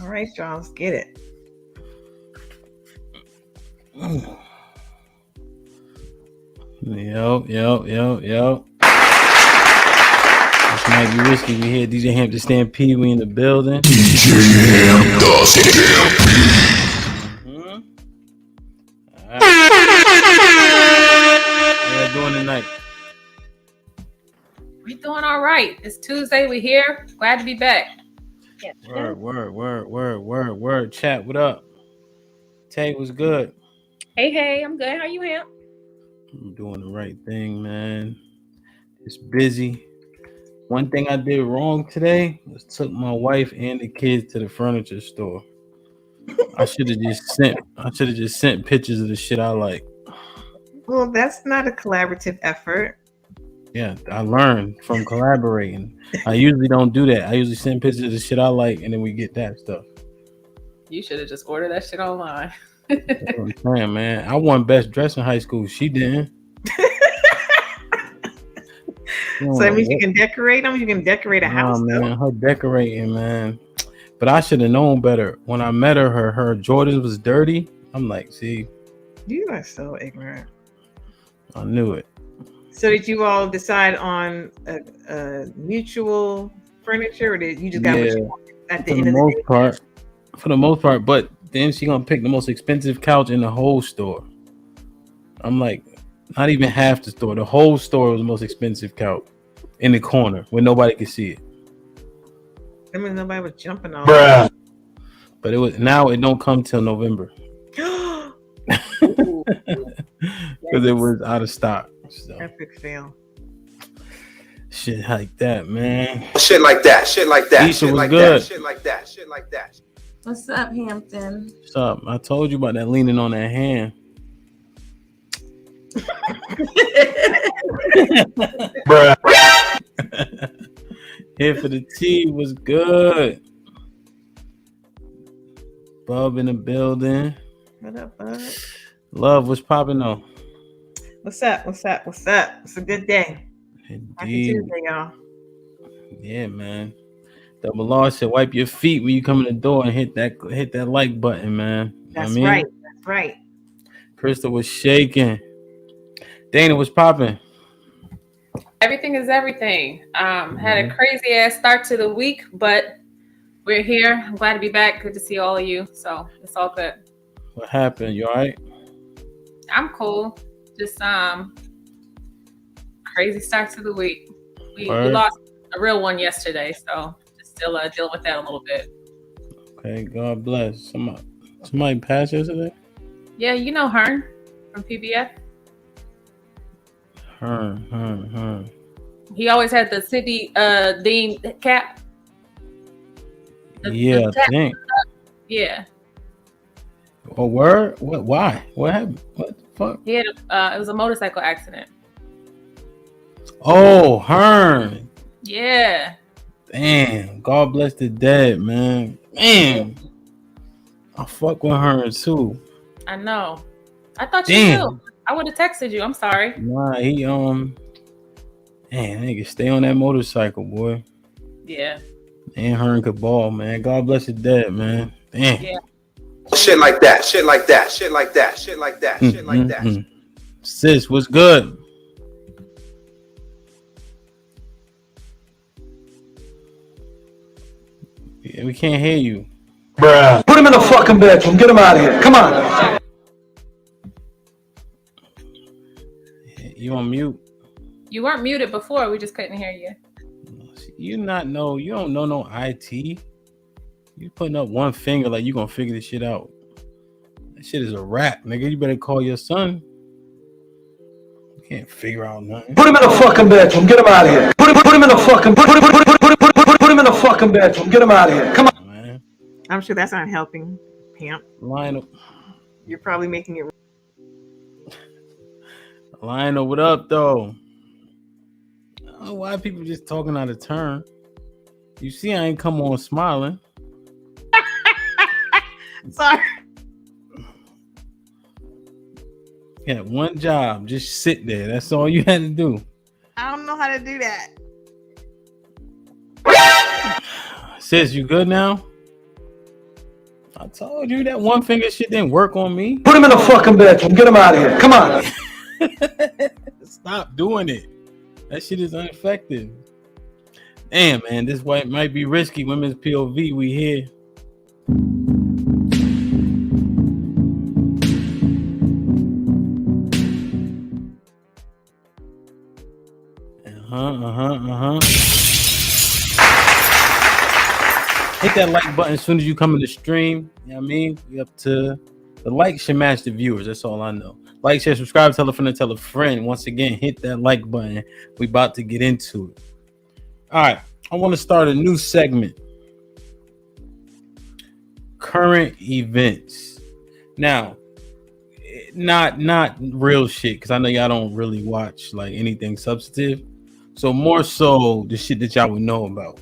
All right, y'all, let's get it. Yo. This might be risky. We here, DJ Hamp the Stampede. We in the building. DJ Hamp the Stampede. All right. How y'all doing tonight? We doing all right. It's Tuesday. We here. Glad to be back. Yes. Word. Chat, what up? Tay, what's good? Hey, I'm good. How you, Hamp? I'm doing the right thing, man. It's busy. One thing I did wrong today was took my wife and the kids to the furniture store. I should have just sent pictures of the shit I like. Well, that's not a collaborative effort. Yeah, I learned from collaborating. I usually don't do that. I usually send pictures of the shit I like, and then we get that stuff. You should have just ordered that shit online. That's what I'm saying, man. I won best dress in high school. She didn't. So that means you can decorate them. You can decorate a house. Man, her decorating, man. But I should have known better. When I met her, her Jordans was dirty. I'm like, see, you are so ignorant. I knew it. So did you all decide on a mutual furniture, or did you just got what you wanted at the end of the day? For the most part, but then she gonna pick the most expensive couch in the whole store. I'm like, not even half the store. The whole store was the most expensive couch in the corner where nobody could see it. I mean, nobody was jumping on. Bruh. But it don't come till November. Because it was out of stock. So. Epic fail. Shit like that, man. Shit like that. Shit like that. What's up, Hampton? What's up? I told you about that leaning on that hand. Bruh. Here for the tea was good. Bub in the building. What up, bud? Love, what's popping though? What's up? It's a good day. Indeed. Happy Tuesday, y'all. Yeah, man. Double R said, wipe your feet when you come in the door and hit that like button, man. That's right. That's right. Crystal was shaking. Dana was popping. Everything is everything. Had a crazy ass start to the week, but we're here. I'm glad to be back. Good to see all of you. So it's all good. What happened? You all right? I'm cool. Just crazy start to the week. We lost a real one yesterday, so just still dealing with that a little bit. Okay, God bless. Somebody passed yesterday? Yeah, you know Hearn from PBF. Hearn. He always had the city Dean cap. I think. Yeah. Oh, word? What? Why? What happened? What the fuck? He had it was a motorcycle accident. Oh, Hearn. Yeah. Damn. God bless the dead, man. Man. I fuck with Hearn too. I know. I thought you knew. I would have texted you. I'm sorry. Nah, he nigga, stay on that motorcycle, boy. Yeah. And Hearn could ball, man. God bless the dead, man. Damn. Yeah. Shit like that. Sis, what's good? Yeah, we can't hear you. Bruh. Put him in the fucking bedroom. Get him out of here. Come on. You on mute? You weren't muted before. We just couldn't hear you. You don't know no IT. You putting up one finger like you gonna figure this shit out. That shit is a wrap, nigga. You better call your son. You can't figure out nothing. Put him in the fucking bedroom. Get him out of here. Put him in the fucking put him in the fucking bedroom. Get him out of here. Come on, man. I'm sure that's not helping, Pamp. Lionel. You're probably making it. Lionel, what up though? I don't know why people just talking out of turn. You see, I ain't come on smiling. Sorry. You had one job, just sit there. That's all you had to do. I don't know how to do that. Sis, you good now? I told you that one finger shit didn't work on me. Put him in the fucking bedroom. Get him out of here. Come on. Stop doing it. That shit is ineffective. Damn, man, this white might be risky. Women's POV, we here. Hit that like button as soon as you come in the stream. You know what I mean? We up to the like should match the viewers. That's all I know. Like, share, subscribe, tell a friend, and tell a friend. Once again, hit that like button. We about to get into it. All right. I want to start a new segment. Current events. Now, not real shit, because I know y'all don't really watch like anything substantive. So more so the shit that y'all would know about.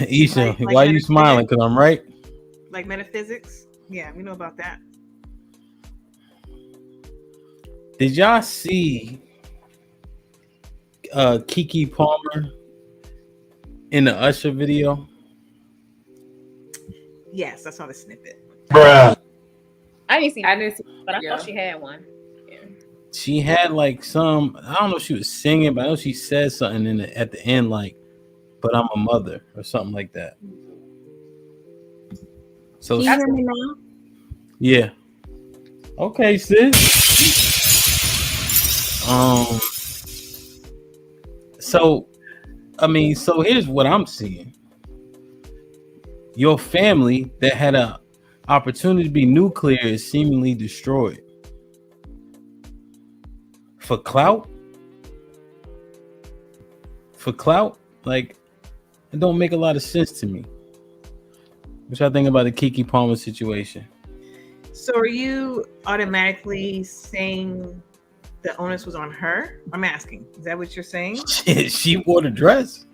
Isha, like why are you smiling? Because I'm right. Like metaphysics? Yeah, we know about that. Did y'all see Keke Palmer in the Usher video? Yes, I saw the snippet. Bruh. I didn't see, but I Yeah. thought she had one. Yeah. She had like some, I don't know if she was singing, but I know she said something at the end, like, but I'm a mother or something like that. So Can you hear me now? yeah. Okay, sis. So here's what I'm seeing. Your family that had a opportunity to be nuclear is seemingly destroyed. For clout? For clout? Like, it don't make a lot of sense to me. What y'all think about the Keke Palmer situation? So are you automatically saying the onus was on her? I'm asking. Is that what you're saying? She wore the dress.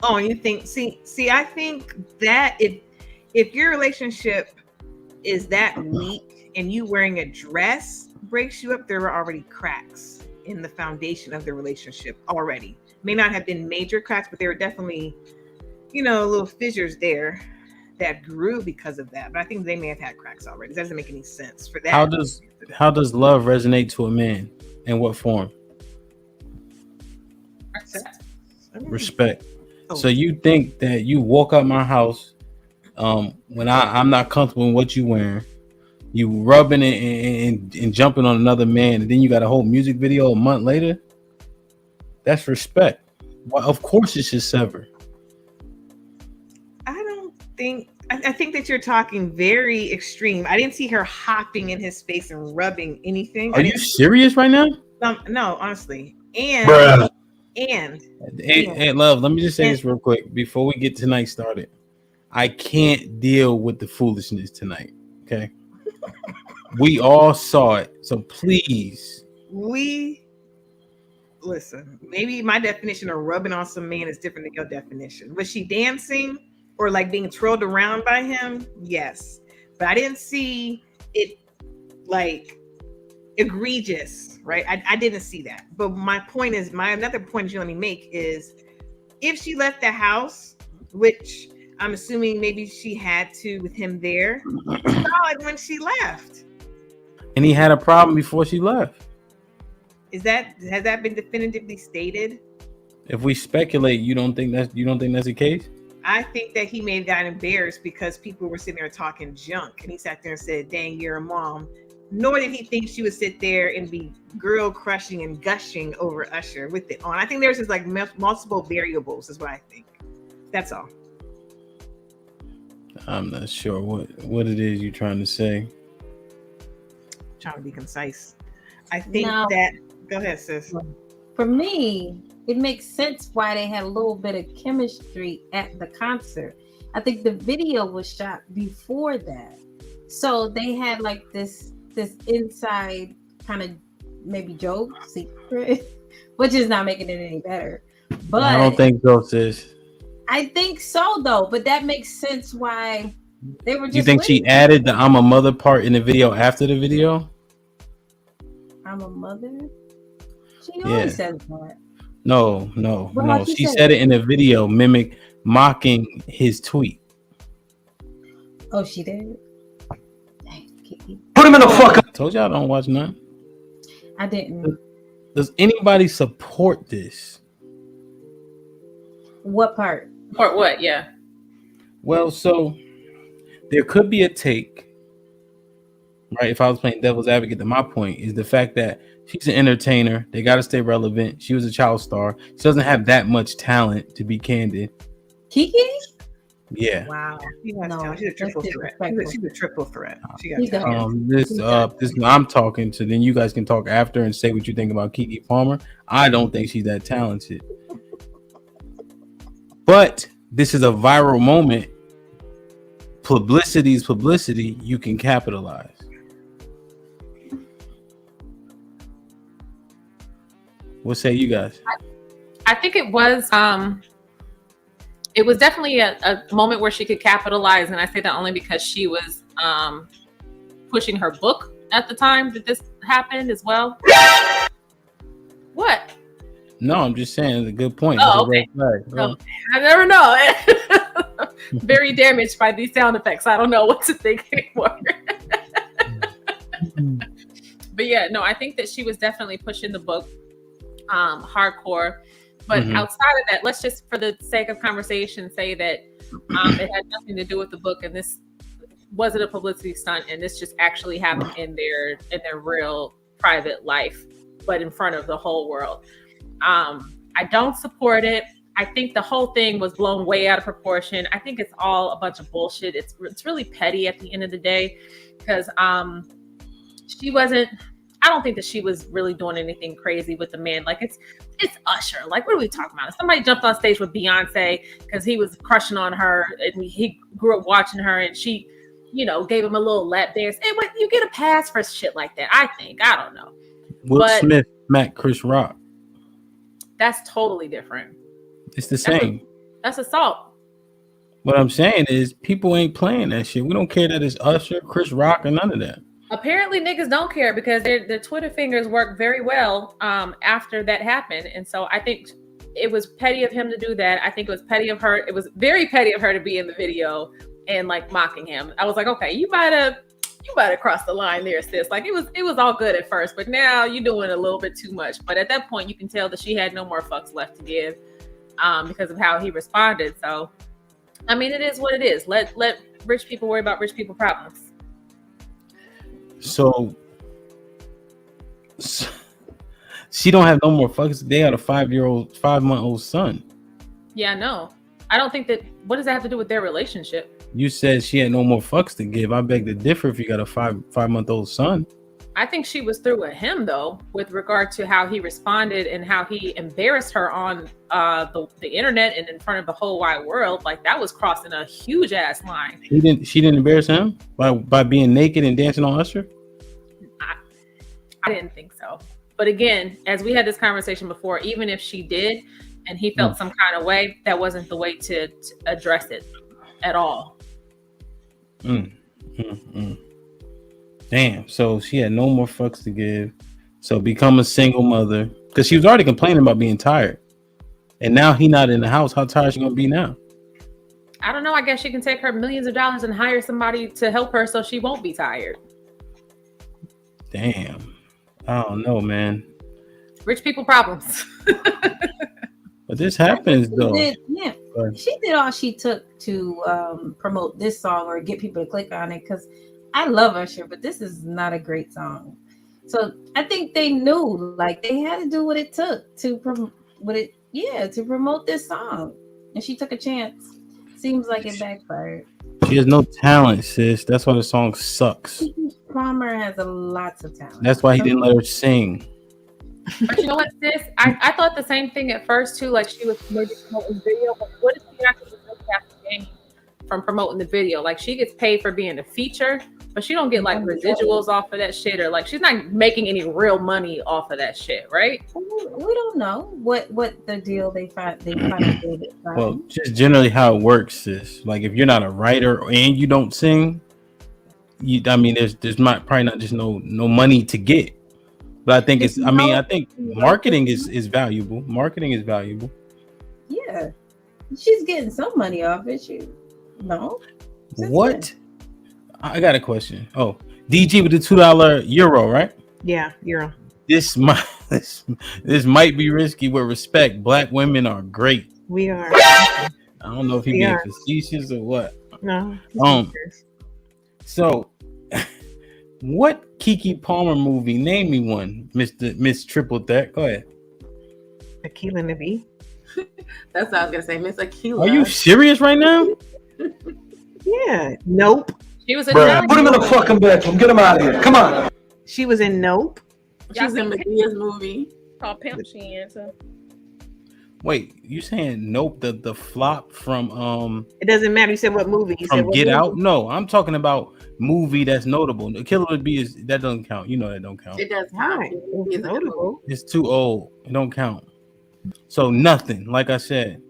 Oh, and you think, see, I think that if your relationship is that weak and you wearing a dress breaks you up, there were already cracks in the foundation of the relationship already. May not have been major cracks, but there were definitely, little fissures there that grew because of that. But I think they may have had cracks already. It doesn't make any sense for that. How does love resonate to a man? In what form? Respect. Oh. So you think that you walk up my house when I'm not comfortable in what you wearing, you rubbing it and jumping on another man, and then you got a whole music video a month later? That's respect. Well, of course it should sever. I think that you're talking very extreme. I didn't see her hopping in his face and rubbing anything. Are you serious right now? No, honestly. And Bruh. Hey, love, let me just say this real quick before we get tonight started. I can't deal with the foolishness tonight. Okay. We all saw it. So please. Listen, maybe my definition of rubbing on some man is different than your definition. Was she dancing or like being twirled around by him? Yes. But I didn't see it like egregious, right? I didn't see that. But my another point you let me make is if she left the house, which I'm assuming maybe she had to with him there, it's not like when she left. And he had a problem before she left. Has that been definitively stated? If we speculate, you don't think that's the case? I think that he may have gotten embarrassed because people were sitting there talking junk, and he sat there and said, "Dang, you're a mom." Nor did he think she would sit there and be girl crushing and gushing over Usher with it on. I think there's just like multiple variables, is what I think. That's all. I'm not sure what it is you're trying to say. I'm trying to be concise. I think that. Go ahead, sis. For me, it makes sense why they had a little bit of chemistry at the concert. I think the video was shot before that, so they had like this inside kind of maybe joke secret, which is not making it any better. But I don't think so, sis. I think so though. But that makes sense why they were just. You think she added the "I'm a mother" part in the video after the video? I'm a mother. She always says that. No. She said it in the video, mocking his tweet. Oh, she did. Dang, Kiki. Put him in the fucking. Told y'all I don't watch none. I didn't. Does anybody support this? What part? Or what? Yeah. Well, so there could be a take, right? If I was playing devil's advocate, then my point is the fact that she's an entertainer. They got to stay relevant. She was a child star. She doesn't have that much talent, to be candid. Kiki? Yeah. Wow. She has No, talent. She's a triple that's threat. disrespectful. She's a triple threat. She got He's a- talent. This I'm talking to. Then you guys can talk after and say what you think about Keke Palmer. I don't think she's that talented, but this is a viral moment. Publicity is publicity. You can capitalize. What say you guys? I think it was definitely a moment where she could capitalize, and I say that only because she was pushing her book at the time that this happened as well. What? No, I'm just saying it's a good point. Oh, It's a red flag. Okay. I never know. Very damaged by these sound effects. I don't know what to think anymore. But yeah, no, I think that she was definitely pushing the book hardcore. But outside of that, let's just, for the sake of conversation, say that it had nothing to do with the book, and this wasn't a publicity stunt, and this just actually happened in their real private life, but in front of the whole world. I don't support it. I think the whole thing was blown way out of proportion. I think it's all a bunch of bullshit. It's really petty at the end of the day, because she wasn't. I don't think that she was really doing anything crazy with the man. Like it's Usher. Like, what are we talking about? If somebody jumped on stage with Beyonce because he was crushing on her and he grew up watching her, and she, gave him a little lap dance. And you get a pass for shit like that. I think. I don't know. Will Smith smacked Chris Rock. That's totally different. It's the same. That's assault. What I'm saying is people ain't playing that shit. We don't care that it's Usher, Chris Rock, or none of that. Apparently niggas don't care because their Twitter fingers work very well after that happened. And so I think it was petty of him to do that. I think it was petty of her. It was very petty of her to be in the video and like mocking him. I was like, okay, you might have crossed the line there, sis. Like it was all good at first, but now you're doing a little bit too much. But at that point you can tell that she had no more fucks left to give because of how he responded. So I mean, it is what it is. Let rich people worry about rich people problems. So she don't have no more fucks. They got a 5-month-old son. Yeah, no. I don't think that. What does that have to do with their relationship? You said she had no more fucks to give. I beg to differ. If you got a 5-month-old son, I think she was through with him though, with regard to how he responded and how he embarrassed her on the internet and in front of the whole wide world. Like that was crossing a huge ass line. She didn't embarrass him by being naked and dancing on Usher. I didn't think so. But again, as we had this conversation before, even if she did and he felt some kind of way, that wasn't the way to address it at all. Damn. So she had no more fucks to give. So become a single mother, because she was already complaining about being tired, and now he not in the house. How tired is she gonna be now? I don't know. I guess she can take her millions of dollars and hire somebody to help her so she won't be tired. Damn. I don't know, man. Rich people problems. But this happens though. She did all she took to promote this song or get people to click on it, because I love Usher, but this is not a great song. So I think they knew, like, they had to do what it took to promote this song, and she took a chance. Seems like it backfired. She has no talent, sis. That's why the song sucks. Palmer has lots of talent. That's why he didn't let her sing. But you know what, sis? I thought the same thing at first too. Like she was maybe promoting video, but what if she actually got the game from promoting the video? Like she gets paid for being a feature, but she don't get like residuals off of that shit, or like she's not making any real money off of that shit, right? We don't know what the deal they did. Well, just generally how it works is like if you're not a writer and you don't sing, there's probably not just no money to get. But I think I think marketing is valuable. Marketing is valuable. Yeah, she's getting some money off it. No. What? I got a question. Oh, DG with the $2 euro, right? Yeah, you're. This might this might be risky. With respect, black women are great. We are. I don't know if he We being are. facetious or what. No. So what Keke Palmer movie? Name me one, Miss Triple Threat. Go ahead. Akilah Nabi. That's what I was gonna say, Miss Akilah. Are you serious right now? Yeah. Nope. She was in Bruh, put him in the fucking bedroom. Get him out of here. Come on. She was in Nope. She's in Medea's movie. Called Pimp. She in too. Wait, you saying nope? The flop from It doesn't matter. You said what movie? You said from what Get movie? Out? No, I'm talking about movie that's notable. The Killer Would Be is that doesn't count. You know that don't count. It does count. Right. It's a good movie. Notable. It's too old. It don't count. So nothing. Like I said,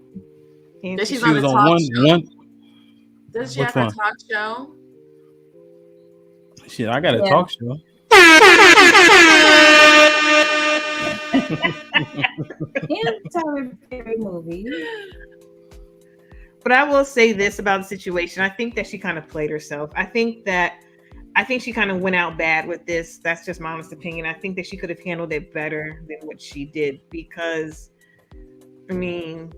And That she's she on was the on talk one show. one. Does she Which have her one? talk show? Shit, I got a Yeah. talk show. Can't tell every movie. But I will say this about the situation. I think that she kind of played herself. I think she kind of went out bad with this. That's just my honest opinion. I think that she could have handled it better than what she did because, I mean,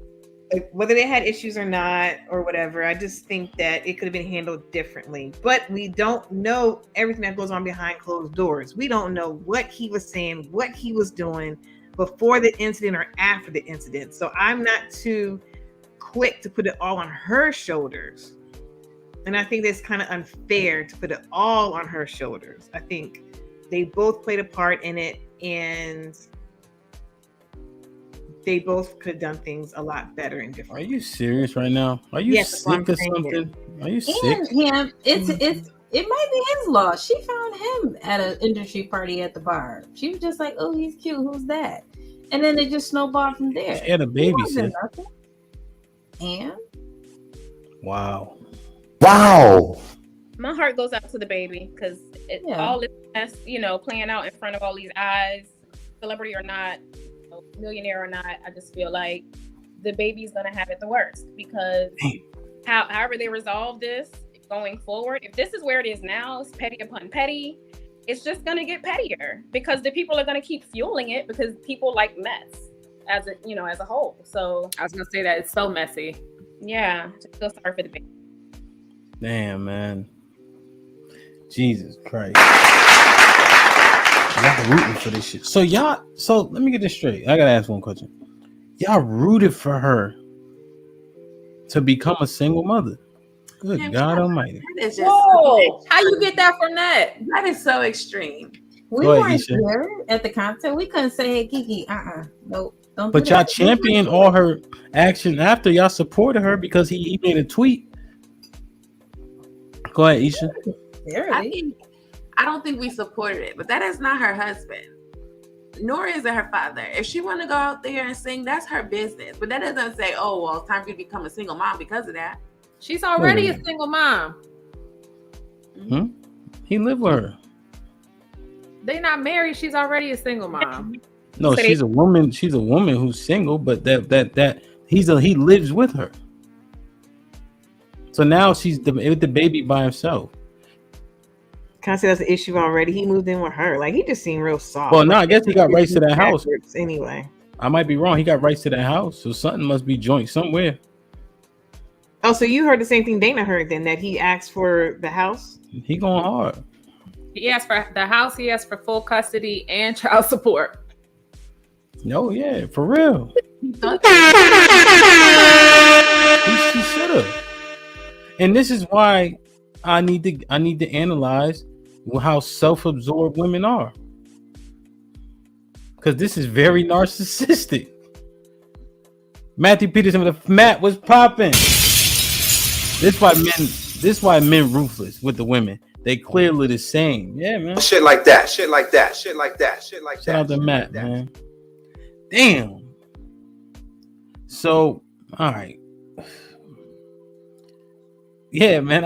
like, whether they had issues or not or whatever, I just think that it could have been handled differently. But we don't know everything that goes on behind closed doors. We don't know what he was saying, what he was doing before the incident or after the incident. So I'm not too quick to put it all on her shoulders. And I think that's kind of unfair to put it all on her shoulders. I think they both played a part in it and they both could have done things a lot better and Are different. you serious right now? Are you Yes, that's what sick I'm or saying. something? Are you sick? And him, it might be his loss. She found him at an industry party at the bar. She was just like, "Oh, he's cute. Who's that?" And then it just snowballed from there. She had a baby, It wasn't sis. nothing. And Wow. Wow. My heart goes out to the baby because Yeah. all this mess, playing out in front of all these eyes, celebrity or not, millionaire or not, I just feel like the baby's gonna have it the worst because however they resolve this going forward, if this is where it is now, it's petty upon petty, it's just gonna get pettier because the people are gonna keep fueling it because people like mess as a whole. So I was gonna say that it's so messy. yeah, just feel sorry for the baby. Damn, man. Jesus Christ. Y'all rooting for this shit. So let me get this straight. I gotta ask one question. Y'all rooted for her to become a single mother. Good Man, God that Almighty. is just Whoa! How you get that from that? that is so extreme. we Go ahead, weren't Isha. there at the concert. We couldn't say, "Hey, Kiki, nope, don't." But do y'all that." championed all her action after y'all supported her because he made a tweet. Go ahead, Isha. I don't think we supported it, but that is not her husband. Nor is it her father. If she want to go out there and sing, that's her business. But that doesn't say, "Oh, well, it's time for you to become a single mom because of that." She's already a single mom. He lived with her. They not married. She's already a single mom. No, So she's a woman. She's a woman who's single, but he lives with her. So now she's with the baby by himself. Kind of say that's an issue already. He moved in with her. Like, he just seemed real soft. Well, no, I guess he got rights to that house. Backwards Anyway. I might be wrong. He got rights to that house, so something must be joint somewhere. Oh, so you heard the same thing Dana heard then, that he asked for the house? He going hard. He asked for the house. He asked for full custody and child support. No, yeah, for real. He should have. And this is why I need to analyze how self-absorbed women are. Because this is very narcissistic. Matthew Peterson with a Matt was popping. This why men ruthless with the women. They clearly the same. Yeah, man. Shit like that. Shit like that. Shit like that. Shit like that. Shout out to shit Matt, like that. man. Damn. So, all right. Yeah, man.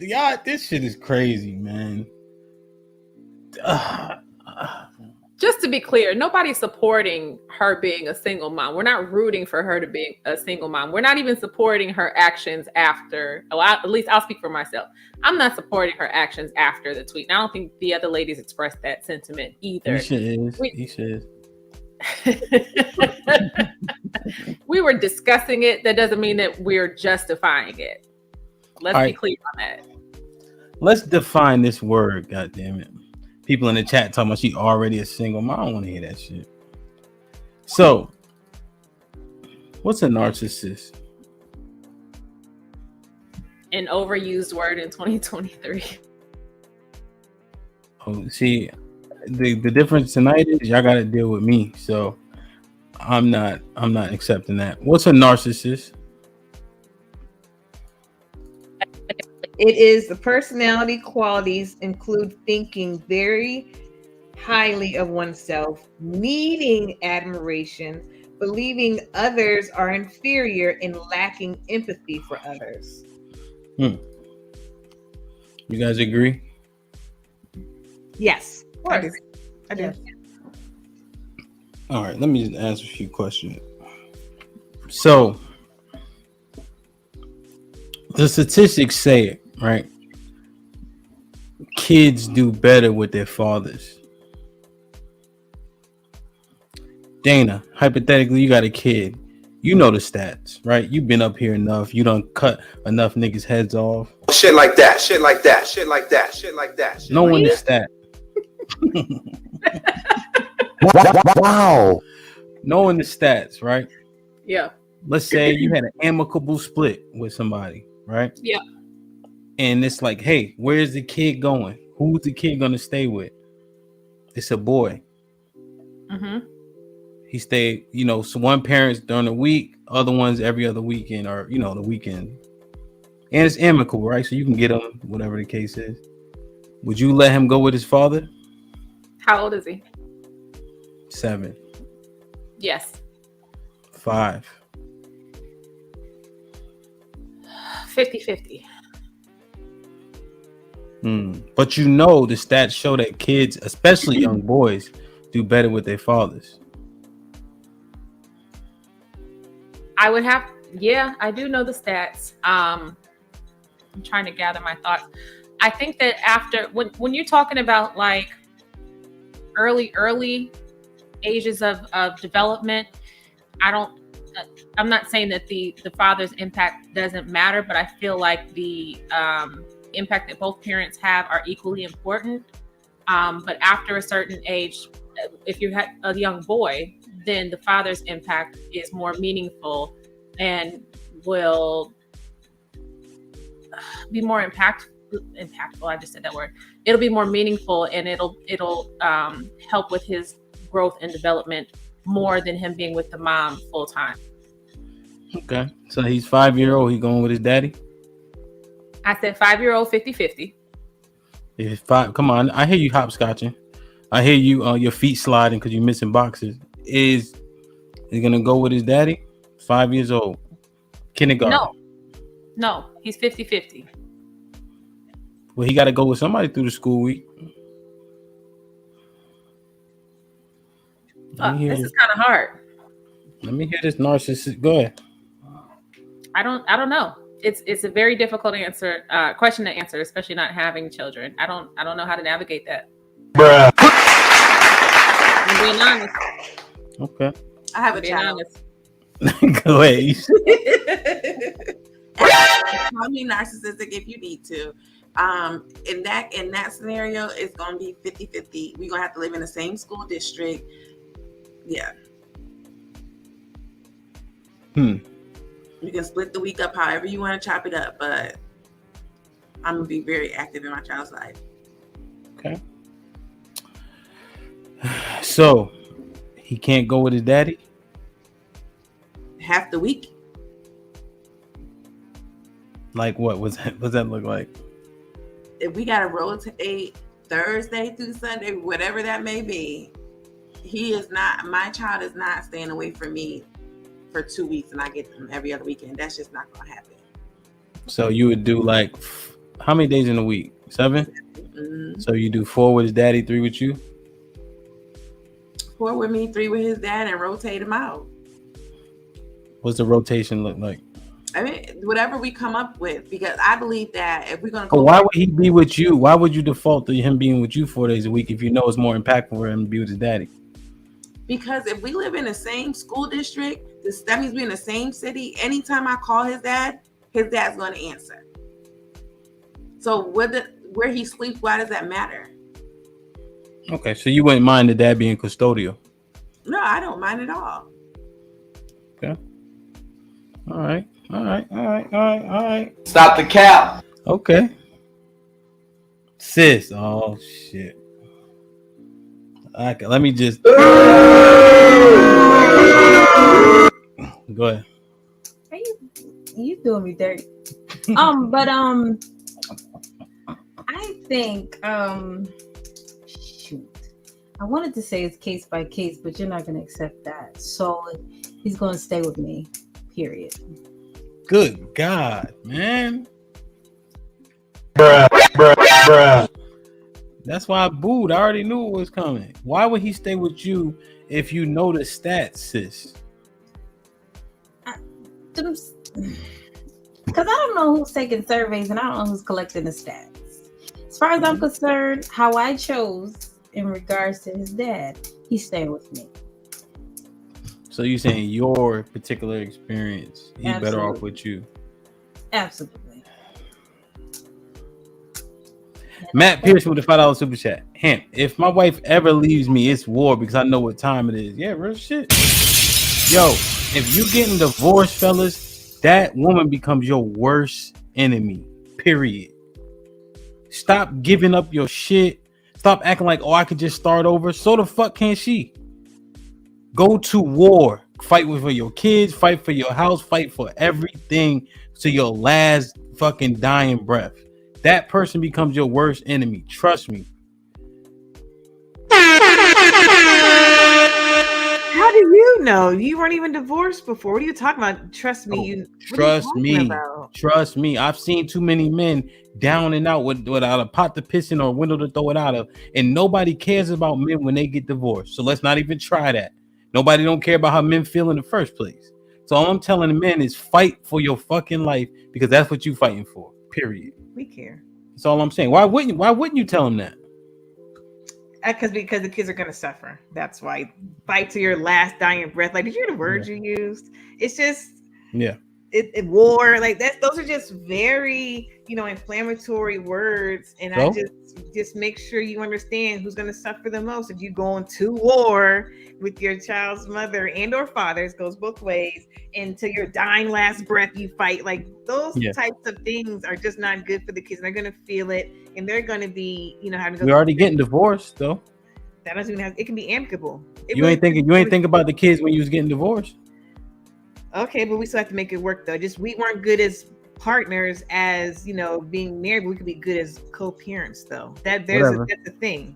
Y'all, this shit is crazy, man. just to be clear, nobody's supporting her being a single mom. We're not rooting for her to be a single mom. We're not even supporting her actions after. Well, at least I'll speak for myself. I'm not supporting her actions after the tweet. And I don't think the other ladies expressed that sentiment either. He should. We were discussing it. That doesn't mean that we're justifying it. Let's be clear on that. Let's define this word, goddammit. People in the chat talking about she already a single mom. I don't want to hear that shit. So, what's a narcissist? An overused word in 2023. Oh, see, the difference tonight is y'all got to deal with me. So, I'm not accepting that. What's a narcissist? It is the personality qualities include thinking very highly of oneself, needing admiration, believing others are inferior, and lacking empathy for others. You guys agree? Yes, I do. Yes. All right, let me just answer a few questions. So, the statistics say it, right? Kids do better with their fathers. Dana, hypothetically, you got a kid. You know the stats, right? You've been up here enough. You done cut enough niggas' heads off. Shit like that. Shit like that. Shit like that. Shit like that. Shit Knowing like the that. stat. Wow. Knowing the stats, right? Yeah. Let's say you had an amicable split with somebody, right? Yeah. And it's like, hey, where's the kid going? Who's the kid gonna stay with? It's a boy. Mm-hmm. He stayed, so one parent's during the week, other ones every other weekend, or the weekend. And it's amicable, right? So you can get him, whatever the case is. Would you let him go with his father? How old is he? 7. Yes. 5. 50-50. But the stats show that kids, especially young boys, do better with their fathers. I do know the stats. I'm trying to gather my thoughts. I think that after when you're talking about like early ages of development, I'm not saying that the father's impact doesn't matter, but I feel like the impact that both parents have are equally important. But after a certain age, if you had a young boy, then the father's impact is more meaningful and will be more impactful. I just said that word. It'll be more meaningful, and it'll help with his growth and development more than him being with the mom full time. Okay, so he's 5-year-old. He going with his daddy? I said 5-year-old, 50-50. If 5, come on, I hear you hopscotching. I hear you your feet sliding because you're missing boxes. Is he gonna go with his daddy? 5 years old, kindergarten. No, he's 50-50. Well, he got to go with somebody through the school week. This is kind of hard. Let me hear this narcissist. Go ahead. I don't know. It's a very difficult question to answer, especially not having children. I don't know how to navigate that. Bruh. I'm being honest. Okay. I have a child. Go ahead. Call me narcissistic if you need to. In that scenario, it's gonna be 50-50. We're gonna have to live in the same school district. Yeah. You can split the week up however you want to chop it up, but I'm gonna be very active in my child's life. Okay. So he can't go with his daddy? Half the week. Like what? What's that look like? If we gotta rotate Thursday through Sunday, whatever that may be, my child is not staying away from me for 2 weeks and I get them every other weekend. That's just not gonna happen. So you would do like how many days in a week? 7? Mm-hmm. So you do 4 with his daddy, 3 with you? 4 with me, 3 with his dad, and rotate him out. What's the rotation look like? I mean, whatever we come up with, because I believe that if we're going to But why would he be with you? Why would you default to him being with you 4 days a week if you know it's more impactful for him to be with his daddy? Because if we live in the same school district, that means we're in the same city. Anytime I call his dad's going to answer. So where he sleeps, why does that matter? Okay, so you wouldn't mind the dad being custodial? No, I don't mind at all. Okay. All right. Stop the cap. Okay. Sis, oh shit. Okay, let me just go ahead. You doing me dirty. But I think shoot. I wanted to say it's case by case, but you're not gonna accept that. So he's gonna stay with me. Period. Good God, man. Bruh. That's why I booed. I already knew it was coming. Why would he stay with you if you know the stats, sis? Because I don't know who's taking surveys and I don't know who's collecting the stats. As far as I'm concerned, how I chose in regards to his dad, he's staying with me. So you're saying your particular experience, he's better off with you? Absolutely. Matt Pierce with the $5 super chat. Hemp, if my wife ever leaves me, it's war because I know what time it is. Yeah, real shit. Yo, if you getting divorced, fellas, that woman becomes your worst enemy. Period. Stop giving up your shit. Stop acting like, oh, I could just start over. So the fuck can she? Go to war. Fight for your kids. Fight for your house. Fight for everything to your last fucking dying breath. That person becomes your worst enemy. Trust me. How do you know? You weren't even divorced before. What are you talking about? Trust me. Trust me. I've seen too many men down and out without a pot to piss in or a window to throw it out of. And nobody cares about men when they get divorced. So let's not even try that. Nobody don't care about how men feel in the first place. So all I'm telling the men is fight for your fucking life because that's what you fighting for. Period. We care. That's all I'm saying. Why wouldn't you tell them that? Because the kids are gonna suffer. That's why. Fight to your last dying breath. Like, did you hear the words you used? It's just it war. Like those are just very, inflammatory words. And so? I just make sure you understand who's gonna suffer the most if you go into war with your child's mother and or fathers, goes both ways, and to your dying last breath you fight. Like those types of things are just not good for the kids. And they're gonna feel it, and they're gonna be, having to go. We're already getting divorced though. That doesn't even have. It can be amicable. You ain't think about the kids when you was getting divorced. Okay, but we still have to make it work though. Just we weren't good as partners as being married. But we could be good as co-parents though. That's the thing.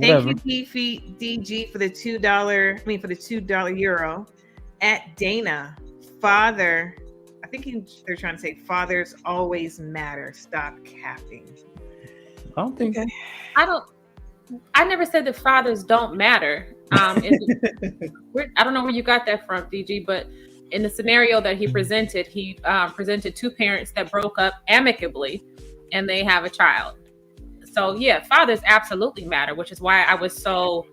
Thank you, DG, for the $2 euro. At Dana, father. I think they're trying to say fathers always matter. Stop capping. I don't think. Okay. I never said that fathers don't matter. I don't know where you got that from, DG, but in the scenario that he presented, he presented two parents that broke up amicably and they have a child. So yeah, fathers absolutely matter, which is why I was so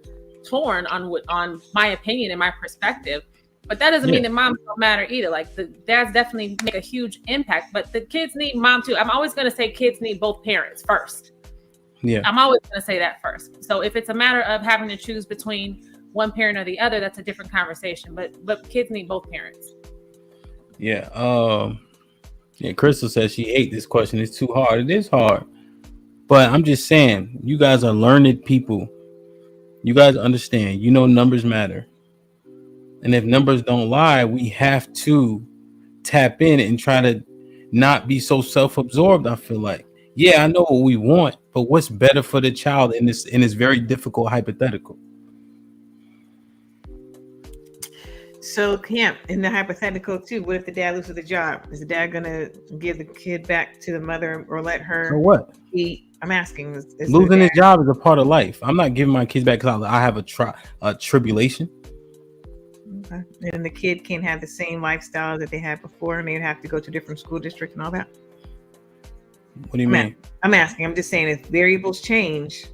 torn on my opinion and my perspective. But that doesn't mean that moms don't matter either. Like the dads definitely make a huge impact, but the kids need mom too. I'm always going to say kids need both parents first. Yeah, I'm always going to say that first. So if it's a matter of having to choose between one parent or the other, that's a different conversation. But kids need both parents. Yeah. Crystal says she hates this question. It's too hard. It is hard. But I'm just saying, you guys are learned people. You guys understand. Numbers matter. And if numbers don't lie, we have to tap in and try to not be so self-absorbed, I feel like. Yeah, I know what we want, but what's better for the child in this very difficult hypothetical? So, Camp, in the hypothetical too, what if the dad loses the job? Is the dad gonna give the kid back to the mother or let her? So what? I'm asking. Is Losing his job is a part of life. I'm not giving my kids back because I have a tribulation. Okay. And the kid can't have the same lifestyle that they had before, and they'd have to go to a different school district and all that. What do you mean? I'm asking. I'm just saying, if variables change,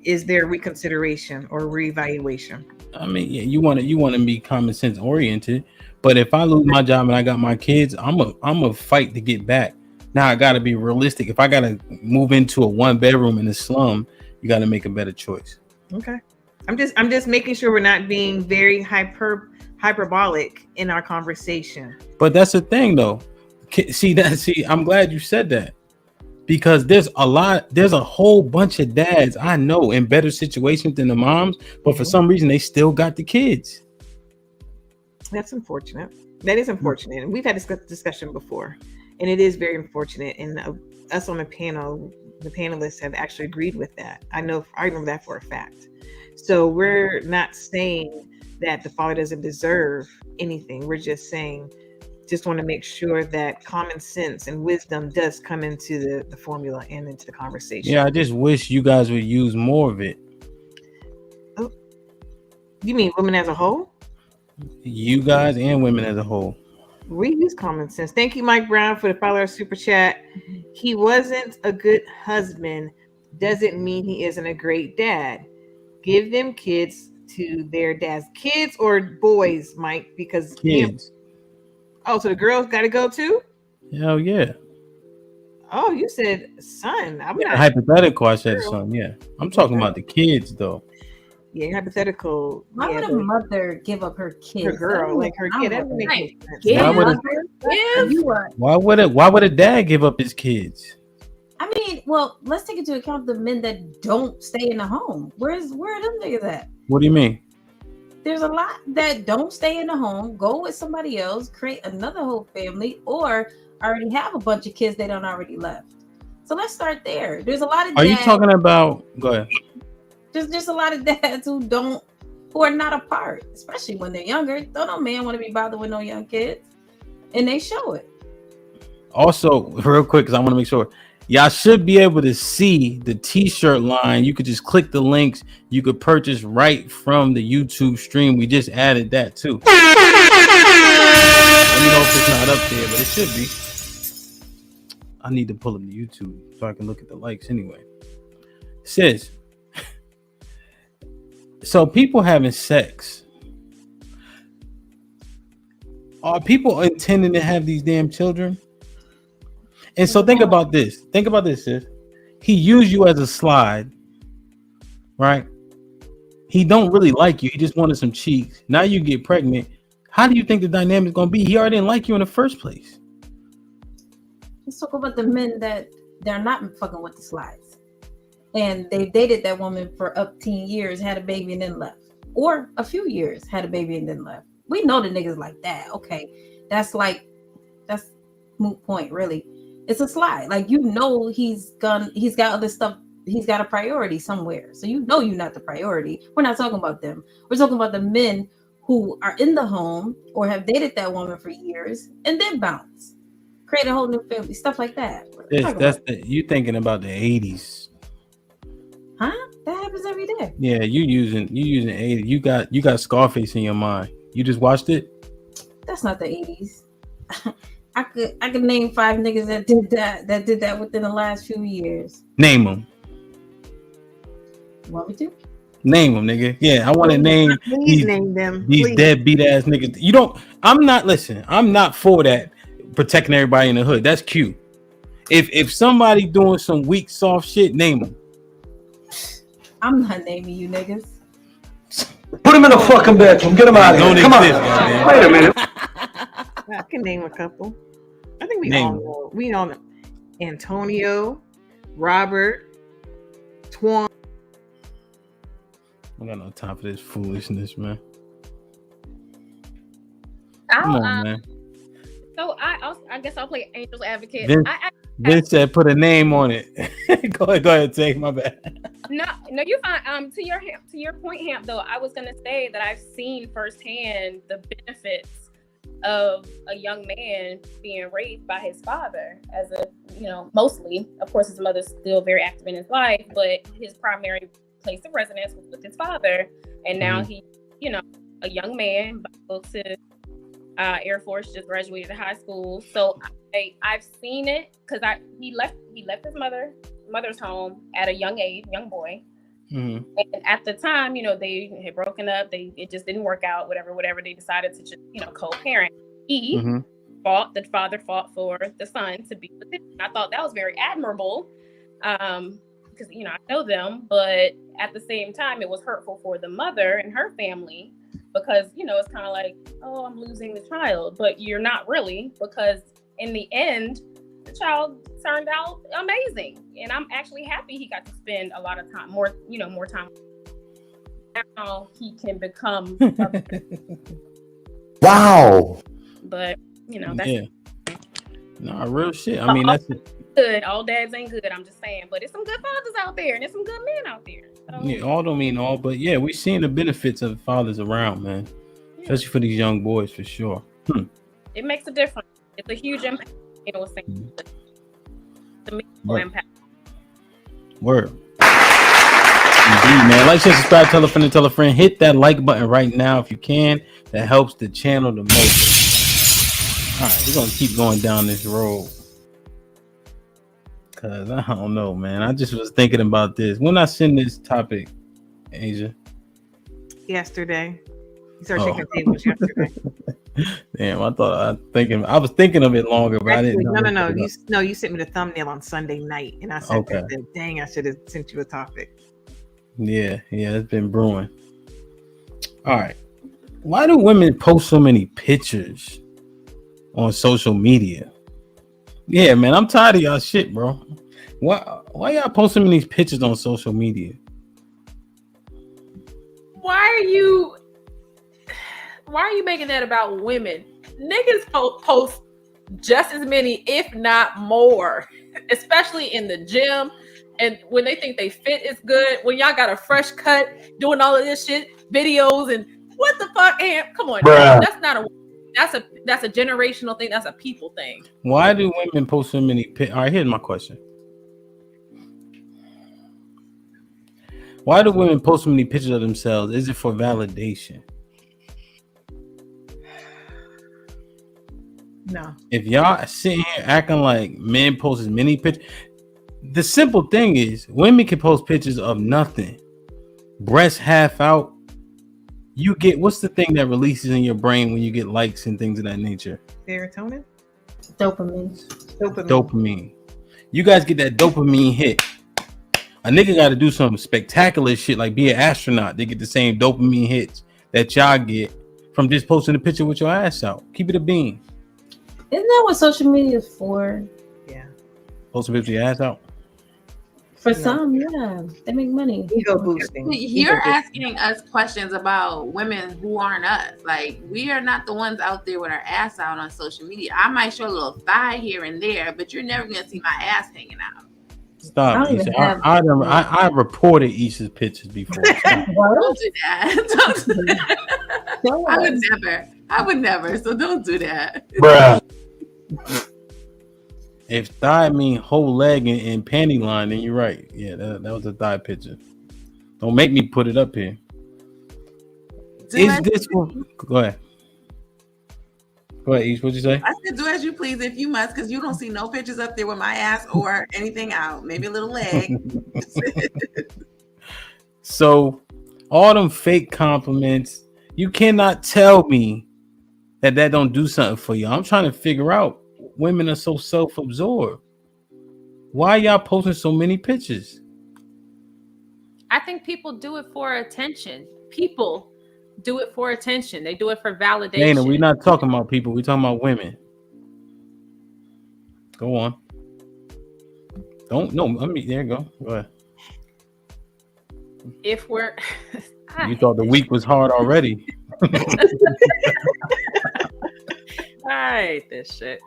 is there reconsideration or reevaluation? I mean, yeah, you want to be common sense oriented, but if I lose my job and I got my kids, I'm a fight to get back. Now I got to be realistic. If I got to move into a 1-bedroom in the slum, you got to make a better choice. Okay. I'm just making sure we're not being very hyperbolic in our conversation. But that's the thing, though. See, I'm glad you said that, because there's a whole bunch of dads I know in better situations than the moms, but for some reason they still got the kids. That's unfortunate. That is unfortunate. And we've had this discussion before, and it is very unfortunate. And us on the panel, the panelists have actually agreed with that. I remember that for a fact. So we're not saying that the father doesn't deserve anything. We're just saying, just want to make sure that common sense and wisdom does come into the formula and into the conversation. Yeah, I just wish you guys would use more of it. Oh, you mean women as a whole? You guys and women as a whole. We use common sense. Thank you, Mike Brown, for the $5 super chat. He wasn't a good husband doesn't mean he isn't a great dad. Give them kids to their dads. Kids or boys, Mike? Because kids. Oh, so the girls got to go too? Hell yeah. Oh, you said son. I'm not hypothetical. I said son. Yeah, I'm talking about the kids though. Yeah, hypothetical. Why would a mother give up her kid? Her girl, like her kid. That doesn't make sense. Why would a dad give up his kids? I mean, well, let's take into account the men that don't stay in the home. Where are them niggas at? What do you mean? There's a lot that don't stay in the home, go with somebody else, create another whole family, or already have a bunch of kids they don't already left. So let's start there. There's a lot of dads. Are you talking about? Go ahead. There's just a lot of dads who are not apart, especially when they're younger. Don't no man want to be bothered with no young kids, and they show it. Also, real quick, because I want to make sure. Y'all should be able to see the t-shirt line. You could just click the links. You could purchase right from the YouTube stream. We just added that too. Let me know if it's not up there, but it should be. I need to pull up the YouTube so I can look at the likes anyway. Sis, so people having sex. Are people intending to have these damn children? And so think about this. Think about this, sis. He used you as a slide, right? He don't really like you. He just wanted some cheeks. Now you get pregnant. How do you think the dynamic is going to be? He already didn't like you in the first place. Let's talk about the men that they're not fucking with the slides. And they dated that woman for up 10 years, had a baby and then left. Or a few years, had a baby and then left. We know the niggas like that. Okay. That's moot point, really. It's a slide. Like, you know, he's got other stuff. He's got a priority somewhere. So you know you're not the priority. We're not talking about them. We're talking about the men who are in the home or have dated that woman for years and then bounce. Create a whole new family. Stuff like that. You thinking about the 80s. Huh? That happens every day. Yeah, you using 80s. You got Scarface in your mind. You just watched it? That's not the 80s. I could name 5 niggas that did that within the last few years. Name them. Want me to? Name them, nigga. Yeah, I want to name these deadbeat ass niggas. I'm not for that, protecting everybody in the hood. That's cute. If somebody doing some weak, soft shit, name them. I'm not naming you niggas. Put him in the fucking bedroom. Get him out of here. Come on. Wait a minute. I can name a couple. I think we all know Antonio, Robert, Twan. I got no time for this foolishness, man. Come on, man. So I guess I'll play Angel's Advocate. Vince said put a name on it. Go ahead, take my bad. No, you're fine. To your point, Hamp. Though I was gonna say that I've seen firsthand the benefits of a young man being raised by his father as a, mostly, of course, his mother's still very active in his life, but his primary place of residence was with his father, and now he, a young man, about to go to Air Force, just graduated high school. So I've seen it because he left his mother's home at a young boy. And at the time, they had broken up. It just didn't work out. Whatever. They decided to just, co-parent. The father fought for the son to be with him. I thought that was very admirable, because I know them. But at the same time, it was hurtful for the mother and her family because it's kind of like, oh, I'm losing the child, but you're not really, because in the end, the child turned out amazing, and I'm actually happy he got to spend a lot of time, more time. Now he can become Wow. But that's no, real shit. I mean, that's good. All dads ain't good. I'm just saying, but there's some good fathers out there, and there's some good men out there. So. All don't mean all, but we've seen the benefits of fathers around, man, especially for these young boys, for sure. It makes a difference. It's a huge impact. The meaningful impact. Word. Indeed, man. Like, share, subscribe, tell a friend. Hit that like button right now if you can. That helps the channel the most. All right, we're gonna keep going down this road. Cause I don't know, man. I just was thinking about this. When I send this topic, Asia. Yesterday. You started checking the tables yesterday. Damn, I was thinking of it longer, but Actually, I didn't know. You sent me the thumbnail on Sunday night, and I said, dang, I should have sent you a topic. Yeah, it's been brewing. All right. Why do women post so many pictures on social media? Yeah, man, I'm tired of y'all shit, bro. Why y'all posting these pictures on social media? Why are you making that about women? Niggas post just as many, if not more, especially in the gym. And when they think they fit is good, when y'all got a fresh cut, doing all of this shit, videos, and what the fuck? And come on, that's a generational thing. That's a people thing. Why do women post so many pictures? All right, here's my question. Why do women post so many pictures of themselves? Is it for validation? No. If y'all sitting here acting like men post as many pictures, the simple thing is women can post pictures of nothing, breast half out. You get, what's the thing that releases in your brain when you get likes and things of that nature? Serotonin? Dopamine. You guys get that dopamine hit. A nigga got to do some spectacular shit like be an astronaut. They get the same dopamine hits that y'all get from just posting a picture with your ass out. Keep it a bean. Isn't that what social media is for? Yeah. Post a picture of your ass out. For some, yeah, they make money. Ego boosting. You're asking us questions about women who aren't us. Like, we are not the ones out there with our ass out on social media. I might show a little thigh here and there, but you're never gonna see my ass hanging out. Stop, Isha. I reported Isha's pictures before. Don't do that. Don't do that. I would never. So don't do that. Bruh. If thigh mean whole leg and panty line, then you're right. Yeah, that was a thigh picture. Don't make me put it up here. Is this one? Go ahead. Go ahead, Ish. What'd you say? I said, do as you please if you must, because you don't see no pictures up there with my ass or anything out. Maybe a little leg. So, all them fake compliments, you cannot tell me that don't do something for you. I'm trying to figure out. Women are so self-absorbed. Why y'all posting so many pictures? I think people do it for attention. People do it for attention. They do it for validation. Dana, we're not talking about people. We're talking about women. Go on. There you go. Go ahead. If we're... You thought the week was hard already. I hate this shit.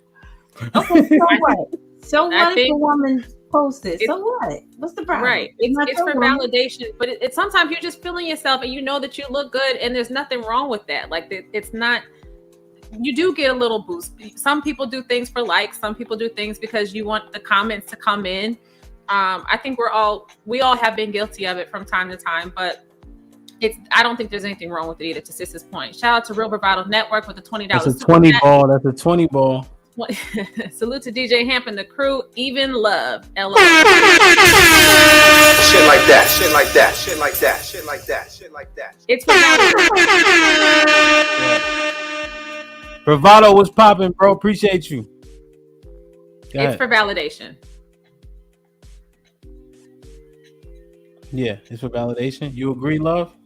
Okay, so what? So what if a woman post it. It's- So what? What's the problem? Right. It's for validation, but it's sometimes you're just feeling yourself and you know that you look good and there's nothing wrong with that. Like it's not, you do get a little boost. Some people do things for likes. Some people do things because you want the comments to come in. I think we all have been guilty of it from time to time, but I don't think there's anything wrong with it either, to Sis's point. Shout out to Real Bravado Network with the $20. That's a 20 ball. That's a 20 ball. Salute to DJ Hamp and the crew. Even love. LOL. Shit like that. Shit like that. Shit like that. Shit like that. Shit like that. It's for validation. Bravado was popping, bro. Appreciate you. It's for validation. Yeah, it's for validation. You agree, love?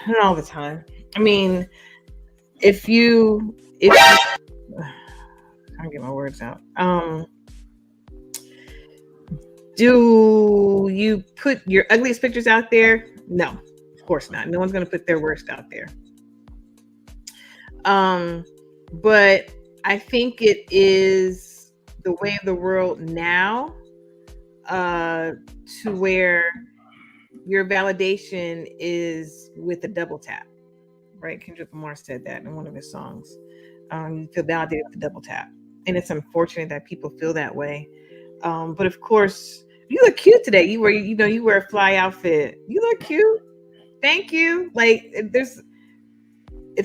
Not all the time. I mean, if I'm trying to get my words out. Do you put your ugliest pictures out there? No, of course not. No one's going to put their worst out there. But I think it is the way of the world now, to where your validation is with a double tap, right? Kendrick Lamar said that in one of his songs. You feel validated with a double tap, and it's unfortunate that people feel that way. But of course, you look cute today. You wear a fly outfit. You look cute. Thank you. Like it's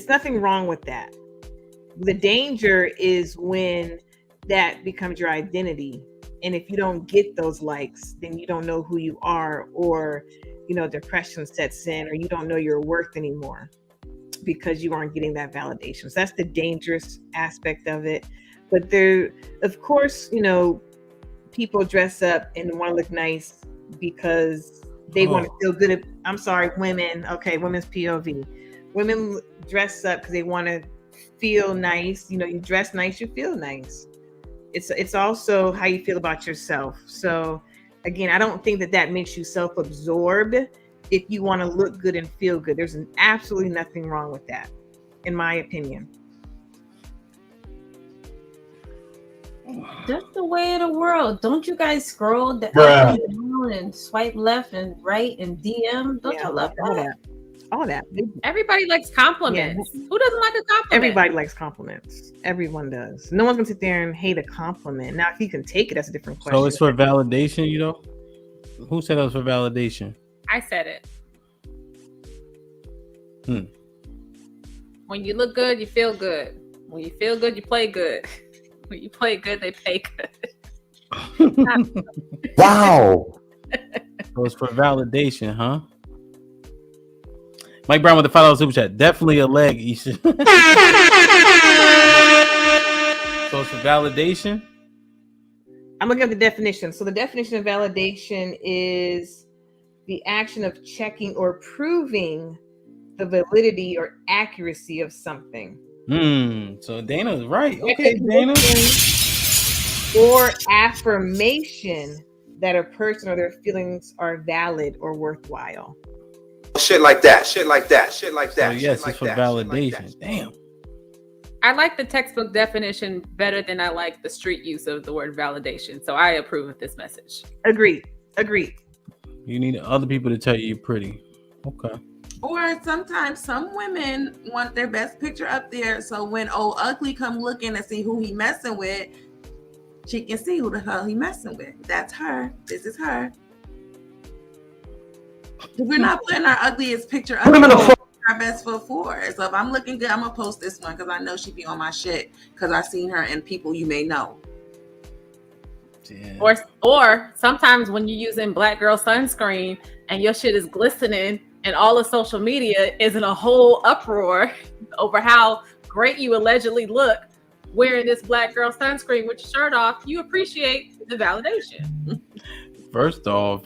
nothing wrong with that. The danger is when that becomes your identity. And if you don't get those likes, then you don't know who you are, or, depression sets in, or you don't know your worth anymore because you aren't getting that validation. So that's the dangerous aspect of it. But there, of course, people dress up and want to look nice because they want to feel good. I'm sorry, women. Okay, women's POV. Women dress up because they want to feel nice. You dress nice, you feel nice. It's also how you feel about yourself. So again, I don't think that makes you self-absorbed if you want to look good and feel good. There's absolutely nothing wrong with that, in my opinion. That's the way of the world. Don't you guys scroll down and swipe left and right and DM? Don't you love that? All that. Everybody likes compliments. Yeah. Who doesn't like a compliment? Everybody likes compliments. Everyone does. No one's gonna sit there and hate a compliment. Now, if you can take it, that's a different question. So it's for validation, Who said it was for validation? I said it. When you look good, you feel good. When you feel good, you play good. When you play good, they pay good. Wow. So it's for validation, huh? Mike Brown with the $5 super chat. Definitely a leg, Isha. So it's for validation? I'm looking at the definition. So the definition of validation is the action of checking or proving the validity or accuracy of something. So Dana's right. Okay, Dana. Or affirmation that a person or their feelings are valid or worthwhile. Shit like that. Shit like that. Shit like that. So yes, it's for validation. Damn. I like the textbook definition better than I like the street use of the word validation. So I approve of this message. Agreed. You need other people to tell you you're pretty. Okay. Or sometimes some women want their best picture up there, so when old ugly come looking to see who he messing with, she can see who the hell he messing with. That's her. This is her. We're not putting our ugliest picture up there. Our best foot forward. So if I'm looking good, I'm gonna post this one because I know she be on my shit because I seen her in people you may know. Yeah. Or sometimes when you're using black girl sunscreen and your shit is glistening and all of social media is in a whole uproar over how great you allegedly look wearing this black girl sunscreen with your shirt off, you appreciate the validation. First off,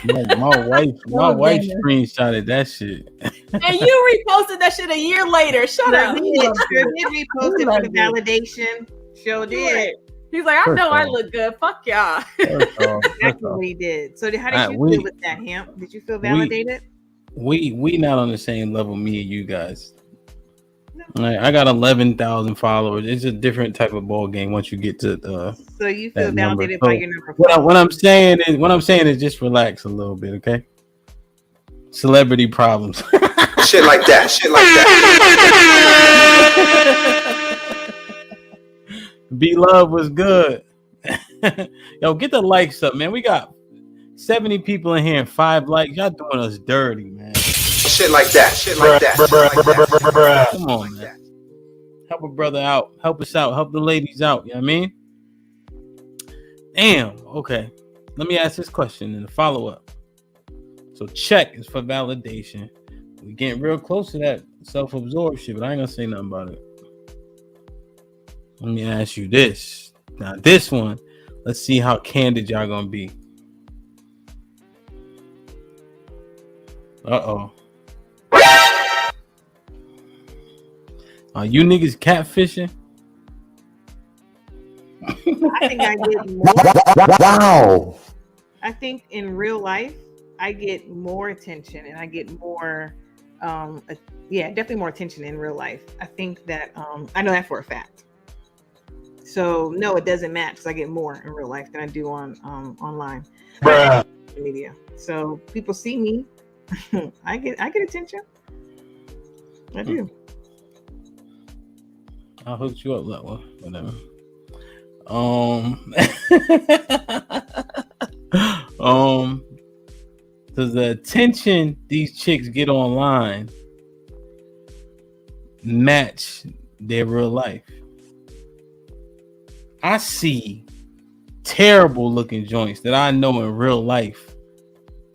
my wife screenshotted that shit. And you reposted that shit a year later. Shut up. He did repost it for the validation. Sure did. He's like, I know I look good. Fuck y'all. That's what he did. So how did you feel with that, Hamp? Did you feel validated? We not on the same level, me and you guys. Like, I got 11,000 followers. It's a different type of ball game once you get to So you feel that number. validated So by your number. what I'm saying is just relax a little bit, okay? Celebrity problems. Shit like that. Shit like that. Be Love was good. Yo, get the likes up, man. We got 70 people in here and 5 likes. Y'all doing us dirty, man. Shit like that. Shit like that. Come on, man. Help a brother out. Help us out. Help the ladies out. You know what I mean? Damn. Okay. Let me ask this question in the follow-up. So check is for validation. We getting real close to that self-absorbed shit, but I ain't gonna say nothing about it. Let me ask you this. Now this one, let's see how candid y'all gonna be. Uh-oh. Are you niggas catfishing? I think I get more. Wow. I think in real life, I get more attention and I get more, definitely more attention in real life. I think that, I know that for a fact. So no, it doesn't match because I get more in real life than I do on online media. So people see me, I get attention. I do. I'll hook you up that one. Whatever. Does the attention these chicks get online match their real life? I see terrible looking joints that I know in real life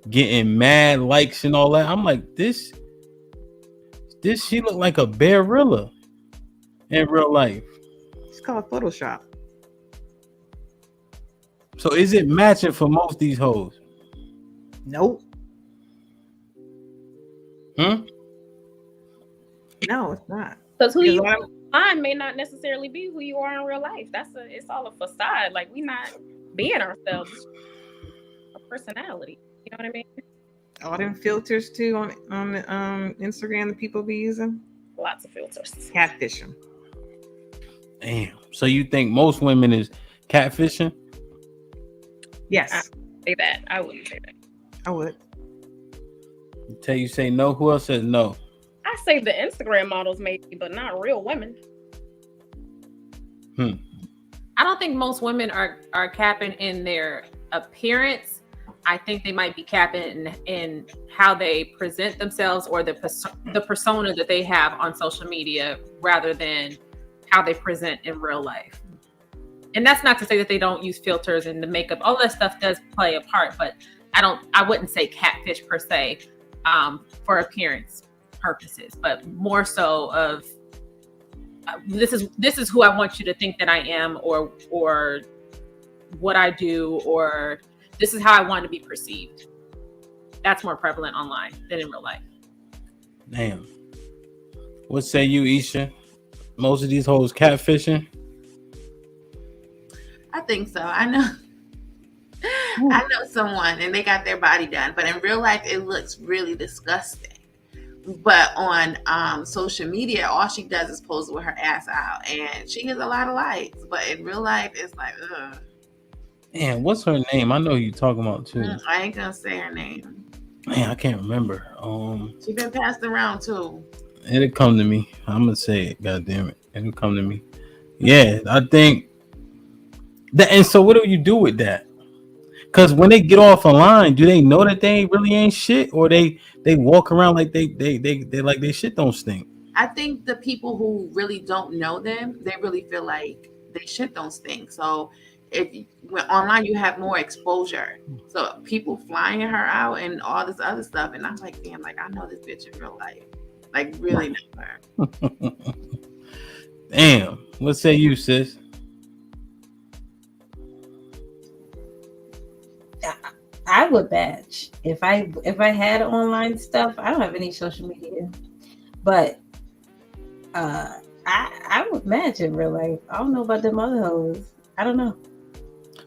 getting mad likes and all that. I'm like, this she look like a bearilla in real life. It's called Photoshop. So is it matching for most of these hoes? Nope. Hmm? No, it's not. Because who you online may not necessarily be who you are in real life. It's all a facade. Like, we not being ourselves. A personality. You know what I mean? All them filters too on Instagram that people be using. Lots of filters. Catfishing. Damn. So you think most women is catfishing? Yes. I say that. I wouldn't say that. I would. Until you say no, who else says no? I say the Instagram models maybe, but not real women. I don't think most women are capping in their appearance. I think they might be capping in how they present themselves or the persona that they have on social media rather than how they present in real life. And that's not to say that they don't use filters and the makeup. All that stuff does play a part, but I wouldn't say catfish per se for appearance purposes, but more so of this is who I want you to think that I am, or what I do, or this is how I want to be perceived. That's more prevalent online than in real life. Damn. What say you, Isha? Most of these hoes catfishing? I think so. I know someone and they got their body done, but in real life it looks really disgusting. But on social media, all she does is pose with her ass out, and she gets a lot of likes. But in real life, it's like, ugh. Man, what's her name? I know who you talking about too. I ain't gonna say her name. Man, I can't remember. She been passed around too. It'll come to me. I'm gonna say it. God damn it, it'll come to me. Yeah, I think that. And so, what do you do with that? Because when they get off a line, do they know that they really ain't shit, or they walk around like they like their shit don't stink? I think the people who really don't know them, they really feel like they shit don't stink. So when online you have more exposure, so people flying her out and all this other stuff, and I'm like, damn, like I know this bitch in real life, like really know her. Damn, what say you, sis? I would batch if I had online stuff. I don't have any social media, but I would match in real life. I don't know about them other hoes. I don't know.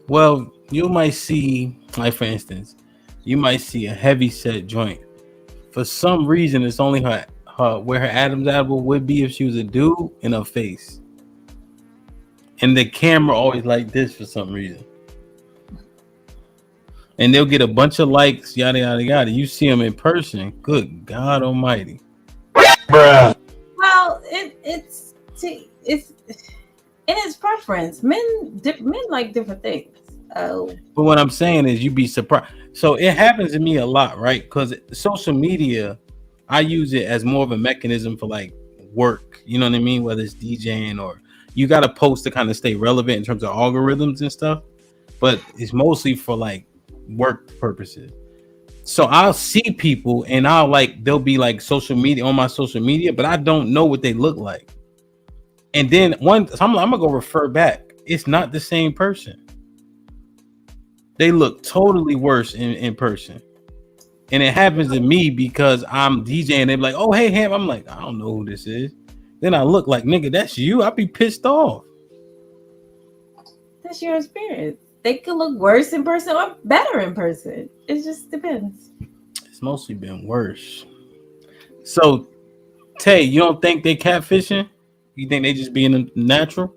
Well, you might see, like for instance, you might see a heavy set joint. For some reason, it's only her where her Adam's apple would be if she was a dude in her face. And the camera always like this for some reason. And they'll get a bunch of likes, yada yada yada. You see them in person, good God Almighty. Bruh. Well, it's preference. Men like different things. Oh, but what I'm saying is, you'd be surprised. So it happens to me a lot, right? Because social media, I use it as more of a mechanism for like work. You know what I mean? Whether it's DJing or you got to post to kind of stay relevant in terms of algorithms and stuff. But it's mostly for like work purposes. So I'll see people and they'll be like social media on my social media, but I don't know what they look like. And then I'm gonna go refer back. It's not the same person. They look totally worse in person. And it happens to me because I'm DJing. They're like, oh, hey, Ham. I'm like, I don't know who this is. Then I look like, nigga, that's you. I'll be pissed off. That's your experience. They could look worse in person or better in person. It just depends. It's mostly been worse. So, Tay, you don't think they catfishing? You think they just being natural?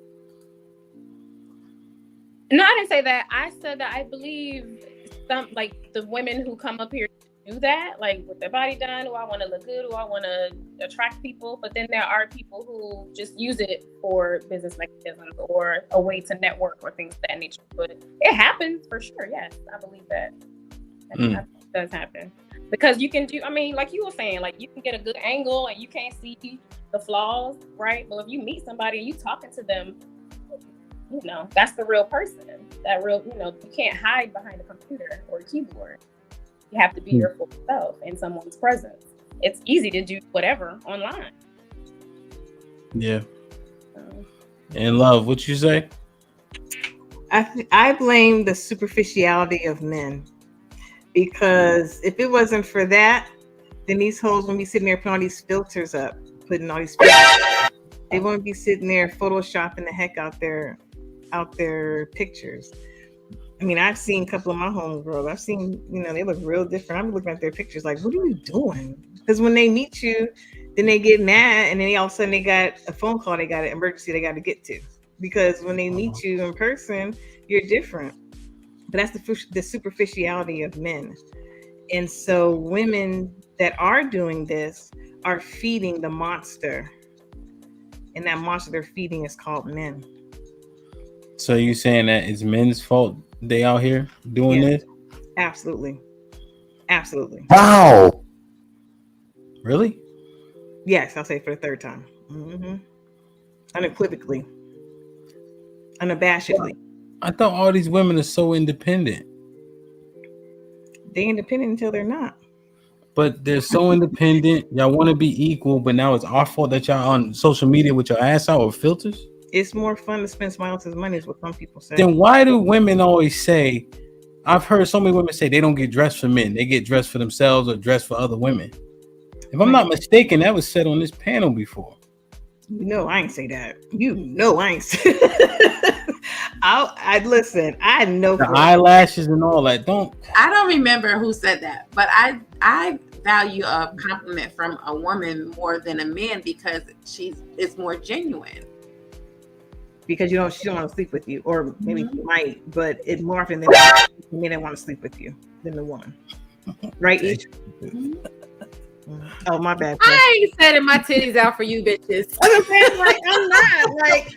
No, I didn't say that. I said that I believe some, like the women who come up here do that, like with their body done. Do I want to look good? Do I want to attract people? But then there are people who just use it for business mechanisms or a way to network or things of that nature. But it happens for sure. Yes, I believe that. That does happen. Because you can do, I mean, like you were saying, like you can get a good angle and you can't see the flaws, right? But if you meet somebody and you talking to them, you know, that's the real person. That real, you know, you can't hide behind a computer or a keyboard. You have to be your full self in someone's presence. It's easy to do whatever online. Yeah. And Love, what you say? I blame the superficiality of men, because if it wasn't for that, then these hoes wouldn't be sitting there putting all these filters up, putting all these filters. They won't be sitting there photoshopping the heck out their pictures. I mean, I've seen a couple of my homegirls. I've seen, you know, they look real different. I'm looking at their pictures like, what are you doing? Because when they meet you, then they get mad, and then all of a sudden they got a phone call, they got an emergency they got to get to. Because when they meet you in person, you're different. But that's the superficiality of men. And so women that are doing this are feeding the monster. And that monster they're feeding is called men. So you saying that it's men's fault they out here doing this? Absolutely. Absolutely. Wow. Really? Yes, I'll say it for the third time. Mm-hmm. Unequivocally. Unabashedly. I thought all these women are so independent. They're independent until they're not. But they're so independent. Y'all want to be equal, but now it's our fault that y'all on social media with your ass out with filters? It's more fun to spend somebody else's money, is what some people say. Then why do women always say, I've heard so many women say they don't get dressed for men. They get dressed for themselves or dressed for other women. If I'm not mistaken, that was said on this panel before. You know, I ain't say that. You know, I ain't say I listen. I know the eyelashes and all that. I don't remember who said that, but I value a compliment from a woman more than a man because it's more genuine. Because she don't want to sleep with you, or maybe she might, but it's more often than not, men that want to sleep with you than the woman, right? Oh, my bad. I ain't setting my titties out for you bitches. I'm saying, like, I'm not like.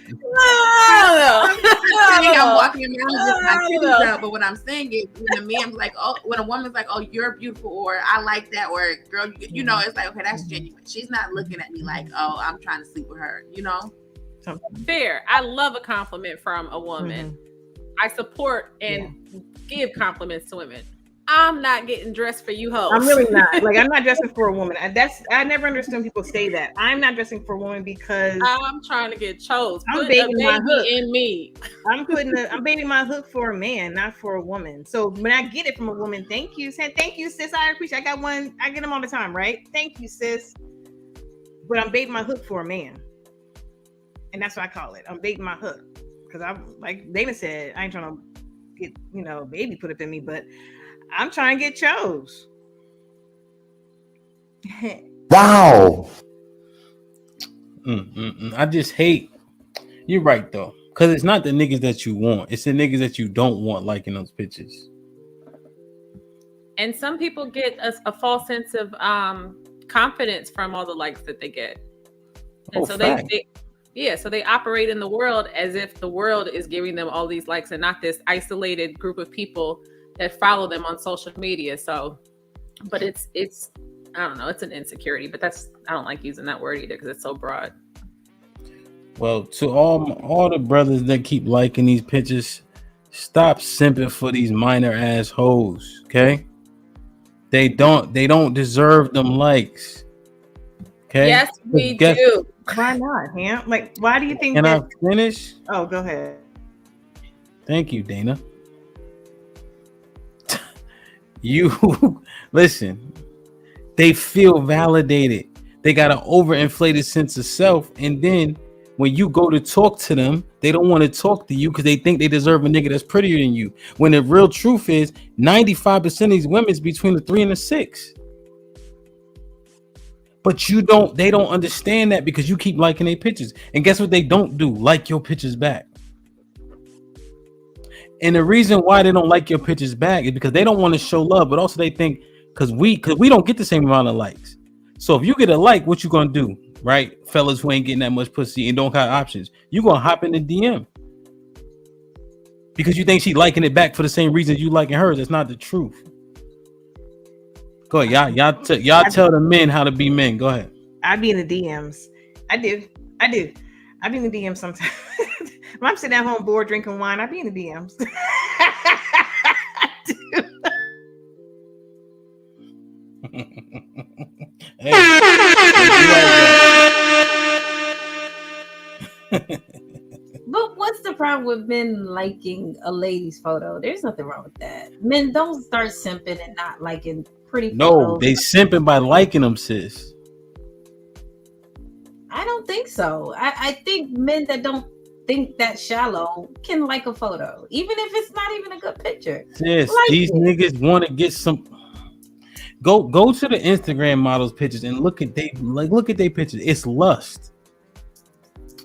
I'm walking around with my titties out, but what I'm saying is when a man's like, oh, when a woman's like, oh, you're beautiful, or I like that, or girl, you know, it's like, okay, that's genuine. She's not looking at me like, oh, I'm trying to sleep with her, you know. Fair. I love a compliment from a woman. I support and give compliments to women. I'm not getting dressed for you hoes. I'm really not. Like, I'm not dressing for a woman. I never understood people say that. I'm not dressing for a woman because I'm trying to get chose. I'm babying my hook in me. I'm babying my hook for a man, not for a woman. So when I get it from a woman, thank you. Say thank you, sis. I appreciate. I got one. I get them all the time, right? Thank you, sis. But I'm baiting my hook for a man, and that's what I call it. I'm baiting my hook because I'm like Dana said. I ain't trying to get baby put up in me, but I'm trying to get chose. Wow. I just hate. You're right though, because it's not the niggas that you want; it's the niggas that you don't want liking those pictures. And some people get a false sense of confidence from all the likes that they get, and so they so they operate in the world as if the world is giving them all these likes and not this isolated group of people that follow them on social media. So, but it's I don't know, it's an insecurity, but I don't like using that word either because it's so broad. Well, to all the brothers that keep liking these pictures, stop simping for these minor ass hoes, okay? They don't deserve them likes. Okay? Yes, we do. Why not, Ham? Like, why do you think Can that... I finish? Oh, go ahead. Thank you, Dana. You listen, they feel validated. They got an overinflated sense of self, and then when you go to talk to them, they don't want to talk to you because they think they deserve a nigga that's prettier than you. When the real truth is 95% of these women is between the 3 and the 6. But they don't understand that because you keep liking their pictures. And guess what they don't do? Like your pictures back. And the reason why they don't like your pictures back is because they don't want to show love, but also they think because we don't get the same amount of likes. So if you get a like, what you gonna do? Right, fellas who ain't getting that much pussy and don't have options, you gonna hop in the DM because you think she liking it back for the same reasons you liking hers. That's not the truth. Go ahead, y'all tell the men how to be men. Go ahead. I be in the DMs. I do. I be in the DMs sometimes. When I'm sitting at home bored drinking wine, I be in the DMs. But what's the problem with men liking a lady's photo? There's nothing wrong with that. Men don't start simping and not liking pretty photos. No, they simping by liking them, sis. I don't think so. I think men that don't think that shallow can like a photo, even if it's not even a good picture. Sis, these niggas want to get some. Go to the Instagram models pictures and look at their pictures. It's lust.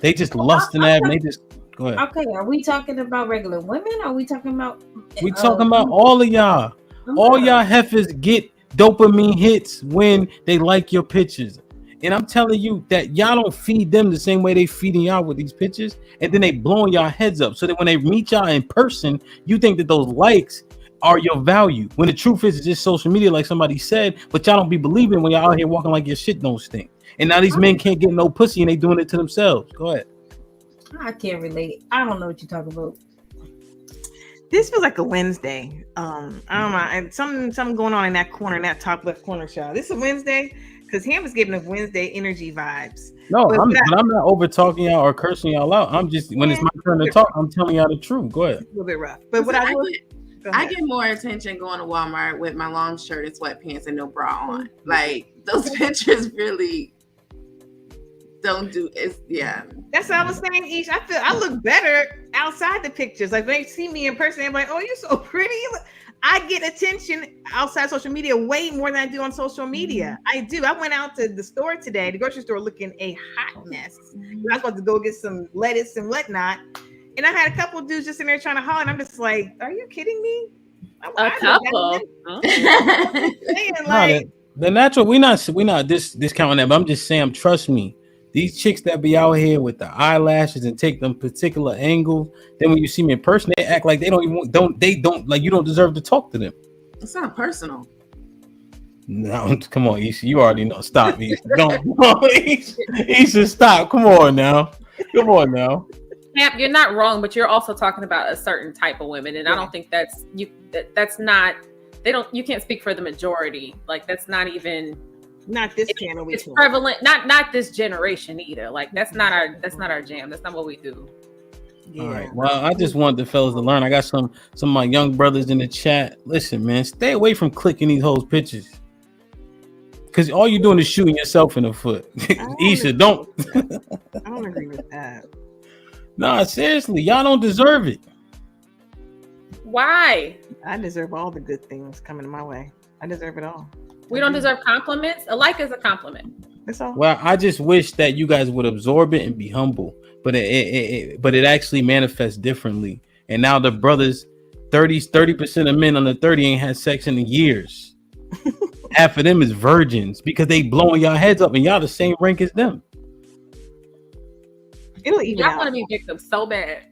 They just lusting at them. They just go ahead. Okay, are we talking about regular women? Or are we talking about? We talking about all of y'all. All y'all heifers get dopamine hits when they like your pictures. And I'm telling you that y'all don't feed them the same way they feeding y'all with these pictures, and then they blowing y'all heads up so that when they meet y'all in person, you think that those likes are your value. When the truth is, it's just social media, like somebody said, but y'all don't be believing when y'all out here walking like your shit don't stink. And now these men can't get no pussy and they doing it to themselves. Go ahead. I can't relate. I don't know what you're talking about. This feels like a Wednesday. I don't know. And something going on in that corner, in that top left corner, child. This is a Wednesday because Ham is giving us Wednesday energy vibes. No, I'm not over talking y'all or cursing y'all out. I'm just when it's my turn to talk, I'm telling y'all the truth. Go ahead. It's a little bit rough, but what I get more attention going to Walmart with my long shirt and sweatpants and no bra on. Like those pictures really don't do it. Yeah, that's what I was saying. Ish, I feel I look better outside the pictures. Like when they see me in person, they're like, "Oh, you're so pretty." I get attention outside social media way more than I do on social media. I do. I went out to the store today, the grocery store, looking a hot mess. I was about to go get some lettuce and whatnot, and I had a couple dudes just in there trying to holler, and I'm just like, "Are you kidding me?" A couple. Like, the natural, we not discounting that, but I'm just saying, trust me. These chicks that be out here with the eyelashes and take them particular angles, then when you see me in person, they act like they don't like you don't deserve to talk to them. It's not personal. No, come on, Isha. You already know. Stop, Isha. Isha, stop. Come on now. Camp, you're not wrong, but you're also talking about a certain type of women, and I don't think that's not. You can't speak for the majority. Like that's not even. Not this channel. It's prevalent. Not this generation either. Like that's not our jam. That's not what we do. Yeah. All right. Well, I just want the fellas to learn. I got some of my young brothers in the chat. Listen, man, stay away from clicking these hoes pictures. Because all you're doing is shooting yourself in the foot. Isha, don't. I don't agree with that. Nah, seriously, y'all don't deserve it. Why? I deserve all the good things coming my way. I deserve it all. We don't deserve compliments. A like is a compliment. That's all. Well, I just wish that you guys would absorb it and be humble, but it actually manifests differently. And now the brothers, 30% of men under 30 ain't had sex in years. Half of them is virgins because they blowing y'all heads up, and y'all the same rank as them. It'll even Y'all out. want to be victims so bad.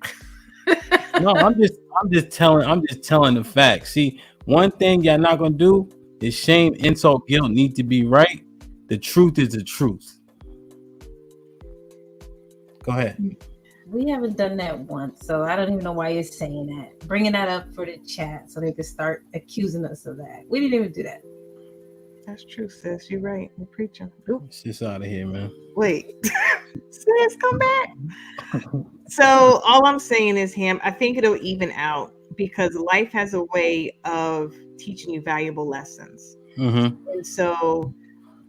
No, I'm just telling the facts. See, one thing y'all not gonna do is shame, insult, guilt need to be right. The truth is the truth. Go ahead. We haven't done that once, so I don't even know why you're saying that. Bringing that up for the chat so they can start accusing us of that. We didn't even do that. That's true, sis. You're right. We're preaching. Ooh. It's just out of here, man. Wait, sis, come back. So all I'm saying is, Ham, I think it'll even out because life has a way of teaching you valuable lessons. Mm-hmm. And so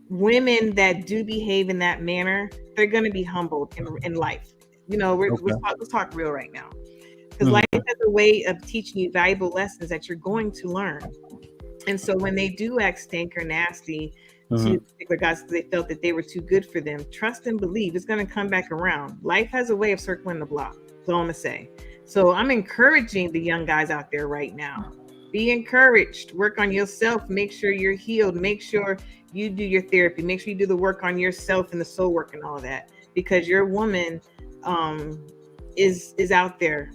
women that do behave in that manner, they're going to be humbled in life. You know, let's talk real right now. Because life has a way of teaching you valuable lessons that you're going to learn. And so when they do act stink or nasty to particular guys because they felt that they were too good for them, trust and believe it's going to come back around. Life has a way of circling the block. That's all I'm going to say. So I'm encouraging the young guys out there right now. Be encouraged. Work on yourself. Make sure you're healed. Make sure you do your therapy. Make sure you do the work on yourself and the soul work and all of that. Because your woman is out there,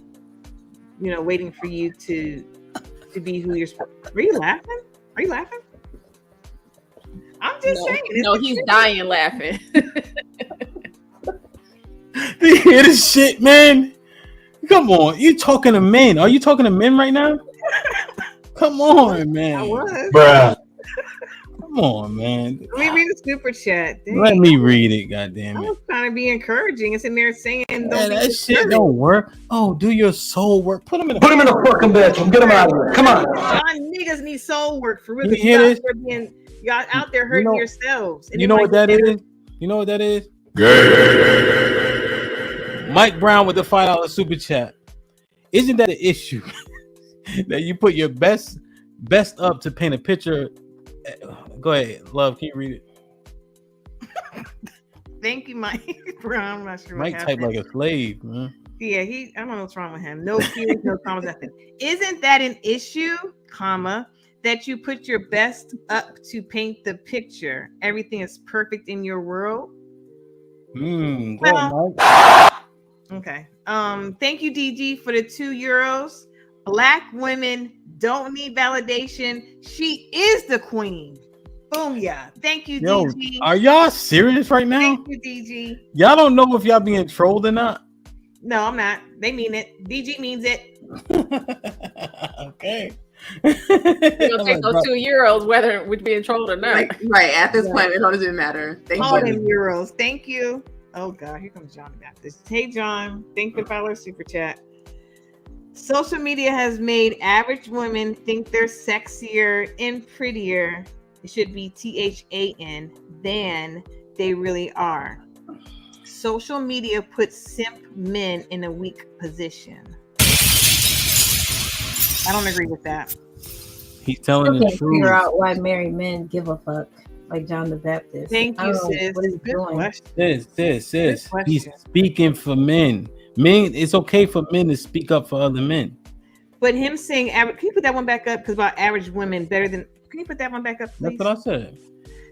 you know, waiting for you to be who you're supposed to be. Are you laughing? Are you laughing? I'm just saying. No, he's dying laughing. Do you hear this shit, man? Come on. You talking to men. Are you talking to men right now? Come on, man. I was. Bruh. Come on, man. Let me read the super chat. Dang. Let me read it, goddamn I it. was trying to be encouraging and sitting there saying, Man, don't be that shit discouraged. don't work. Oh, do your soul work. Put him in Put him in the fucking bedroom. Get him out of here. Come on. Y'all niggas need soul work for real. You hear this? Y'all out there hurting know- yourselves. And You it know might what that be better- is? You know what that is? Mike Brown with the $5 super chat. Isn't that an issue that you put your best up to paint a picture? Go ahead, love. Can you read it? Thank you, Mike Brown. I'm not sure. Mike what type happened. like a slave, man. Yeah, I don't know what's wrong with him. No fears, no commas, nothing. Isn't that an issue, comma, that you put your best up to paint the picture? Everything is perfect in your world. Go ahead, Mike. Okay. Thank you, DG, for the €2. Black women don't need validation. She is the queen. Boom, yeah. Thank you, Yo, DG. are y'all serious right now? Thank you, DG. Y'all don't know if y'all being trolled or not. No, I'm not. They mean it. DG means it. Okay. You're gonna take those €2 whether we're being trolled or not. Right. At this point, it doesn't matter. Thank All you. them euros. Thank you. Oh God, here comes John the Baptist. Hey John, thank you for the $5 super chat. Social media has made average women think they're sexier and prettier. It should be THAN than they really are. Social media puts simp men in a weak position. I don't agree with that. He's telling I the can't truth. figure out why married men give a fuck like John the Baptist. Thank I you, don't know sis. what he's Good doing. question. Sis. Good question. He's speaking for men. Men, it's okay for men to speak up for other men. But him saying average, can you put that one back up? Because about average women better than. Can you put that one back up, please? That's what I said.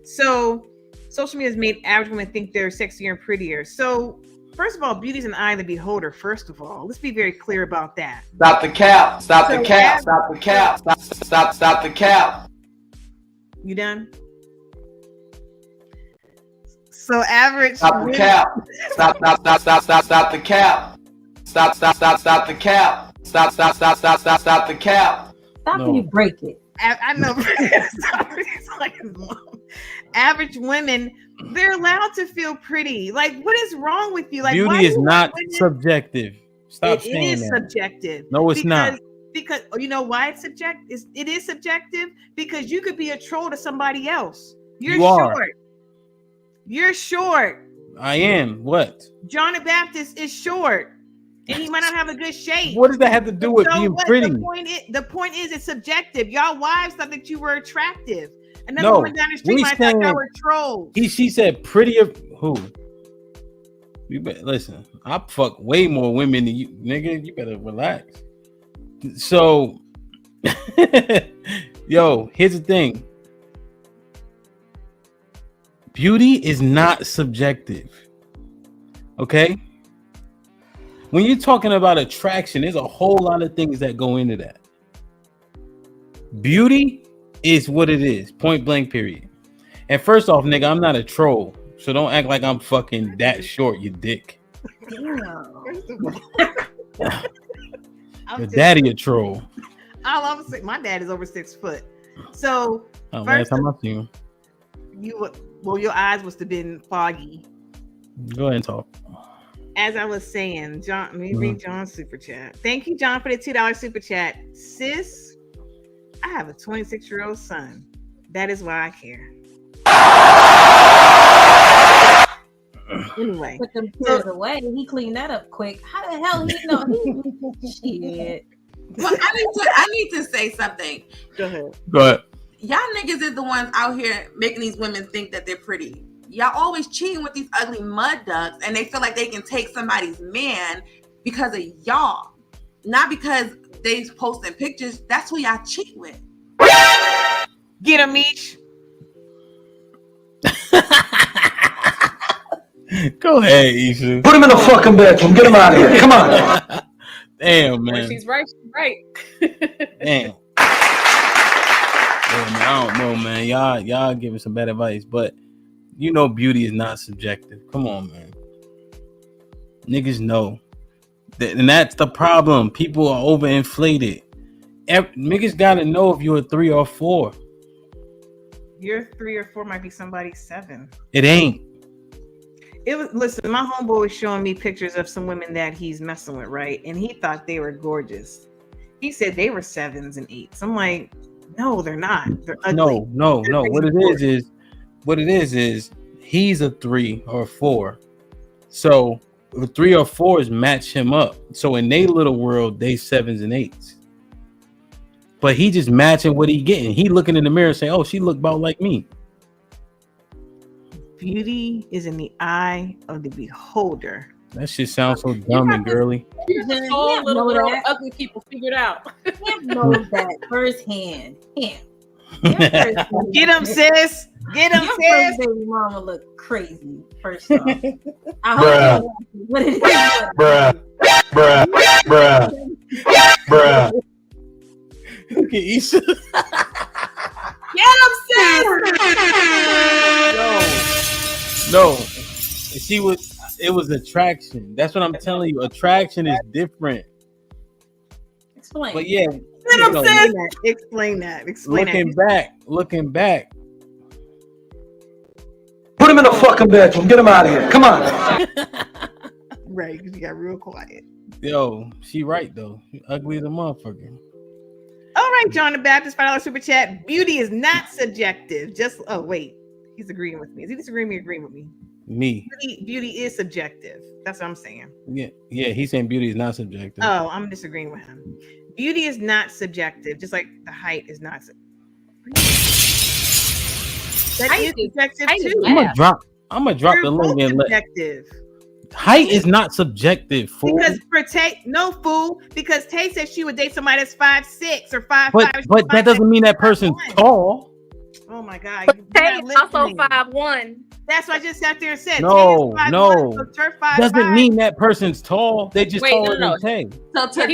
So, social media has made average women think they're sexier and prettier. So, first of all, beauty's an eye of the beholder. First of all, let's be very clear about that. Stop the cap. Stop So the cap. Stop the cap. Stop the cap. You done? So, average. Stop the cap. Stop the cap. Stop the cap. Stop the cap. Stop when you break it. I know. It's like his mom. Average women, they're allowed to feel pretty. Like, what is wrong with you? Like, why Beauty do is you not want women- subjective. Stop It saying is that. subjective. No, it's not. Because you know why it's subjective? It is subjective because you could be a troll to somebody else. You're You are. short. You're short. I am. What? John the Baptist is short, and he might not have a good shape. What does that have to do with So being what? pretty? The point is it's subjective. Y'all wives thought that you were attractive. Another woman down the street might thought y'all were trolls. She said prettier. Who? You better listen. I fuck way more women than you, nigga. You better relax. So, yo, here's the thing. Beauty is not subjective. Okay? When you're talking about attraction, there's a whole lot of things that go into that. Beauty is what it is. Point blank, period. And first off, nigga, I'm not a troll. So don't act like I'm fucking that short, you dick. Your daddy a troll. I'll say my dad is over 6 foot. So last time I seen him, your eyes must have been foggy. Go ahead and talk. As I was saying, John, let me read John's super chat. Thank you, John, for the $2 super chat. Sis, I have a 26-year-old son. That is why I care. Anyway, put them tears away. He cleaned that up quick. How the hell he know? Shit. Well, I need to say something. Go ahead. Y'all niggas is the ones out here making these women think that they're pretty. Y'all always cheating with these ugly mud ducks, and they feel like they can take somebody's man because of y'all, not because they posting pictures. That's who y'all cheat with. Get him, Meech. Go ahead, Isha. Put him in the fucking bedroom. Get him out of here. Come on. Damn, man. When she's right, she's right. Damn. Yeah, man, I don't know, man. Y'all giving some bad advice, but you know beauty is not subjective. Come on, man. Niggas know. And that's the problem. People are overinflated. Niggas gotta know if you're a 3 or 4. Your 3 or 4 might be somebody's 7. It ain't. Listen, my homeboy was showing me pictures of some women that he's messing with, right? And he thought they were gorgeous. He said they were 7s and 8s. I'm like, no, they're not. They're ugly. No. What it is he's a 3 or 4. So the 3 or 4s match him up. So in their little world, they 7s and 8s. But he just matching what he getting. He looking in the mirror saying, "Oh, she look about like me." Beauty is in the eye of the beholder. That shit sounds so dumb and girly. The whole little girl ugly people figured out. Can't know that firsthand. Can't. Get him, sis. Get him, sis. First baby mama look crazy. First off, I hope what it is. Bruh. Look at Isha. Get him, sis. No. It was attraction. That's what I'm telling you. Attraction is different. Explain. But yeah, explain that. Looking back. Put him in the fucking bedroom. Get him out of here. Come on. Right, because you got real quiet. Yo, she right though. She ugly as a motherfucker. All right, John the Baptist, $5 super chat. Beauty is not subjective. He's agreeing with me. Is he disagreeing with me? Me. Beauty is subjective. That's what I'm saying. Yeah. He's saying beauty is not subjective. Oh, I'm disagreeing with him. Beauty is not subjective, just like the height is not. That is subjective too. I'm gonna drop the link and subjective. Height is not subjective, fool. Because because Tay said she would date somebody that's 5'6" or 5'5". But that doesn't mean that person's tall. Oh my God. But Tay is also 5'1". That's what I just sat there and said. No. Doesn't mean that person's tall. They just taller than Tay. So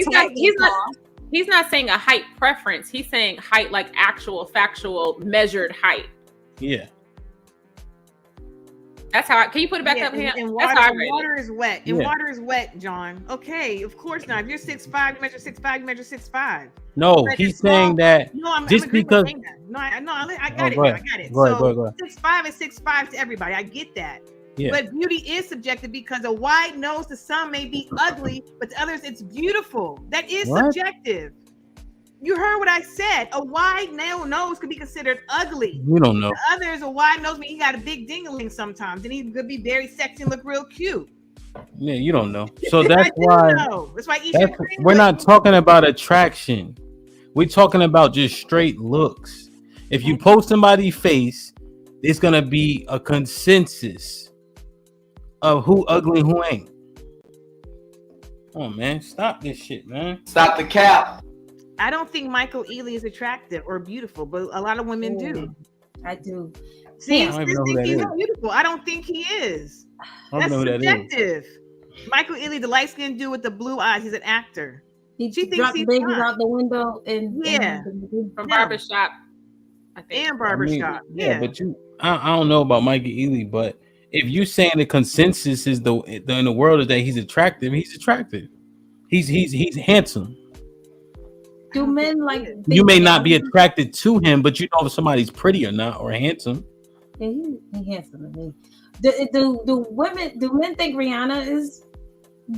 he's not saying a height preference. He's saying height like actual, factual, measured height. Yeah. That's how can you put it back up here? And water is wet. And water is wet, John. Okay, of course not. If you're 6'5", you measure 6'5", you measure 6'5". No, he's saying that just because. I got it. Go ahead. Go ahead. 6'5" is 6'5" to everybody. I get that. Yeah. But beauty is subjective because a wide nose to some may be ugly, but to others it's beautiful. That is subjective. You heard what I said. A wide nose could be considered ugly. You don't know. To others, a wide nose means he got a big dingling sometimes, and he could be very sexy and look real cute. Yeah, you don't know. So that's why. That's why we're not talking about attraction. We're talking about just straight looks. If you post somebody's face, it's gonna be a consensus of who ugly and who ain't. Oh man, stop this shit, man. Stop the cap. I don't think Michael Ealy is attractive or beautiful, but a lot of women do. I do. See, I don't even know who that he's is. not beautiful. I don't think he is. I don't That's know who that is. subjective. Michael Ealy, the light-skinned dude with the blue eyes, he's an actor. He She thinks dropped he's babies fine. out the window and From Barbershop, I think. And Barbershop. Yeah, but I don't know about Michael Ealy, but if you saying the consensus is in the world is that he's attractive, he's attractive. He's handsome. do men like? You may not be attracted to him, but you know if somebody's pretty or not or handsome. Yeah, he handsome to me. Do men think Rihanna is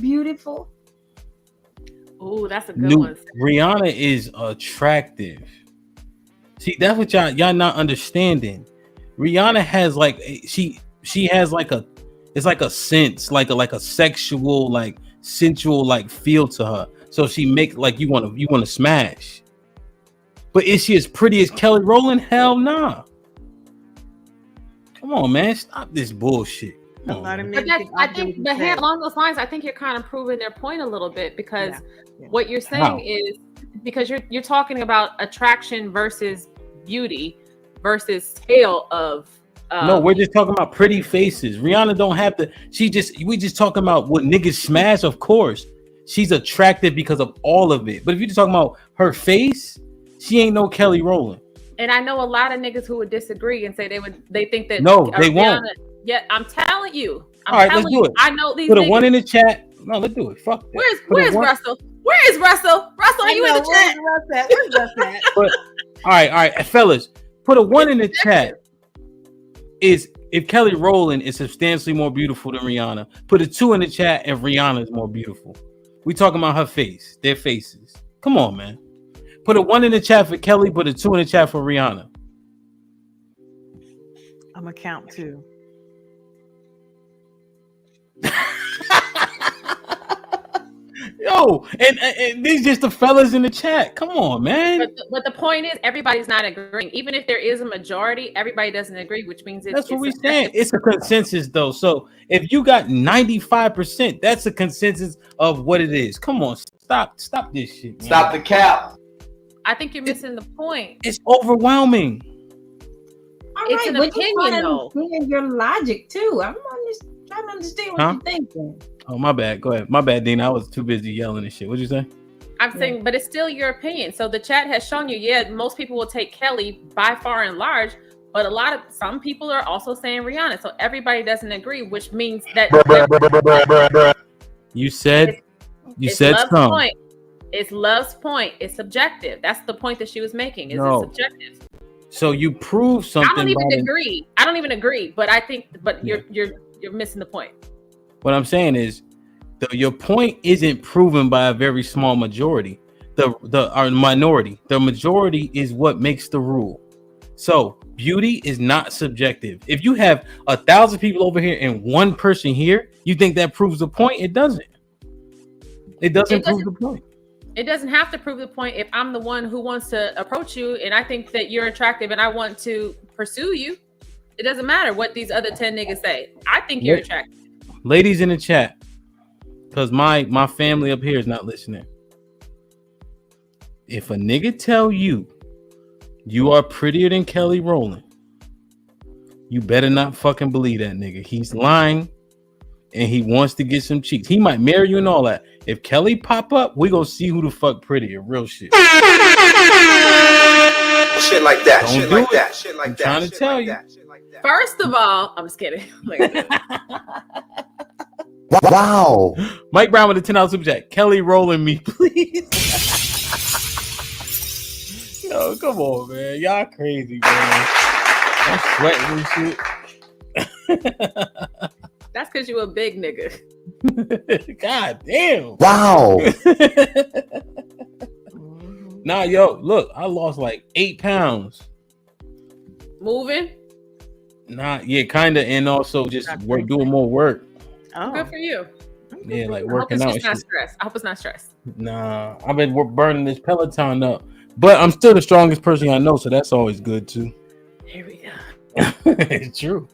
beautiful? Oh, that's a good one. Rihanna is attractive. See, that's what y'all not understanding. Rihanna has like she has like it's like a sense, like a sexual, like sensual, like feel to her. So she make like you want to smash. But is she as pretty as Kelly Rowland? Hell nah. Come on, man, stop this bullshit. But I think, but hey, along those lines, I think you're kind of proving their point a little bit because what you're saying is because you're talking about attraction versus beauty versus scale of. No, we're just talking about pretty faces. Rihanna don't have to. We just talking about what niggas smash. Of course, she's attractive because of all of it. But if you're just talking about her face, she ain't no Kelly Rowland. And I know a lot of niggas who would disagree and say they think that no, they won't. Yeah, I'm telling you. All right, let's do it. I know these. Put a one in the chat. No, let's do it. Fuck that. Where's Russell? Where is Russell? Russell, are you in the chat? Where's Russ at? All right, fellas, put a one in the chat. Is if Kelly Rowland is substantially more beautiful than Rihanna, put a 2 in the chat if Rihanna is more beautiful. We talking about her face, their faces. Come on, man. Put a 1 in the chat for Kelly, put a 2 in the chat for Rihanna. I'm gonna count 2. Yo, and these just the fellas in the chat. Come on, man. But the point is, everybody's not agreeing. Even if there is a majority, everybody doesn't agree, which means that's what we're saying. It's a consensus, though. So if you got 95%, that's a consensus of what it is. Come on, stop this shit. Man. Stop the cap. I think you're missing the point. It's overwhelming. It's an opinion, though. Your logic too. I'm trying to understand what you're thinking. Oh, my bad. Go ahead. My bad, Dean. I was too busy yelling and shit. What'd you say? I'm saying, but it's still your opinion. So the chat has shown you, most people will take Kelly by far and large, but some people are also saying Rihanna. So everybody doesn't agree, which means that you said Love's some. point. It's Love's point. It's subjective. That's the point that she was making. It's subjective. So you prove something. I don't even agree. But I think, you're missing the point. What I'm saying is, your point isn't proven by a very small majority. Our minority. The majority is what makes the rule. So beauty is not subjective. If you have 1,000 people over here and one person here, you think that proves the point? It doesn't. It doesn't prove the point. It doesn't have to prove the point if I'm the one who wants to approach you and I think that you're attractive and I want to pursue you. It doesn't matter what these other 10 niggas say. I think you're attractive. Ladies in the chat, because my family up here is not listening. If a nigga tell you are prettier than Kelly Rowland, you better not fucking believe that nigga. He's lying and he wants to get some cheeks. He might marry you and all that. If Kelly pop up, we gonna see who the fuck prettier. Real shit. Shit like that. Don't Shit do like it. that. Shit like I'm that. trying to shit tell like you. that, shit like that. First of all, I'm just kidding. Wow. Mike Brown with a $10 super chat. Kelly Rowland me, please. Yo, come on, man. Y'all crazy, man. I'm sweating and shit. That's because you a big nigga. God damn. Wow. Nah, yo, look, I lost like 8 pounds. Moving? Nah, yeah, kind of, and also just doing more work. Oh, good for you. Yeah, like I hope working out. it's not stress. I hope it's not stress. Nah, I've been burning this Peloton up. But I'm still the strongest person I know, so that's always good too. Here we go. It's true.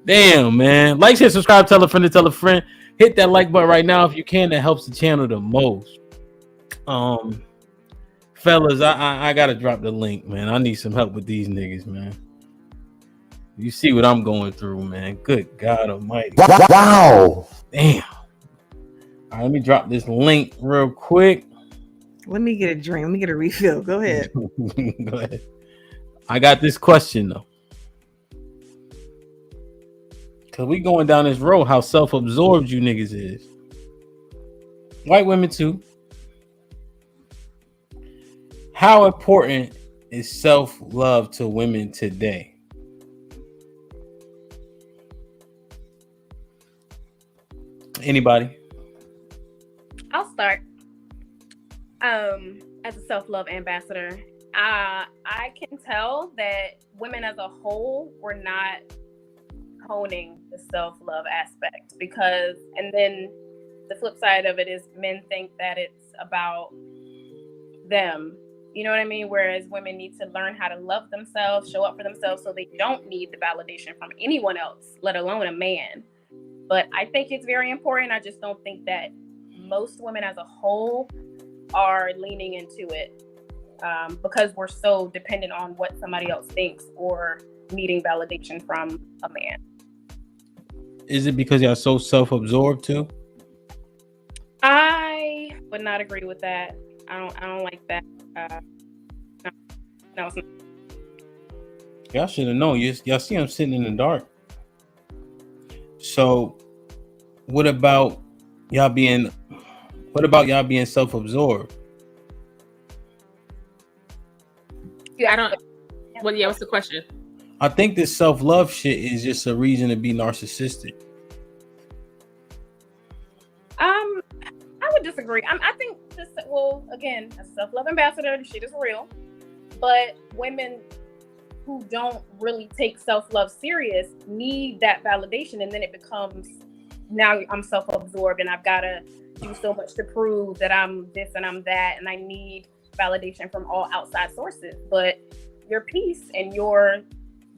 Damn, man. Like, share, subscribe, tell a friend to tell a friend. Hit that like button right now if you can. That helps the channel the most. Fellas, I gotta drop the link, man. I need some help with these niggas, man. You see what I'm going through, man. Good God Almighty. Wow. Damn. All right, let me drop this link real quick. Let me get a drink. Let me get a refill. Go ahead. Go ahead. I got this question though. Cause we going down this road, how self-absorbed you niggas is. White women too. How important is self-love to women today? Anybody? I'll start. As a self-love ambassador, I can tell that women as a whole were not honing the self-love aspect because, and then the flip side of it is men think that it's about them. You know what I mean? Whereas women need to learn how to love themselves, show up for themselves so they don't need the validation from anyone else, let alone a man. But I think it's very important. I just don't think that most women as a whole are leaning into it because we're so dependent on what somebody else thinks or needing validation from a man. Is it because y'all so self-absorbed too? I would not agree with that. I don't like that. No, it's not. Y'all should have known. Y'all see I'm sitting in the dark. So, what about y'all being self-absorbed? Yeah, I don't. Well, yeah. What's the question? I think this self-love shit is just a reason to be narcissistic. I would disagree. I think this. Well, again, as a self-love ambassador, the shit is real. But women who don't really take self-love serious need that validation, and then it becomes now I'm self-absorbed and I've got to do so much to prove that I'm this and I'm that, and I need validation from all outside sources. But your peace and your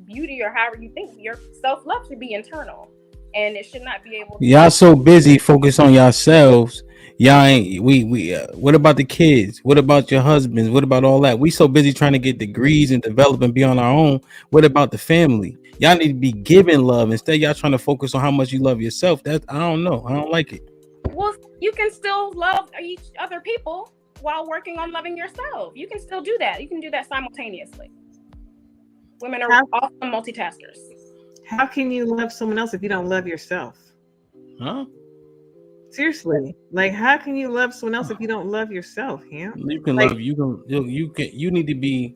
beauty, or however you think, your self-love should be internal, and it should not be able to. Y'all so busy focus on yourselves. Y'all ain't what about the kids? What about your husbands? What about all that? We so busy trying to get degrees and develop and be on our own. What about the family? Y'all need to be giving love instead. Y'all trying to focus on how much you love yourself. That I don't know. I don't like it. Well, you can still love each other people while working on loving yourself. You can still do that. You can do that simultaneously. Women are awesome multitaskers. How can you love someone else if you don't love yourself? Huh? Seriously, like how can you love someone else if you don't love yourself? Yeah, you can love. You need to be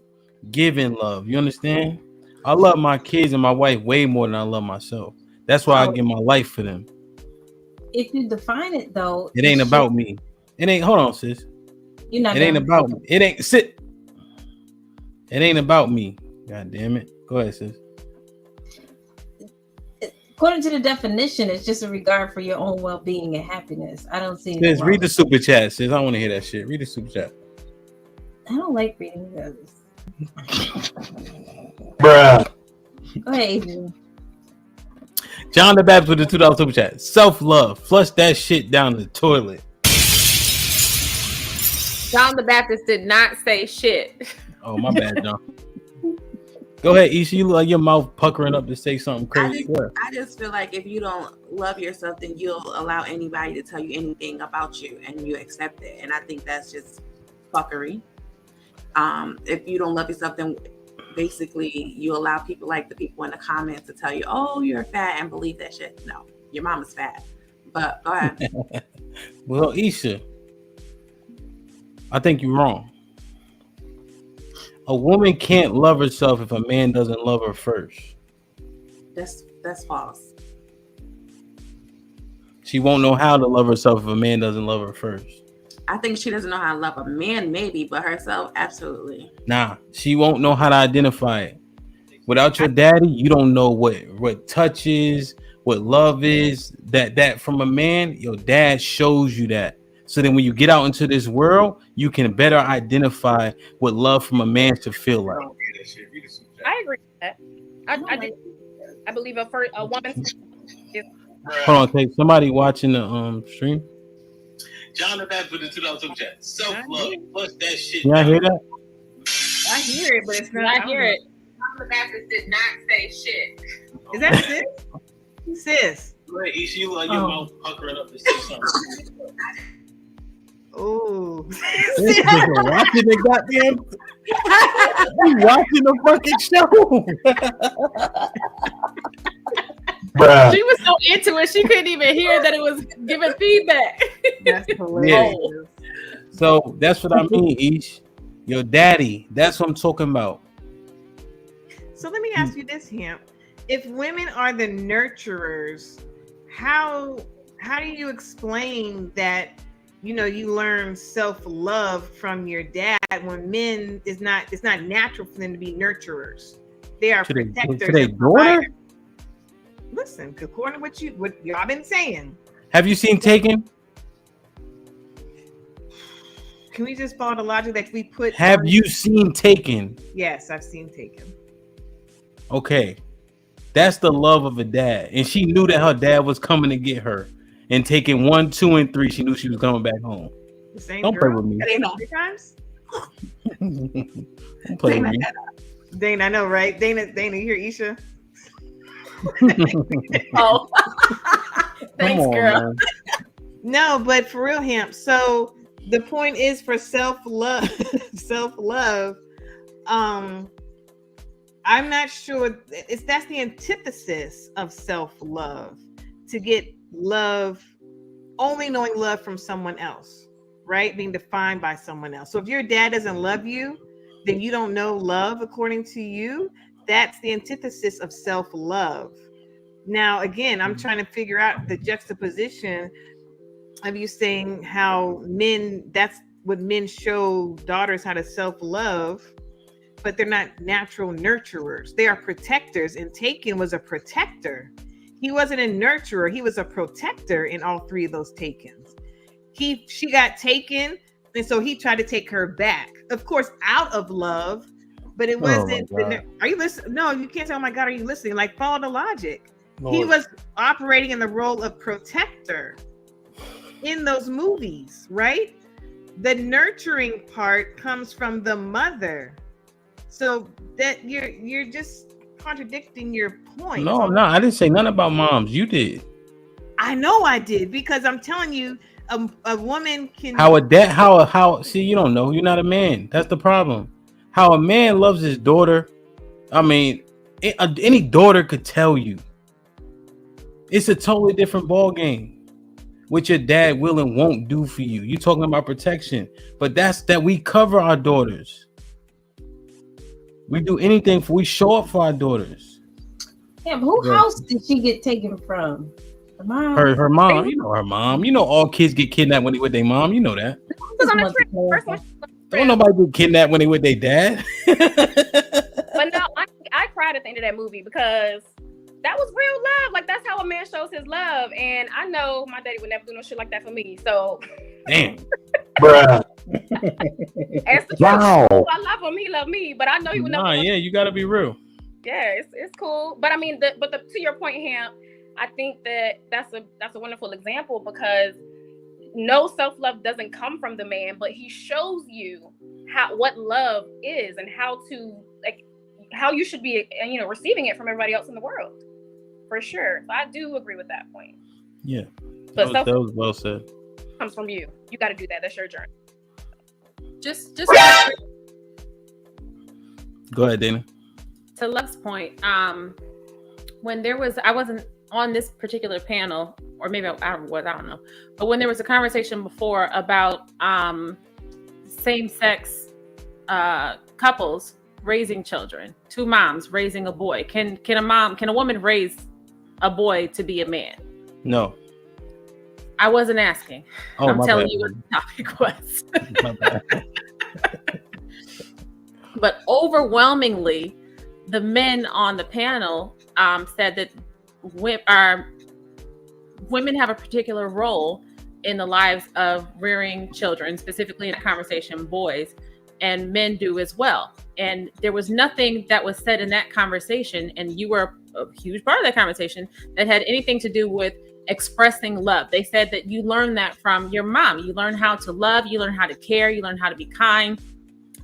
giving love. You understand? I love my kids and my wife way more than I love myself. That's why I give my life for them. If you define it though, it ain't about me. It ain't. Hold on, sis. You're not. It ain't about me. It ain't. Sit. It ain't about me. God damn it. Go ahead, sis. According to the definition, it's just a regard for your own well-being and happiness. I don't see. Sis, read the super chat, sis. I want to hear that shit. Read the super chat. I don't like reading those. Bruh. Go ahead, Adrian. John the Baptist with the $2 super chat. Self-love. Flush that shit down the toilet. John the Baptist did not say shit. Oh, my bad, John. Go ahead, Isha. You look like your mouth puckering up to say something crazy. I just feel like if you don't love yourself, then you'll allow anybody to tell you anything about you and you accept it. And I think that's just fuckery. If you don't love yourself, then basically you allow people like the people in the comments to tell you, oh, you're fat, and believe that shit. No, your mama's fat. But go ahead. Well, Isha, I think you're wrong. A woman can't love herself if a man doesn't love her first. That's false. She won't know how to love herself if a man doesn't love her first. I think she doesn't know how to love a man, maybe, but herself, absolutely. Nah, she won't know how to identify it. Without your daddy, you don't know what touch is, what love is. That from a man, your dad shows you that. So then when you get out into this world, you can better identify what love from a man should feel like. I agree with that. I believe a woman's is Hold on, take somebody watching the stream. John the Baptist in 2000 chat. Self-love. Plus that shit. Yeah, I hear that. I hear it, but it's not. I hear it. John the Baptist did not say shit. Is that sis? Sis. Right, you like your mouth puckering up to say something. Oh. This nigga watching the goddamn. He watching the fucking show. Bruh. She was so into it, she couldn't even hear that it was giving feedback. That's hilarious. So that's what I mean, Ish. Your daddy. That's what I'm talking about. So let me ask you this, Hemp. If women are the nurturers, how do you explain that, you learn self-love from your dad when men it's not natural for them to be nurturers. They are protectors. To their daughter? Listen, according to what y'all been saying. Have you seen Taken? Can we just follow the logic that we put? Have you seen Taken? Yes, I've seen Taken. Okay. That's the love of a dad. And she knew that her dad was coming to get her. And Taken 1, 2, and 3, she knew she was coming back home. The same Don't girl? play with me. Three times? Don't play with me. Dana, I know, right? Dana, you hear Isha? Oh. Thanks, on, girl. man. No, but for real, Hemp. So the point is for self-love, I'm not sure that's the antithesis of self-love, to get love, only knowing love from someone else, right? Being defined by someone else. So if your dad doesn't love you, then you don't know love according to you. That's the antithesis of self-love. Now, again, I'm trying to figure out the juxtaposition of you saying how that's what men show daughters how to self-love, but they're not natural nurturers. They are protectors, and Taken was a protector. He wasn't a nurturer. He was a protector in all three of those Takens. She got taken, and so he tried to take her back. Of course, out of love, but it wasn't. Are you listening? No, you can't say, oh my God, are you listening? Like, follow the logic. Lord. He was operating in the role of protector in those movies, right? The nurturing part comes from the mother. So that you're just contradicting your point. No, I didn't say nothing about moms. You did. I know I did, because I'm telling you, a woman can. See, you don't know. You're not a man. That's the problem. How a man loves his daughter. I mean, any daughter could tell you. It's a totally different ball game. What your dad will and won't do for you. You're talking about protection, but that's that we cover our daughters. We do anything we show up for our daughters. Yeah, but whose house did she get taken from? Her mom. Her mom. You know her mom. You know all kids get kidnapped when they with their mom. You know that. Don't nobody get kidnapped when they with their dad. But no, I cried at the end of that movie because that was real love. Like, that's how a man shows his love. And I know my daddy would never do no shit like that for me. So damn. Bruh. Wow. I love him. He loved me, but I know he would never. Yeah, you gotta be real. Yeah, it's cool. But I mean, to your point, Ham, I think that's a wonderful example, because no self-love doesn't come from the man, but he shows you what love is and how you should be, receiving it from everybody else in the world. For sure. So I do agree with that point. Yeah. But that was well said. Comes from you. You got to do that. That's your journey. Just Go ahead, Dana. To Love's point, when I wasn't on this particular panel, or maybe I don't know. But when there was a conversation before about same-sex couples raising children, two moms raising a boy, can a woman raise a boy to be a man? No. I wasn't asking. I'm telling you what the topic was. My bad. But overwhelmingly, the men on the panel said that women have a particular role in the lives of rearing children, specifically in the conversation, boys, and men do as well. And there was nothing that was said in that conversation, and you were a huge part of that conversation, that had anything to do with expressing love. They said that you learn that from your mom. You learn how to love, you learn how to care, you learn how to be kind.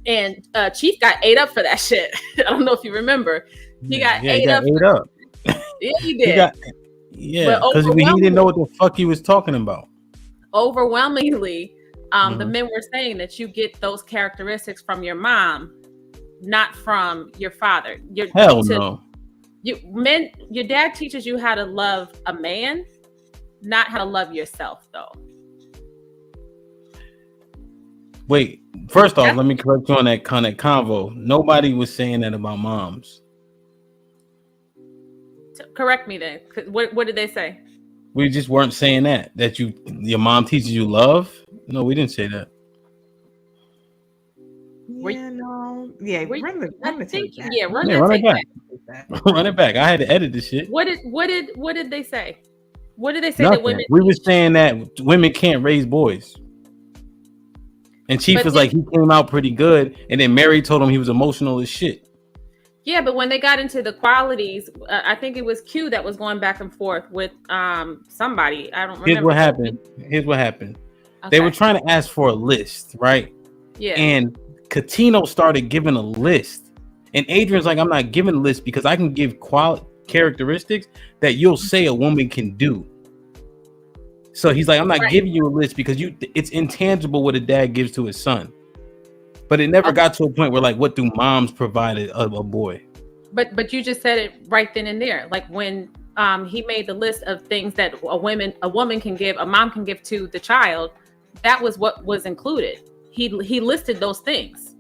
And Chief got ate up for that shit. I don't know if you remember. He got ate up. Yeah, he did. Because he didn't know what the fuck he was talking about. Overwhelmingly, the men were saying that you get those characteristics from your mom, not from your father. Hell no. Your dad teaches you how to love a man, not how to love yourself, though. Wait, first off, let me correct you on that kind of convo. Nobody was saying that about moms. Correct me then. What did they say? We just weren't saying that your mom teaches you love. No, we didn't say that. Run the it back. Run it back. I had to edit this shit. What did they say? What did they say? Nothing. That women? We were saying that women can't raise boys. And Chief was like, he came out pretty good, and then Mary told him he was emotional as shit. Yeah, but when they got into the qualities, I think it was Q that was going back and forth with somebody. I don't remember. Here's what happened. Okay. They were trying to ask for a list, right? Yeah. And Catino started giving a list. And Adrian's like, I'm not giving a list because I can give characteristics that you'll say a woman can do. So he's like, I'm not giving you a list because it's intangible what a dad gives to his son. But it never got to a point where, like, what do moms provide a boy? But you just said it right then and there. Like when he made the list of things that a woman can give, a mom can give to the child, that was what was included. He listed those things.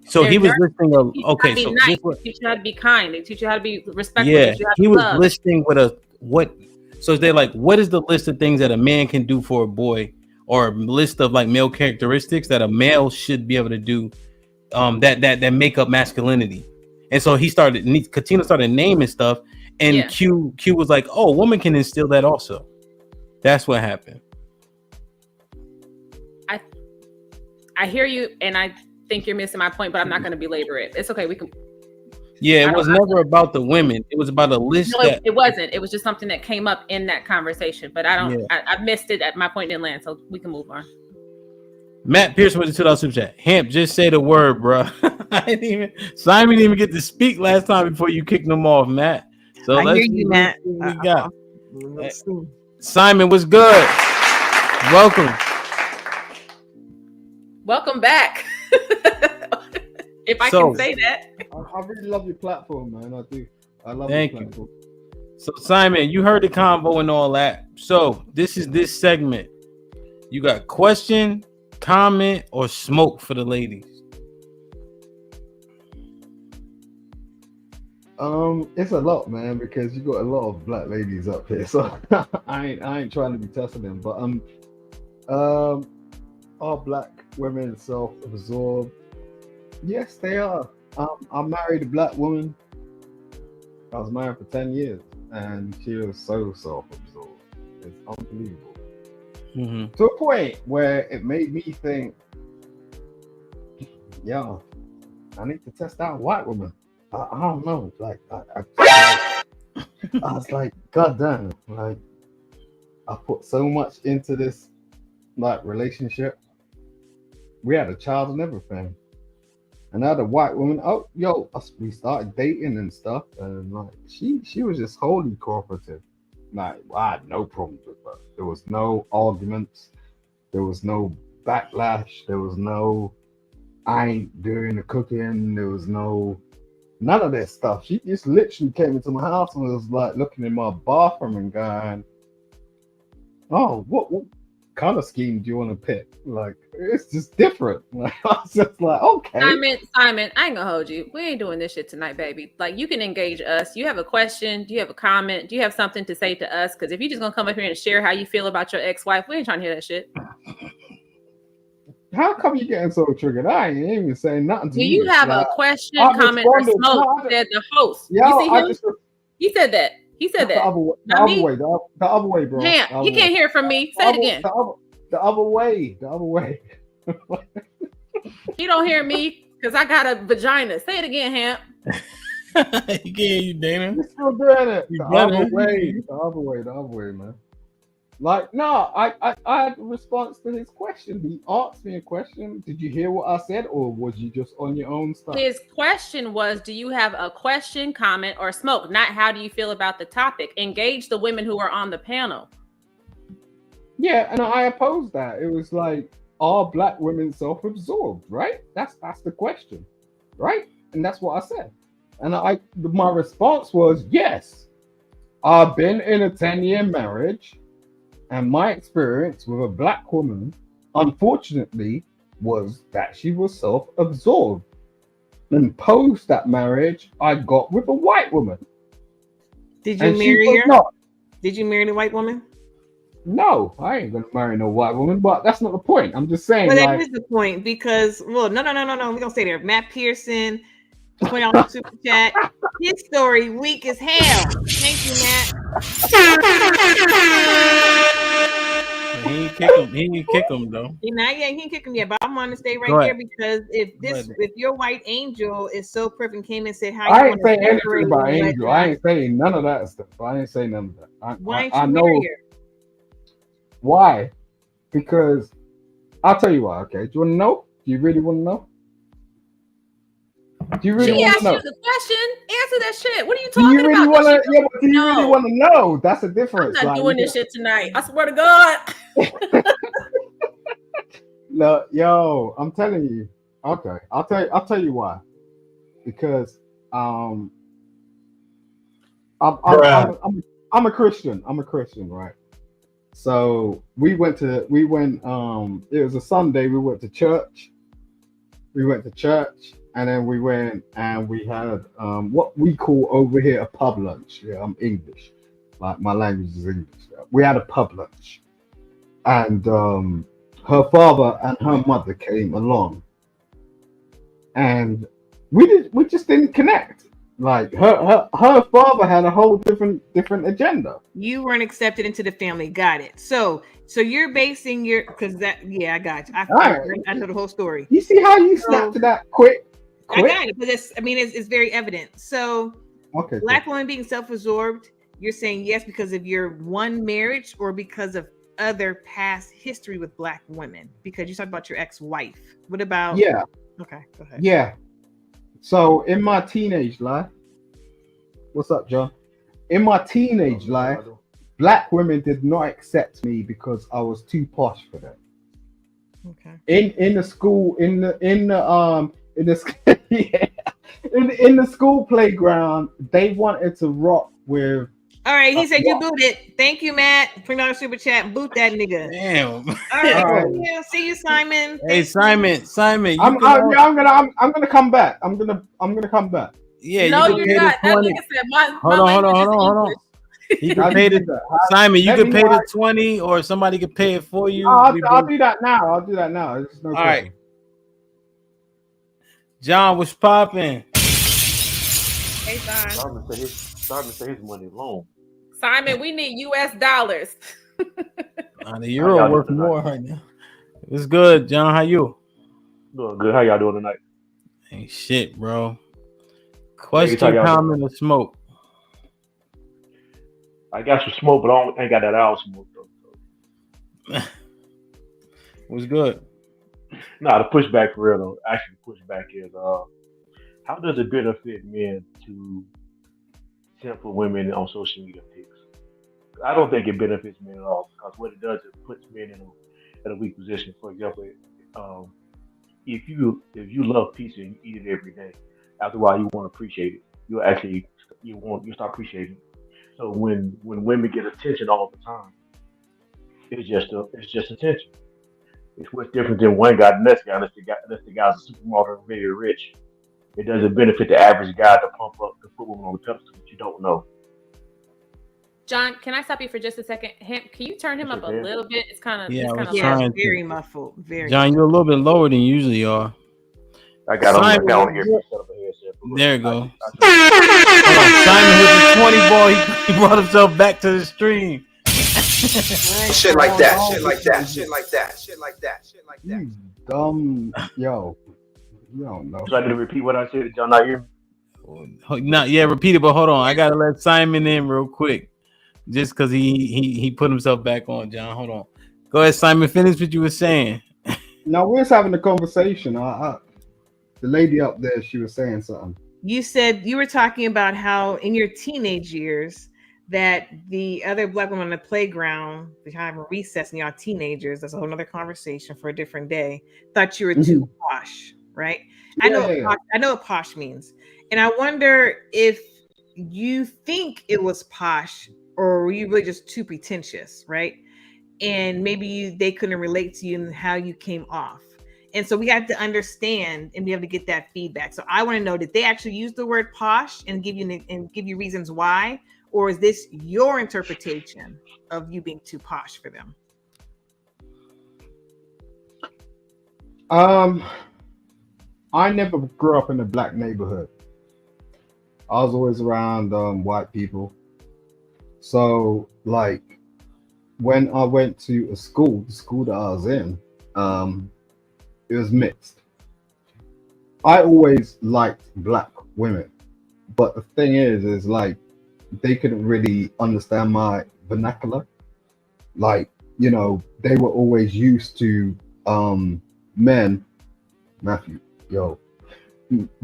So he was listing a so nice. They teach you how to be kind. They teach you how to be respectful. Yeah, he was listing what. So they're like, what is the list of things that a man can do for a boy, or a list of like male characteristics that a male should be able to do, that make up masculinity? And so Katina started naming stuff, and Q was like, oh, a woman can instill that also. That's what happened. I hear you, and I think you're missing my point, but I'm not going to belabor it. It's okay. We can. Yeah, it was never about the women. It was about a list. No, it wasn't. It was just something that came up in that conversation. But I missed it. At my point didn't land, so we can move on. Matt Pearson with the $2 super chat. Hamp, just say the word, bro. Simon didn't even get to speak last time before you kicked him off, Matt. So let's hear you, Matt. We got. Simon, what's good? Welcome back. If I can say that. I really love your platform, man. I do. I love your platform. So Simon, you heard the convo and all that. So this is this segment. You got question, comment, or smoke for the ladies? It's a lot, man, because you got a lot of black ladies up here. So I ain't trying to be testing them, but are black women self-absorbed? Yes, they are. I married a black woman. I was married for 10 years, and she was so self-absorbed. It's unbelievable. Mm-hmm. To a point where it made me think, yeah, I need to test out white women. I don't know. Like, I was like, God damn. Like, I put so much into this, like, relationship. We had a child and everything. And I had a white woman. We started dating and stuff, and like she was just wholly cooperative. Like, I had no problems with her. There was no arguments. There was no backlash. There was no, I ain't doing the cooking. There was none of that stuff. She just literally came into my house and was like looking in my bathroom and going, "Oh, what kind of scheme do you want to pick?" Like, it's just different. Like, I was just like, okay. Simon, I ain't gonna hold you. We ain't doing this shit tonight, baby. Like, you can engage us. You have a question? Do you have a comment? Do you have something to say to us? Because if you're just gonna come up here and share how you feel about your ex-wife, we ain't trying to hear that shit. How come you getting so triggered? I ain't even saying nothing to you. Do you have a question, comment, or smoke? Said the host. Yeah, you see him? He said that. He said that. The other way, bro. Damn, you can't hear it from me. Say it again. The other way. The other way. You don't hear me because I got a vagina. Say it again, Hamp. You can't hear you, Dana. You're still doing it. You The better. other way. The other way. The other way, man. Like, no, I had a response to his question. He asked me a question. Did you hear what I said, or was you just on your own stuff? His question was, do you have a question, comment, or smoke? Not how do you feel about the topic. Engage the women who are on the panel. Yeah, and I opposed that. It was like, are black women self-absorbed, right? That's the question, right? And that's what I said. And my response was, yes. I've been in a 10-year marriage, and my experience with a black woman, unfortunately, was that she was self-absorbed. And post that marriage, I got with a white woman. Did you marry her? Did you marry the white woman? No, I ain't gonna marry no white woman, but that's not the point. I'm just saying. Well, that is the point because, well, no. We're gonna stay there. Matt Pearson, $20 super chat. His story weak as hell. Thank you, Matt. He didn't kick him though. He didn't kick him yet, but I'm on to stay right there because if your white angel is so perfect and came and said how I ain't saying anything about angel. I ain't saying none of that stuff. I ain't saying none of that. Why ain't you marry her? Why? Because I'll tell you why. Okay, do you want to know? Do you really want to know? Do you really want to know? She asked you the question. Answer that shit. What are you Do talking you really about? want to? Yeah, but do you really want to know? That's the difference. I'm not doing this shit tonight. I swear to God. Look, yo, I'm telling you. Okay, I'll tell you why. Because I'm a Christian. I'm a Christian, right? So it was a Sunday, we went to church. And then we went and we had what we call over here a pub lunch. Yeah, I'm English. Like my language is English. We had a pub lunch. And her father and her mother came along. And we just didn't connect. Like her father had a whole different agenda. You weren't accepted into the family. Got it. So you're basing your I got you. I know the whole story. You see how you snapped to that quick? I got it, but it's very evident. So okay, black women being self-absorbed, you're saying yes because of your one marriage or because of other past history with black women? Because you talked about your ex-wife. What about Okay, go ahead. Yeah. So in my teenage life, what's up, John? In my teenage life, black women did not accept me because I was too posh for them. Okay. In the school playground, they wanted to rock with. All right, he said you boot it. Thank you, Matt. $20 super chat. Boot that nigga. Damn. All right. Yeah, see you, Simon. Hey, Simon. I'm gonna come back. I'm gonna come back. Yeah, no, you're not. That nigga said hold on. You can pay Simon. You can pay the 20, or somebody can pay it for you. I'll do that now. There's no all right. John, what's popping? Hey, Simon said his money long. Simon, we need US dollars. The euro worth more right now. It's good, John. How you? Doing good. How y'all doing tonight? Ain't shit, bro. Question, comment, or smoke? I got some smoke, but I ain't got that owl smoke though. What's good? Nah, the pushback for real though. Actually, the pushback is how does it benefit men to simp for women on social media pics? I don't think it benefits men at all because what it does is puts men in a weak position. For example, if you love pizza and you eat it every day, after a while you won't appreciate it. You start appreciating it. So when women get attention all the time, it's just attention. It's what's different than one guy and this guy. Unless the guy's a supermodel and very rich, it doesn't benefit the average guy to pump up the foot woman on the pedestal that you don't know. John, can I stop you for just a second? Can you turn him up a little bit? It's kind of very muffled. Very. John, you're a little bit lower than you usually are. I got on here. There you go. Simon with the 20 ball, he brought himself back to the stream. Shit like that. Shit like that. Shit like that. Shit like that. Shit like that. You dumb, yo. You don't know. So I need to repeat what I said. Did y'all not hear me? Not yeah, repeat it, but hold on. I gotta let Simon in real quick. Just because he put himself back on, John. Hold on. Go ahead, Simon. Finish what you were saying. No, we're just having a conversation. The lady up there, she was saying something. You said you were talking about how in your teenage years that the other black women on the playground, behind recess, and y'all teenagers, that's a whole other conversation for a different day, thought you were too posh, right? I know what posh means. And I wonder if you think it was posh or were you really just too pretentious, right? And maybe they couldn't relate to you and how you came off. And so we have to understand and be able to get that feedback. So I want to know, did they actually use the word posh and give you reasons why? Or is this your interpretation of you being too posh for them? I never grew up in a black neighborhood. I was always around white people. So like when I went to the school that I was in, it was mixed. I always liked black women, but the thing is like they couldn't really understand my vernacular. Like, you know, they were always used to men. Matthew, yo,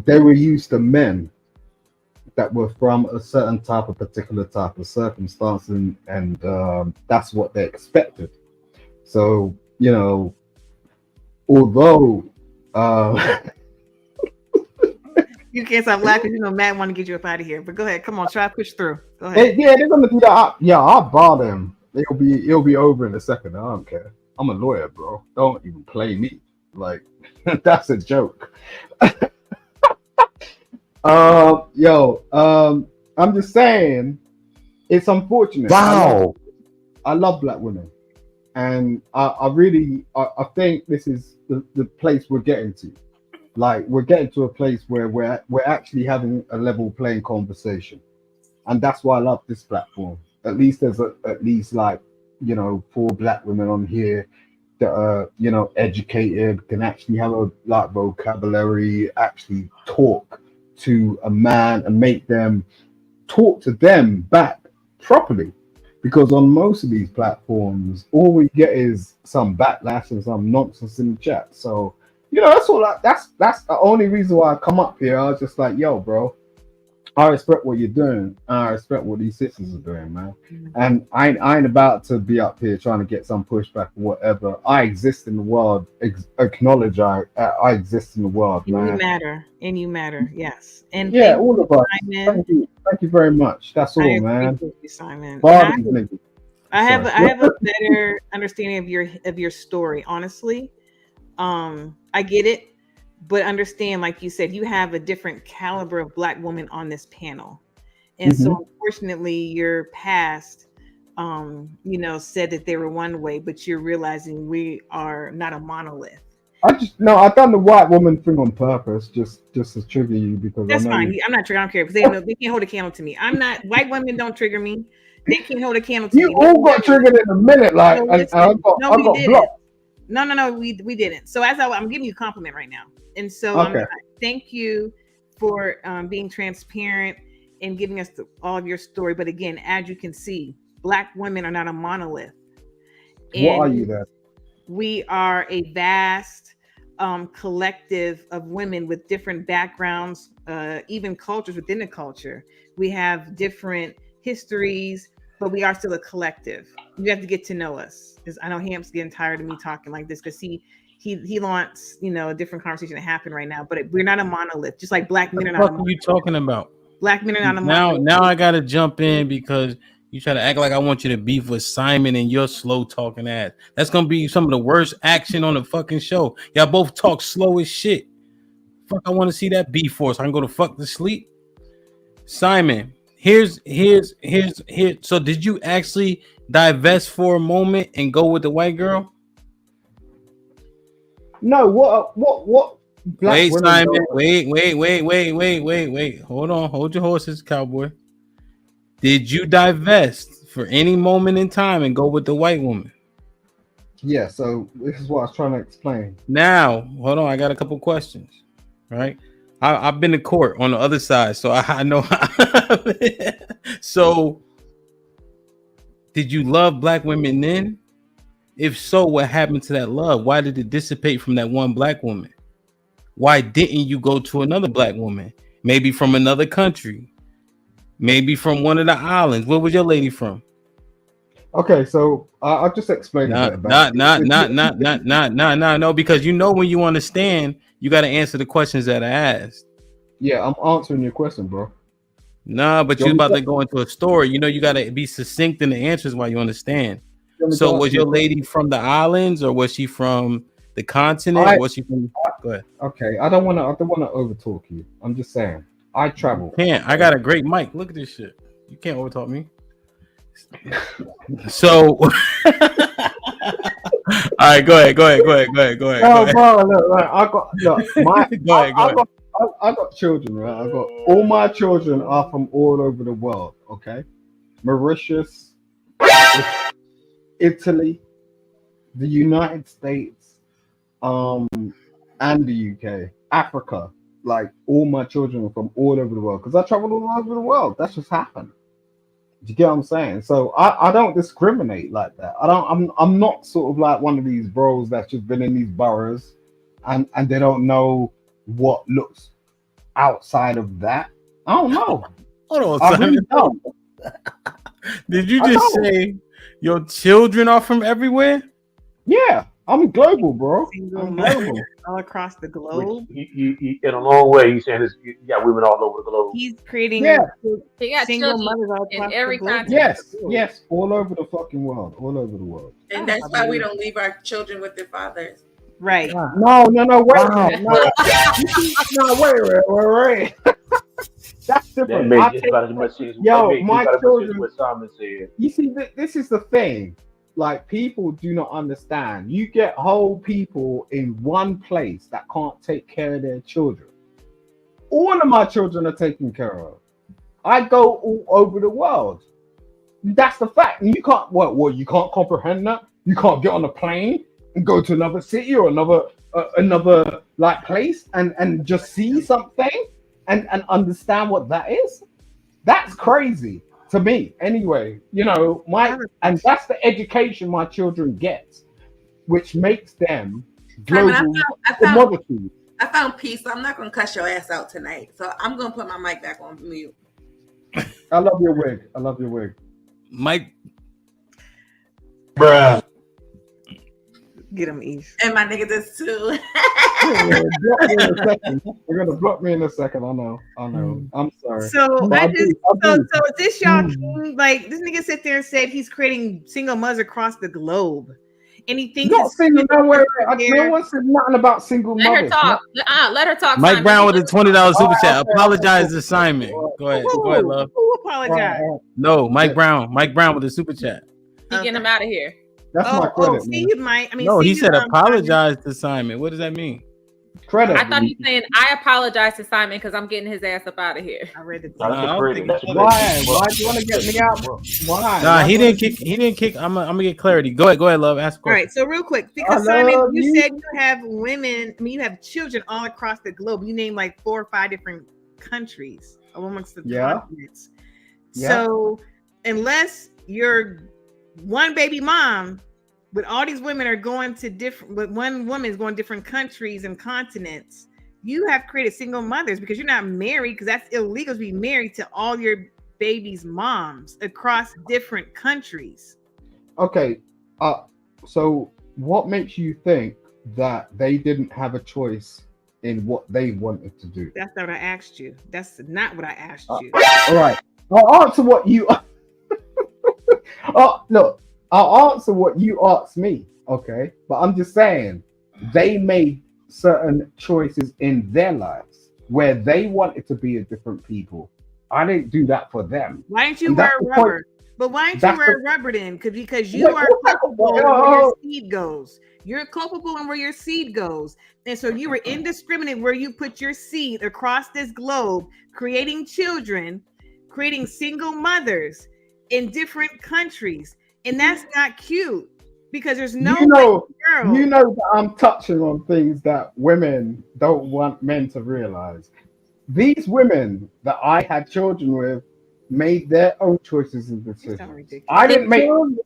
they were used to men that were from a certain particular type of circumstance, and that's what they expected. So, you know, although you can't stop laughing, you know Matt want to get you up out of here. But go ahead, come on, try to push through. Go ahead. They're gonna do that. I'll bar them. It'll be over in a second. I don't care. I'm a lawyer, bro. Don't even play me. Like that's a joke. I'm just saying, it's unfortunate. Wow. I love black women, and I think this is the place we're getting to. Like we're getting to a place where we're actually having a level playing conversation, and that's why I love this platform. At least there's at least like, you know, 4 black women on here that are, you know, educated, can actually have a like vocabulary, actually talk to a man and make them talk to them back properly. Because on most of these platforms, all we get is some backlash and some nonsense in the chat. So, you know, that's the only reason why I come up here. I was just like, yo, bro, I respect what you're doing. I respect what these sisters are doing, man. And I ain't about to be up here trying to get some pushback or whatever. I exist in the world. Acknowledge I exist in the world, man. And you matter, yes. And yeah, all of us. Thank you very much. That's all, man. You, Simon. I have a better understanding of your story, honestly. I get it. But understand, like you said, you have a different caliber of black woman on this panel. And so unfortunately your past, you know, said that they were one way, but you're realizing we are not a monolith. I done the white woman thing on purpose, just to trigger you, because that's fine. I'm not triggered. I don't care, because they can't hold a candle to me. I'm not, white women don't trigger me. They can't hold a candle to me. You all got triggered in a minute, like I got blocked. No, we didn't. So I'm giving you a compliment right now. And so thank you for being transparent and giving us all of your story. But again, as you can see, black women are not a monolith. And what are you then? We are a vast collective of women with different backgrounds, even cultures within the culture. We have different histories, but we are still a collective. You have to get to know us. Because I know Hamp's getting tired of me talking like this, because he wants, you know, a different conversation to happen right now. But we're not a monolith. Just like black men are not. What are you talking about? Black men are not a monolith. Now I gotta jump in because you try to act like I want you to beef with Simon and your slow talking ass. That's gonna be some of the worst action on the fucking show. Y'all both talk slow as shit. Fuck, I want to see that beef for, so I can go to fuck to sleep. Simon, here's. So did you actually divest for a moment and go with the white girl? No, what? Wait, Simon. Wait. Hold on. Hold your horses, cowboy. Did you divest for any moment in time and go with the white woman. Yeah, so this is what I was trying to explain. Now, hold on, I got a couple questions. Right, I've been to court on the other side, so I know. So, did you love black women then? If so, what happened to that love? Why did it dissipate from that one black woman? Why didn't you go to another black woman? Maybe from another country, maybe from one of the islands. Where was your lady from? Okay, so I'll just explain a bit about No, because you know when you understand, you got to answer the questions that I asked. Yeah, I'm answering your question, bro. Nah, but you're about to go into a story. You know, you got to be succinct in the answers while you understand. So, was your lady from the islands, or was she from the continent? Or was she from? Go ahead. Okay, I don't want to overtalk you. I'm just saying, I travel. Can't. I got a great mic. Look at this shit. You can't overtalk me. So, all right, go ahead. No, bro, look, I got children, right? I got all my children are from all over the world. Okay, Mauritius, Italy, the United States, and the UK, Africa. Like all my children are from all over the world because I travel all over the world. That's just happened. Do you get what I'm saying? So I don't discriminate like that. I'm not sort of like one of these bros that's just been in these boroughs and they don't know what looks outside of that. I don't know. Hold on, Simon. Really don't. Did you just say your children are from everywhere? Yeah, I'm global, bro. I'm global. All across the globe. He, in a long way, he's saying you got women all over the globe. He's creating single mothers all in every continent. Yes, all over the fucking world, all over the world. And that's why we don't leave our children with their fathers. Right. No, wait. Wait. That's different. My children. What Simon said. You see, this is the thing. Like, people do not understand. You get whole people in one place that can't take care of their children. All of my children are taken care of. I go all over the world. That's the fact. And you can't. Well, you can't comprehend that. You can't get on a plane and go to another city or another like place and just see something and understand what that is. That's crazy. To me, anyway, you know, and that's the education my children get, which makes them global commodities. I found peace. So I'm not gonna cuss your ass out tonight. So I'm gonna put my mic back on mute. I love your wig. Mike, bruh. Get him, Eve. And my nigga does too. You're gonna block me in a second. I know. I'm sorry. So is this y'all king? Like, this nigga sit there and said he's creating single mothers across the globe, and he thinks not single. No one said nothing about single mothers. Let her talk. Mike Brown with a $20 super chat. Apologize to Simon. Go ahead, love. Who apologize? No, Mike Brown. Mike Brown with a super chat. He getting him out of here. That's my credit. He said apologize to Simon. What does that mean? Credit. I thought he was saying I apologize to Simon because I'm getting his ass up out of here. I read it. Why do you want to get me out, bro? Why? Nah, he didn't kick. I'm gonna get clarity. Go ahead, love. Ask a question. All right, so real quick, because Simon, you said you have women. I mean, you have children all across the globe. You named like 4 or 5 different countries amongst the continents. Yeah. So unless you're one baby mom, but all these women are going to different, but one woman is going to different countries and continents. You have created single mothers because you're not married, because that's illegal to be married to all your babies' moms across different countries. Okay, so what makes you think that they didn't have a choice in what they wanted to do? That's not what I asked you. That's not what I asked you. All right, I'll answer what you. Look, I'll answer what you asked me, okay? But I'm just saying, they made certain choices in their lives where they wanted to be a different people. I didn't do that for them. Why didn't you wear rubber? But why didn't you wear rubber then? Because you are culpable in where your seed goes. You're culpable in where your seed goes. And so you were indiscriminate where you put your seed across this globe, creating children, creating single mothers. in different countries, and that's not cute because there's no You know, girl. you know that I'm touching on things that women don't want men to realize. These women that I had children with made their own choices and decisions. I didn't make them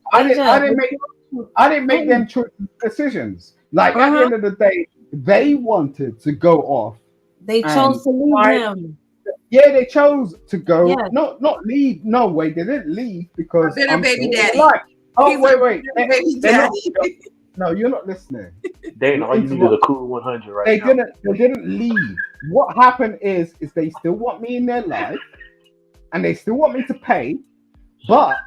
choices and decisions. Like at the end of the day, they wanted to go off. They chose to leave him. Yeah, they chose to go. Yes. Not leave. No way, they didn't leave because Bitter I'm baby still daddy. alive. Oh, He's wait. a bitter baby daddy. No, you're not listening. Dana, all you need is a cool 100 right now. They didn't leave. What happened is they still want me in their life, and they still want me to pay, but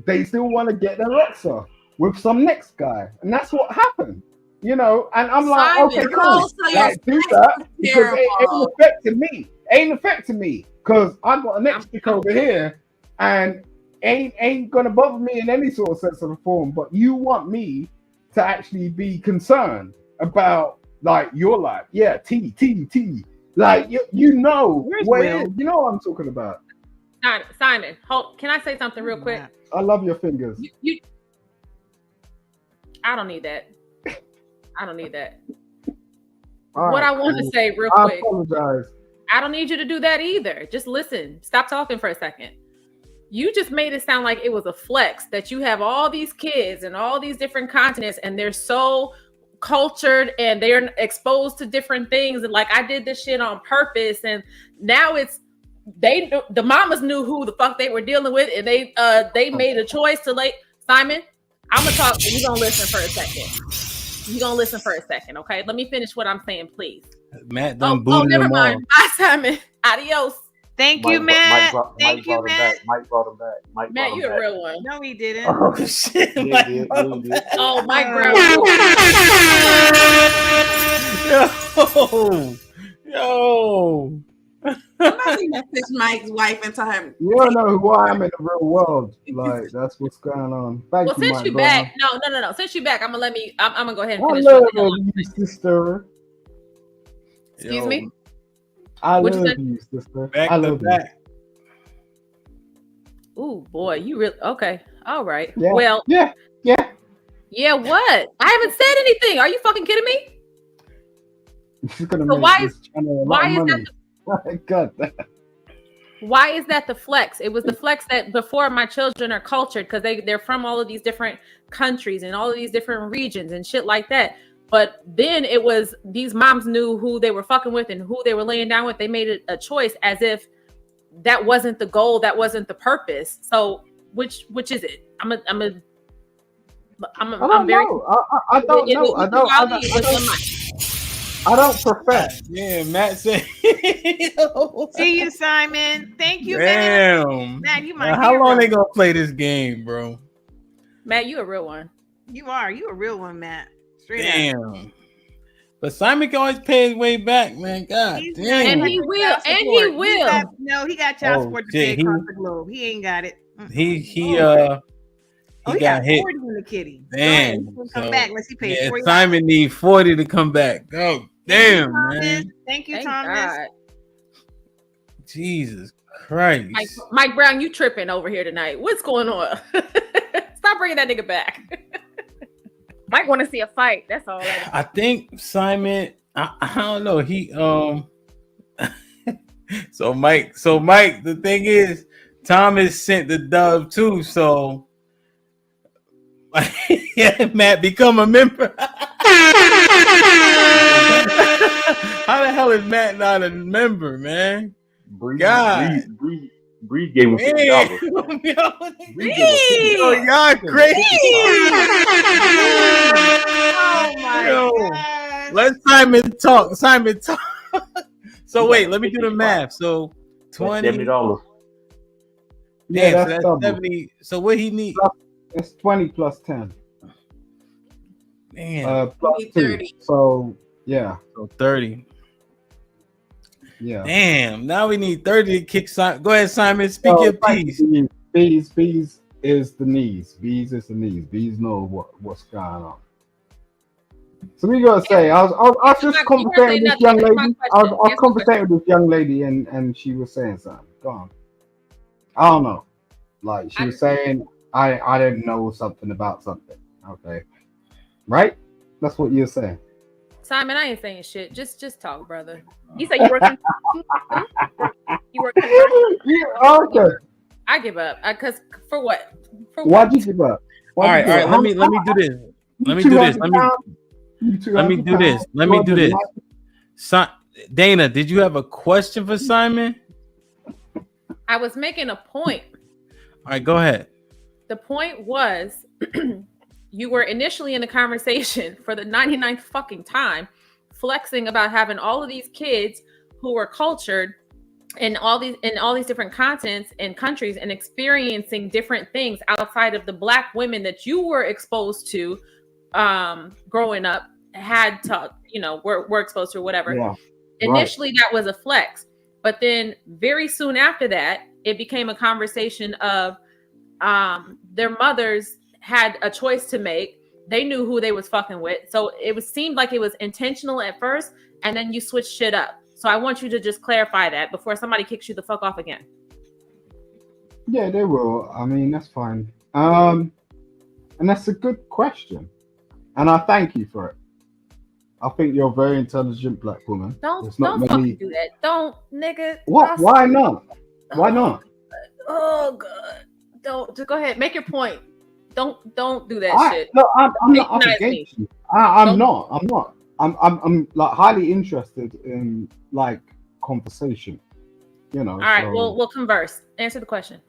they still want to get their rocks off with some next guy, and that's what happened. You know, and I'm like, Simon, okay, cool. Like, do that because it ain't affecting me because I got an next chick over here, and ain't gonna bother me in any sort of sense of the form. But you want me to actually be concerned about like your life. Yeah, T. Like you know what it is. You know what I'm talking about. Simon, can I say something real quick? I love your fingers. I don't need that. I don't need that. All what right, I want to say real I quick. apologize. I don't need you to do that either. Just listen. Stop talking for a second. You just made it sound like it was a flex that you have all these kids and all these different continents and they're so cultured and they're exposed to different things. And like, I did this shit on purpose. And now it's, the mamas knew who the fuck they were dealing with. And they made a choice to Simon, I'm going to talk. You're going to listen for a second. Okay. Let me finish what I'm saying, please. Matt done booted never him mind. off. Bye, Simon. Adios. Thank you, Matt. Thank you, Matt. Mike brought him back. Matt, you a real one. No, he didn't. Oh shit! Oh, Mike Brown. Yo. Somebody message Mike's wife and tell him. You don't know who I am in the real world. Like that's what's going on. Thank you, Since Mike you Brown. back, no. Since you back, I'm gonna go ahead and I finish. love you, sister. Excuse me. I What'd love you you, sister. Back I to love back. Ooh, boy, you really okay? All right. Yeah. Well, yeah. What? I haven't said anything. Are you fucking kidding me? She's gonna So make why this is channel a lot of money. God. Why is that the flex? It was the flex that before my children are cultured because they're from all of these different countries and all of these different regions and shit like that. But then it was these moms knew who they were fucking with and who they were laying down with. They made a choice as if that wasn't the goal, that wasn't the purpose. So which is it? I'm very. I don't know. I don't profess. Yeah, Matt said. See you, Simon. Thank you, Damn. Matt, you my How hero. long they gonna play this game, bro? Matt, you a real one. You are. You a real one, Matt. Straight Damn. up. But Simon can always pay his way back, man. God damn. And he will. He got child support to pay across the globe. He ain't got it. He he got hit. 40 in the kitty. Damn. Come back unless he pays 40. Simon need 40 to come back. Oh, damn, man. Thank you, Thank Thomas. God. Jesus Christ. Mike Brown, you tripping over here tonight. What's going on? Stop bringing that nigga back. Mike want to see a fight. That's all. I think Simon, I don't know. He so Mike, the thing is, Thomas sent the dove too, so yeah, Matt, become a member. How the hell is Matt not a member, man? God. Bree gave him $50. Y'all crazy. Oh my God. Let Simon talk. So wait, let me do the math. So $70. Yeah, so that's that's double. 70. So what he need? It's 20 plus 10. Man, plus 2. So yeah. So 30. Yeah. Damn. Now we need 30 to kick Simon. Go ahead, Simon. Speak your piece. Bees is the knees. Bees is the knees. Bees know what's going on. So we gotta say, I was just conversating with this young lady. I was conversating with this young lady, and she was saying something. Go on. I don't know. Like she was saying, I didn't know something about something. Okay, right? That's what you're saying. Simon, I ain't saying shit. Just talk, brother. You say you work. You work. Okay. I give up. Cause for what? Why'd you give up? All right. Let me do this. Let me do this. Let me do this. Let me do this. Dana, did you have a question for Simon? I was making a point. All right, go ahead. The point was, you were initially in the conversation for the 99th fucking time, flexing about having all of these kids who were cultured in all these different continents and countries and experiencing different things outside of the Black women that you were exposed to growing up, had to, were exposed to or whatever. Yeah, initially that was a flex, but then very soon after that, it became a conversation of their mothers had a choice to make. They knew who they was fucking with. So it seemed like it was intentional at first, and then you switched shit up. So I want you to just clarify that before somebody kicks you the fuck off again. Yeah, they will. I mean, that's fine. And that's a good question. And I thank you for it. I think you're a very intelligent Black woman. Don't fucking do that. Don't, nigga. What? Why not? Why not? Oh god. Don't, just go ahead. Make your point. Don't do that shit. No, I'm not up against you. I'm not. I'm like highly interested in like conversation. All right, we'll converse. Answer the question.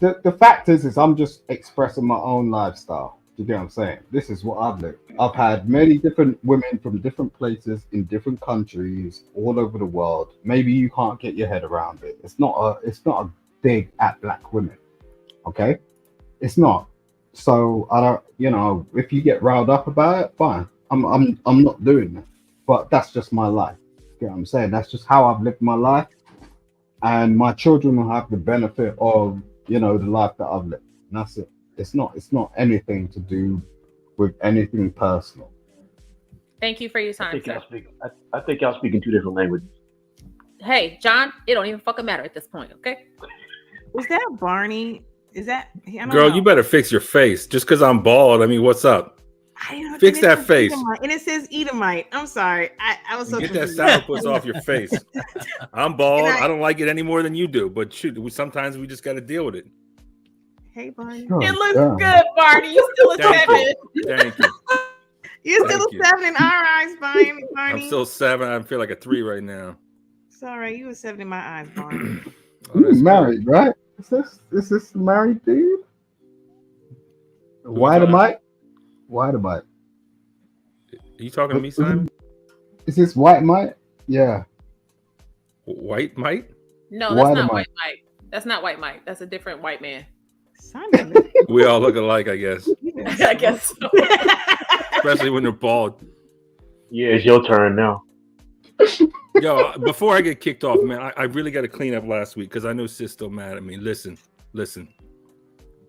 The fact is I'm just expressing my own lifestyle. You get what I'm saying? This is what I've lived. I've had many different women from different places in different countries all over the world. Maybe you can't get your head around it. It's not a dig at Black women. Okay? It's not. So I don't, if you get riled up about it, fine. I'm not doing that. But that's just my life. You know what I'm saying? That's just how I've lived my life. And my children will have the benefit of, the life that I've lived. And that's it. It's not anything to do with anything personal. Thank you for your time, sir. I think y'all speaking two different languages. Hey, John, it don't even fucking matter at this point, okay? Was that Barney? Is that girl? Know. You better fix your face. Just because I'm bald, I mean, what's up? Fix that face. Edomite, and it says Edomite. I'm sorry. I was so get confused. that sourpuss off your face. I'm bald. I don't like it any more than you do. But shoot, sometimes we just got to deal with it. Hey, Barney. Oh, it looks good, Barney. You still a 7. Thank you. You're still a 7 in our eyes, Barney. I'm still 7. I feel like a 3 right now. It's all right. You a 7 in my eyes, Barney. You're married, right? Is this married dude? White Mike? White Mike. Are you talking to me, Simon? Is this White Mike? Yeah. White Mike? No, that's not White Mike. That's not White Mike. That's a different white man. Simon. We all look alike, I guess. I guess so. Especially when they're bald. Yeah, it's your turn now. Yo, before I get kicked off, man, I really got to clean up last week because I know Sis still mad at me. Listen.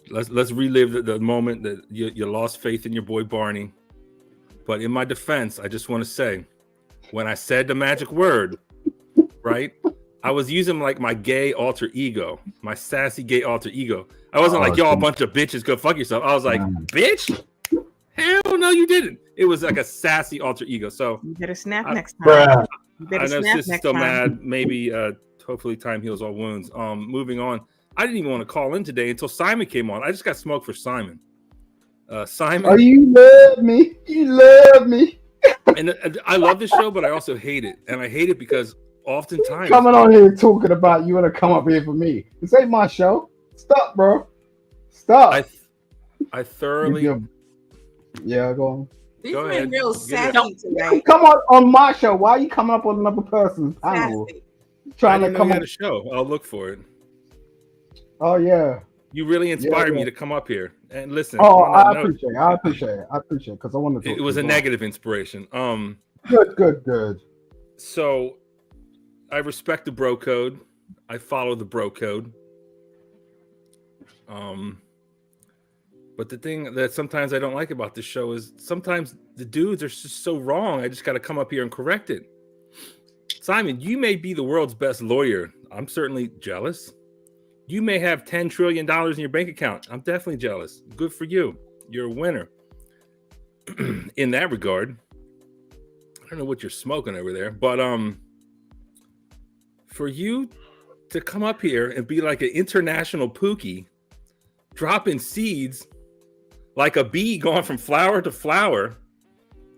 Let's relive the moment that you lost faith in your boy Barney. But in my defense, I just want to say, when I said the magic word, right, I was using like my gay alter ego, my sassy gay alter ego. I wasn't like, y'all a bunch of bitches, go fuck yourself. I was like, bitch? Hell no, you didn't. It was like a sassy alter ego. So you better snap next time. I know Sis is still mad. Maybe hopefully time heals all wounds. Moving on. I didn't even want to call in today until Simon came on. I just got smoked for Simon. Simon. Oh, you love me. You love me. And I love this show, but I also hate it. And I hate it because oftentimes coming on here talking about you want to come up here for me. This ain't my show. Stop, bro. Stop. I thoroughly. Yeah, go on. He's been real sassy today. Come on my show. Why are you coming up on another person's panel? Trying to come on the show. I'll look for it. Oh yeah. You really inspired me to come up here and listen. Oh, I appreciate it because I wanted to. It was a negative inspiration. Good. So, I respect the bro code. I follow the bro code. But the thing that sometimes I don't like about this show is sometimes the dudes are just so wrong. I just got to come up here and correct it. Simon, you may be the world's best lawyer. I'm certainly jealous. You may have $10 trillion in your bank account. I'm definitely jealous. Good for you. You're a winner. In that regard, I don't know what you're smoking over there, but for you to come up here and be like an international Pookie, dropping seeds like a bee going from flower to flower,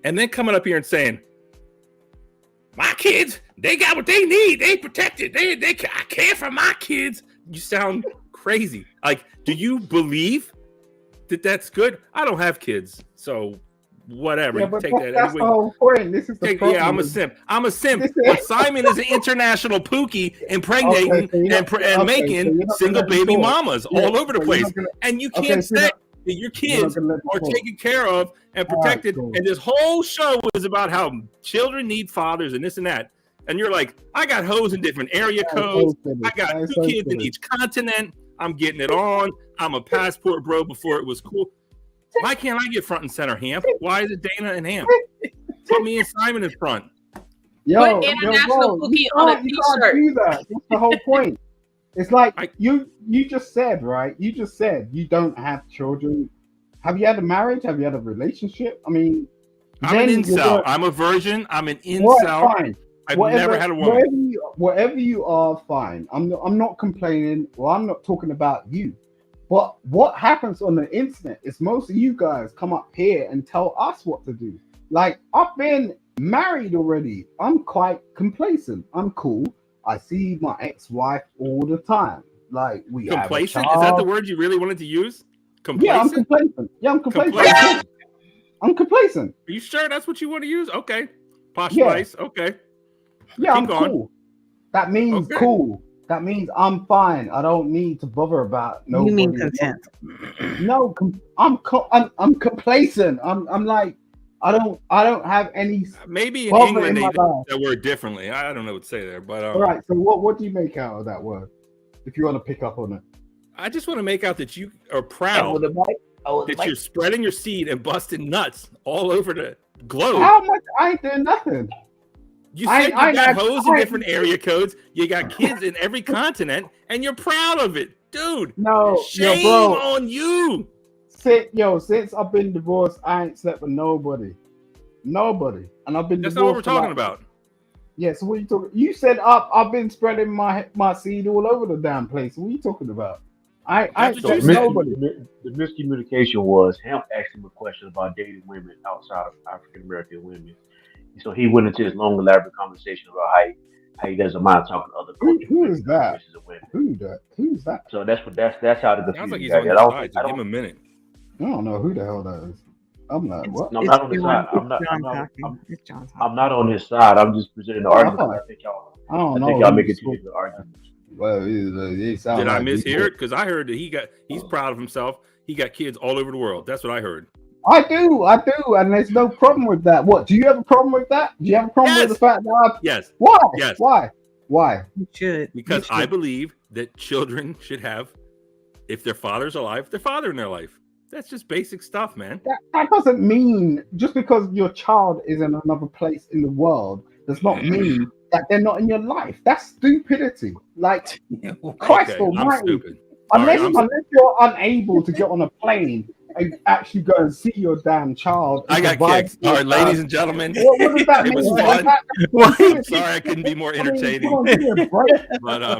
and then coming up here and saying, my kids, they got what they need. They protected. I care for my kids. You sound crazy. Like, do you believe that that's good? I don't have kids, so whatever. Yeah, You but take that that's the anyway. whole point. This is the problem. Yeah, I'm a simp. But Simon is an international Pookie, impregnating and making single baby mamas all over the place. And you can't say that your kids are taken care of and protected. And this whole show is about how children need fathers and this and that. And you're like, I got hoes in different area codes. I got 2 kids in each continent. I'm getting it on. I'm a passport bro before it was cool. Why can't I get front and center, Hamp? Why is it Dana and Hamp? Put me and Simon in front. Yo, Put international bro, Pookie you on a can't t-shirt. do that. That's the whole point. It's like you just said, right? You just said you don't have children. Have you had a marriage? Have you had a relationship? I mean, I'm an incel. I'm a virgin. I'm an incel. What? Fine. I've never had a woman. Whatever you are, fine. I'm not complaining. Well, I'm not talking about you. But what happens on the internet is most of you guys come up here and tell us what to do. Like, I've been married already. I'm quite complacent. I'm cool. I see my ex-wife all the time. Like, we complacent? Have a child. Is that the word you really wanted to use? Complacent? Yeah, I'm complacent. I'm complacent. Are you sure that's what you want to use? Okay. Posh Yeah. Spice. Okay. Yeah, Keep I'm going. cool. That means cool. That means I'm fine. I don't need to bother about nobody. You mean content? No, I'm complacent. I'm like, I don't have any. Maybe in bother England they my use life. that word differently. I don't know what to say there, but All right. So what do you make out of that word? If you want to pick up on it, I just want to make out that you are proud that you're spreading your seed and busting nuts all over the globe. How much? I ain't doing nothing. You said you got hoes in different area codes. You got kids in every continent, and you're proud of it, dude. No, shame bro. on you. Since I've been divorced, I ain't slept with nobody, and I've been. That's divorced not what we're for talking like, about. Yeah. So what you talking? You said I've been spreading my seed all over the damn place. What are you talking about? I ain't slept with nobody. The miscommunication was him asking him a question about dating women outside of African American women. So he went into this long, elaborate conversation about how he doesn't mind talking to other cultures. Who is that? Who's that? So that's how the Sounds like confusion he's got. on your side. So give him a minute. I don't know who the hell that is. I'm not. What? No, I'm not on his side. I'm not on his side. I'm just presenting the argument. I think y'all making two different arguments. Well, did I mishear it? Because I heard that he's proud of himself. He got kids all over the world. That's what I heard. I do, and there's no problem with that. What? Do you have a problem with that? Do you have a problem with the fact that Yes. Why? Yes. Why? You should. Because I believe that children should have, if their father's alive, their father in their life. That's just basic stuff, man. That doesn't mean just because your child is in another place in the world does not mean that they're not in your life. That's stupidity. Like, Christ almighty. I'm stupid. Unless you're unable to get on a plane and actually go and see your damn child. I got kicked. All right, ladies and gentlemen. What does that it mean? was fun. I'm sorry I couldn't be more entertaining. But like, what are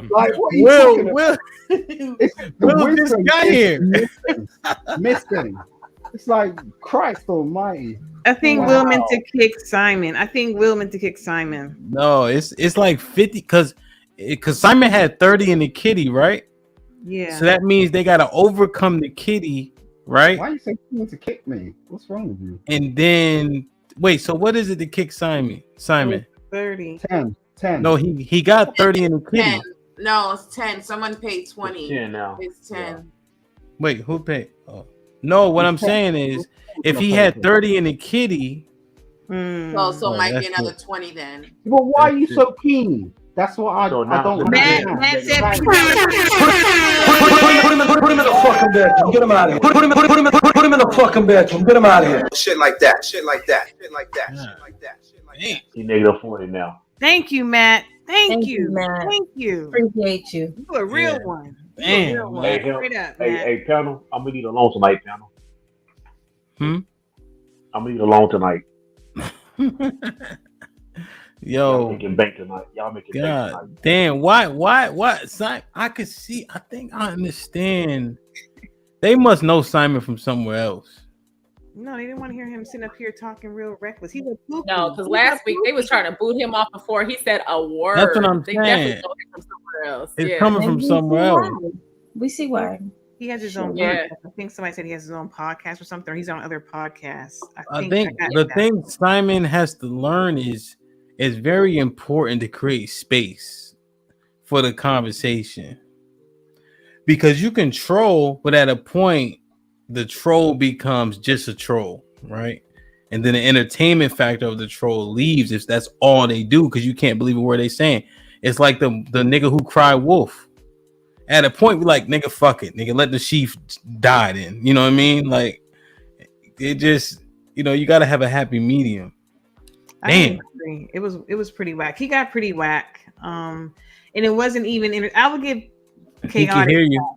you talking about? It's the this guy here missing. It's like, Christ almighty. I think Will meant to kick Simon. No, it's like 50 because Simon had 30 in the kitty, right? Yeah. So that means they got to overcome the kitty, right? Why you say you want to kick me? What's wrong with you? And then wait, so what is it to kick Simon? 30. 10. No, he got 30 in the kitty. 10. No, it's 10. Someone paid 20. It's 10 now. It's 10. Yeah. Wait, who paid? Oh. No, what I'm saying is if he had 30 in the kitty, so might be another 20 then. Well, why are you so keen? That's what I don't understand. Matt said Put him in the fucking bedroom. Get him out of here. Put him in the fucking bedroom. Get him out of here. Shit like that. He negative 40 now. Thank you, Matt. Thank you. Matt. Thank you. Appreciate you. You a real one. Damn, Hey, man. Straight up, hey, Matt. hey, panel. I'm gonna need a loan tonight, panel. I'm gonna need a loan tonight. Y'all Yo, making bank tonight. Y'all making bank tonight. God damn, why? Simon, I could see, I think I understand. They must know Simon from somewhere else. No, they didn't want to hear him sitting up here talking real reckless. He's a poo-poo. No, because last week they was trying to boot him off before he said a word. That's what I'm They definitely saying. know him from somewhere else. It's Yeah. coming And from we somewhere see else. why. We see why. He has his own Yeah. podcast. I think somebody said he has his own podcast or something. Or he's on other podcasts. I think I got the that. thing Simon has to learn is it's very important to create space for the conversation. Because you can troll, but at a point, the troll becomes just a troll, right? And then the entertainment factor of the troll leaves if that's all they do, because you can't believe a word they saying. It's like the nigga who cried wolf. At a point, we like, nigga, fuck it. Nigga, let the sheep die then. You know what I mean? Like, it just, you got to have a happy medium. Damn. Agree. It was pretty whack. He got pretty whack. And it wasn't even, I would give He can hear Chaotic you.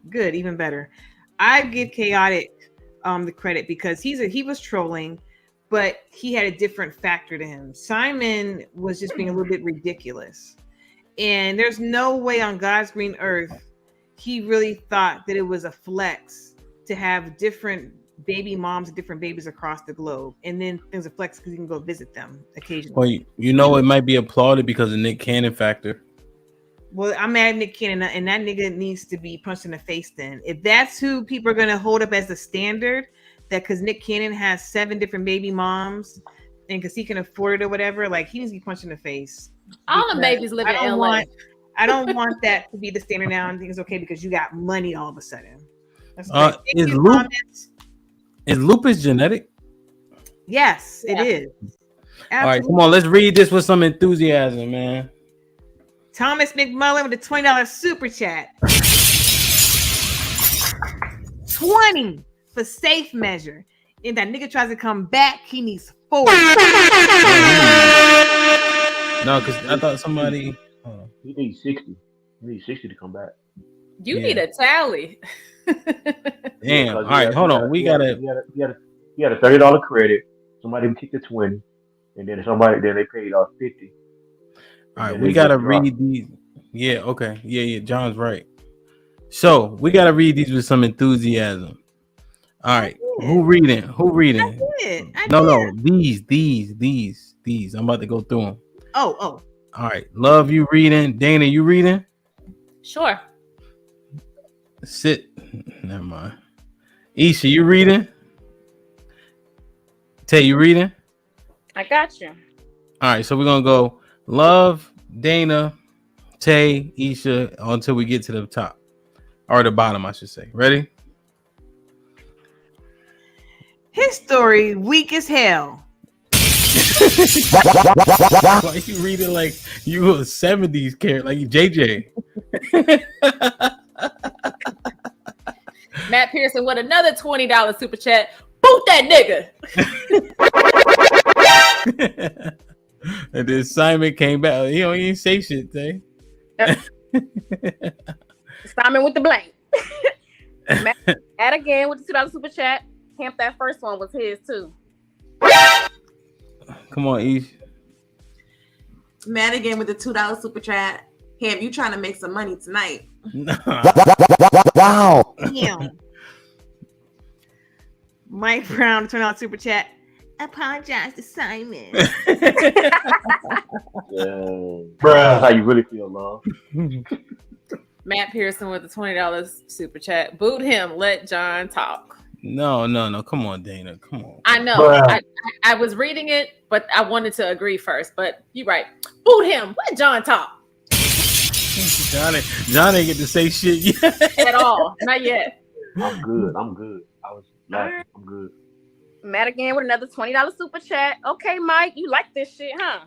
good, even better. I give Chaotic the credit because he was trolling, but he had a different factor to him. Simon was just being a little bit ridiculous. And there's no way on God's green earth he really thought that it was a flex to have different baby moms and different babies across the globe. And then there's a flex because you can go visit them occasionally. Well, it might be applauded because of Nick Cannon factor. Well, I'm mad at Nick Cannon, and that nigga needs to be punched in the face then. If that's who people are going to hold up as the standard, that because Nick Cannon has 7 different baby moms and because he can afford it or whatever, like he needs to be punched in the face. All the babies live in LA. I don't want that to be the standard now and think it's okay because you got money all of a sudden. That's Is lupus genetic? Yes, it is. All right, come on, let's read this with some enthusiasm, man. Thomas McMullen with a $20 super chat. 20 for safe measure. If that nigga tries to come back, he needs 40. No, because I thought somebody. He needs 60. He needs 60 to come back. You need a tally. Damn. All right, hold on. He had a $30 credit. Somebody kicked a 20, and then they paid 50. All right, we gotta read these. Yeah, okay. Yeah, John's right. So we gotta read these with some enthusiasm. All right, who reading? No, these. I'm about to go through them. Oh. All right, Love, you reading? Dana, you reading? Sure. Sit. Never mind. Isha, you reading? Tay, you reading? I got you. All right, so we're gonna go Love, Dana, Tay, Isha until we get to the top or the bottom, I should say. Ready? His story weak as hell. Why you reading like you a 70s character, like you JJ? Matt Pearson with another $20 super chat. Boot that nigga. And then Simon came back. He don't even say shit, Tay. Simon with the blank. Matt again with the $2 super chat. Camp, that first one was his too. Come on, Ish. Matt again with the $2 super chat. Ham, you trying to make some money tonight? Wow. Damn. Mike Brown turned out super chat. Apologize to Simon. That's how you really feel, Love. Matt Pearson with the $20 super chat. Boot him. Let John talk. No. Come on, Dana. Come on. I know. I was reading it, but I wanted to agree first. But you're right. Boot him. Let John talk. John ain't get to say shit yet. At all. Not yet. I'm good. I'm good. Matt again with another $20 super chat. Okay, Mike, you like this shit, huh?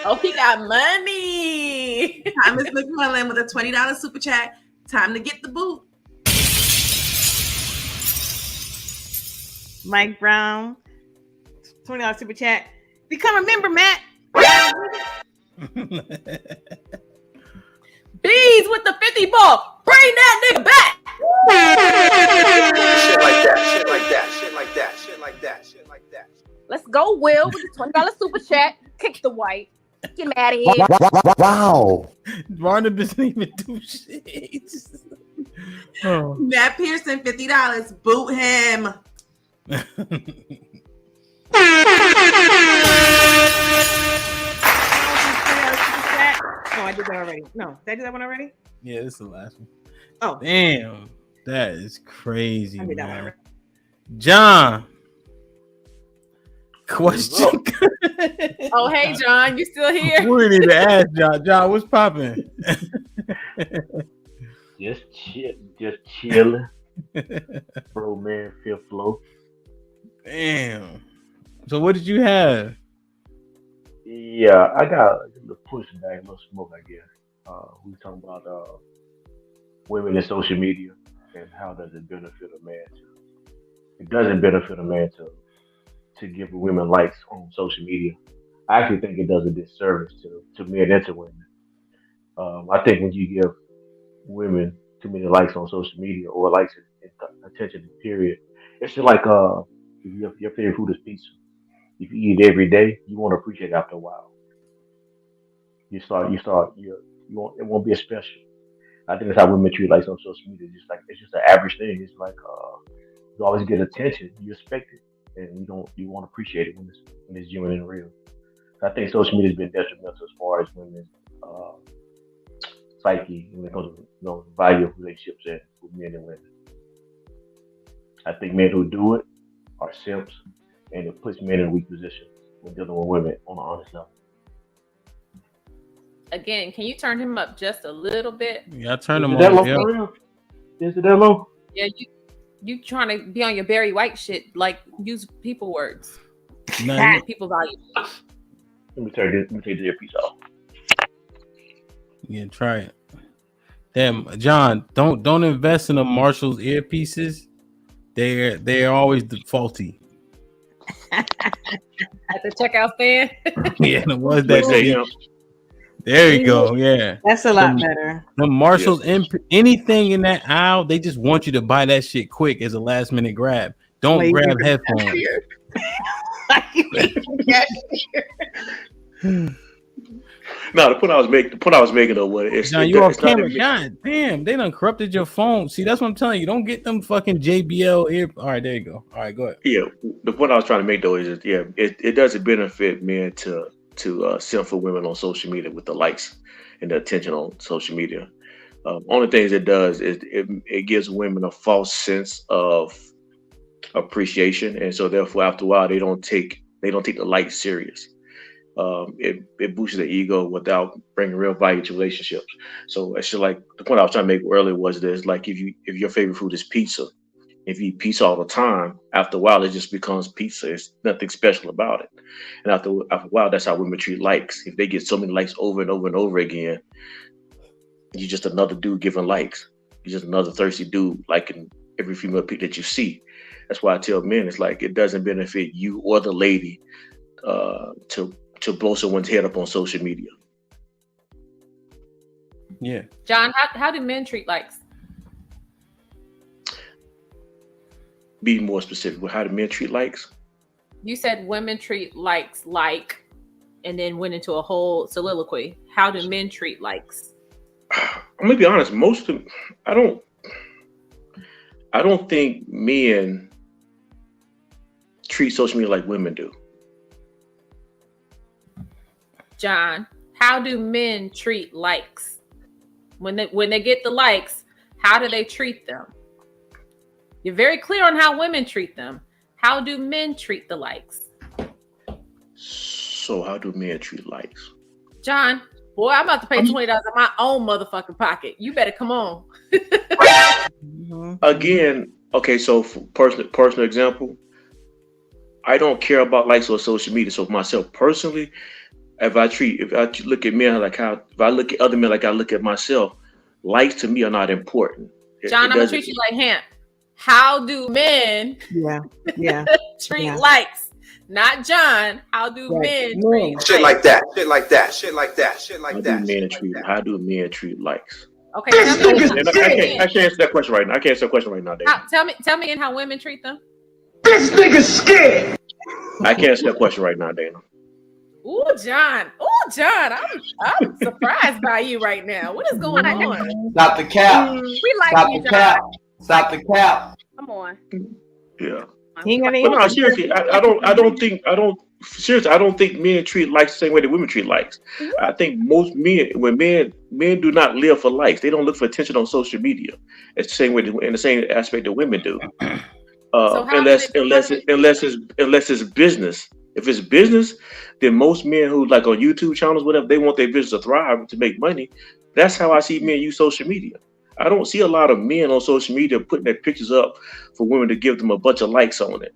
Oh, he got money. Thomas McMullen with a $20 super chat. Time to get the boot. Mike Brown, $20 super chat. Become a member, Matt. He's with the 50 ball. Bring that nigga back. Shit like that. Shit like that. Shit like that. Shit like that. Shit like that. Let's go, Will, with the $20 super chat. Kick the white. Get mad at him. Wow. Barnabas didn't even do shit. Oh. Matt Pearson, $50. Boot him. Oh, I did that already. No, did I do that one already? Yeah, this is the last one. Oh, damn, that is crazy, I did that one man. already. John, question. Oh, hey, John, you still here? We need to ask John. John, what's popping? Just chilling. Bro, man, fifth flow. Damn. So what did you have? Yeah, I got a little pushback, a little smoke, I guess. We were talking about women in social media and how does it benefit a man to. It doesn't benefit a man to give women likes on social media. I actually think it does a disservice to men and to women. I think when you give women too many likes on social media or likes and attention, period, it's just like if your favorite food is pizza. If you eat it every day, you won't appreciate it after a while. You won't, it won't be a special. I think that's how women treat likes on social media. It's just an average thing. It's like you always get attention, you expect it, and you won't appreciate it when it's genuine and real. I think social media has been detrimental as far as women's psyche when it comes to the value of relationships and with men and women. I think men who do it are simps, and it puts men in a weak position when dealing with women on an honest level. Again, can you turn him up just a little bit? Yeah, I turned him Is it that on. low Yeah. for real? Is it that low? Yeah, you trying to be on your Barry White shit, like use people words. Nah, People value. Let me take the earpiece off. yeah, try it. Damn, John, don't invest in the Marshall's earpieces. They're always faulty. At the checkout stand. Yeah, the ones that there you go. Yeah, That's a lot better. The Marshalls, anything in that aisle, they just want you to buy that shit quick as a last minute grab. Don't grab headphones. No, the point I was making though was John, you off camera. God damn, they done corrupted your phone. See, that's what I'm telling you. Don't get them fucking JBL ear. All right, there you go. All right, go ahead. Yeah, the point I was trying to make though is that, it doesn't benefit men to simp for women on social media with the likes and the attention on social media. Only things it does is it gives women a false sense of appreciation, and so therefore after a while they don't take the likes serious. It boosts their ego without bringing real value to relationships. So it's just like the point I was trying to make earlier was this: like if your favorite food is pizza, if you eat pizza all the time, after a while it just becomes pizza. It's nothing special about it. And after a while, that's how women treat likes. If they get so many likes over and over and over again, you're just another dude giving likes. You're just another thirsty dude liking every female pic that you see. That's why I tell men, it's like it doesn't benefit you or the lady to blow someone's head up on social media. Yeah. John, how do men treat likes? Be more specific. How do men treat likes? You said women treat likes like, and then went into a whole soliloquy. How do men treat likes? I'm gonna be honest. I don't think men treat social media like women do. John, how do men treat likes? When they get the likes, how do they treat them? You're very clear on how women treat them. How do men treat the likes? So how do men treat likes? John, boy, I'm about to pay $20 out of my own motherfucking pocket. You better come on. Again, okay, so for personal example, I don't care about likes on social media. So for myself personally, if I look at men if I look at other men like I look at myself, likes to me are not important. John, I'm gonna treat you like him. How do men treat likes? Not John. How do men treat shit like that? Shit like that. Shit like that. Shit like that. How do men treat likes? Okay, tell me, I can't answer that question right now. I can't answer that question right now, Dana. tell me again how women treat them. This nigga's scared. I can't answer that question right now, Dana. Ooh, John. I'm surprised by you right now. What is going on? Stop the cap. We like Stop you, the cap. John. Stop the cap. Come on. Yeah. He ain't gonna But no, answer. seriously, I don't think men treat likes the same way that women treat likes. I think most men do not live for likes. They don't look for attention on social media. It's the same way in the same aspect that women do. Unless it's business. If it's business, then most men who like on YouTube channels, whatever, they want their business to thrive to make money. That's how I see men use social media. I don't see a lot of men on social media putting their pictures up for women to give them a bunch of likes on it.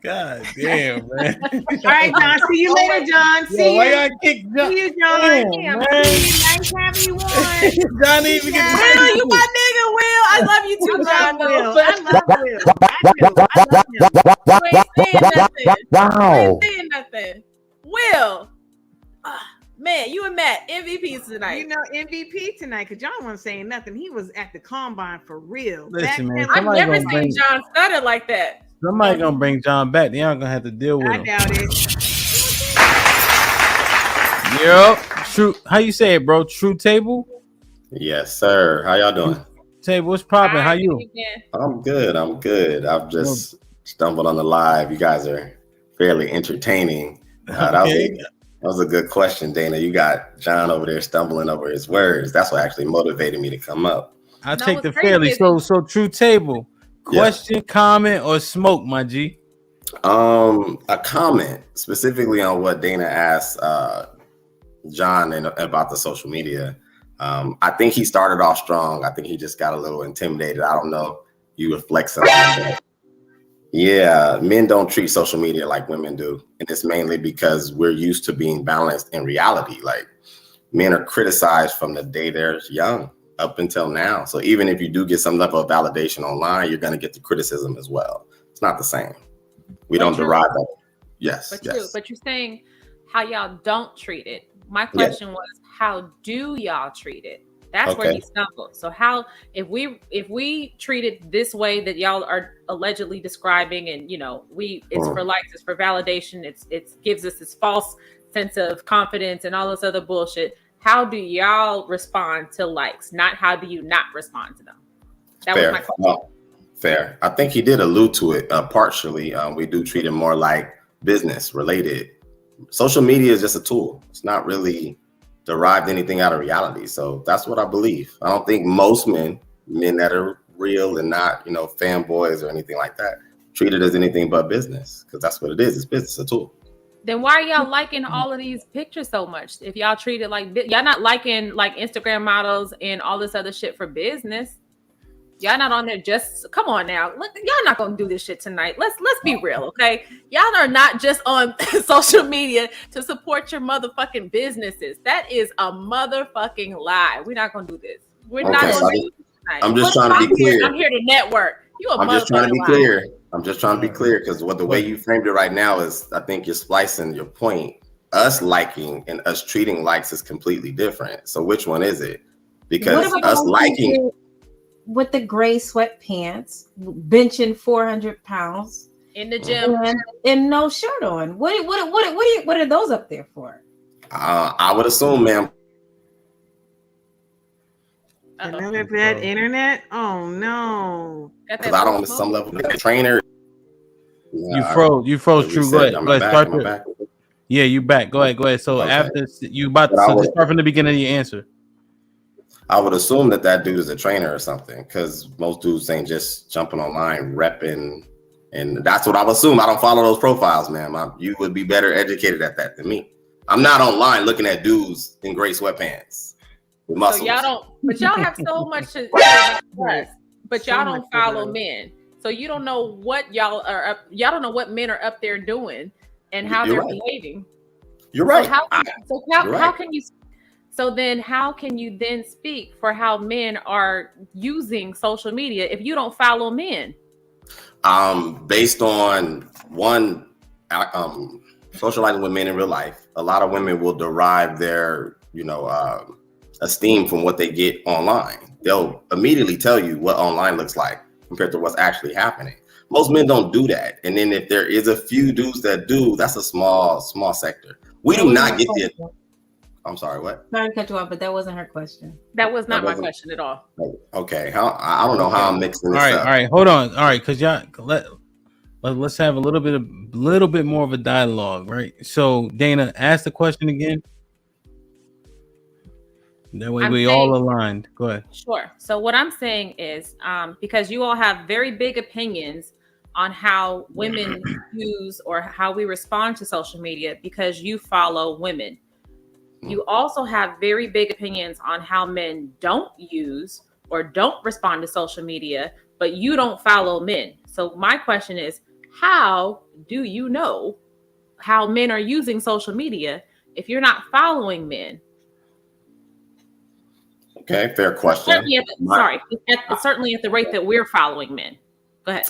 God damn, man. All right, John. See you later, John. See you. Why y'all kick John? See you, John. Damn, man. Nice having you on. John didn't even get Will, you my nigga, Will. I love you too, John. Wow. You ain't saying nothing. Will. Man, you and Matt, MVPs tonight. You know, MVP tonight, because John wasn't saying nothing. He was at the combine for real. Listen, man. I've never seen John stutter like that. Somebody gonna bring John back. They aren't gonna have to deal with him. I doubt it. Yo, true. How you say it, bro? True Table? Yes, sir. How y'all doing? Table, what's popping? How you? I'm good. I've just stumbled on the live. You guys are fairly entertaining. That was a good question, Dana. You got John over there stumbling over his words. That's what actually motivated me to come up. I'll take the fairly. So True Table. Question, comment, or smoke, my G? A comment specifically on what Dana asked John about the social media. I think he started off strong. I think he just got a little intimidated. I don't know. You reflect on that. Yeah, men don't treat social media like women do. And it's mainly because we're used to being balanced in reality. Like, men are criticized from the day they're young up until now. So even if you do get some level of validation online, you're going to get the criticism as well. It's not the same. We don't derive that. Yes. But you're saying how y'all don't treat it. My question was, how do y'all treat it? That's where you stumbled. So how, if we treat it this way that y'all are allegedly describing, and it's for likes, it's for validation, it gives us this false sense of confidence and all this other bullshit. How do y'all respond to likes? Not how do you not respond to them? That was my question. Fair. I think he did allude to it partially. We do treat it more like business related. Social media is just a tool. It's not really derived anything out of reality. So that's what I believe. I don't think most men that are real and not, fanboys or anything like that, treat it as anything but business, because that's what it is. It's business, a tool. Then why are y'all liking all of these pictures so much? If y'all treat it like y'all not liking like Instagram models and all this other shit for business. Y'all not on there just come on now. Look, y'all not gonna do this shit tonight. Let's be real, okay? Y'all are not just on social media to support your motherfucking businesses. That is a motherfucking lie. We're not gonna do this. We're not gonna do this tonight. I'm just trying to be clear. I'm here to network. I'm just trying to be clear. I'm just trying to be clear because the way you framed it right now is, I think you're splicing your point. Us liking and us treating likes is completely different. So which one is it? Because us liking with the gray sweatpants, benching 400 pounds in the gym and no shirt on. What are those up there for? I would assume, ma'am. Another bad internet? Oh no! Because I don't, some level, the trainer. You froze. True. Go ahead. Start. Yeah, you back. Go ahead. So after you about to start from the beginning of your answer. I would assume that dude is a trainer or something, because most dudes ain't just jumping online repping, and that's what I would assume. I don't follow those profiles, man. You would be better educated at that than me. I'm not online looking at dudes in gray sweatpants with muscles. So y'all don't, but y'all have so much to but y'all don't follow men, so you don't know what y'all are up. Y'all don't know what men are up there doing and how they're behaving. You're right. How can you? So then how can you then speak for how men are using social media if you don't follow men? Based on one, socializing with men in real life, a lot of women will derive their, esteem from what they get online. They'll immediately tell you what online looks like compared to what's actually happening. Most men don't do that. And then if there is a few dudes that do, that's a small sector. We do not get the. I'm sorry, what? Sorry to cut you off, but that wasn't her question. That was not my question at all. Okay, I don't know how I'm mixing this up. All right, hold on. All right, because y'all let's have a little bit more of a dialogue, right? So Dana, ask the question again. That way we all aligned. Go ahead. Sure. So what I'm saying is, because you all have very big opinions on how women use or how we respond to social media because you follow women. You also have very big opinions on how men don't use or don't respond to social media, but you don't follow men. So my question is, how do you know how men are using social media if you're not following men? Okay, fair question. Certainly at the rate that we're following men. Go ahead.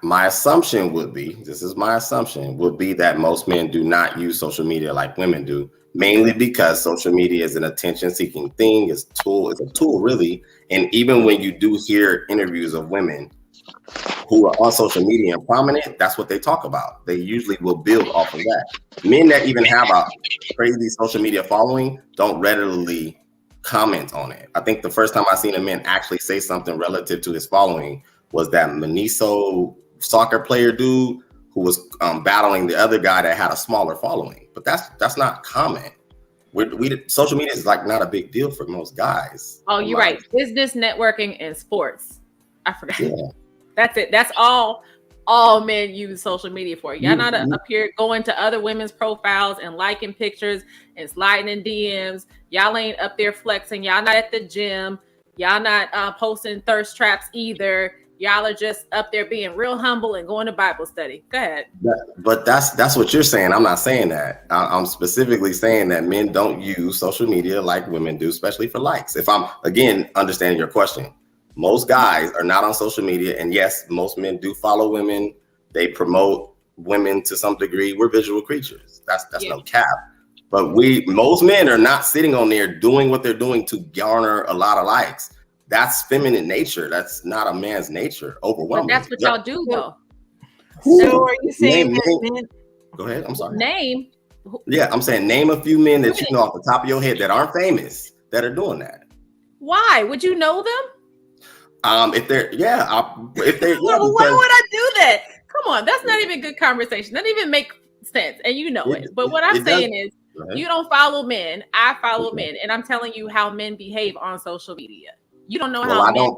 My assumption would be, that most men do not use social media like women do, mainly because social media is an attention-seeking thing. It's a tool, really. And even when you do hear interviews of women who are on social media and prominent, that's what they talk about. They usually will build off of that. Men that even have a crazy social media following don't readily comment on it. I think the first time I seen a man actually say something relative to his following was that Maniso soccer player dude who was battling the other guy that had a smaller following. But that's not comment. Social media is like not a big deal for most guys. Oh, you're right. Business, networking, and sports. I forgot. Yeah. That's it. That's all men use social media for. Y'all not up here going to other women's profiles and liking pictures and sliding in DMs. Y'all ain't up there flexing. Y'all not at the gym. Y'all not posting thirst traps either. Y'all are just up there being real humble and going to Bible study. Go ahead. But that's what you're saying. I'm not saying that. I'm specifically saying that men don't use social media like women do, especially for likes. If I'm, again, understanding your question. Most guys are not on social media. And yes, most men do follow women. They promote women to some degree. We're visual creatures. That's no cap. But most men are not sitting on there doing what they're doing to garner a lot of likes. That's feminine nature. That's not a man's nature. Overwhelming. But that's what y'all do, though. So are you saying men? Go ahead. I'm sorry. Name. Yeah, I'm saying name a few men that you know off the top of your head that aren't famous that are doing that. Why? Would you know them? If they're why would I do that? Come on, that's not even good conversation. That doesn't even make sense, and you know it. But what I'm saying is, you don't follow men. I follow men, and I'm telling you how men behave on social media. You don't know how men.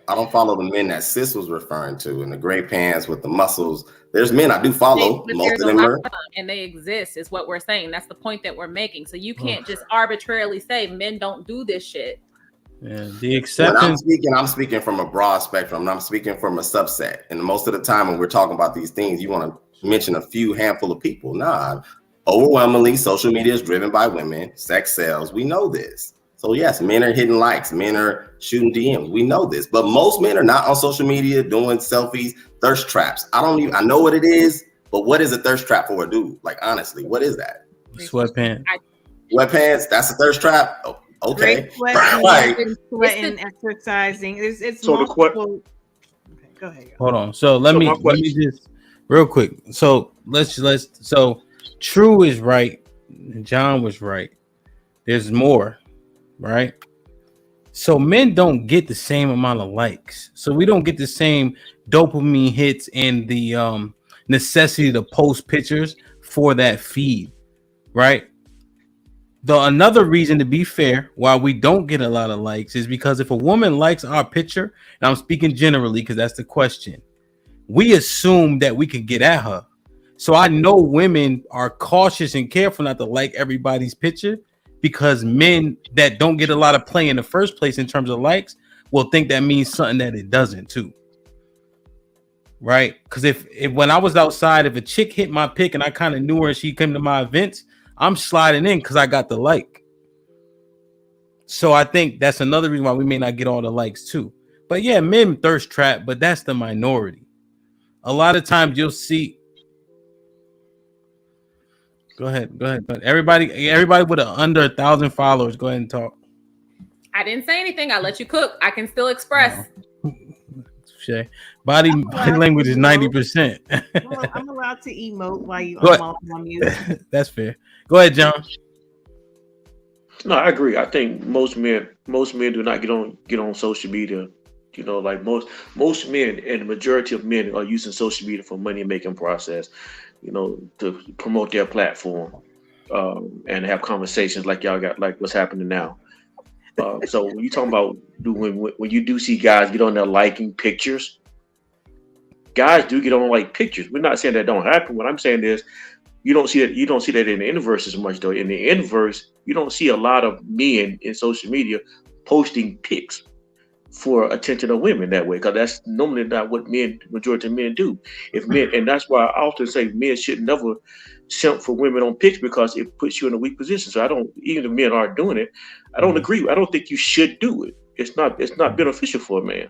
I don't follow the men that Sis was referring to in the gray pants with the muscles. There's men I do follow. Most of them are, and they exist. Is what we're saying. That's the point that we're making. So you can't just arbitrarily say men don't do this shit. Yeah, the exceptions. I'm speaking from a broad spectrum. And I'm speaking from a subset. And most of the time when we're talking about these things, you want to mention a few handful of people. Nah, overwhelmingly, social media is driven by women. Sex sells. We know this. So yes, men are hitting likes. Men are shooting DMs. We know this. But most men are not on social media doing selfies, thirst traps. I know what it is, but what is a thirst trap for a dude? Like, honestly, what is that? Sweatpants. Sweatpants, that's a thirst trap? Oh, okay. Sweating, exercising. It's so multiple. Okay, go ahead. Hold on. So let me just real quick. So so True is right. John was right. There's more, right? So men don't get the same amount of likes. So we don't get the same dopamine hits and the necessity to post pictures for that feed, right? Another reason, to be fair, why we don't get a lot of likes is because if a woman likes our picture, and I'm speaking generally because that's the question, we assume that we can get at her. So I know women are cautious and careful not to like everybody's picture because men that don't get a lot of play in the first place in terms of likes will think that means something that it doesn't too. Right? Because if when I was outside, if a chick hit my pic and I kind of knew her and she came to my events, I'm sliding in because I got the like. So I think that's another reason why we may not get all the likes too. But yeah, men thirst trap, but that's the minority. A lot of times you'll see. Go ahead. Everybody with under 1,000 followers, go ahead and talk. I didn't say anything. I let you cook. I can still express. Shay. Body language is 90%. I'm allowed to emote while I'm on mute. That's fair. Go ahead, John. No, I agree. I think most men do not get on social media. You know, like most men and the majority of men are using social media for money making process. You know, to promote their platform and have conversations like y'all got, like what's happening now. So when you talking about when you do see guys get on there liking pictures, guys do get on like pictures. We're not saying that don't happen. What I'm saying is you don't see that in the inverse as much though. In the inverse, you don't see a lot of men in social media posting pics for attention of women that way, because that's normally not what majority of men do. And that's why I often say men should never simp for women on pics, because it puts you in a weak position. So even if men are doing it, I don't agree. I don't think you should do it. It's not beneficial for a man.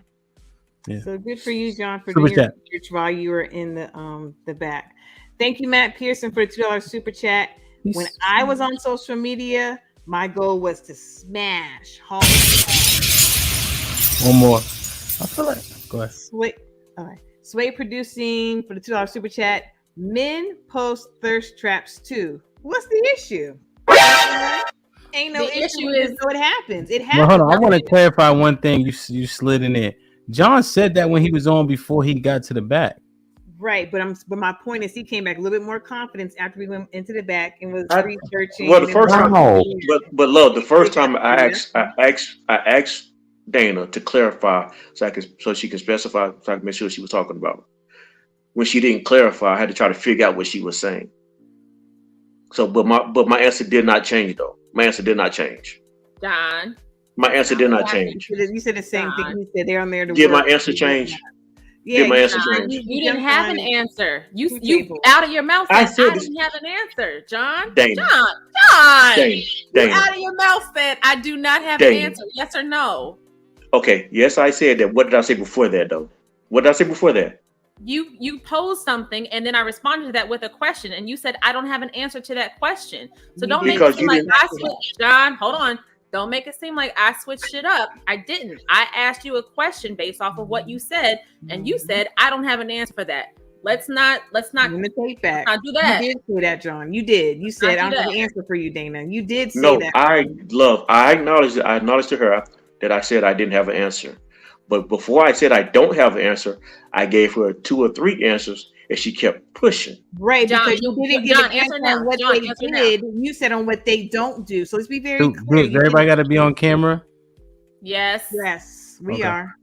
Yeah. So good for you, John, for doing your research while you were in the back. Thank you, Matt Pearson, for the $2 super chat. When I was on social media, my goal was to smash home. One more. I feel like. Go ahead. Sway producing for the $2 super chat. Men post thirst traps too. What's the issue? Ain't no issue. Is so it happens. It happens. Well, hold on. I want to clarify one thing. You slid in there. John said that when he was on before he got to the back. Right, but my point is he came back a little bit more confidence after we went into the back and was researching. Well, the first time, but love, the first time I asked Dana to clarify so she can specify, so I can make sure she was talking about. When she didn't clarify, I had to try to figure out what she was saying. So, but my answer did not change though. My answer did not change. John. My answer did not change. You said the same thing. You said they're on there to Did my answer change? Yeah, did my answer change? You didn't have an answer. You out of your mouth said, I didn't have an answer, John. Dana. John. Dana. You out of your mouth said, I do not have an answer. Yes or no? Okay. Yes, I said that. What did I say before that though? What did I say before that? You posed something and then I responded to that with a question and you said I don't have an answer to that question. So don't make it seem like I switched. John, hold on. Don't make it seem like I switched it up. I didn't. I asked you a question based off of what you said, and you said I don't have an answer for that. Let's not take back. Not do that. You did say that, John. You did. You said I don't have an answer for you, Dana. You did say that. I acknowledged to her that I said I didn't have an answer. But before I said I don't have an answer, I gave her 2 or 3 answs, and she kept pushing. Right, John, because you didn't give an answer on what they did. You said on what they don't do. So let's be very clear. Does everybody got to be on camera? Yes. Yes, we are.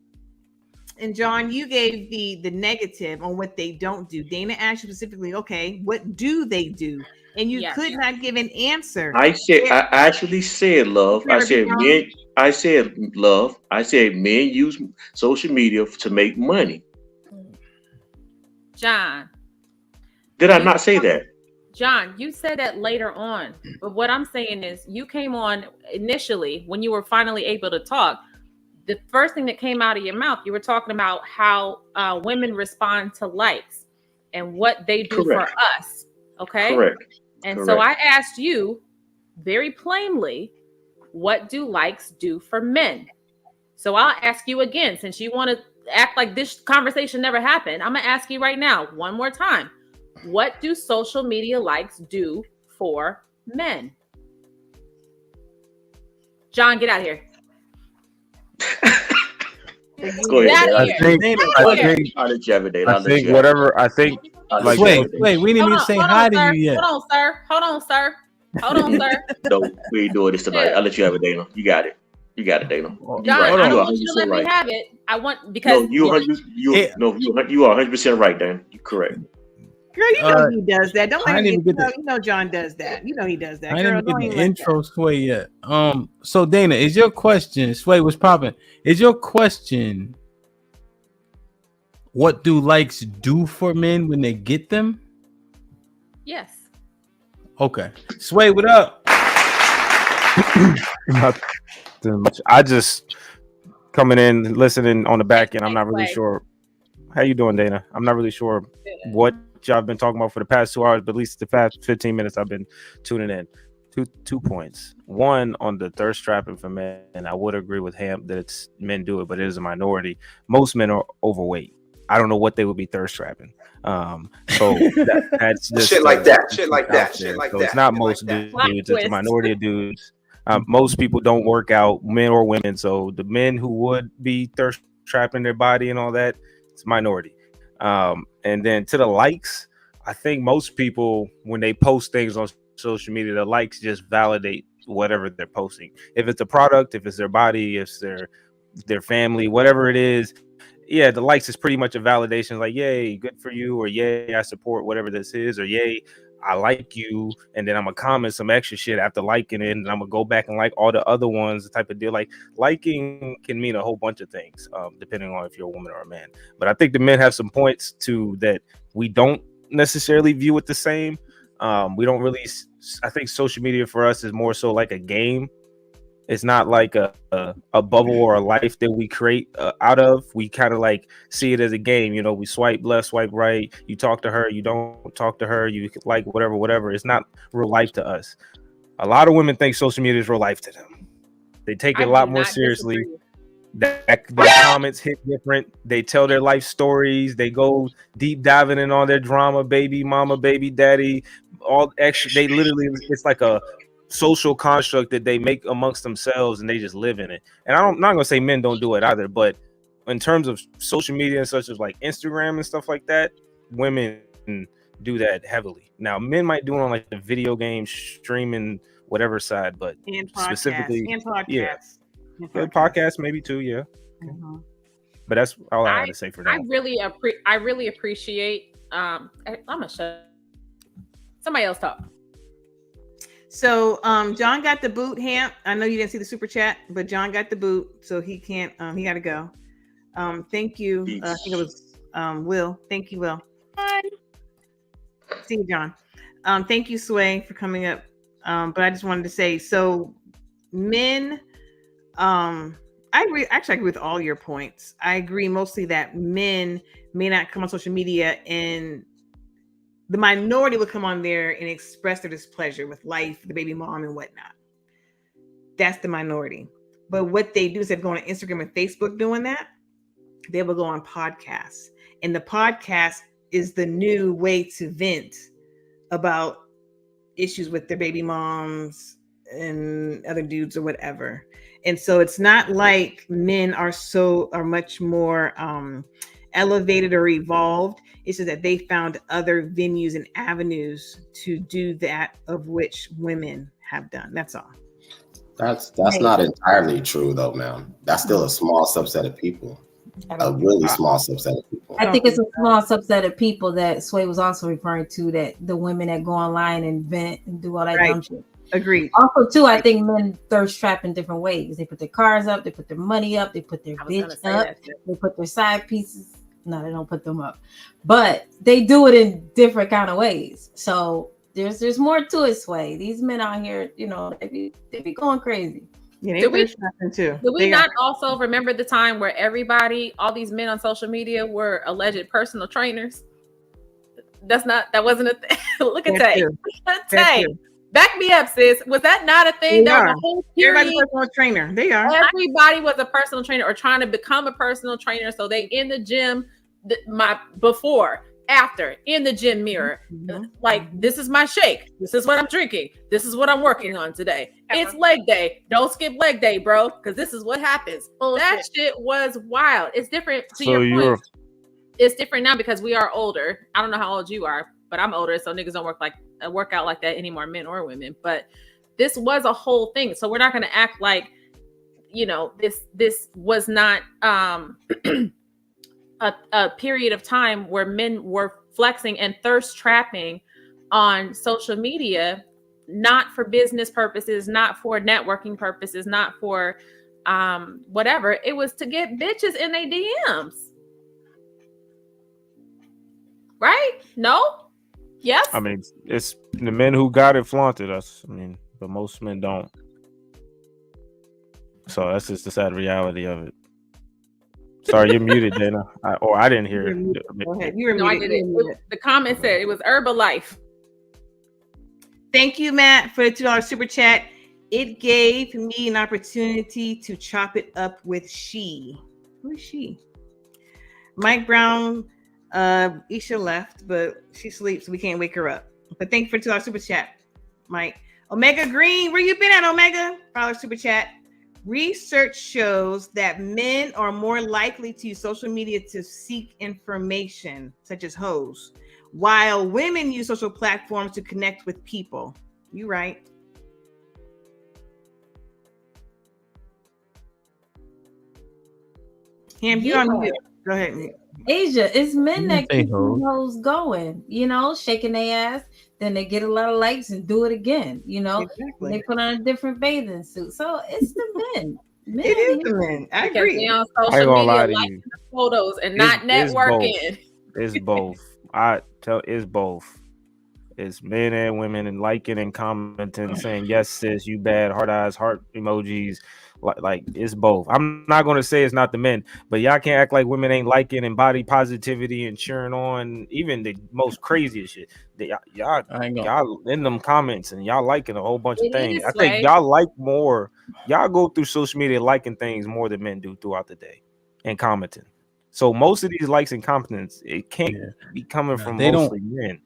And John, you gave the negative on what they don't do. Dana asked you specifically, okay, what do they do? And you could not give an answer. I actually said love. I said men. I said love. I said men use social media to make money. John. Did I not say that? John, you said that later on. But what I'm saying is you came on initially when you were finally able to talk. The first thing that came out of your mouth, you were talking about how women respond to likes and what they do for us. Okay. Correct. And so I asked you very plainly, what do likes do for men? So I'll ask you again, since you want to act like this conversation never happened. I'm going to ask you right now, one more time. What do social media likes do for men? John, get out of here. Go ahead. I think whatever. I think. Like, wait, we didn't even say hi to you yet. Hold on, sir. No, we ain't doing this tonight. I'll let you have it, Dana. You got it, Dana. John, I don't want you to let me have it. I want because you are 100% right, Dan. You're correct. Girl, you know he does that. Don't let me get you know John does that. You know he does that. I didn't get the intro Sway yet. So Dana, is your question, Sway was popping? Is your question, what do likes do for men when they get them? Yes. Okay. Sway, what up? Not too much. I just coming in, listening on the back end. I'm not really sure. How you doing, Dana? I'm not really sure what y'all been talking about for the past 2 hours, but at least the past 15 minutes I've been tuning in. Two points. One, on the thirst trapping for men, and I would agree with Ham that it's men do it, but it is a minority. Most men are overweight. I don't know what they would be thirst trapping. So that's just shit like that. Shit like that. out Shit there. like So that. it's not shit most like that. dudes; it's a minority of dudes. Most people don't work out, men or women. So the men who would be thirst trapping their body and all that, it's minority. And then to the likes, I think most people, when they post things on social media, the likes just validate whatever they're posting. If it's a product, if it's their body, if it's their family, whatever it is, yeah, the likes is pretty much a validation, like, yay, good for you, or yay, I support whatever this is, or yay, I like you, and then I'm gonna comment some extra shit after liking it, and I'm gonna go back and like all the other ones, the type of deal. Like, liking can mean a whole bunch of things, depending on if you're a woman or a man. But I think the men have some points too that we don't necessarily view it the same. We don't really. I think social media for us is more so like a game. It's not like a bubble or a life that we create out of. We kind of like see it as a game. You know, we swipe left, swipe right. You talk to her, you don't talk to her. You like whatever. It's not real life to us. A lot of women think social media is real life to them. They take it a lot more seriously. The comments hit different. They tell their life stories. They go deep diving in all their drama, baby mama, baby daddy, all extra. They literally, it's like a social construct that they make amongst themselves, and they just live in it. And I'm not gonna say men don't do it either, but in terms of social media and such as like Instagram and stuff like that, women do that heavily. Now men might do it on like the video game streaming whatever side, but and specifically podcasts. Good podcast maybe too, yeah. Mm-hmm. But that's all I had to say for now. I really appreciate. I'm gonna shut. Somebody else talk. So John got the boot, Hamp. I know you didn't see the super chat, but John got the boot, so he can't. He got to go. Thank you. I think it was Will. Thank you, Will. Bye. See you, John. Thank you, Sway, for coming up. But I just wanted to say, so men. I agree. Actually, I agree with all your points. I agree mostly that men may not come on social media, and the minority will come on there and express their displeasure with life, the baby mom, and whatnot. That's the minority. But what they do is they go on Instagram and Facebook doing that. They will go on podcasts, and the podcast is the new way to vent about issues with their baby moms and other dudes or whatever. And so it's not like men are much more elevated or evolved. It's just that they found other venues and avenues to do that of which women have done. That's all. That's not entirely true though, ma'am. That's still a small subset of people. A really small subset of people. I think it's a small subset of people that Sway was also referring to, that the women that go online and vent and do all that dumb shit. Agreed. Also, too, I think men thirst trap in different ways. They put their cars up, they put their money up, they put their bitch up, they put their side pieces. No, they don't put them up, but they do it in different kind of ways. So there's more to it, Sway. These men out here, you know, they be going crazy. Yeah, Did we not also remember the time where all these men on social media were alleged personal trainers? That wasn't a thing. Look at Tay. Back me up, sis. Was that not a thing? That was a whole period. Everybody's a personal trainer. They are. Everybody was a personal trainer or trying to become a personal trainer. So they in the gym, before, after, in the gym mirror. Like, this is my shake. This is what I'm drinking. This is what I'm working on today. It's leg day. Don't skip leg day, bro, because this is what happens. That shit was wild. It's different to your point. It's different now because we are older. I don't know how old you are, but I'm older, so niggas don't work out like that anymore, men or women. But this was a whole thing, so we're not going to act like, you know, this was not a period of time where men were flexing and thirst trapping on social media, not for business purposes, not for networking purposes, not for whatever. It was to get bitches in their DMs. Right? No? Yes? I mean, it's the men who got it flaunted us. I mean, but most men don't. So that's just the sad reality of it. Sorry, you're muted, Dana. I didn't hear it. Go ahead. You were muted. I did it. The comment said it was Herbalife. Thank you, Matt, for the $2 super chat. It gave me an opportunity to chop it up with she. Who is she? Mike Brown. Isha left, but she sleeps, so we can't wake her up. But thank you for $2 super chat, Mike. Omega Green, where you been at, Omega? $5 super chat. Research shows that men are more likely to use social media to seek information, such as hoes, while women use social platforms to connect with people. You right. Ham, you on mute. Go ahead. Asia, it's men that say keep hoes. hoes going, shaking their ass, then they get a lot of likes and do it again, Exactly. They put on a different bathing suit. So it's the men. It is the men. I Because agree. they on I ain't social gonna media lie to liking you. the photos and not It's both. networking. It's both. It's both. It's men and women and liking and commenting, saying yes, sis, you bad, heart eyes, heart emojis. Like it's both. I'm not gonna say it's not the men, but y'all can't act like women ain't liking and body positivity and cheering on even the most craziest shit. Y'all in them comments and y'all liking a whole bunch of It things. is, I think Sway. y'all like more. Y'all go through social media liking things more than men do throughout the day and commenting. So most of these likes and comments, it can't be coming from they mostly men.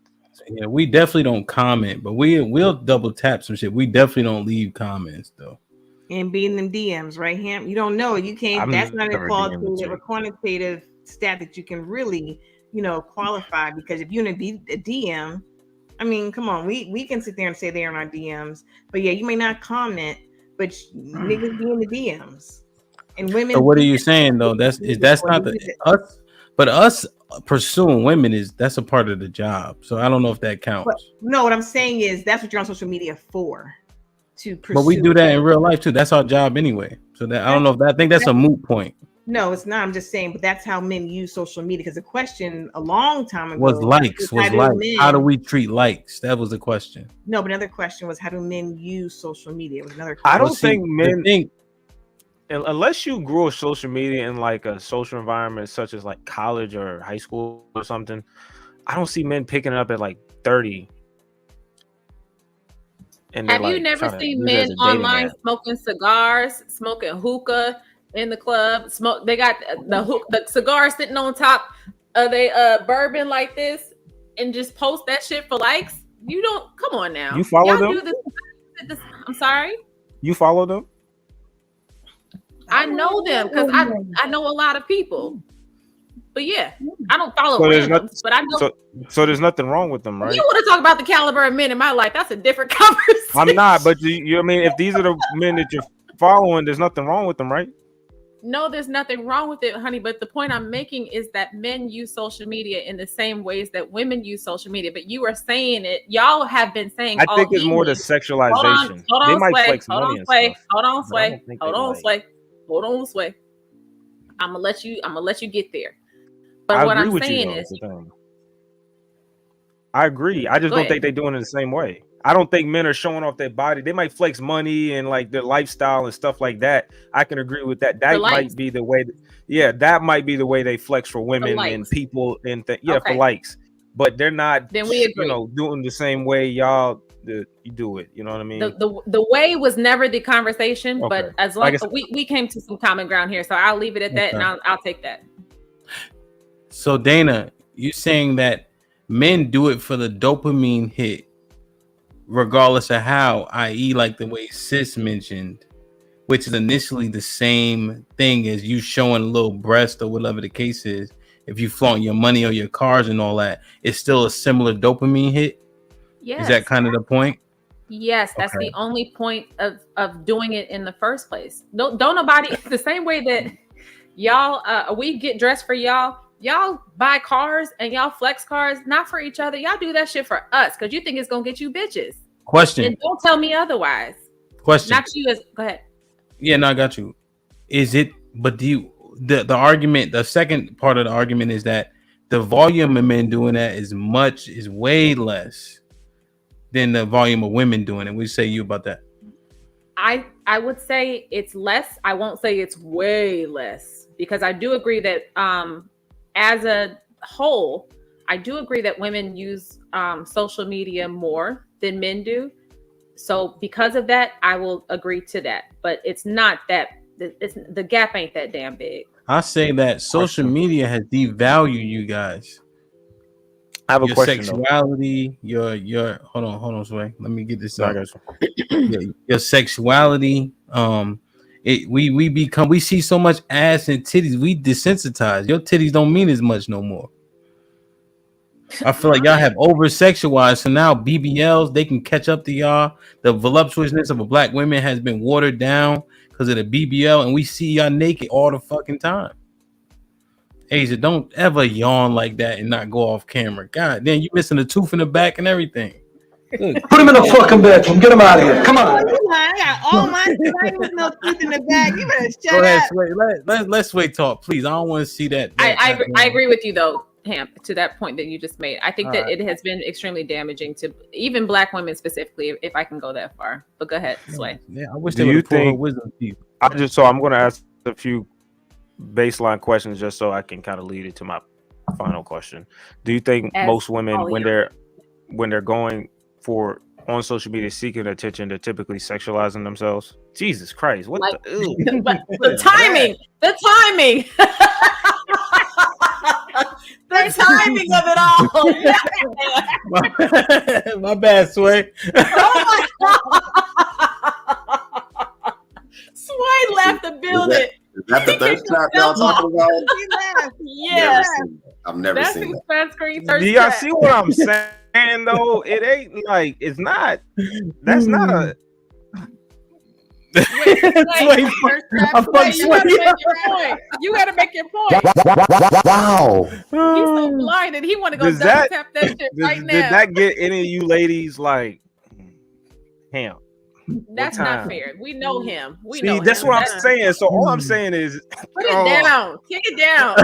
Yeah, we definitely don't comment, but we'll double tap some shit. We definitely don't leave comments though. And be in them DMs, right, Ham? You don't know. You can't. I'm That's not a never DMing qualitative you. or quantitative stat that you can really, qualify. Because if you're in a DM, I mean, come on, we can sit there and say they're in our DMs, but yeah, you may not comment, but niggas be in the DMs, and women. So what are you saying though? That's not the us, but us pursuing women that's a part of the job. So I don't know if that counts. But no, what I'm saying is that's what you're on social media for, to pursue. But we do that in real life too. That's our job anyway. So that I don't know if I think that's a moot point. No, it's not. I'm just saying, but that's how men use social media. Because the question a long time ago Was likes. How do we treat likes? That was the question. No, but another question was, how do men use social media? It was another question. I don't think men, unless you grew up social media in like a social environment such as like college or high school or something, I don't see men picking it up at like 30. And Have you never seen men online smoking cigars, smoking hookah in the club? They got the cigar sitting on top of they bourbon like this, and just post that shit for likes. You don't. Come on now. You follow them? Do this. I'm sorry. You follow them? I know them because I know a lot of people. But yeah, I don't follow randoms, but I know. So there's nothing wrong with them, right? You want to talk about the caliber of men in my life? That's a different conversation. I'm not, but you I mean, if these are the men that you're following, there's nothing wrong with them, right? No, there's nothing wrong with it, honey. But the point I'm making is that men use social media in the same ways that women use social media. But you are saying it. Y'all have been saying. I think it's more the sexualization. They might flex money and stuff. Hold on, Sway. I'm gonna let you get there. But what I'm saying is, I agree. I just don't think they're doing it the same way. I don't think men are showing off their body. They might flex money and like their lifestyle and stuff like that. I can agree with that. That might be the way. That might be the way they flex for women and people and for likes. But they're not. Then we agree. Doing the same way you do it. You know what I mean? The way was never the conversation, but as long as we came to some common ground here, so I'll leave it at that, and I'll take that. So Dana, you saying that men do it for the dopamine hit, regardless of how, i.e., like the way Sis mentioned, which is initially the same thing as you showing a little breast or whatever the case is. If you flaunt your money or your cars and all that, it's still a similar dopamine hit. Yes. Is that kind of the point? Yes, that's the only point of doing it in the first place. Don't nobody. It's the same way that y'all we get dressed for y'all. Y'all buy cars and y'all flex cars, not for each other. Y'all do that shit for us because you think it's gonna get you bitches. Question. And don't tell me otherwise. Question. Not you. Go ahead. Yeah, no, I got you. Is it? But do you? The argument. The second part of the argument is that the volume of men doing that is way less than the volume of women doing it. What do you say you about that? I would say it's less. I won't say it's way less because I do agree that as a whole, I do agree that women use social media more than men do. So because of that, I will agree to that. But it's not that the gap ain't that damn big. I say that social media has devalued you guys. I have a your question. Sexuality, your hold on, Sway. Let me get this No, out. Your sexuality, we see so much ass and titties, we desensitize. Your titties don't mean as much no more. I feel like y'all have over sexualized, so now BBLs they can catch up to y'all. The voluptuousness of a black woman has been watered down because of the BBL, and we see y'all naked all the fucking time. Asia, don't ever yawn like that and not go off camera. God damn, you missing a tooth in the back and everything. Good. Put him in the fucking bedroom. Get him out of here. Come on. I got all my no teeth in the back. You better shut Go ahead, up. Sway. Let's Sway talk, please. I don't want to see that. I agree with you though, Ham, to that point that you just made. I think All that right. it has been extremely damaging to even black women specifically, if I can go that far. But go ahead, Sway. Yeah, I wish Do they you would pull her think? wisdom teeth. I'm going to ask a few baseline questions just so I can kind of lead it to my final question. Do you think most women, when they're going for on social media seeking attention, they're typically sexualizing themselves? Jesus Christ! What the? But the timing, the timing. The timing of it all. My bad, Sway. Oh my God. Sway left the building. Is that the thirst trap y'all talking about? Yeah. I've never That's seen that. sunscreen Do thirst y'all trap. see what I'm saying though? It ain't like it's not. That's not a. You gotta make your point. Wow. He's so blinded. He want to go Does double that- tap that shit right Did now. that get any of you ladies like? Ham. That's what not time? fair. We know him. We See, know that's him. what I'm saying. So all I'm saying is, Put it down. Kick it down.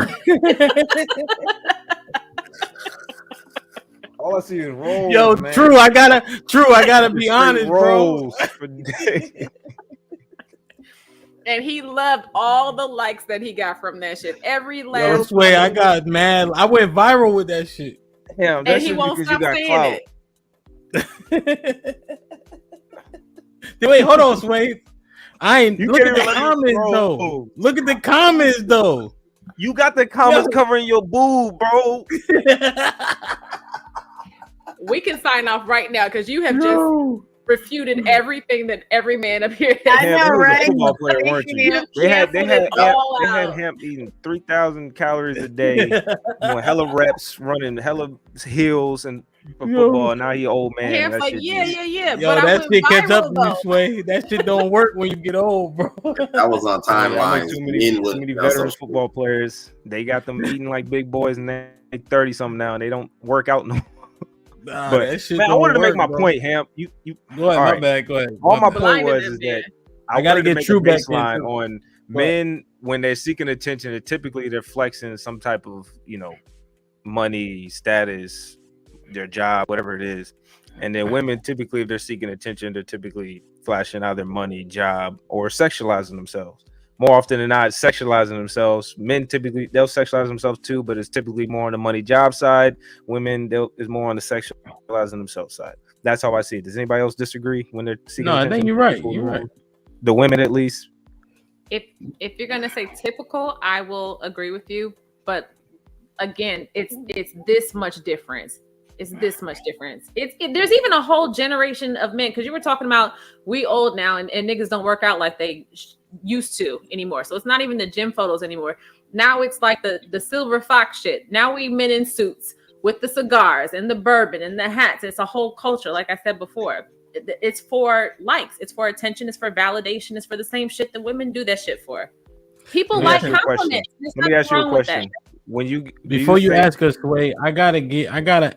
all I see is rolls. Yo, man. True, I gotta be Straight honest, bro. rolls for days. And he loved all the likes that he got from that shit. Every Yo, last Sway, one. I got mad. I went viral with that shit. Damn, And that's he just won't because you stop got saying clout. it. Wait, hold on, Sway. I ain't You look can't at the even let me comments though. scroll. Look at the comments though. You got the comments covering your boob, bro. We can sign off right now because you have just refuted everything that every man up here has. I know, you was right? a football player, weren't you? You They had canceled it all out. him eating 3,000 calories a day, doing hella reps, running hella hills and for football. And now he old man. Ham's That like, shit yeah. Yo, But I that went shit catch up viral, to you, though. Sway. That shit don't work when you get old, bro. That was on I know timelines. too many veterans football players. They got them eating like big boys, and they 30 something now, and they don't work out no more. Nah, But that shit man, I don't wanted to make work, my bro. point, Ham. You Go ahead, all my right. bad. Go ahead. All my bad. point was Blinded is them, that I gotta wanted to get make True a back in, baseline too. on Go ahead. men when they're seeking attention. Typically, they're flexing some type of money, status, their job, whatever it is. And then women, typically, if they're seeking attention, they're typically flashing out their money, job, or sexualizing themselves. More often than not, sexualizing themselves. Men typically they'll sexualize themselves too, but it's typically more on the money job side. Women is more on the sexualizing themselves side. That's how I see it. Does anybody else disagree when they're seeking No, I attention? think you're right. You're right. The women, at least. If you're gonna say typical, I will agree with you. But again, it's this much difference. It's this much difference. There's even a whole generation of men, because you were talking about we old now and niggas don't work out like they used to anymore. So it's not even the gym photos anymore. Now it's like the silver fox shit. Now we men in suits with the cigars and the bourbon and the hats. It's a whole culture, like I said before. It's for likes, it's for attention, it's for validation, it's for the same shit that women do that shit for. People like compliments. Let me ask you a question. When you Before you ask us, Sway, I gotta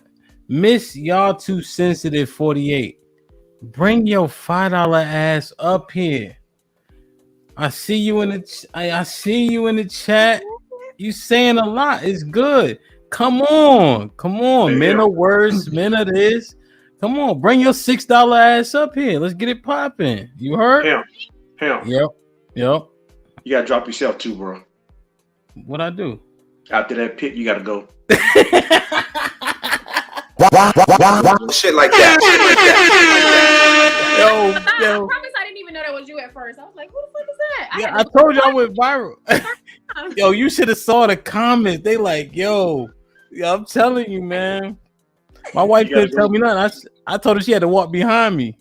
miss y'all too sensitive 48. Bring your $5 ass up here. I see you in the chat. You saying a lot. It's good. Come on. Men are worse. Men are this. Come on, bring your $6 ass up here. Let's get it popping. You heard? Him. Yep. You gotta drop yourself too, bro. What I do? After that pit, you gotta go. Shit like that. Yo, I promise I didn't even know that was you at first. I was like, who the fuck is that? Yeah, I told you I went viral. Yo, you should have saw the comments. They like, yo, I'm telling you, man. My wife couldn't tell me nothing. I told her she had to walk behind me.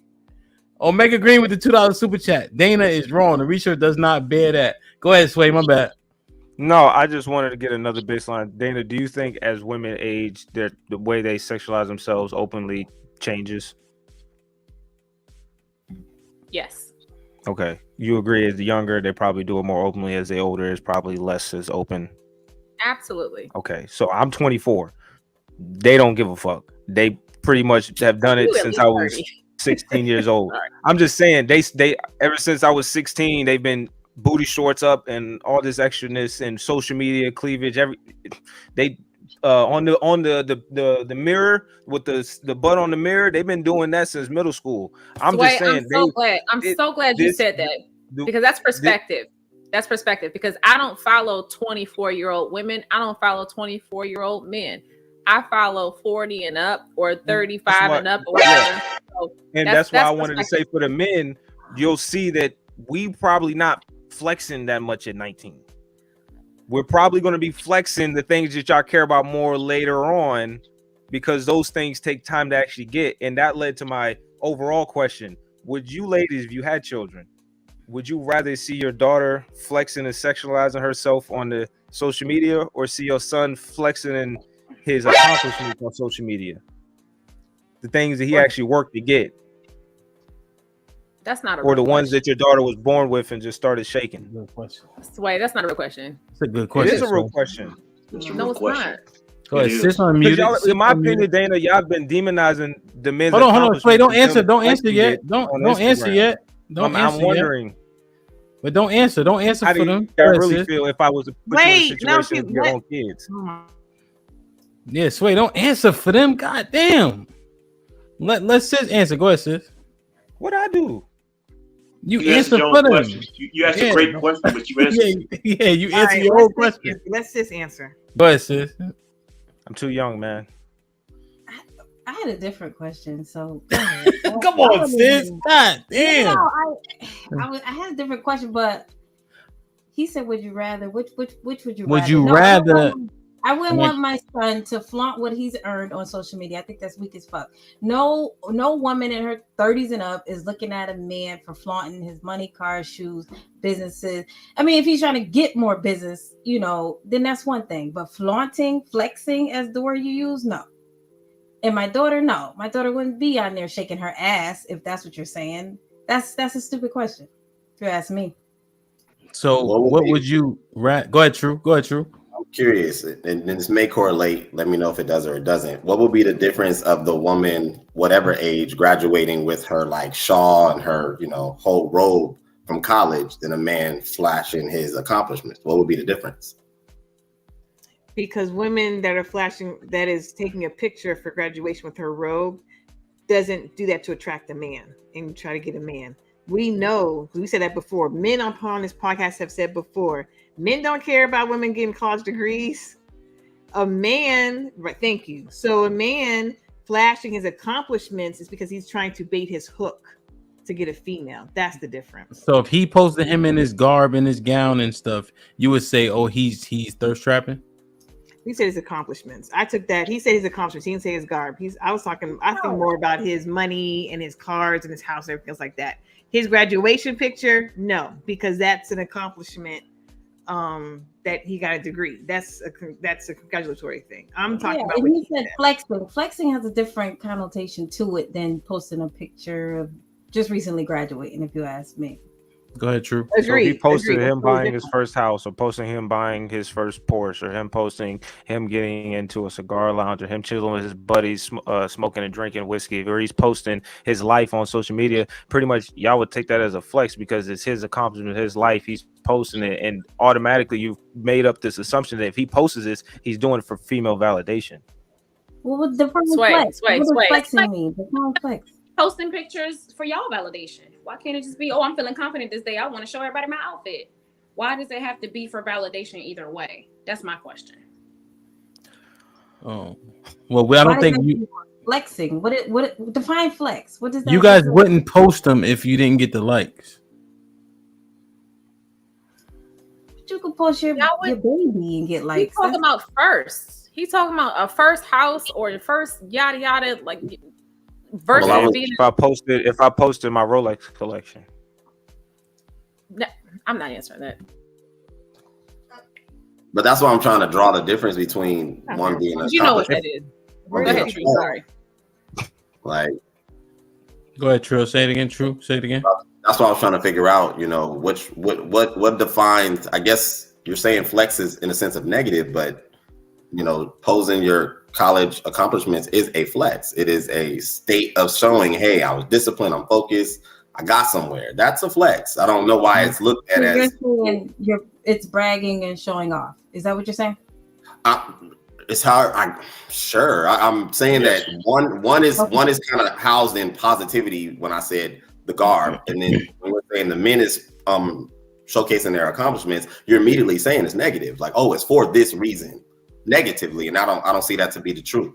Omega Green with the $2 super chat. Dana is wrong. The research does not bear that. Go ahead, Sway. My bad. No, I just wanted to get another baseline. Dana, do you think as women age, the way they sexualize themselves openly changes? Yes. Okay. You agree as the younger, they probably do it more openly. As they older, it's probably less as open. Absolutely. Okay. So I'm 24. They don't give a fuck. They pretty much have done it since I was 16 years old. I'm just saying they ever since I was 16, they've been booty shorts up and all this extraness and social media cleavage. They on the mirror with the butt on the mirror. They've been doing that since middle school. I'm just saying. I'm so glad you said that because that's perspective. That's perspective because I don't follow 24-year-old women. I don't follow 24-year-old men. I follow 40 and up or 35 and up or whatever. So and that's why I wanted to say for the men, you'll see that we probably not flexing that much at 19. We're probably going to be flexing the things that y'all care about more later on because those things take time to actually get. And that led to my overall question. Would you ladies, if you had children, would you rather see your daughter flexing and sexualizing herself on the social media or see your son flexing and his accomplishments on social media, the things that he actually worked to get? That's not a or the real ones question. that your daughter was born with and just started shaking. Good question. Wait, that's not a real question. It's a good question. It is a real question. No, it's not. Go ahead, sis on mute. In my opinion, Dana, y'all have been demonizing the men's. Hold on. Wait, don't answer. Don't answer yet. Don't answer yet. I'm wondering. But don't answer. Don't answer How for do them. I really feel if I was to put you in a situation with your own kids? Yeah, Sway, don't answer for them. God damn. Let sis answer. Go ahead, sis. What I do? You answer for them. You asked a great question, but you answered. Yeah, you answer your own question. Let sis answer. Go ahead, sis. I'm too young, man. I had a different question, so come on, sis. God damn. I had a different question, but he said, "Would you rather?" Which would you? Would you rather? I wouldn't want my son to flaunt what he's earned on social media. I think that's weak as fuck. No woman in her 30s and up is looking at a man for flaunting his money, cars, shoes, businesses. I mean, if he's trying to get more business, then that's one thing. But flaunting, flexing, as the word you use, no. And my daughter, no. My daughter wouldn't be on there shaking her ass if that's what you're saying. That's a stupid question, if you ask me. So what would you go ahead, True. Go ahead, True. I'm curious, and this may correlate. Let me know if it does or it doesn't. What would be the difference of the woman, whatever age, graduating with her like shawl and her, whole robe from college, than a man flashing his accomplishments? What would be the difference? Because women that are flashing, that is taking a picture for graduation with her robe, doesn't do that to attract a man and try to get a man. We know, we said that before. Men on this podcast have said before, men don't care about women getting college degrees. A man, right? Thank you. So a man flashing his accomplishments is because he's trying to bait his hook to get a female. That's the difference. So if he posted him in his garb and his gown and stuff, you would say, oh, he's thirst trapping? He said his accomplishments. I took that. He said his accomplishments. He didn't say his garb. I think more about his money and his cars and his house and everything else like that. His graduation picture, no, because that's an accomplishment. That he got a degree. That's a congratulatory thing. I'm talking about. And he said flexing. Flexing has a different connotation to it than posting a picture of just recently graduating. If you ask me. Go ahead, True. So he posted him buying his first house, or posting him buying his first Porsche, or him posting him getting into a cigar lounge, or him chilling with his buddies, smoking and drinking whiskey, or he's posting his life on social media. Pretty much, y'all would take that as a flex because it's his accomplishment, his life. He's posting it, and automatically you've made up this assumption that if he posts this, he's doing it for female validation. Well, what the flex? What does flexing mean? Flex. Posting pictures for y'all validation. Why can't it just be, I'm feeling confident this day, I want to show everybody my outfit? Why does it have to be for validation either way? That's my question. Oh, well, I don't think you. flexing? What define flex? What does that? You guys wouldn't post them if you didn't get the likes. But you could post your baby and get likes. He's talking about first. He's talking about a first house or the first yada yada, like versus being. If I posted my Rolex collection. No, I'm not answering that. But that's why I'm trying to draw the difference between one being a. You know what that is. Go ahead, True. Sorry. Like, go ahead, True. Say it again. True. Say it again. That's what I was trying to figure out. You know, what defines? I guess you're saying flex is in a sense of negative, but you know, posing your college accomplishments is a flex. It is a state of showing, hey, I was disciplined, I'm focused, I got somewhere. That's a flex. I don't know why it's looked at as it's bragging and showing off. Is that what you're saying? It's hard. I'm saying that one is kind of housed in positivity when I said the garb, and then when we're saying the men is showcasing their accomplishments, you're immediately saying it's negative. Like, oh, it's for this reason, negatively, and I don't see that to be the truth.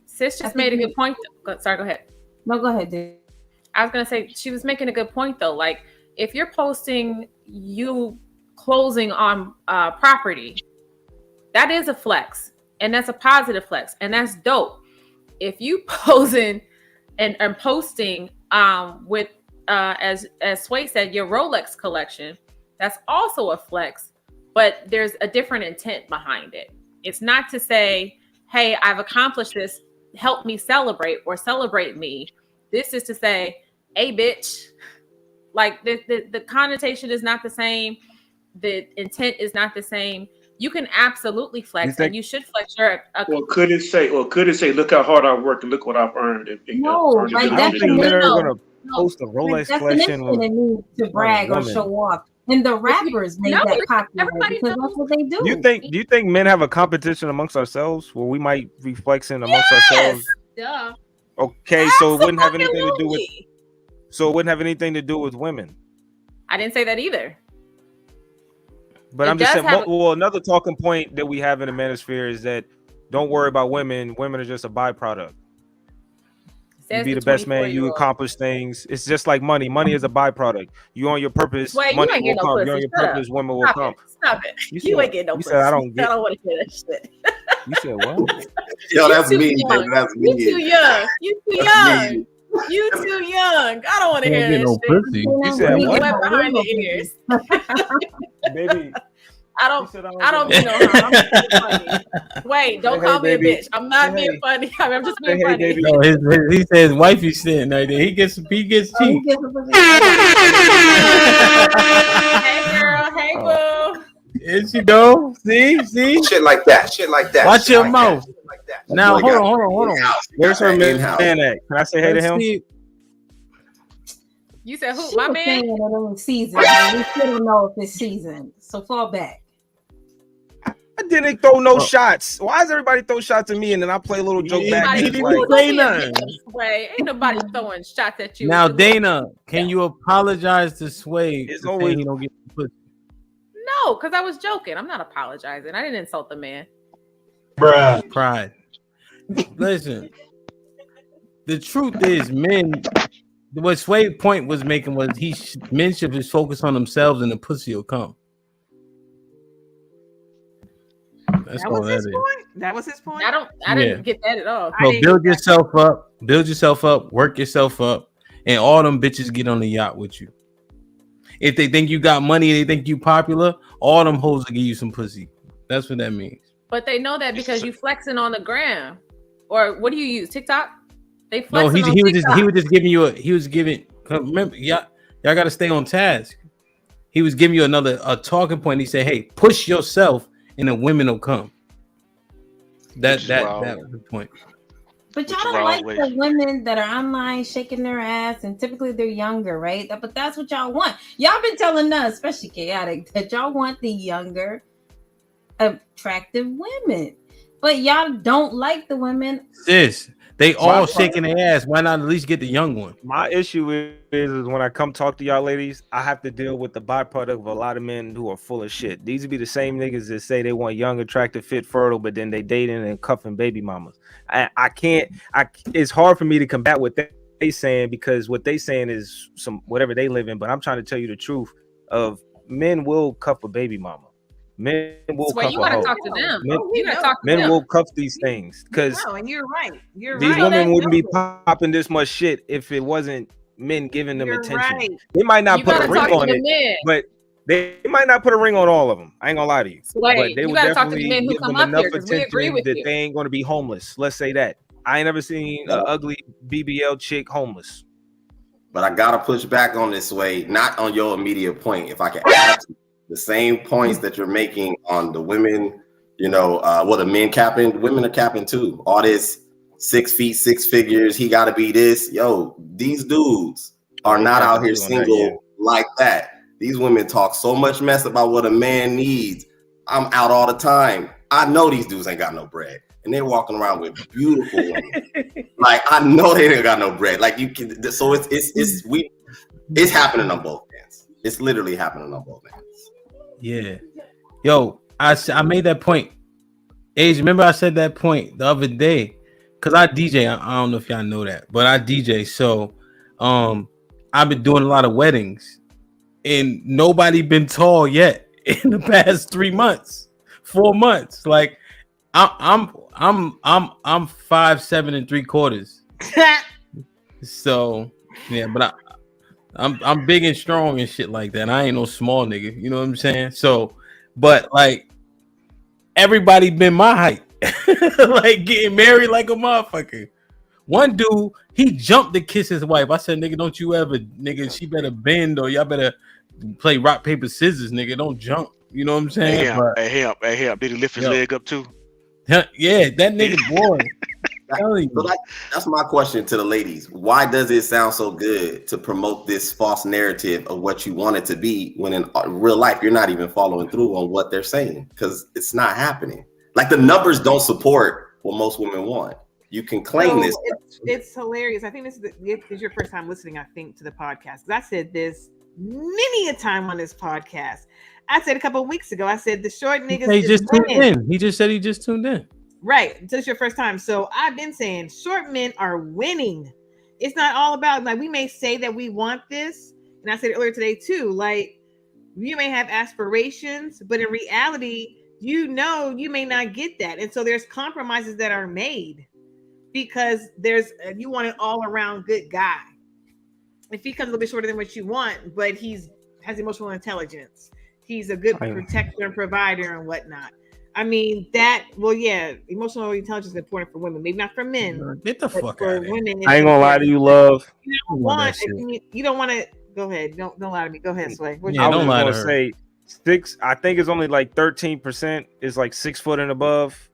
Sis just made a good point. Sorry, go ahead. No, go ahead, dude. I was gonna say she was making a good point though. Like, if you're posting you closing on property, that is a flex, and that's a positive flex, and that's dope. If you posing and posting with as Sway said, your Rolex collection, that's also a flex, but there's a different intent behind it. It's not to say, hey, I've accomplished this, help me celebrate or celebrate me. This is to say, hey, bitch, like the connotation is not the same. The intent is not the same. You can absolutely flex, and you should flex your. Or could it say, look how hard I work and look what I've earned? No, by definition, men are going to post a Rolex collection it means to brag or show off. And the rappers made that popular because that's what they do. Do you think men have a competition amongst ourselves where we might be flexing amongst ourselves? Yeah. Okay, Absolutely. so it wouldn't have anything to do with. So it wouldn't have anything to do with women. I didn't say that either. But I'm just saying. Well, another talking point that we have in the manosphere is that don't worry about women. Women are just a byproduct. You be the best man. You accomplish things. It's just like money. Money is a byproduct. You on your purpose, money will come. You on your purpose, women will come. Stop it. You ain't getting no pussy. I don't want to hear that shit. You said what? Yo, that's me. That's me. You too young. You too young. You too young. I don't want to hear that shit. You said what? Wet behind the ears. Baby. I don't mean no harm. I'm just being funny. Wait, don't call me a bitch. I'm not being funny. I'm just being funny. No, he says wifey sitting right there. He gets cheeks. Hey girl, hey boo. Is she though? See? Shit like that. Watch your mouth. Now hold on. Where's her man at? Can I say hey to him? You said who? My man? It ain't season. We still don't know if it's season. So fall back. I didn't throw no shots. Why does everybody throw shots at me and then I play a little joke back? He didn't say nothing. Wait, ain't nobody throwing shots at you. Now, Dana, can you apologize to Sway? It's always he don't get the pussy? No, because I was joking. I'm not apologizing. I didn't insult the man. Bruh. Pride. Listen, the truth is, men. What Sway's point was making was men should just focus on themselves and the pussy will come. That's that all was that his is. point. That was his point. I didn't get that at all. So build yourself up, work yourself up, and all them bitches get on the yacht with you. If they think you got money, they think you popular, all them hoes will give you some pussy. That's what that means. But they know that because you flexing on the gram. Or what do you use? TikTok? They No, flexing on he was TikTok. just giving you remember, y'all gotta stay on task. He was giving you a talking point. He said, hey, push yourself and the women will come. That was the point. But y'all don't like the women that are online shaking their ass, and typically they're younger, right? But that's what y'all want. Y'all been telling us, especially Chaotic, that y'all want the younger, attractive women. But y'all don't like the women. Sis, they all shaking their ass. Why not at least get the young one? My issue is when I come talk to y'all ladies, I have to deal with the byproduct of a lot of men who are full of shit. These would be the same niggas that say they want young, attractive, fit, fertile, but then they dating and cuffing baby mamas. I can't. It's hard for me to combat what they saying, because what they saying is some whatever they live in. But I'm trying to tell you the truth of men will cuff a baby mama. Men will cuff you a gotta hoe. talk to them. Men, You gotta talk to men them. will cuff these things because No, and you're right. You're these right. women wouldn't be popping this much shit if it wasn't men giving them You're attention. right. They might not You put a gotta ring talk to on the it, men. but they might not put a ring on all of them. I ain't gonna lie to you. Sway, But they you will gotta talk to the definitely men who give come them up enough here, 'cause we agree attention with that you. they ain't gonna be homeless. Let's say that. I ain't never seen an ugly BBL chick homeless. But I gotta push back on this way, not on your immediate point. If I can add to the same points that you're making on the women, the men capping, women are capping too. All this 6 feet, 6 figures, he gotta be this. Yo, these dudes are not out here single like that. These women talk so much mess about what a man needs. I'm out all the time. I know these dudes ain't got no bread, and they're walking around with beautiful women. Like, I know they ain't got no bread. Like, you can. So it's happening on both ends. It's literally happening on both ends. Yeah. Yo, I made that point. Age, remember I said that point the other day, because I DJ. I don't know if y'all know that, but I DJ. So I've been doing a lot of weddings, and nobody been tall yet in the past 3 months, 4 months. Like I'm 5'7" 3/4. So yeah, but I'm big and strong and shit like that. I ain't no small nigga, you know what I'm saying? So, but like everybody been my height, like getting married like a motherfucker. One dude, he jumped to kiss his wife. I said, nigga, don't you ever, nigga, she better bend or y'all better play rock, paper, scissors, nigga. Don't jump. You know what I'm saying? Hey, him. Did he lift his leg up too? Yeah, that nigga boy. So that's my question to the ladies. Why does it sound so good to promote this false narrative of what you want it to be when in real life you're not even following through on what they're saying? Because it's not happening. Like, the numbers don't support what most women want. You can claim this. It's hilarious. I think this is your first time listening, I think, to the podcast. Because I said this many a time on this podcast. I said a couple of weeks ago, I said the short niggas. He just tuned in. He just said he just tuned in. Right. So it's your first time. So I've been saying short men are winning. It's not all about, like, we may say that we want this. And I said it earlier today too. Like, you may have aspirations, but in reality, you may not get that. And so there's compromises that are made because you want an all around good guy. If he comes a little bit shorter than what you want, but has emotional intelligence, he's a good protector and provider and whatnot. I mean, emotional intelligence is important for women, maybe not for men. Get the fuck for out of women. I ain't gonna lie to you, love. You don't want to. Go ahead. Don't lie to me. Go ahead, Sway. I was gonna say I think it's only like 13% is like 6 foot and above.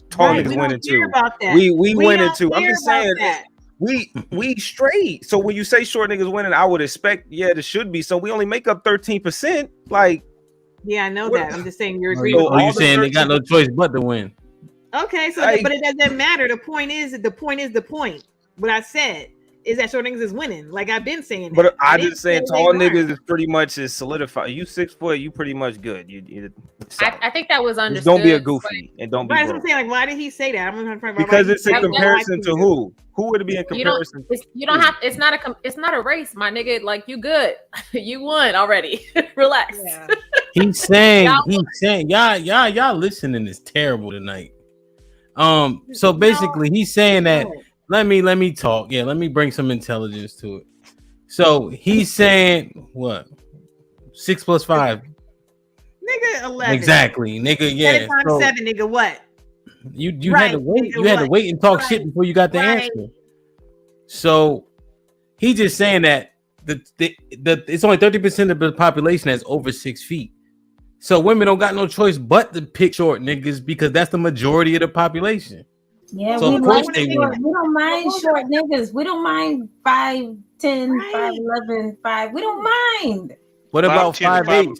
Tall niggas winning too. We winning too. I'm just saying that. We straight. So when you say short niggas winning, I would expect there should be. So we only make up 13%. Like. Yeah, I know that. I'm just saying you're agreeing. So you saying they got no choice but to win? Okay, so but it doesn't matter. The point is the point. What I said is that short niggas is winning. Like, I've been saying that. But I just saying tall niggas is pretty much is solidified. You 6 foot, you pretty much good. I think that was understood. Just don't be a goofy and don't be. Right, I'm saying, like, why did he say that? Because it's in comparison to who? Who would it be in comparison? You don't have. It's not a race, my nigga. Like, you good. You won already. Relax. Yeah. He's saying, y'all listening is terrible tonight. So basically, he's saying that. Let me talk. Yeah, let me bring some intelligence to it. So he's saying what? 6 + 5. Nigga, 11. Exactly, nigga. Yeah. 7, nigga. What? You had to wait. You had to wait and talk shit before you got the answer. So he's just saying that it's only 30% of the population that's over 6 feet. So women don't got no choice but to pick short niggas because that's the majority of the population. Yeah, so we don't mind short niggas. We don't mind 5'10", 5'11", 5. We don't mind. What about 5'8"?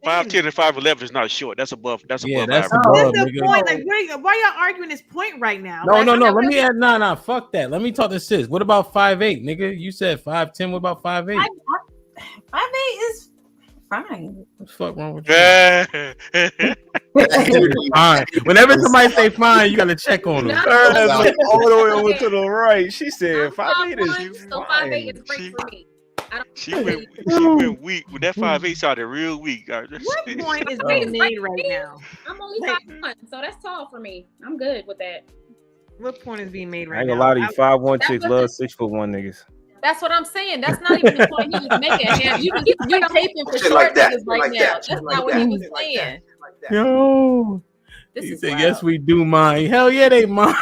5'10" and 5'11" is not short. That's above. That's Yeah, above that's average. above, What's the nigga. point? Like, why y'all arguing this point right now? No, Like, no, no. I'm Let me really- add. Nah. Fuck that. Let me talk to sis. What about 5'8", nigga? You said 5'10". What about 5'8"? 5'8" is fine. What the fuck wrong with you? Fine. Whenever somebody say fine, you gotta check on them. All the way over to the right. She said 5'8" is So 5'8" is great for me. I don't She went weak. With that 5'8" sounded real weak. What point is being made right now? I'm only 5'1", so that's tall for me. I'm good with that. What point is being made I right ain't now? gonna lie to you. 5'1" That chicks wasn't- love 6'1" niggas. That's what I'm saying. That's not even the point he was making. Him. You're taping for Shit short like that, niggas shit right like now. that, That's shit not like what that, he was shit like saying. Yo. This He is said, wild. yes, we do mine. Hell yeah, they mine.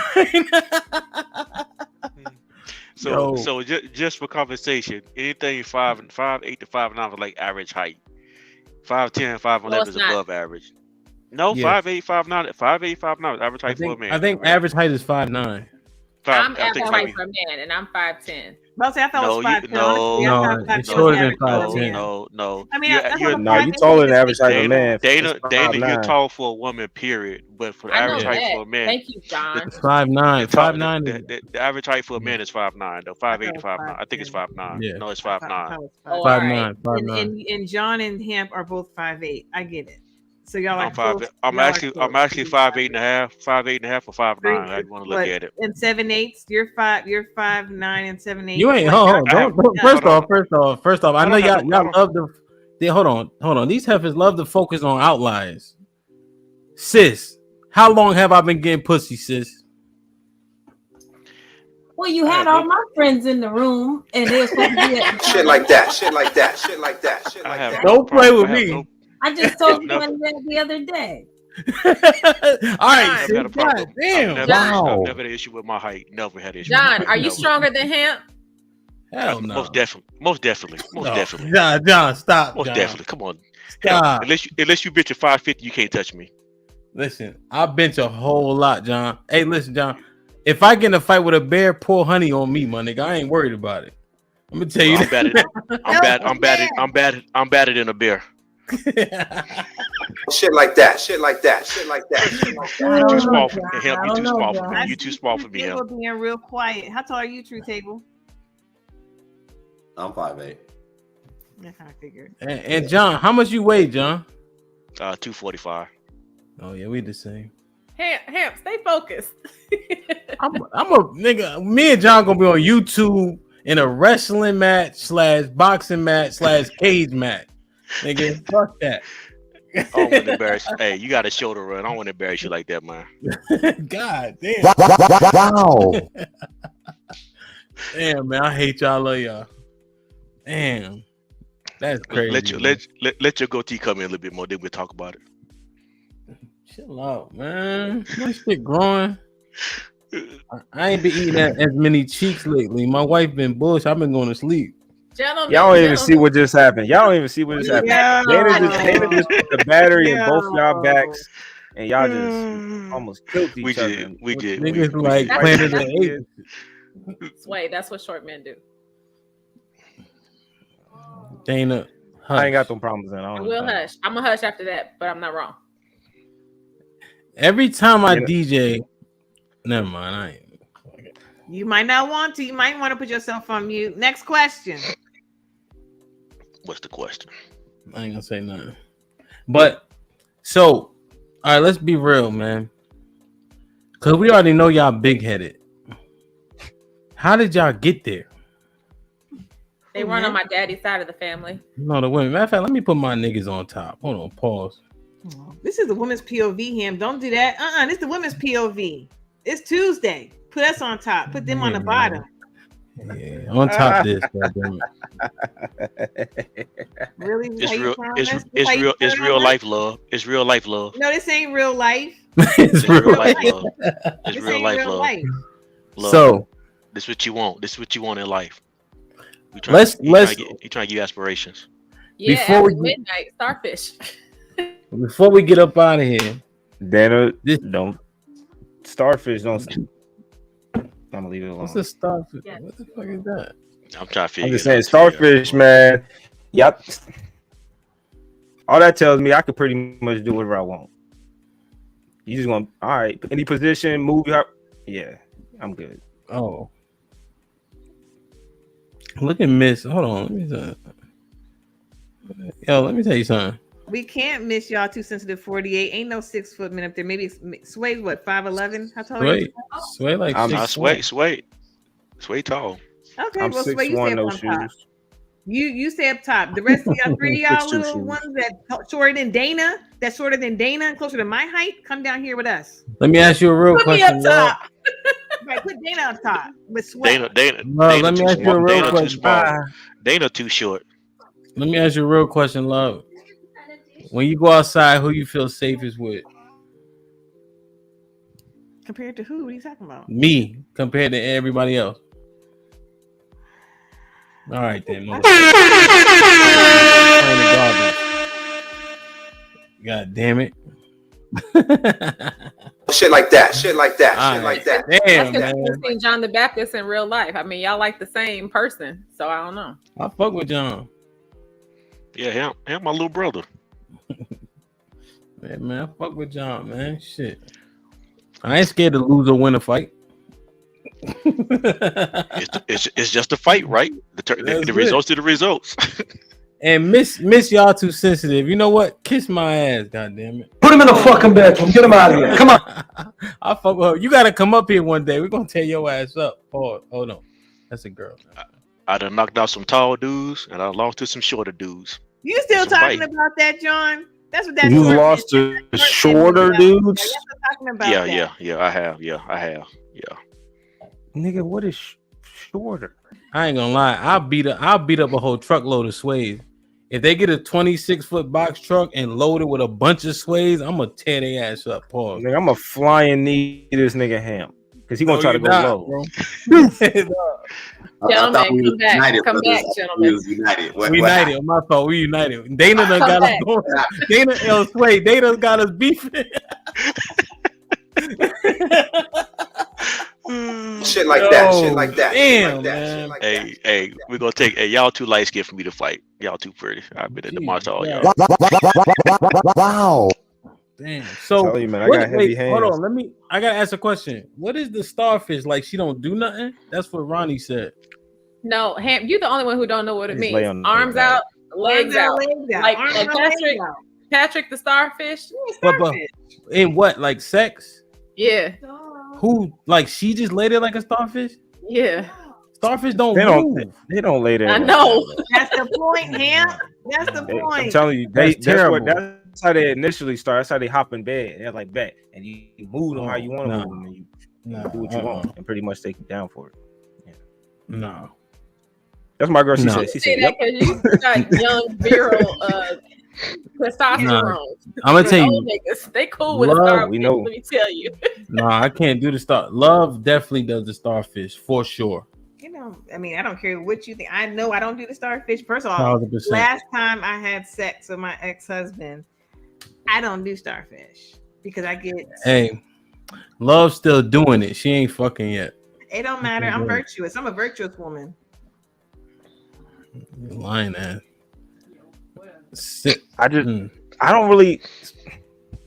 So just for conversation, anything 5'8" to 5'9" is like average height. 5'10", 5'11" No, it's is not. above average. No, Yes. 5'8", 5'9", 5'8", 5'9" is average height for a man. I think average height is 5'9". I'm I think average it might height be. for a man, and I'm 5'10". Well, see, I thought it was 5'10". Honestly, I thought 5'10" it's shorter than average for a 5'10". man. No. I mean, I thought Nah, you taller than average height for a man. Dana, It's you're 5'9". tall for a woman, period. But for I know average height that. for a man, Thank you, John. It's 5'9". 5'9". the average height for a man is 5'9", though. 5'8" to 5'9". I think it's 5'9". Yeah. No, it's 5'9". Oh, 5'9". And John and Hemp are both 5'8". I get it. So y'all are I'm 5'8". close. I'm Y'all are actually close. 5'8" and a half, 5'8" and a half, or 5'9". I want to look What, at it. and 7/8. You're 5'9" and 7/8. You ain't. Like, Hold on. y'all- Don't. First off. I know don't have y'all love the. Hold on. These heifers love to focus on outliers. Sis, how long have I been getting pussy, sis? Well, you had all my friends in the room, and they were supposed to be at Shit like that, shit like that, shit like that, shit like that. Don't play with me. I just told you one that the other day. All right, Never had a problem. damn. I've never had an issue with my height. Never had an issue. John, are you Never. stronger than him? Hell no. Most definitely. John, stop. Most John. definitely. Come on. Stop. Hell, unless you bitch at 5'50", you can't touch me. Listen, I bench a whole lot, John. Hey, listen, John. If I get in a fight with a bear, pour honey on me, my nigga. I ain't worried about it. I'm gonna tell you. I'm better than a bear. Shit like that, shit like that, shit like that, shit like that. You too small for me. Him, you too small for me. I You too see small for me. Truth Him. Table being real quiet. How tall are you, True Table? I'm 5'8". That's how I figured. And John, how much you weigh, John? 245. Oh yeah, we the same. Hamp, stay focused. I'm a nigga. Me and John gonna be on YouTube in a wrestling match / boxing match / cage match. Nigga, fuck that. I don't want to embarrass you. Hey, you got a shoulder run. I don't want to embarrass you like that, man. God damn. Wow. Damn, man. I hate y'all. Love y'all. Damn. That's crazy. Let your goatee come in a little bit more. Then we'll talk about it. Chill out, man. My shit growing. I ain't been eating as many cheeks lately. My wife been bullshit. I've been going to sleep. Gentlemen, Y'all don't even see what just happened. Y'all don't even see what just happened. Dana just put the battery in both y'all backs, and y'all just almost killed each other. We did. Niggas like Planet of the Apes. Wait, that's what short men do. Dana, I ain't got them problems. I will hush. I'm a hush after that, but I'm not wrong. Every time I DJ, never mind. I ain't. You might not want to. You might want to put yourself on mute. Next question. What's the question? I ain't gonna say nothing. But so, all right, let's be real, man. Cause we already know y'all big headed. How did y'all get there? They weren't on my daddy's side of the family. No, the women. Matter of fact, let me put my niggas on top. Hold on, pause. This is the women's POV. Him, don't do that. This is the women's POV. It's Tuesday. Put us on top. Put them on the bottom. Yeah, on top this. Really? It's real life love. It's real life love. No, this ain't real life. It's real life love. It's This real ain't life real love. life. Love. So this what you want. This what you want in life. You Let's- trying to give aspirations. Yeah, Before after we- midnight, starfish. before we get up out of here, Dana, don't starfish. Don't. I'm gonna leave it alone. what's a starfish? What the fuck is that? I'm trying to figure. I'm just it out saying, starfish, man. Y'all, All that tells me I could pretty much do whatever I want. You just want, all right, any position, move your, yeah, I'm good. Oh, look at Miss. Hold on, let me tell you something. We can't miss y'all too sensitive 48. Ain't no 6 foot men up there. Maybe Sway, what, 5'11"? How tall are you? Sway like I'm 6'1". Sway tall. Okay, I'm well, Sway, you 6'1", stay no up on top. shoes. You stay up top. The rest of y'all, 3 of y'all 6'2" little shoes. ones that shorter than Dana, that's shorter than Dana and closer to my height, come down here with us. Let me ask you a real Put me question, up love. top. Right, put Dana up top with Sway. Dana, Love, let me too ask you a small. real Dana too question. small. Dana too short. Let me ask you a real question, love. When you go outside, who you feel safest with? Compared to who? What are you talking about? Me compared to everybody else. All right, then. God damn it. Shit like that. Shit like that. All Shit right. like that. Damn, That's man. because you've seen John the Baptist in real life. I mean, y'all like the same person, so I don't know. I fuck with John. Yeah, him my little brother. Man, I fuck with John, man. Shit. I ain't scared to lose or win a fight. It's just a fight, right? The results are the results. And miss y'all too sensitive. You know what? Kiss my ass, goddamn it. Put him in the fucking bedroom. Get him out of here. Come on. I fuck with her. You gotta come up here one day. We're gonna tear your ass up. Oh no. That's a girl. I done knocked out some tall dudes and I lost to some shorter dudes. You still Some talking fight. about that, John? That's what that You short lost to shorter Yeah, dudes? that's what I'm talking about. Yeah, I have. Yeah. Nigga, what is shorter? I ain't gonna lie. I'll beat up a whole truckload of sways. If they get a 26-foot box truck and load it with a bunch of sways, I'm gonna tear their ass up. Pause. Nigga, I'm a flying knee this nigga ham because he gonna No, try to you're go not, low. bro. I thought we was Gentlemen, come back. united, Come brothers. back, I thought gentlemen. we was united. What United. happened? My fault. We united. Dana done Come got back. us going. Dana, Sway. Dana got us beefing. Shit like that. Shit like that. Damn, Shit like that. man. Shit like Hey, we're gonna take. Hey, y'all too light skinned for me to fight. Y'all too pretty. I've been at the march all y'all. Wow. Damn. So Tell you, man, I got heavy hold hands. on. I gotta ask a question. What is the starfish? Like she don't do nothing? That's what Ronnie said. No, Ham, you're the only one who don't know what it Just lay means. on the Arms back. out, legs out. Legs out. Like Arms and out, legs out. Patrick the starfish. But in what? Like sex? Yeah, Who? Like she just laid it like a starfish? yeah. Starfish don't They move. don't lay there. I like know. that, That's the point, Ham. That's the bro. I'm point. telling you, That's terrible. that's how they initially start. That's how they hop in bed. They're like bet, and you move them how you want to Nah. move them, and you do what you want, and pretty much take you down for it. No. That's my girl. She No. said. She Say said, that "Yep." because you got young virile testosterone. I'm gonna tell Old you. niggas, they cool with a Love, starfish. we know. Let me tell you. No, I can't do the star. Love definitely does the starfish for sure. You know, I mean, I don't care what you think. I know I don't do the starfish. First of all, 100%. last time I had sex with my ex-husband, I don't do starfish because I get. Hey, Love's still doing it. She ain't fucking yet. It don't matter. I'm virtuous. I'm a virtuous woman. You're lying ass. I don't really.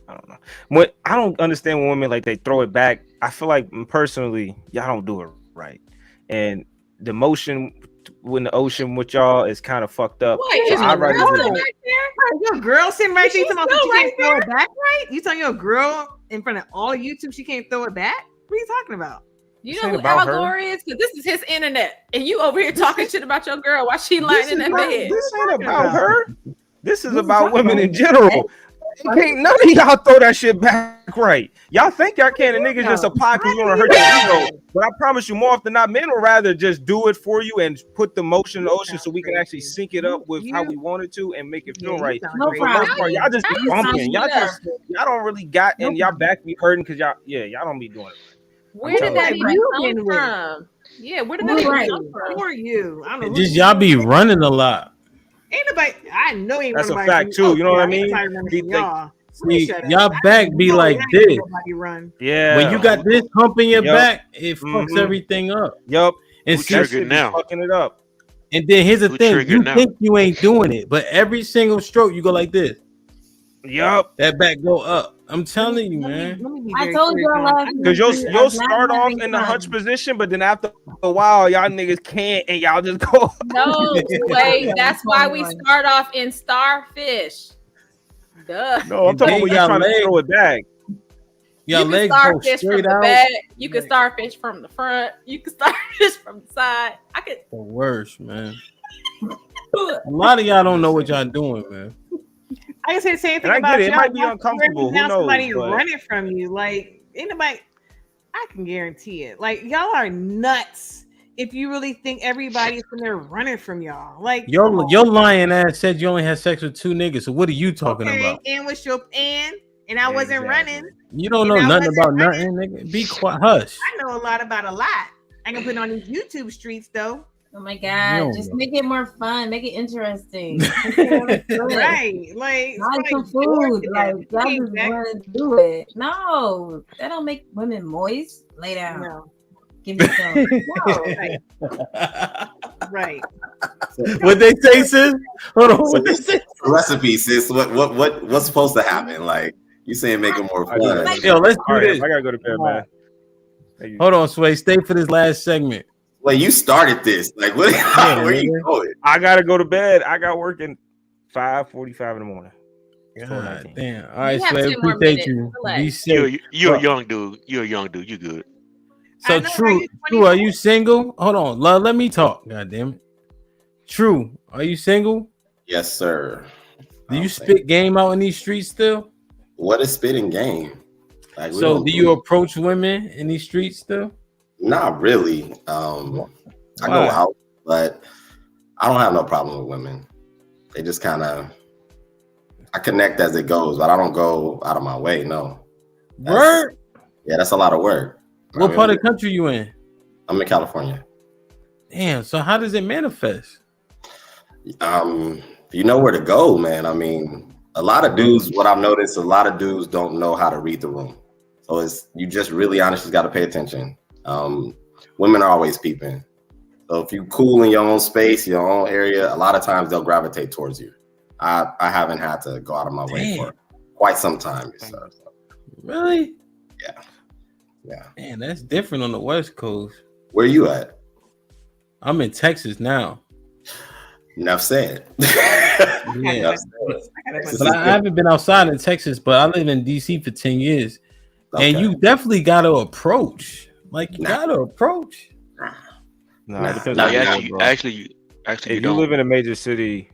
I don't know. I don't understand when women like they throw it back. I feel like personally, y'all don't do it right, and the motion in the ocean with y'all is kind of fucked up. What? So Is I'd your rather girl just- sitting right there? Your girl sitting right there. You She's talking about still she can't right throw it back, right? You telling your girl in front of all of YouTube she can't throw it back? What are you talking about? You This know ain't who about Al her. Gore is? Because this is his internet, and you over here talking shit about your girl while she lying in that bed. This ain't about about? her. This is What you about talking women about? in general. Can't none of y'all throw that shit back right. Y'all think y'all can, and niggas just apply because you want to hurt your ego. But I promise you, more often than not, men would rather just do it for you and put the motion in the ocean so we can actually sync it up with how we want it to and make it feel right. No But for the most problem. part, y'all just be How you bumping. Y'all saying just y'all don't really got, and y'all back be hurting because y'all don't be doing it. Where did that Like even you come been with. from? Yeah, where did that Who even are you? come from? Who are you? I don't know. Who Just you y'all are. be running a lot. Ain't nobody. I know ain't That's a nobody fact, from- too, you know what I ain't mean? nobody running He from think- y'all. Let me See, shut up. y'all I back be know like ain't this. nobody run. Yeah. When you got this hump in your Yep. back, it fucks Mhm. everything up. Yup. And Who see, That triggered shit be now? fucking it up. and then here's the Who thing: triggered you now? think you ain't doing it, but every single stroke you go like this. Yup. That back go up. I'm telling you, man. Let me be I very told clear, y'all John. last Because week. you'll I'm start not off having in the hutch fun. position, but then after a while, y'all niggas can't, and y'all just go. No, wait. That's why we start off in starfish. Duh. No, I'm talking about when you're trying to throw it back. Your You can legs go starfish from straight the out. back. You can starfish from the front. You can starfish from the side. I could. The worst, man. A lot of y'all don't know what y'all doing, man. I can say the same thing And I about get it. It y'all. might be Once you uncomfortable. Who recognize knows? somebody But running from you, like anybody, I can guarantee it. Like y'all are nuts if you really think everybody's in there running from y'all. Like Your lying ass said you only had sex with 2 niggas. So what are you talking okay, about? and with your and I wasn't running. You don't and know I nothing wasn't about running. nothing, nigga. Be quiet. Hush. I know a lot about a lot. I can put it on these YouTube streets though. Oh my god! Just make it more fun. Make it interesting. Right, like buy some food. Like y'all just want to do it. No, that don't make women moist. Lay down. No. Give me some. No. Right. What they say, sis? Hold on. What they say? Recipe, sis. What's supposed to happen? Like you saying, make it more fun. Yo, let's do this. I gotta go to bed, man. Hold on, Sway. Stay for this last segment. Wait, you started this. Like, what? Where you going? I gotta go to bed. I got work in 5:45 in the morning. God damn. All right, You have Sway. 10 more Appreciate minutes. you. Relax. Be safe. You're a young dude. You're a young dude. You good. So True, are you single? Hold on, love. Let me talk. God damn it. True, are you single? Yes, sir. Do you spit game out in these streets still? What is spitting game? Like, So do you approach women in these streets still? Not really. I go out, but I don't have no problem with women. They just kind of, I connect as it goes, but I don't go out of my way. No. Word? Yeah, that's a lot of work. What part of the country you in? I'm in California. Damn. So how does it manifest? You know where to go, man. I mean, a lot of dudes, what I've noticed, a lot of dudes don't know how to read the room. So it's, you just really honestly got to pay attention. Women are always peeping. So if you cool in your own space, your own area, a lot of times they'll gravitate towards you. I haven't had to go out of my way for quite some time. So. Really? Yeah. Yeah. Man, that's different on the West Coast. Where you at? I'm in Texas now. Enough said. Yeah. But I haven't been outside in Texas, but I live in DC for 10 years. Okay. And you definitely got to approach. Like, you got to approach. No, it depends No, on you the actually, road, bro. actually, If you you don't. live in a major city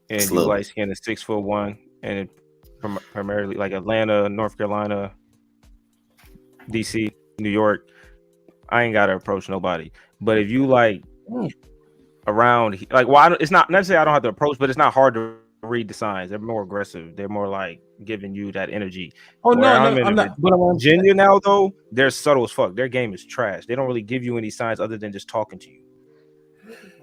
and you Slow. light skin is 6'1" and it primarily like Atlanta, North Carolina, DC, New York, I ain't gotta approach nobody. But if you like around, like, well, it's not necessarily I don't have to approach, but it's not hard to read the signs. They're more aggressive. They're more like giving you that energy. Oh, Where no, I'm I'm not. But I'm Virginia now, though, they're subtle as fuck. Their game is trash. They don't really give you any signs other than just talking to you.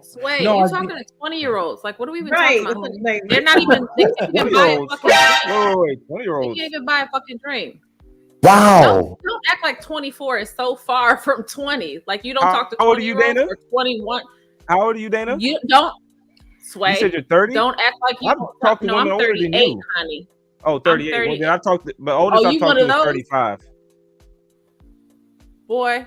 Sway, No, you're I talking to 20-year-olds. Like, what are we even Right. talking about? Like, They're not even. They can't even buy a 20-year-olds. fucking drink. Wait, They 20-year-olds. can't even buy a fucking drink. Wow. Don't act like 24 is so far from 20. Like, you don't How talk to old are you, 20-year-olds Dana? or 21. How old are you, Dana? You don't. Sway. You said you're 30? Don't act like you I've don't talked to no, women I'm older than 38, you. honey. Oh, 38. Well, 38. then I talked to, but oldest Oh, I've you talked one to of is those? 35. Boy.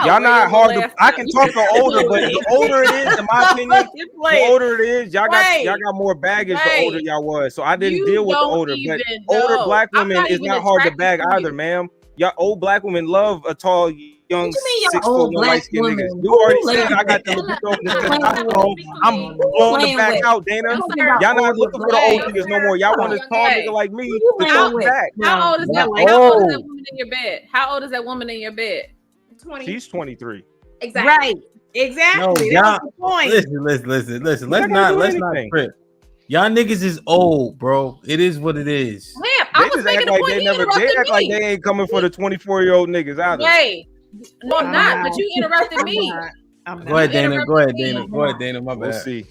Y'all not hard to. I can talk to older, but the older it is, in my opinion, the older it is, y'all got more baggage. The older y'all was, so I didn't deal with the older. But older black women is not hard to bag either, ma'am. Y'all old black women love a tall, young, 6'1" light skinned niggas. You already said I got them off this testosterone. I'm blowing the back out, Dana. Y'all not looking for the old niggas no more. Y'all want a tall nigga like me to throw it back. How old is that? How old is that woman in your bed? How old is that woman in your bed? 20. She's 23. Exactly. Right. Exactly. No, That's the point. Listen. You're Let's not not doing anything. trip. Y'all niggas is old, bro. It is what it is. Ma'am, I was making a point. They You never. They interrupted act like me. they ain't coming for the 24-year-old niggas either. Hey, no, I'm not. But you interrupted me. Go ahead, Dana. interrupted Go ahead, me. Dana. Go ahead, Dana. My bad. We'll see.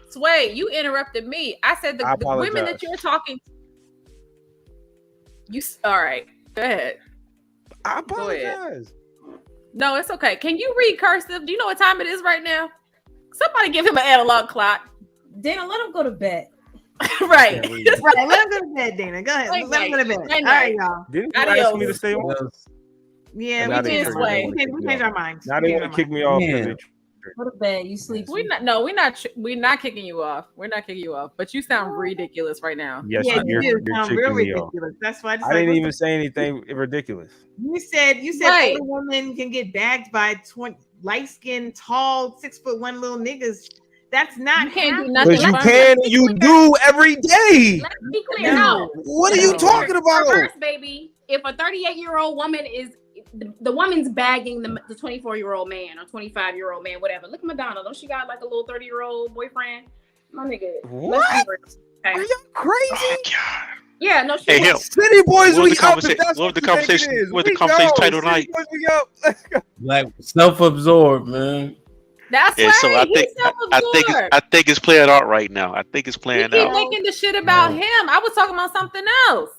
Sway, you interrupted me. I said the women that apologize. you're talking. All right. Go ahead. I Go ahead. apologize. No, it's okay. Can you read cursive? Do you know what time it is right now? Somebody give him an analog clock. Dana, let him go to bed. Right. Right. Let him go to bed, Dana. Go ahead. Let him go to bed. All right, y'all. Didn't you ask me to stay on? Yeah, Now we they changed triggered, they our wanna minds. kick We me changed off. our minds. Now they want to kick me off because they. Go to bed. You sleep. We're not kicking you off. We're not kicking you off. But you sound ridiculous right now. Yes, Yeah, you're you kicking sound real me off. ridiculous. That's why I just I didn't even say anything ridiculous. You said Right. older women can get bagged by 20 light-skinned, tall, 6'1" little niggas. That's not You can't do happening. nothing. Because you can, you do every day. Let's be clear. No. What are you talking about? Reverse, baby. If a 38-year-old woman is the woman's bagging the 24-year-old man or 25-year-old man, whatever. Look at Madonna. Don't she got like a little 30-year-old boyfriend? My nigga. What? Are you crazy? Yeah, no, she Hey, him. City boys, What we was the up. conversa- If that's what was the you think it conversation- is. what was the We conversation go. title City tonight? boys, we up. Let's go. Like self-absorbed, man. That's Yeah, right. so I He's think self-absorbed. I think it's playing out right now. I think it's You playing keep out. making the shit about him. I was talking about something else.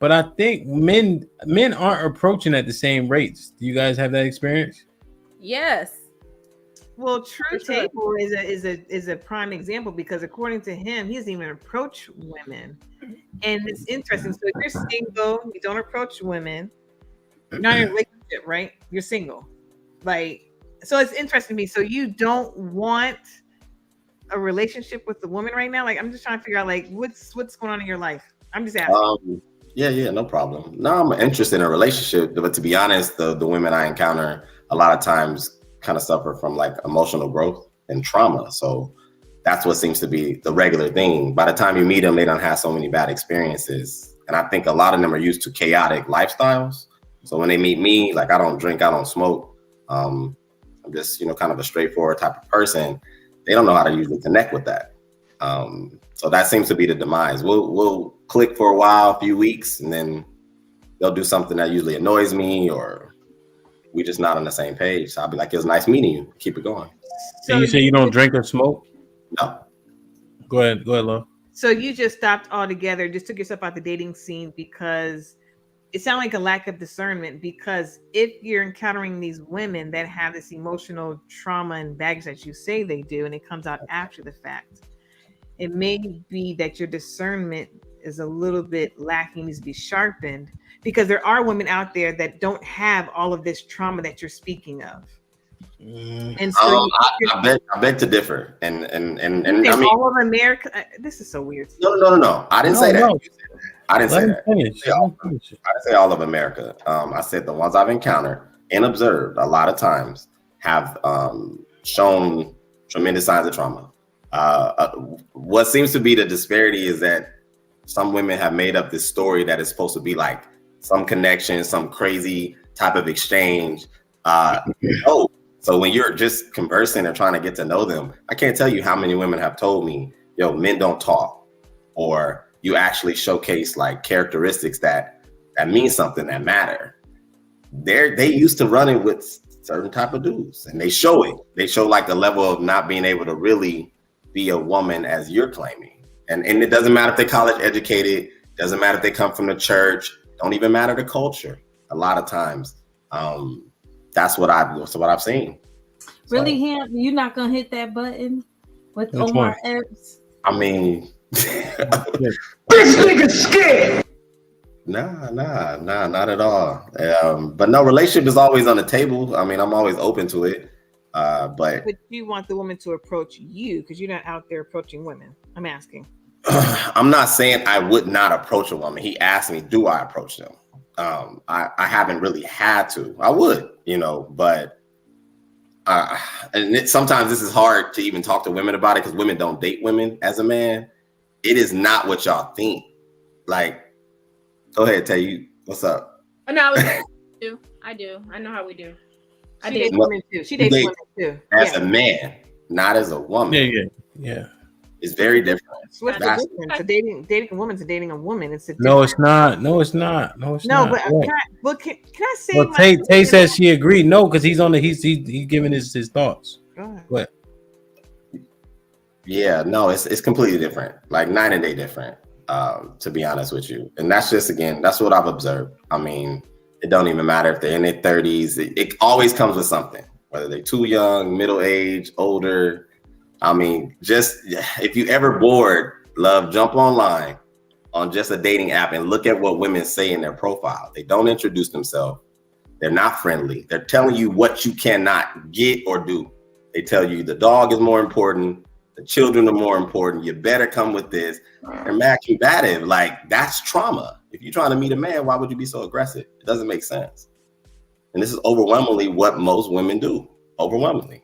But I think men aren't approaching at the same rates. Do you guys have that experience? Yes. Well, True Table is a prime example because according to him, he doesn't even approach women. And it's interesting. So if you're single, you don't approach women. You're not in a relationship, right? You're single. Like, so it's interesting to me. So you don't want a relationship with the woman right now? Like, I'm just trying to figure out like what's going on in your life. I'm just asking. Yeah, no problem. No, I'm interested in a relationship, but to be honest, the women I encounter a lot of times kind of suffer from like emotional growth and trauma. So that's what seems to be the regular thing. By the time you meet them, they don't have so many bad experiences. And I think a lot of them are used to chaotic lifestyles. So when they meet me, like I don't drink, I don't smoke. I'm just, kind of a straightforward type of person. They don't know how to usually connect with that. So that seems to be the demise. We'll click for a while, a few weeks, and then they'll do something that usually annoys me, or we just not on the same page. So I'll be like, it was nice meeting you. Keep it going. So you say you don't drink or smoke? No. Go ahead, Lo. So you just stopped altogether, just took yourself out the dating scene because it sounded like a lack of discernment. Because if you're encountering these women that have this emotional trauma and baggage that you say they do, and it comes out after the fact, it may be that your discernment is a little bit lacking, needs to be sharpened, because there are women out there that don't have all of this trauma that you're speaking of. And so I beg to differ. And I mean, all of America. This is so weird. No. I didn't say that. No. I didn't say that. Finish. I didn't say all of America. I said the ones I've encountered and observed a lot of times have shown tremendous signs of trauma. What seems to be the disparity is that some women have made up this story that is supposed to be like some connection, some crazy type of exchange. So when you're just conversing or trying to get to know them, I can't tell you how many women have told me, men don't talk, or you actually showcase like characteristics that mean something, that matter. They used to running with certain type of dudes, and they show it. They show like the level of not being able to really be a woman as you're claiming. And it doesn't matter if they're college educated, doesn't matter if they come from the church, don't even matter the culture. A lot of times, that's what I've seen. Really, Ham? You're not gonna hit that button with Which Omar one? Epps? I mean, This nigga scared. Nah, not at all. But no, relationship is always on the table. I mean, I'm always open to it. But you want the woman to approach you because you're not out there approaching women. I'm asking. I'm not saying I would not approach a woman. He asked me, do I approach them? I haven't really had to. I would, but sometimes this is hard to even talk to women about it because women don't date women as a man. It is not what y'all think. Like, go ahead, tell you what's up. No, I do. I know how we do. I She dates date women too. She dates women too. As a man, not as a woman. Yeah. It's very different. What's the difference? So dating a woman to dating a woman. It's a No, it's not. No, it's not. no. not. But Yeah. can I say? Well, Tay says she agreed. No, because he's giving his thoughts. Go ahead. Yeah, no, it's completely different. Like night and day different. To be honest with you, and that's what I've observed. I mean, it don't even matter if they're in their 30s. It always comes with something, whether they're too young, middle age, older. I mean, just if you ever bored Love, jump online on just a dating app and look at what women say in their profile. They don't introduce themselves. They're not friendly. They're telling you what you cannot get or do. They tell you the dog is more important. The children are more important. You better come with this. They're mad combative. Like, that's trauma. If you're trying to meet a man, why would you be so aggressive? It doesn't make sense. And this is overwhelmingly what most women do. Overwhelmingly.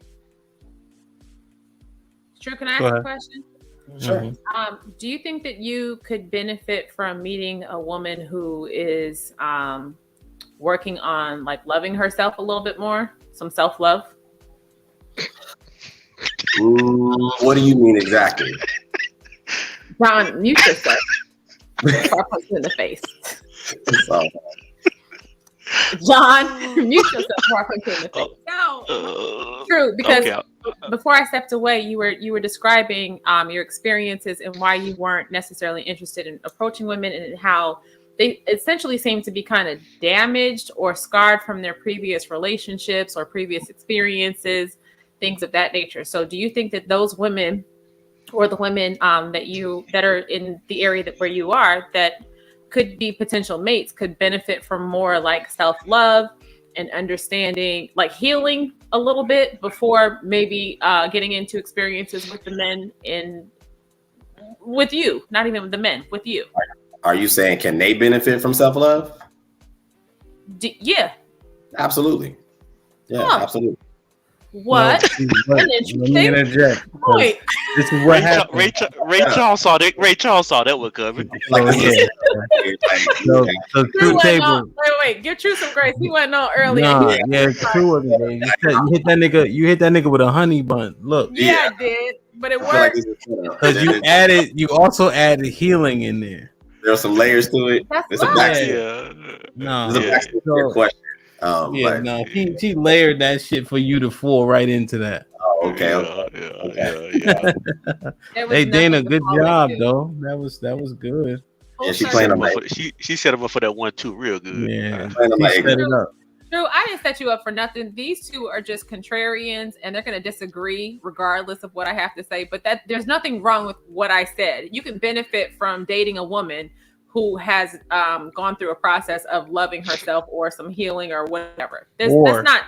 Drew, can I ask a question? Sure. Do you think that you could benefit from meeting a woman who is working on like loving herself a little bit more, some self-love? What do you mean exactly? John, mute yourself. I'll punch you in the face. John, mute yourself before I punch you in the face. No. True, because before I stepped away, you were describing your experiences and why you weren't necessarily interested in approaching women, and how they essentially seem to be kind of damaged or scarred from their previous relationships or previous experiences, things of that nature. So do you think that those women, or the women that are in the area where you are, that could be potential mates, could benefit from more like self-love and understanding, like healing a little bit before maybe getting into experiences with the men with you, not even with the men, with you? Are you saying, can they benefit from self-love? Yeah. Absolutely. Yeah, absolutely. What? Let me interject. This is what happened. Ray Charles saw that. Ray Charles saw that one coming. So True Table. Wait. Give True some grace. He wasn't on earlier. True wasn't there. You hit that nigga. You hit that nigga with a honey bun. Look. Yeah, I did, but it worked. Because you also added healing in there. There are some layers to it. It's a question. She layered that shit for you to fall right into that. Oh, okay. Hey, Dana, good job though. That was good. Yeah, she playing him. She set him up for that 1-2 real good. Yeah, she set it up. Drew, I didn't set you up for nothing. These two are just contrarians, and they're going to disagree regardless of what I have to say. But there's nothing wrong with what I said. You can benefit from dating a woman who has gone through a process of loving herself or some healing or whatever. That's not.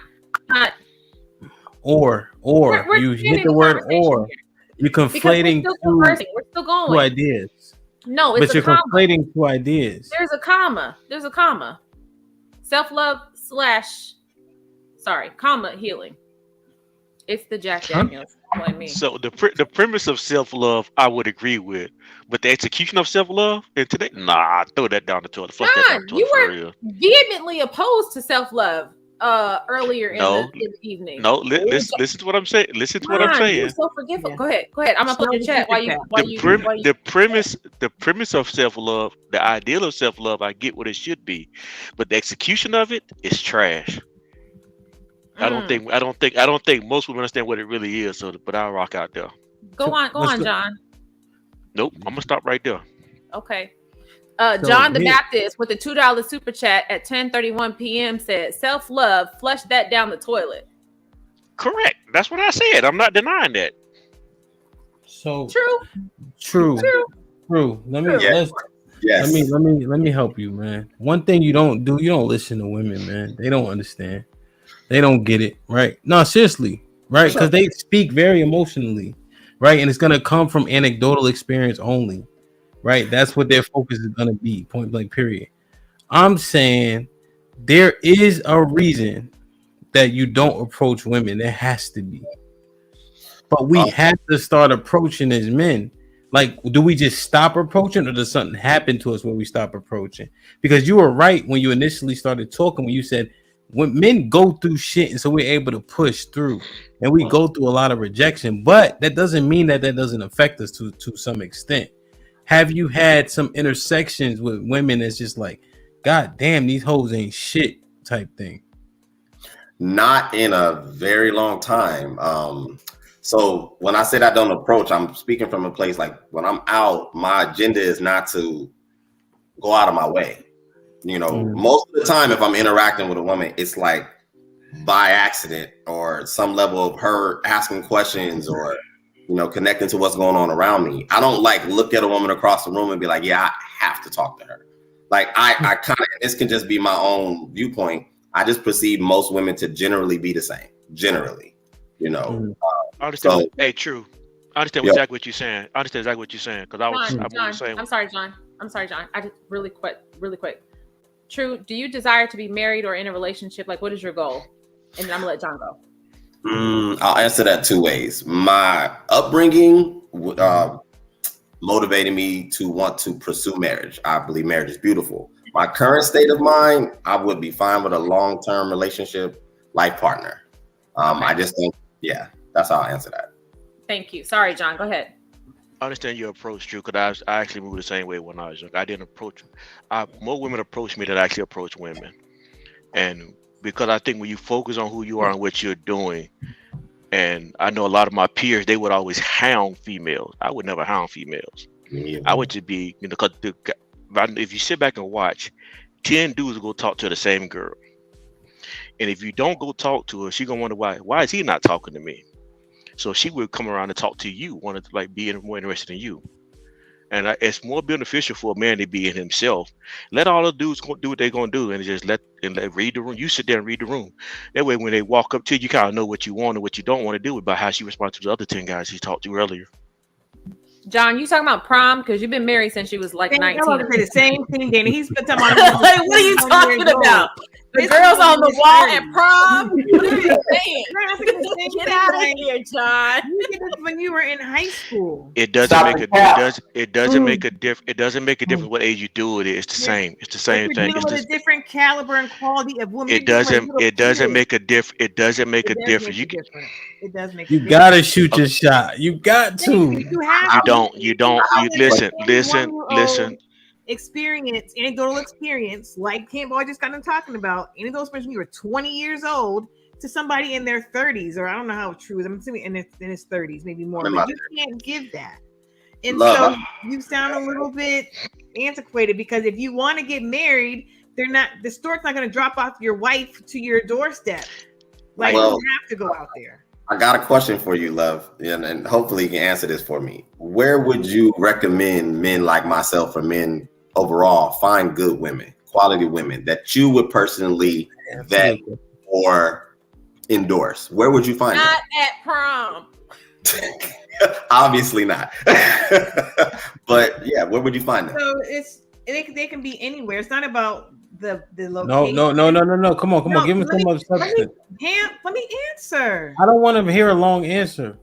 Or you hit the word or. You're conflating we're still going. two ideas. No, it's but you're conflating two ideas. There's a comma. Self-love / healing. It's the Jack Daniels. So the premise of self-love, I would agree with, but the execution of self-love and today, throw that down the toilet. Flush that down the toilet. You were vehemently opposed to self-love earlier in the evening. No, listen to what I'm saying. Listen to what I'm saying. You're so forgetful. Yeah. Go ahead. I'm gonna put in the chat the premise of self-love, the ideal of self-love, I get what it should be, but the execution of it is trash. I don't think most women understand what it really is. So, but I'll rock out there. Go on, John. Nope, I'm gonna stop right there. Okay. John the Baptist with the $2 super chat at 10:31 p.m. said, "Self-love, flush that down the toilet." Correct. That's what I said. I'm not denying that. So true. Let me help you, man. One thing you don't do, you don't listen to women, man. They don't understand. They don't get it, right? No, seriously, right? Because they speak very emotionally, right? And it's gonna come from anecdotal experience only, right? That's what their focus is gonna be, point blank, period. I'm saying there is a reason that you don't approach women. There has to be, but we have to start approaching as men. Like, do we just stop approaching, or does something happen to us when we stop approaching? Because you were right when you initially started talking, when you said, when men go through shit, and so we're able to push through, and we go through a lot of rejection, but that doesn't mean that doesn't affect us to some extent. Have you had some intersections with women that's just like, God damn, these hoes ain't shit type thing? Not in a very long time. So when I said I don't approach, I'm speaking from a place like, when I'm out, my agenda is not to go out of my way. You know, most of the time, if I'm interacting with a woman, it's like by accident or some level of her asking questions or, connecting to what's going on around me. I don't like look at a woman across the room and be like, yeah, I have to talk to her. Like I kind of, this can just be my own viewpoint. I just perceive most women to generally be the same. Generally, I understand. Hey, true. I understand exactly what you're saying. I understand exactly what you're saying because John, I'm sorry, John. I just really quick. True. Do you desire to be married or in a relationship? Like, what is your goal? And then I'm gonna let John go. I'll answer that two ways. My upbringing motivated me to want to pursue marriage. I believe marriage is beautiful. My current state of mind, I would be fine with a long-term relationship, life partner. I just think, that's how I answer that. Thank you. Sorry, John. Go ahead. I understand your approach, Drew, because I actually moved the same way when I was young. I didn't approach. More women approach me than actually approach women, and because I think when you focus on who you are and what you're doing, and I know a lot of my peers, they would always hound females. I would never hound females. I would just be, because if you sit back and watch, 10 dudes will go talk to the same girl, and if you don't go talk to her, she gonna wonder why is he not talking to me? So she would come around and talk to you, wanted to be more interested in you. And it's more beneficial for a man to be in himself. Let all the dudes do what they're gonna do, and just let read the room. You sit there and read the room. That way, when they walk up to you, you kind of know what you want and what you don't want to do about how she responds to the other 10 guys he talked to earlier. John, you talking about prom because you've been married since you was like 19. I was say the same thing, Danny. He's been talking about. Like, what are you talking about? The girls on the wall at prom? What are you saying? Get out of here, John. You did this when you were in high school. It doesn't make a difference what age you do it. It's the same. It's the same thing. It's a different caliber and quality of women. It doesn't make a difference. It doesn't make a difference. It does make. You gotta shoot your shot. You got to. You don't. Listen. Experience, anecdotal experience, like Campbell just got talking about, anecdotal experience when you were 20 years old to somebody in their 30s, or I don't know how true it is. I'm assuming in his 30s, maybe more. But you can't give that. And so you sound a little bit antiquated because if you want to get married, the stork's not going to drop off your wife to your doorstep. Like, you have to go out there. I got a question for you, love, and hopefully you can answer this for me. Where would you recommend men like myself or men overall find good women, quality women that you would personally vet or endorse? Where would you find them? Not at prom. Obviously not. But yeah, where would you find them? So they can be anywhere. It's not about the location. No. Come on. Give me some other substance. Let me answer. I don't want to hear a long answer.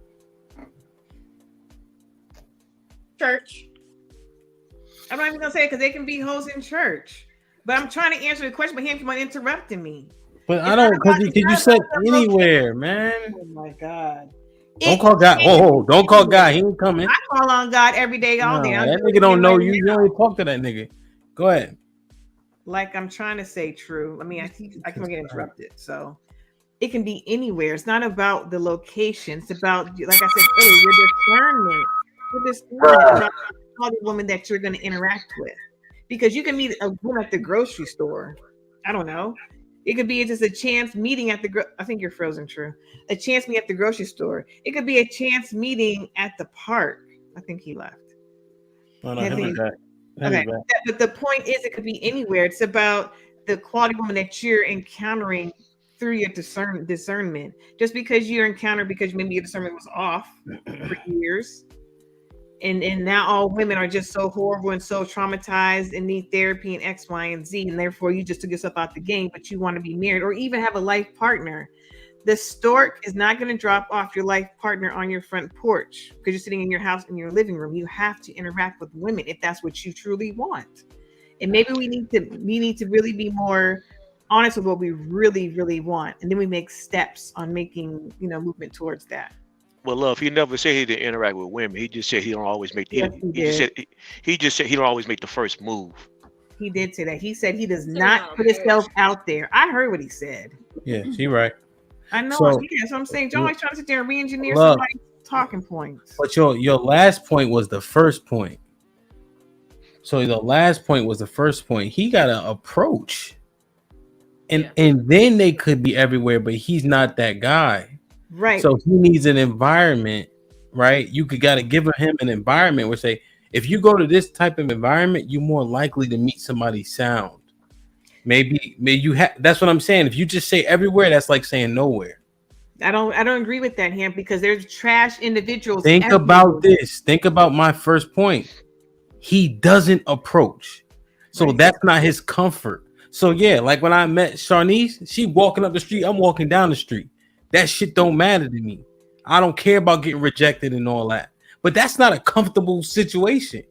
Church. I'm not even gonna say it because they can be hoes in church. But I'm trying to answer the question, but he keep on interrupting me. But I don't, because you said anywhere, man. Oh my God. Don't call God. Oh, don't call God. He ain't coming. I call on God every day, all day. That nigga don't know you. You only talk to that nigga. Go ahead. Like I'm trying to say true. I mean, I keep get interrupted. So it can be anywhere. It's not about the location. It's about, like I said earlier, your discernment. Your discernment about the woman that you're going to interact with. Because you can meet a woman at the grocery store. I don't know. It could be just a chance meeting at I think you're frozen, True. A chance meeting at the grocery store. It could be a chance meeting at the park. I think he left. Oh, no, okay, but the point is, it could be anywhere. It's about the quality woman that you're encountering through your discernment. Just because you're encountered because maybe your discernment was off for years, and now all women are just so horrible and so traumatized and need therapy and X, Y, and Z, and therefore you just took yourself out the game, but you want to be married or even have a life partner. The stork is not going to drop off your life partner on your front porch because you're sitting in your house in your living room. You have to interact with women if that's what you truly want. And maybe we need to really be more honest with what we really, really want, and then we make steps on making movement towards that. Well, love, he never said he didn't interact with women. He just said he don't always make he just said he don't always make the first move. He did say that. He said he does not put himself out there. I heard what he said. Yeah, she right. I know. So I'm saying John always trying to sit there and re-engineer somebody's talking points. But your last point was the first point. So the last point was the first point. He got an approach. And then they could be everywhere, but he's not that guy. Right. So he needs an environment right? You got to give him an environment where say, if you go to this type of environment, you're more likely to meet somebody sound. Maybe you have. That's what I'm saying. If you just say everywhere, that's like saying nowhere. I don't agree with that here because there's trash individuals. Think everywhere. about this. Think about my first point. He doesn't approach, so that's not his comfort. So yeah, like when I met Sharnice, she walking up the street, I'm walking down the street. That shit don't matter to me. I don't care about getting rejected and all that. But that's not a comfortable situation,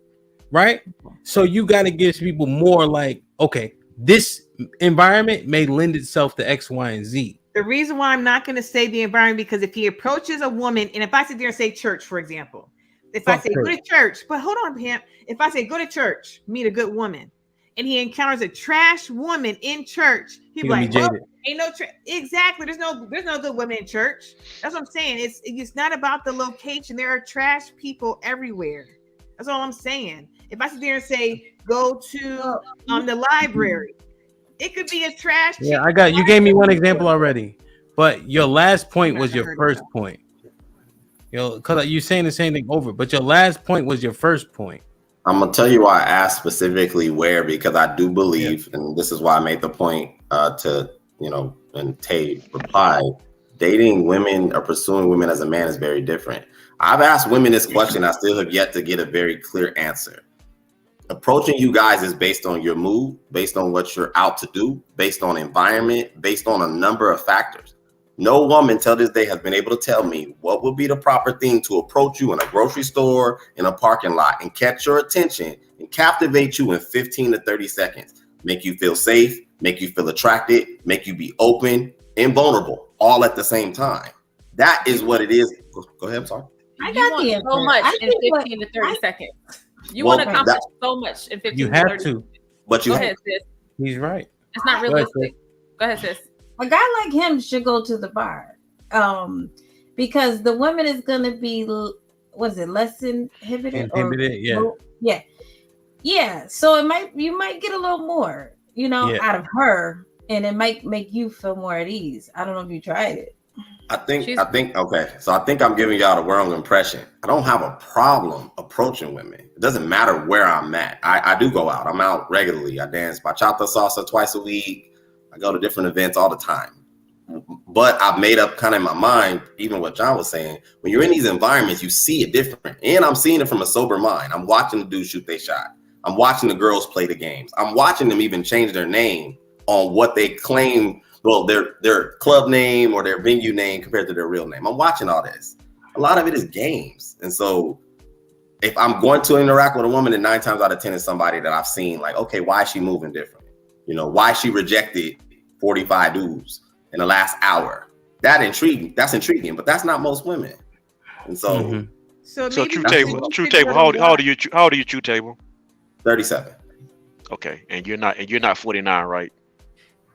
right? So you got to give people more like, okay, this environment may lend itself to X, Y, and Z. The reason why I'm not going to say the environment, because if he approaches a woman, and if I sit there and say church, for example, if I say go to church, but hold on, Pam, if I say go to church, meet a good woman, and he encounters a trash woman in church, he'd be like, well, ain't no exactly. There's no good women in church. That's what I'm saying. It's not about the location. There are trash people everywhere. That's all I'm saying. If I sit there and say go to the library, it could be a trash. Yeah, I got you. Gave me one example already, but your last point was your first point. Because you're saying the same thing over, but your last point was your first point. I'm gonna tell you why I asked specifically where, because I do believe, and this is why I made the point to and Tay replied, dating women or pursuing women as a man is very different. I've asked women this question. I still have yet to get a very clear answer. Approaching you guys is based on your mood, based on what you're out to do, based on environment, based on a number of factors. No woman till this day has been able to tell me what would be the proper thing to approach you in a grocery store, in a parking lot, and catch your attention and captivate you in 15 to 30 seconds. Make you feel safe, make you feel attracted, make you be open and vulnerable all at the same time. That is what it is. Go ahead, I'm sorry. I got you so much in 15 to 30 seconds. You want to accomplish so much in 15 you to 30 have to. But you go ahead, sis. He's right. It's not realistic. Go ahead, sis. A guy like him should go to the bar, because the woman is gonna be, less inhibited? Yeah. So you might get a little more, out of her, and it might make you feel more at ease. I don't know if you tried it. I think okay. So I think I'm giving y'all the wrong impression. I don't have a problem approaching women. It doesn't matter where I'm at. I do go out. I'm out regularly. I dance bachata salsa twice a week. I go to different events all the time. But I've made up kind of in my mind, even what John was saying, when you're in these environments, you see it different. And I'm seeing it from a sober mind. I'm watching the dudes shoot their shot. I'm watching the girls play the games. I'm watching them even change their name on what they claim, their club name or their venue name compared to their real name. I'm watching all this. A lot of it is games. And so if I'm going to interact with a woman, then 9 times out of 10 is somebody that I've seen like, okay, why is she moving different? Why she rejected 45 dudes in the last hour. That's intriguing, but that's not most women. And so, so True Table, how old are you? How old are you, True Table? 37. Okay, and you're not 49, right?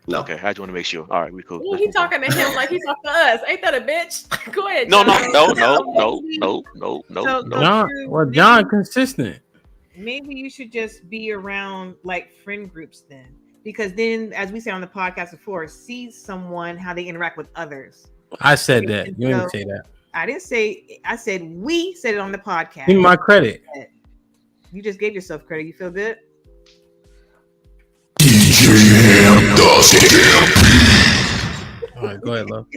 No. Okay, I just want to make sure. All right, we cool. Ooh, he talking to him like he's talking to us. Ain't that a bitch? Go ahead. No. John consistent. Maybe you should just be around like friend groups then. Because then, as we said on the podcast before, see someone, how they interact with others. I said that. You didn't say that. I didn't say, I said we said it on the podcast. Give me my credit. You just gave yourself credit. You feel good? All right, go ahead, love.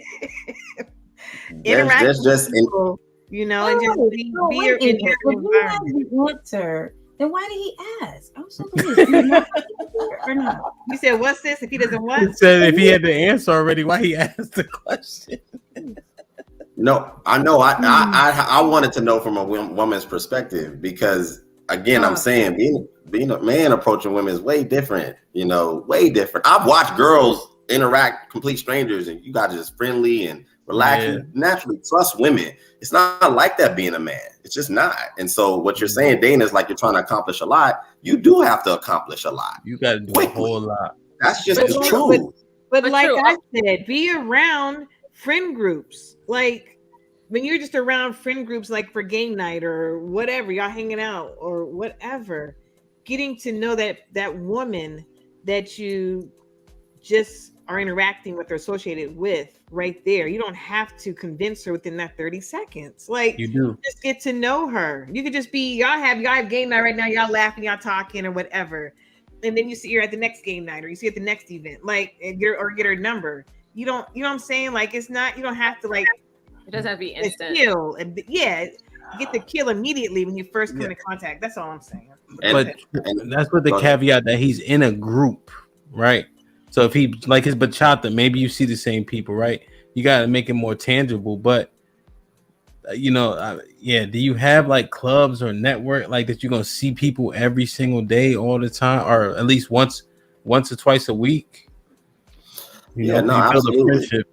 Interact with people, and just be in your environment. Then why did he ask? I'm so confused. Or not? You said, what's this? If he doesn't what? He said if he had the answer already, why he asked the question? No, I know. I wanted to know from a woman's perspective because, again, I'm saying being a man approaching women is way different. Way different. I've watched girls interact, complete strangers, and you guys are just friendly and relaxed. You naturally trust women. It's not like that being a man. It's just not. And so what you're saying, Dana, is like you're trying to accomplish a lot. You do have to accomplish a lot. You got to do a whole lot. That's just the truth. But like I said, be around friend groups. Like when you're just around friend groups, like for game night or whatever, y'all hanging out or whatever, getting to know that woman that you just are interacting with or associated with right there. You don't have to convince her within that 30 seconds. Like, You do. just get to know her. You could just be, y'all have game night right now, y'all laughing, y'all talking or whatever. And then you see her at the next game night or you see at the next event, like, and get her number. You know what I'm saying? Like, it's not, you don't have to like, it doesn't have to be instant. Kill. And yeah, you get the kill immediately when you first come into contact. That's all I'm saying. But that's with the caveat that he's in a group, right? So if he like his bachata, maybe you see the same people, right? You got to make it more tangible. But do you have like clubs or network like that? You're gonna see people every single day, all the time, or at least once or twice a week. Absolutely.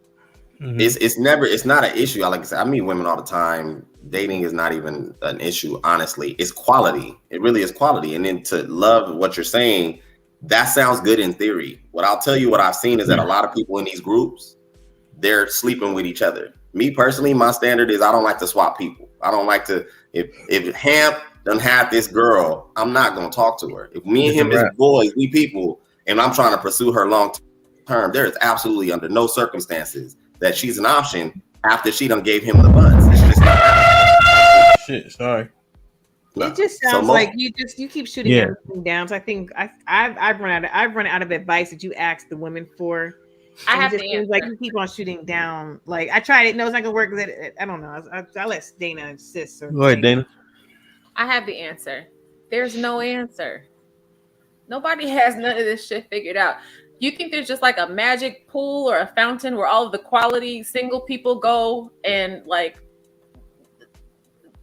It's not an issue. Like I said, I meet women all the time. Dating is not even an issue, honestly. It's quality. It really is quality. And then to love what you're saying, that sounds good in theory. What I'll tell you, what I've seen is that a lot of people in these groups, they're sleeping with each other. Me personally, my standard is I don't like to swap people. I don't like to, if Hamp done had this girl, I'm not going to talk to her. If me and him is boys, we people, and I'm trying to pursue her long term, there is absolutely under no circumstances that she's an option after she done gave him the buns. It's just not. Shit, sorry. It just sounds like you keep shooting everything down. So I think I've run out of advice that you asked the women for. I have to the answer. Like you keep on shooting down. Like I tried it. No, it's not gonna work. I don't know. I'll let Dana insist. Go ahead, Dana. I have the answer. There's no answer. Nobody has none of this shit figured out. You think there's just like a magic pool or a fountain where all of the quality single people go and like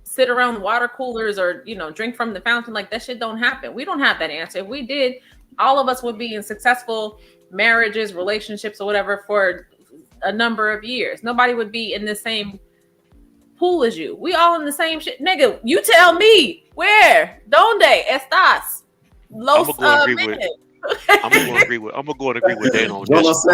sit around water coolers or drink from the fountain? Like that shit don't happen. We don't have that answer. If we did, all of us would be in successful marriages, relationships, or whatever for a number of years. Nobody would be in the same pool as you. We all in the same shit. Nigga, you tell me where? Donde estás? Los I'm gonna go agree with Dan on this.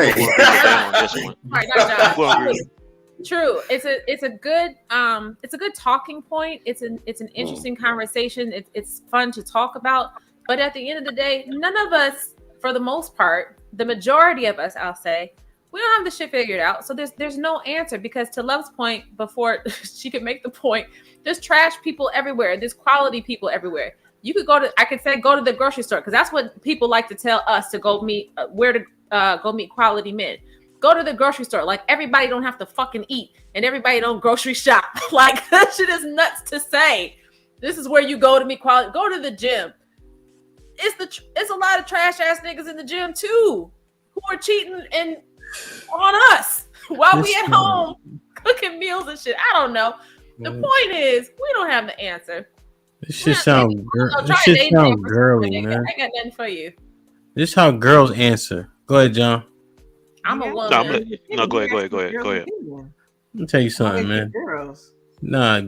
True. It's a good talking point. It's an interesting conversation. It's fun to talk about. But at the end of the day, none of us, for the most part, the majority of us, I'll say, we don't have the shit figured out. So there's no answer, because to Love's point before she could make the point, there's trash people everywhere. There's quality people everywhere. You could go to the grocery store, because that's what people like to tell us to go meet, where to go meet quality men. Go to the grocery store. Like everybody don't have to fucking eat and everybody don't grocery shop. Like that shit is nuts to say. This is where you go to meet quality. Go to the gym. It's a lot of trash ass niggas in the gym too, who are cheating and on us while we at home cooking meals and shit. I don't know. The point is, we don't have the answer. This shit sounds girly, man. I got nothing for you. This is how girls answer. Go ahead, John. I'm a woman. Go ahead. Let me tell you something, man.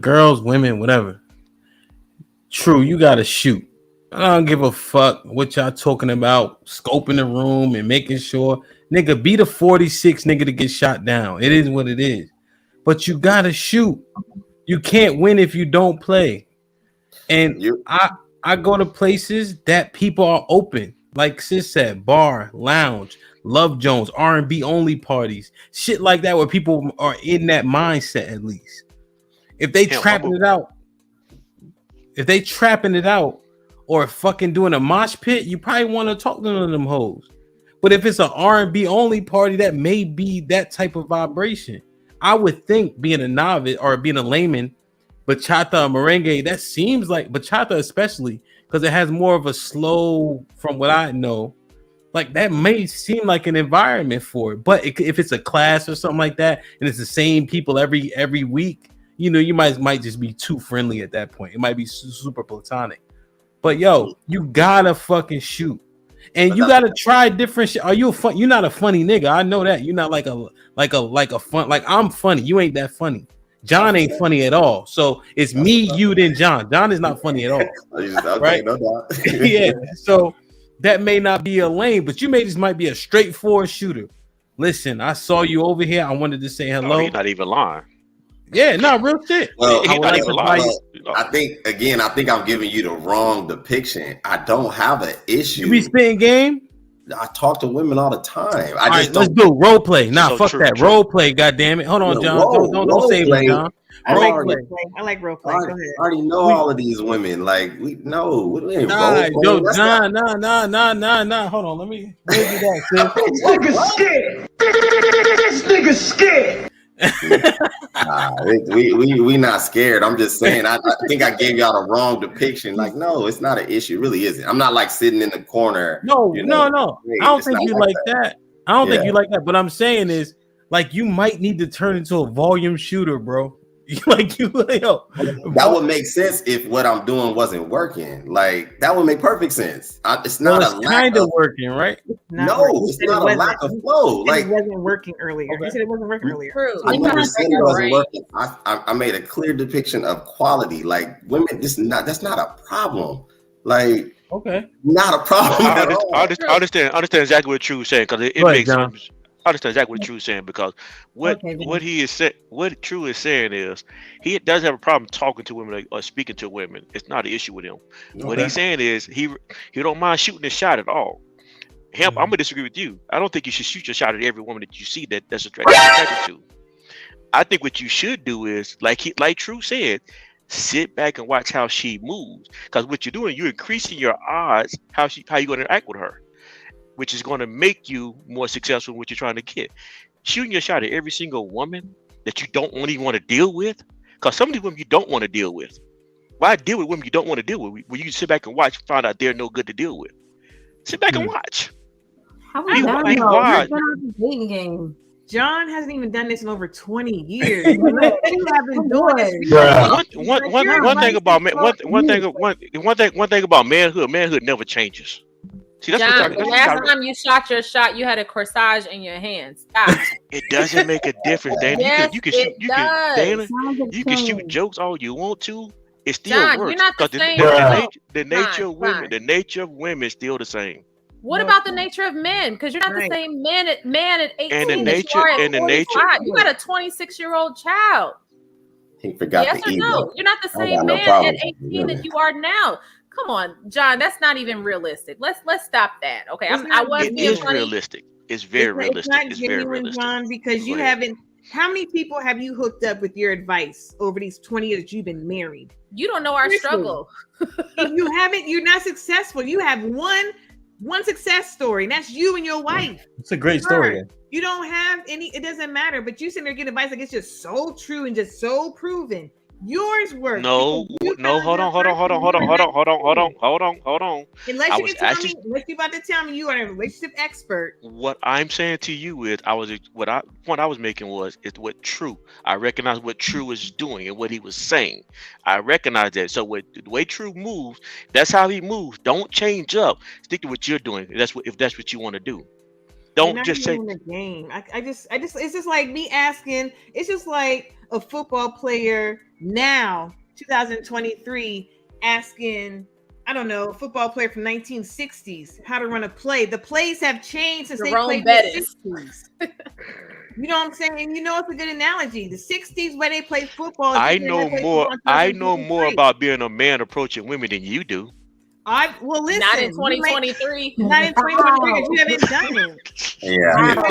Girls, women, whatever. True, you gotta shoot. I don't give a fuck what y'all talking about, scoping the room and making sure. Nigga, be the 46 nigga to get shot down. It is what it is. But you gotta shoot. You can't win if you don't play. And I go to places that people are open. Like Sis said, bar, lounge, Love Jones, R&B only parties. Shit like that where people are in that mindset at least. If they trapping it out, or fucking doing a mosh pit, you probably want to talk to none of them hoes. But if it's an R&B only party, that may be that type of vibration. I would think, being a novice or being a layman, bachata or merengue, that seems like bachata, especially because it has more of a slow, from what I know, like that may seem like an environment for it. But if it's a class or something like that, and it's the same people every week, you might just be too friendly at that point. It might be super platonic. But yo, you gotta fucking shoot, and you gotta try different shit. You're not a funny nigga. I know that. You're not like a fun. Like I'm funny. You ain't that funny. John ain't funny at all. So it's me, you, then John. John is not funny at all. Right? Yeah. So that may not be a lane, but you might be a straightforward shooter. Listen, I saw you over here. I wanted to say hello. He's not even lying. Yeah, no, real shit. Well, I think I'm giving you the wrong depiction. I don't have an issue. You be spitting game? I talk to women all the time. All right, let's do role play. Nah, fuck that. True. Role play, goddamn it. Hold on, John. Don't save me, John. I like role play. I like role play. Go ahead. I already know all of these women. Like we know. What do we mean, Nah, role play? Nah. Hold on, let me do that. This nigga's scared. This nigga's scared. We not scared. I'm just saying. I think I gave y'all the wrong depiction. Like, no, it's not an issue. It really isn't. I'm not like sitting in the corner. No. I don't think you like that. I don't think Yeah. you like that. What I'm saying is, like, you might need to turn into a volume shooter, bro. Like you, yo. That would make sense if what I'm doing wasn't working. Like that would make perfect sense. It's not a lack kind of of working, right? No, it's not a lack of flow. Like it wasn't working earlier. You said it wasn't working earlier. True. I never said it wasn't working. I made a clear depiction of quality. Like women, that's not a problem. Like not a problem at all. I understand exactly what True is saying because it makes sense. I understand exactly what True is saying because what he is saying, what True is saying is he doesn't have a problem talking to women or speaking to women. It's not an issue with him. What he's saying is he don't mind shooting a shot at all. I'm gonna disagree with you. I don't think you should shoot your shot at every woman that you see that's attracted to. I think what you should do is like True said, sit back and watch how she moves because what you're doing, you're increasing your odds how you're going to interact with her, which is going to make you more successful in what you're trying to get. Shooting your shot at every single woman that you don't even want to deal with, because some of these women you don't want to deal with. Why deal with women you don't want to deal with? Where you can sit back and watch and find out they're no good to deal with. Sit back and watch. How Be we wise. dating game? John hasn't even done this in over 20 years. You have been doing this. One thing about manhood never changes. See, that's John, what the last time you shot your shot, you had a corsage in your hand. Stop. It doesn't make a difference, Dana. Yes, you can shoot jokes all you want to. It still John, works. you're not the 'Cause same. the nature of women, the nature of women is still the same. What about the nature of men? Because you're not the same man at 18 And the that nature- you are at and the nature- 45. You got a 26-year-old child. He forgot Yes the or ego. no? You're not the I same got no man problem. at 18 that you are now. Come on, John. That's not even realistic. Let's stop that. Okay, I was It being is funny. realistic. It's very realistic. It's It's very genuine, realistic. John, because you Go ahead. haven't. How many people have you hooked up with your advice over these 20 years that you've been married? You don't know our Seriously. struggle. If you haven't, you're not successful. You have one success story, and that's you and your wife. It's a great story. You don't have any. It doesn't matter. But you sitting there getting advice like it's just so true and just so proven. Yours works. No, hold on. Unless I you was can tell actually- me, unless you about to tell me you are a relationship expert. What I'm saying to you is, point I was making was it's what True. I recognize what True is doing and what he was saying. I recognize that. So the way True moves, that's how he moves. Don't change up. Stick to what you're doing. If that's what you want to do. Don't You're just not say. even in the game. I just it's just like me asking. It's just like a football player now, 2023, asking, I don't know, a football player from 1960s how to run a play. The plays have changed since Jerome they played in the 60s. You know what I'm saying? You know, it's a good analogy. The 60s where they played football. I know more about being a man approaching women than you do. Well, listen. Not in 2023. Not in 2023 because you haven't done it. Yeah.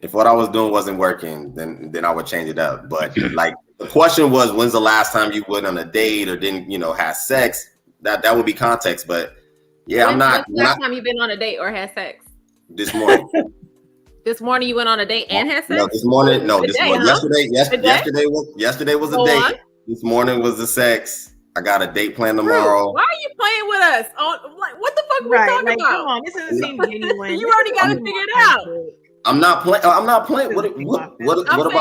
If what I was doing wasn't working, then I would change it up. But like the question was, when's the last time you went on a date or didn't, have sex? That would be context. But yeah, When's the last time you've been on a date or had sex? This morning. This morning you went on a date and had sex? No, this morning. No, this Today, morning. huh? Yesterday was a Go date. on. This morning was the sex. I got a date planned tomorrow. Why are you playing with us? Like, what the fuck are we talking about? Come on, this doesn't seem genuine. You already got it figured out. I'm not playing. What I'm about saying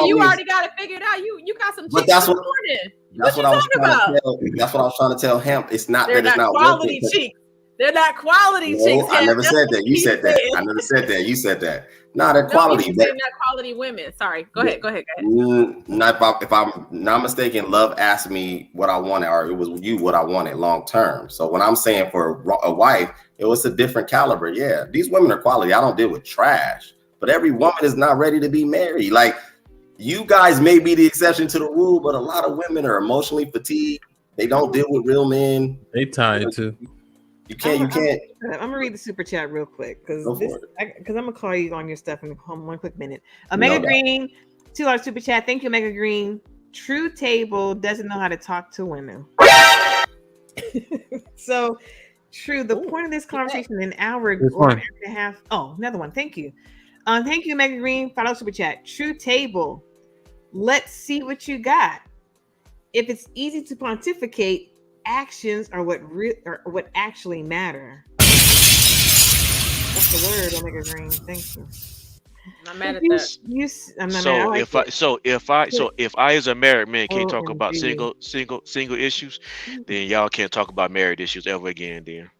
you me? already got it figured out. You got some But chicks that's this what- morning. That's what I was trying to tell. That's what I was trying to tell him. It's not They're that it's not not quality working. cheeks. They're not quality No, chicks. I never That's said what that. You he said that. said. I never said that. You said that. No, they're No, quality. you said not quality women. Sorry. Go ahead. If I'm not mistaken, Love asked me what I wanted, or it was you what I wanted long term. So when I'm saying for a wife, it was a different caliber. Yeah, these women are quality. I don't deal with trash, but every woman is not ready to be married. Like you guys may be the exception to the rule, but a lot of women are emotionally fatigued. They don't deal with real men. They tired too. You can't. I'm gonna read the super chat real quick because Go this for because I'm gonna call you on your stuff in one quick minute. No Omega doubt. Green, $2 super chat. Thank you, Omega Green. True Table doesn't know how to talk to women. So true. The point of this conversation, an hour This or one. an hour and a half. Oh, another one. Thank you. Thank you, Omega Green. $5 super chat. True Table. Let's see what you got. If it's easy to pontificate, actions are what actually matter. That's the word, Omega Green. Thank you. I'm mad at that. I'm not mad. I like it. If I as a married man can't talk about OMG. single issues, then y'all can't talk about married issues ever again. Then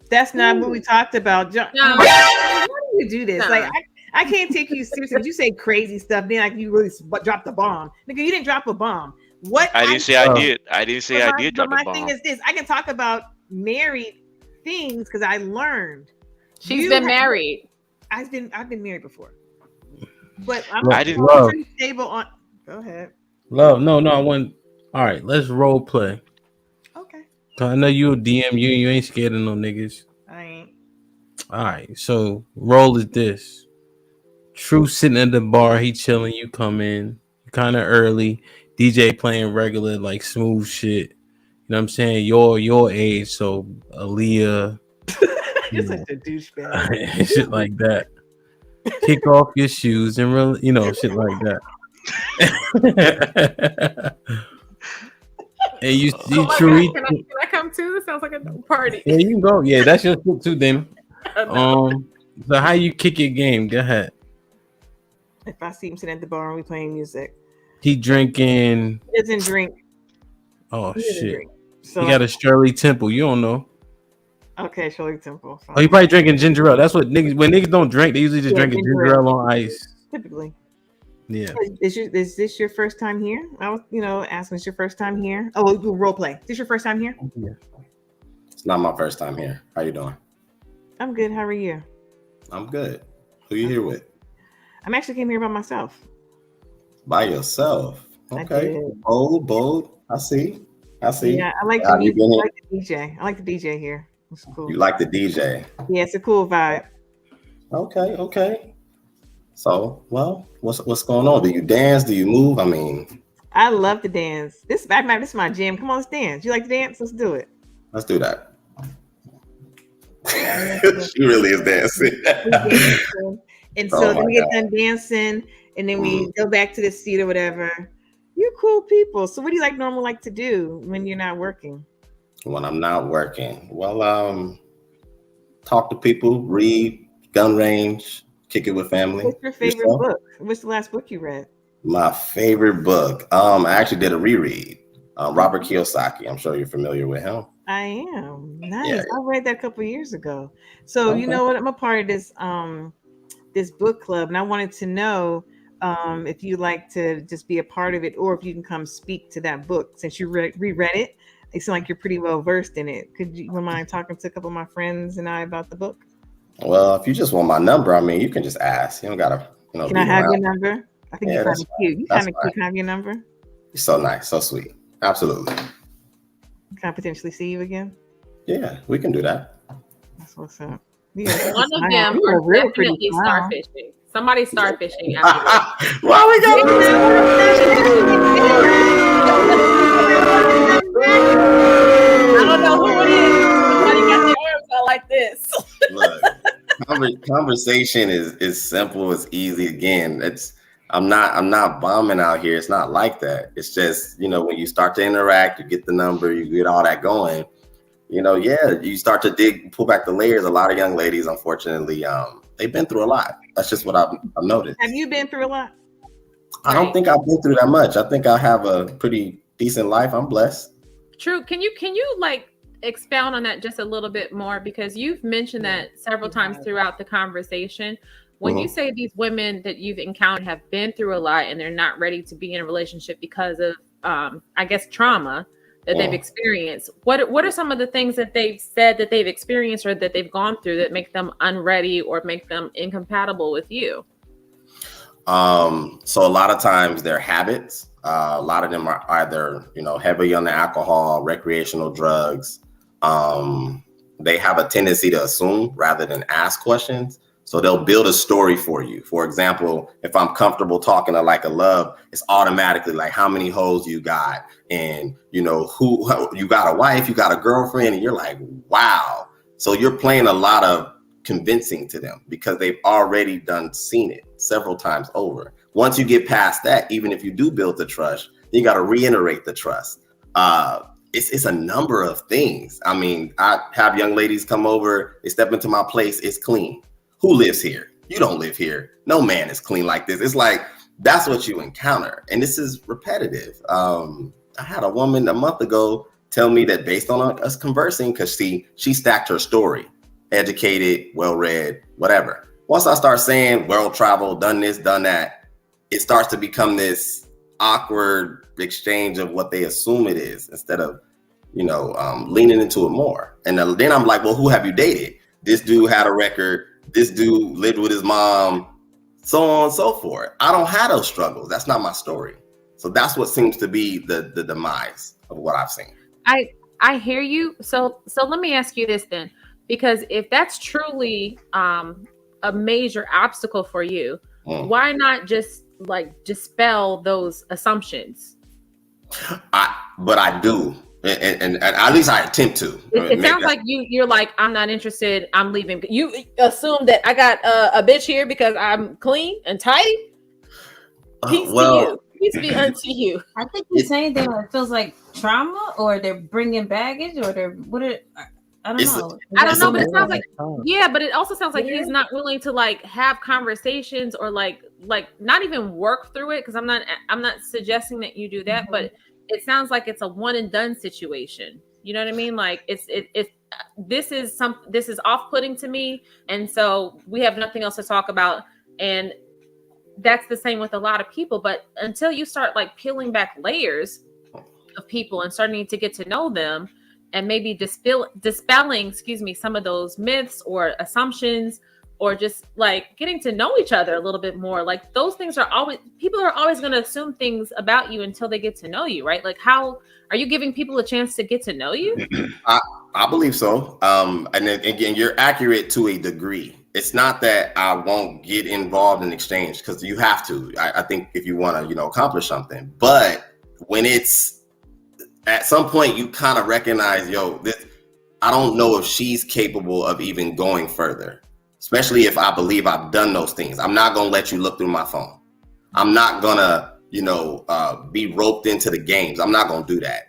That's not what we talked about. Why do you do this? No. Like I can't take you seriously. You say crazy stuff, then like you really dropped the bomb. Nigga, you didn't drop a bomb. What I didn't say I did. I didn't say I did drop But the my bomb. thing is this: I can talk about married things because I learned. She's been married. I've been married before, but I I'm love. pretty stable on. Go ahead. Love. No, I want. All right, let's role play. Okay. I know you a DM. You ain't scared of no niggas. I ain't. All right, so role is this. True sitting at the bar, he chilling. You come in kind of early. DJ playing regular like smooth shit. You know what I'm saying? Your age, so Aaliyah. You're such a douchebag. Shit like that. Kick off your shoes and really, shit like that. And you see, True. Can I come too? This sounds like a party. Yeah, you can go. Yeah, that's your shit too, Damon. So how you kick your game? Go ahead. If I see him sitting at the bar and we playing music, He drinking. he doesn't drink. Oh He doesn't shit! drink. So He got a Shirley Temple. You don't know. okay, Shirley Temple. Fine. Oh, he probably drinking ginger ale. That's what niggas. When niggas don't drink, they usually just Yeah, drinking ginger ginger ale. ale on ice. Typically. Yeah. Is this your first time here? I was, asking, is your first time here? Oh, we'll do role play. Is this your first time here? Yeah. It's not my first time here. How you doing? I'm good. How are you? I'm good. Who you here with? I'm actually came here by myself. By yourself. I Okay. did. Bold. I see. Yeah, I like the How you music. been I here? like the DJ. I like the DJ here. It's cool. You like the DJ? Yeah, it's a cool vibe. Okay. So, well, what's going on? Do you dance? Do you move? I mean, I love to dance. This is my jam. Come on, let's dance. You like to dance? Let's do it. let's do that. She really is dancing. And Oh so then my we get God. done dancing, and then we go back to the seat or whatever. You're cool people. So what do you like to do when you're not working? When I'm not working, well, talk to people, read, gun range, kick it with family. What's your favorite Yourself? book? What's the last book you read? My favorite book. I actually did a reread. Robert Kiyosaki. I'm sure you're familiar with him. I am. Nice. Yeah. I read that a couple of years ago. So you Okay. know what? I'm a part of this book club, and I wanted to know if you like to just be a part of it, or if you can come speak to that book. Since you reread it, it seems like you're pretty well versed in it. Could you mind talking to a couple of my friends and I about the book? Well, if you just want my number, I mean, you can just ask. You don't gotta, Can beat I have your around. number? I think Yeah, you're kind that's of cute. You That's kind of fine. cute. Can I have your number? You're so nice, so sweet. Absolutely. Can I potentially see you again? Yeah, we can do that. That's what's up. Yeah, One of smile. them You are a real pretty definitely smile. starfishing. Somebody starfishing after Why we got I don't know who it is. Somebody got their arms out like this. Look, conversation is simple, it's easy. Again, I'm not bombing out here. It's not like that. It's just, when you start to interact, you get the number, you get all that going, you start to pull back the layers. A lot of young ladies, unfortunately, they've been through a lot. That's just what I've noticed. Have you been through a lot? I don't think I've been through that much. I think I have a pretty decent life. I'm blessed. True. Can you like expound on that just a little bit more, because you've mentioned that several times throughout the conversation. When you say these women that you've encountered have been through a lot and they're not ready to be in a relationship because of I guess trauma that they've experienced, what are some of the things that they've said that they've experienced or that they've gone through that make them unready or make them incompatible with you? So a lot of times their habits, a lot of them are either, heavy on the alcohol, recreational drugs, they have a tendency to assume rather than ask questions. So they'll build a story for you. For example, if I'm comfortable talking to like a love, it's automatically like how many hoes you got, and who you got, a wife, you got a girlfriend, and you're like, wow. So you're playing a lot of convincing to them because they've already seen it several times over. Once you get past that, even if you do build the trust, you got to reiterate the trust. It's a number of things. I mean, I have young ladies come over, they step into my place, it's clean. Who lives here? You don't live here. No man is clean like this. It's like, that's what you encounter. And this is repetitive. I had a woman a month ago tell me that based on us conversing, because she stacked her story, educated, well-read, whatever. Once I start saying well-traveled, done this, done that, it starts to become this awkward exchange of what they assume it is instead of, leaning into it more. And then I'm like, well, who have you dated? This dude had a record. This dude lived with his mom, so on and so forth. I don't have those struggles. That's not my story. So that's what seems to be the demise of what I've seen. I hear you. So let me ask you this then, because if that's truly a major obstacle for you, why not just like dispel those assumptions? But I do. And at least I attempt to. It sounds like you're like, I'm not interested, I'm leaving. You assume that I got a bitch here because I'm clean and tight. Peace to you. Peace be unto you. I think you're saying that it feels like trauma, or they're bringing baggage, or I don't know. I don't know, but it sounds like, but it also sounds like he's not willing to like have conversations or like not even work through it. Because I'm not suggesting that you do that, but it sounds like it's a one and done situation. You know what I mean? Like this is off-putting to me, and so we have nothing else to talk about. And that's the same with a lot of people. But until you start like peeling back layers of people and starting to get to know them, and maybe dispelling, some of those myths or assumptions, or just like getting to know each other a little bit more. Like those things people are always going to assume things about you until they get to know you, right? Like, how are you giving people a chance to get to know you? I believe so. And then, again, you're accurate to a degree. It's not that I won't get involved in exchange, because you have to. I think if you want to, accomplish something, but when it's at some point you kind of recognize, I don't know if she's capable of even going further. Especially if I believe I've done those things. I'm not going to let you look through my phone. I'm not going to, be roped into the games. I'm not going to do that.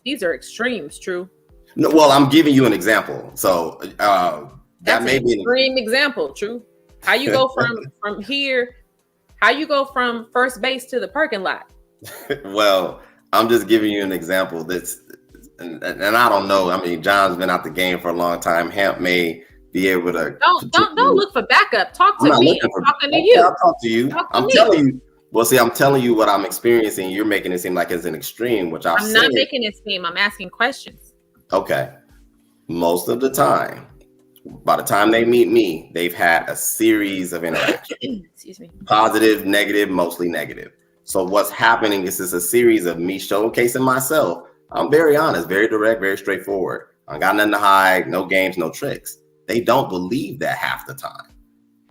These are extremes, true. No, well, I'm giving you an example. So that may be an extreme example, true. How you go from here? How you go from first base to the parking lot? Well, I'm just giving you an example. And I don't know. I mean, John's been out the game for a long time. Hemp may be able to don't look for backup. Talk to me. I'm talking to you. I'll talk to you. I'm telling you. Well, see, I'm telling you what I'm experiencing. You're making it seem like it's an extreme, which I'm not making it seem. I'm asking questions. Okay. Most of the time, by the time they meet me, they've had a series of interactions. Excuse me. Positive, negative, mostly negative. So what's happening is a series of me showcasing myself. I'm very honest, very direct, very straightforward. I got nothing to hide, no games, no tricks. They don't believe that half the time,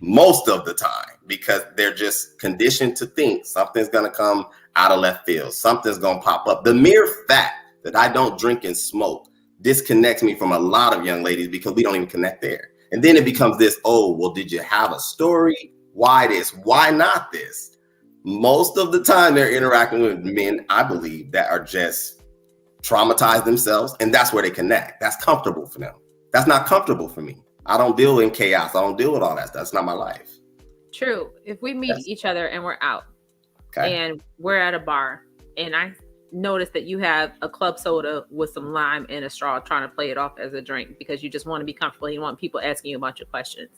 most of the time, because they're just conditioned to think something's going to come out of left field. Something's going to pop up. The mere fact that I don't drink and smoke disconnects me from a lot of young ladies because we don't even connect there. And then it becomes this, oh, well, did you have a story? Why this? Why not this? Most of the time they're interacting with men, I believe, that are just traumatized themselves. And that's where they connect. That's comfortable for them. That's not comfortable for me. I don't deal in chaos. I don't deal with all that stuff. That's not my life. True. If we meet each other and we're out and we're at a bar and I notice that you have a club soda with some lime and a straw trying to play it off as a drink because you just want to be comfortable. You want people asking you a bunch of questions.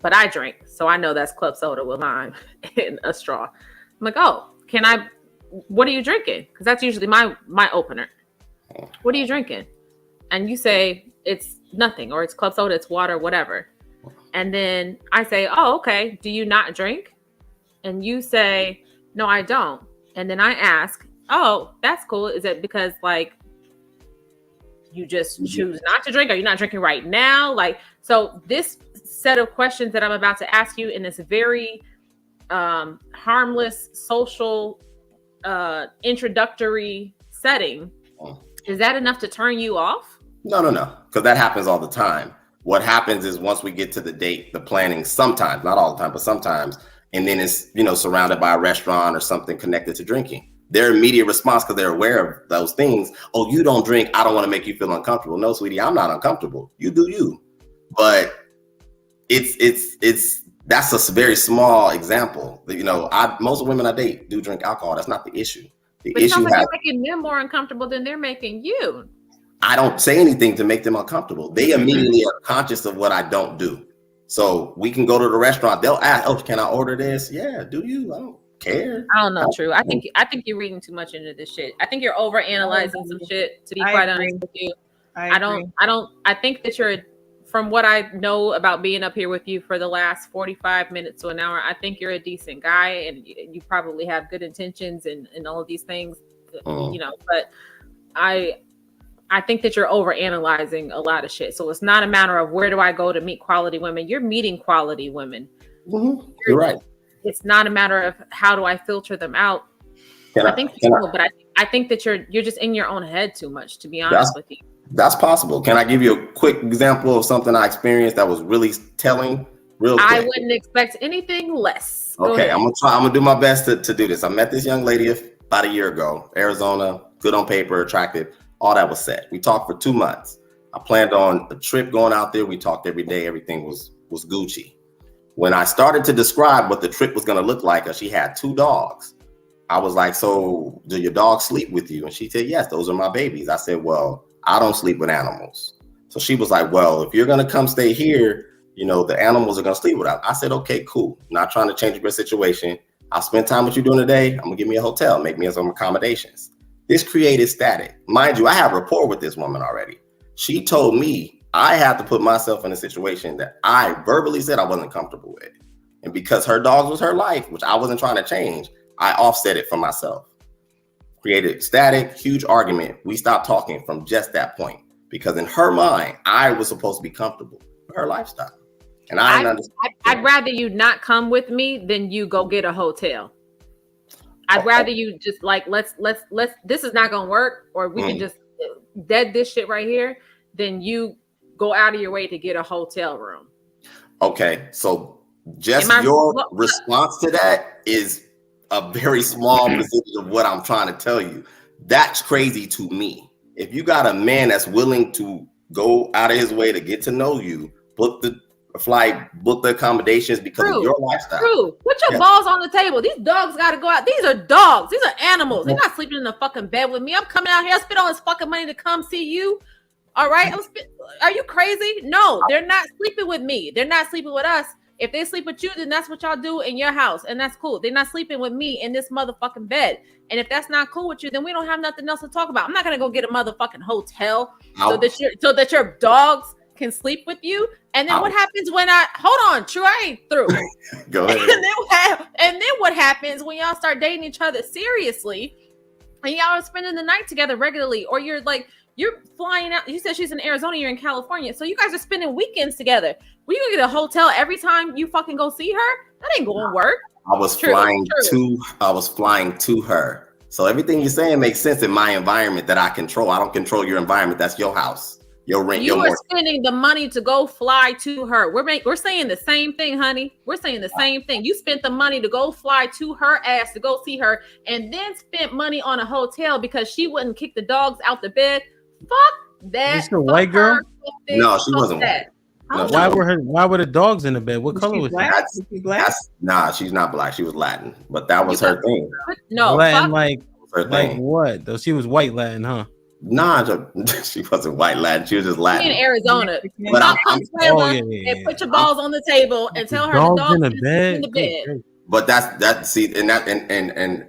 But I drink, so I know that's club soda with lime and a straw. I'm like, oh, what are you drinking? Because that's usually my opener. What are you drinking? And you say, it's nothing, or it's club soda, it's water, whatever. And then I say, oh, okay, do you not drink? And you say, no, I don't. And then I ask, oh, that's cool. Is it because like you just choose not to drink? Are you not drinking right now? Like, so this set of questions that I'm about to ask you in this very harmless social introductory setting, is that enough to turn you off? No, because that happens all the time. What happens is once we get to the date, the planning, sometimes, not all the time, but sometimes, and then it's, surrounded by a restaurant or something connected to drinking. Their immediate response, because they're aware of those things, oh, you don't drink, I don't want to make you feel uncomfortable. No, sweetie, I'm not uncomfortable. You do you. But that's a very small example. Most women I date do drink alcohol. That's not the issue. But it sounds like you're making them more uncomfortable than they're making you. I don't say anything to make them uncomfortable. They immediately are conscious of what I don't do. So we can go to the restaurant. They'll ask, "Oh, can I order this?" Yeah, do you? I don't care. I don't know, True. I think you're reading too much into this shit. I think you're over analyzing some shit. To be quite honest with you, I think that you're. From what I know about being up here with you for the last 45 minutes to an hour, I think you're a decent guy and you probably have good intentions and all of these things, but I think that you're over analyzing a lot of shit. So it's not a matter of where do I go to meet quality women. You're meeting quality women. Mm-hmm. You're right. It's not a matter of how do I filter them out. I think that you're just in your own head too much, to be honest with you. That's possible. Can I give you a quick example of something I experienced that was really telling? Real quick. I wouldn't expect anything less. Okay, I'm gonna do my best to do this. I met this young lady about a year ago, Arizona, good on paper, attractive, all that was set. We talked for 2 months. I planned on a trip going out there. We talked every day. Everything was Gucci. When I started to describe what the trip was gonna look like, she had 2 dogs. I was like, "So do your dogs sleep with you?" And she said, "Yes, those are my babies." I said, "Well, I don't sleep with animals." So she was like, "Well, if you're going to come stay here, the animals are going to sleep with us." I said, "Okay, cool. Not trying to change your situation. I'll spend time with you during the day. I'm going to give me a hotel, make me some accommodations." This created static. Mind you, I have rapport with this woman already. She told me I had to put myself in a situation that I verbally said I wasn't comfortable with. And because her dogs was her life, which I wasn't trying to change, I offset it for myself. Created static, huge argument. We stopped talking from just that point because in her mind, I was supposed to be comfortable with her lifestyle, and I didn't understand. I'd rather you not come with me than you go get a hotel. I'd rather you just like let's. This is not gonna work, or we can just dead this shit right here. Then you go out of your way to get a hotel room. Okay, so just your response to that is a very small percentage of what I'm trying to tell you. That's crazy to me. If you got a man that's willing to go out of his way to get to know you, book the flight, book the accommodations because of your lifestyle. True. Put your balls on the table. These dogs got to go out. These are dogs. These are animals. They're not sleeping in the fucking bed with me. I'm coming out here. I spent all this fucking money to come see you. All right. Are you crazy? No, they're not sleeping with me. They're not sleeping with us. If they sleep with you, then that's what y'all do in your house, and that's cool. They're not sleeping with me in this motherfucking bed. And if that's not cool with you, then we don't have nothing else to talk about. I'm not gonna go get a motherfucking hotel so that your dogs can sleep with you. And then what happens when hold on, True, I ain't through. Go ahead. And then what happens when y'all start dating each other seriously, and y'all are spending the night together regularly, or you're flying out. You said she's in Arizona, you're in California. So you guys are spending weekends together. Will you go get a hotel every time you fucking go see her? That ain't gonna work. I was flying to her. So everything you're saying makes sense in my environment that I control. I don't control your environment. That's your house, your rent, you are spending the money to go fly to her. We're saying the same thing, honey. We're saying the same thing. You spent the money to go fly to her ass to go see her, and then spent money on a hotel because she wouldn't kick the dogs out the bed. Fuck that. Is this a white girl? No, she wasn't white. No, why were the dogs in the bed? What color was she? Nah, she's not black. She was Latin, but that was her thing. No, Latin, like what? Though she was white Latin, huh? Nah, she wasn't white Latin. She was just Latin. In Arizona, but and put your balls on the table and tell her the dog in the bed. But and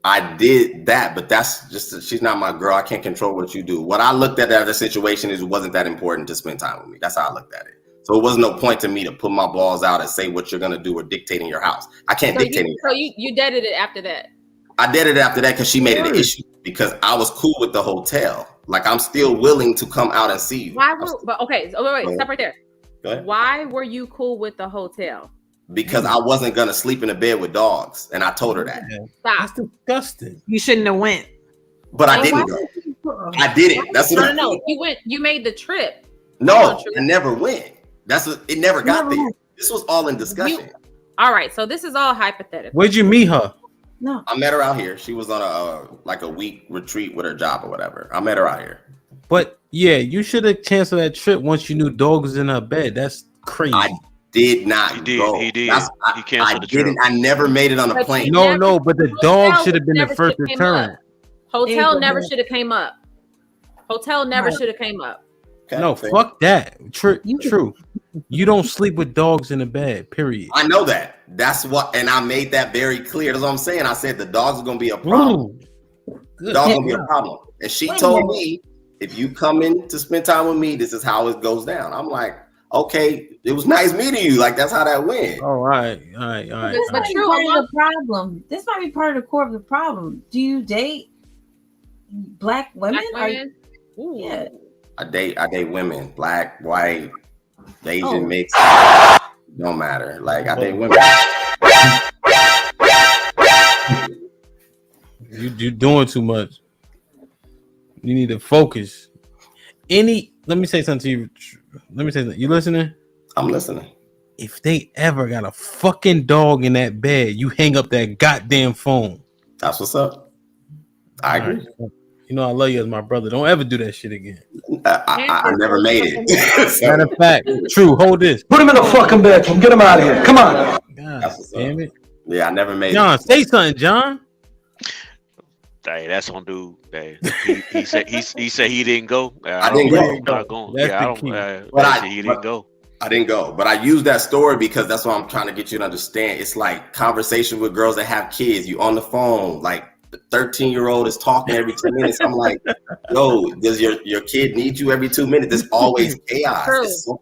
I did that, but that's just she's not my girl. I can't control what you do. What I looked at the situation is it wasn't that important to spend time with me. That's how I looked at it. So it was no point to me to put my balls out and say what you're gonna do or dictate in your house. I can't dictate. So you deaded it after that. I did it after that because she made it an issue because I was cool with the hotel. Like I'm still willing to come out and see you. But okay, so wait, stop right there. Go ahead. Why were you cool with the hotel? Because I wasn't gonna sleep in a bed with dogs, and I told her that. Stop. That's disgusting. You shouldn't have went. But I didn't go. I didn't. That's what No. You went. You made the trip. No, I never went. It never got there. This was all in discussion. All right, so this is all hypothetical. Where'd you meet her? No, I met her out here. She was on a week retreat with her job or whatever. I met her out here. But yeah, you should have canceled that trip once you knew dog was in her bed. That's crazy. I did not go. He did. He canceled the trip. I never made it on a plane. No, but the dog should have been the first return. Hotel never should have came up. Hotel never should have came up. Okay, no, fuck that. True. You don't sleep with dogs in the bed. Period. I know that. That's what, and I made that very clear. That's what I'm saying. I said the dogs are gonna be a problem. The dogs gonna be a problem. And she told me, if you come in to spend time with me, this is how it goes down. I'm like, okay, it was nice meeting you. Like that's how that went. All right. This might be part of the problem. This might be part of the core of the problem. Do you date black women? Yeah. I date women, black, white, Asian, mixed. Don't matter. Like I date women. You doing too much. You need to focus. Let me say something to you. You listening? I'm listening. If they ever got a fucking dog in that bed, you hang up that goddamn phone. That's what's up. I agree. Right. You know I love you as my brother. Don't ever do that shit again. I never made it. Matter of fact, true. Hold this. Put him in the fucking bedroom. Get him out of here. Come on. God damn it. Yeah, I never made John, it. say something, John. Hey, that's on dude. Hey, he said he didn't go. I didn't go. I'm not going. That's Yeah, I the key. don't. But He didn't go. I didn't go, but I use that story because that's what I'm trying to get you to understand. It's like conversation with girls that have kids. You on the phone, like the 13-year-old is talking every 2 minutes. I'm like, yo, does your kid need you every 2 minutes? There's always chaos.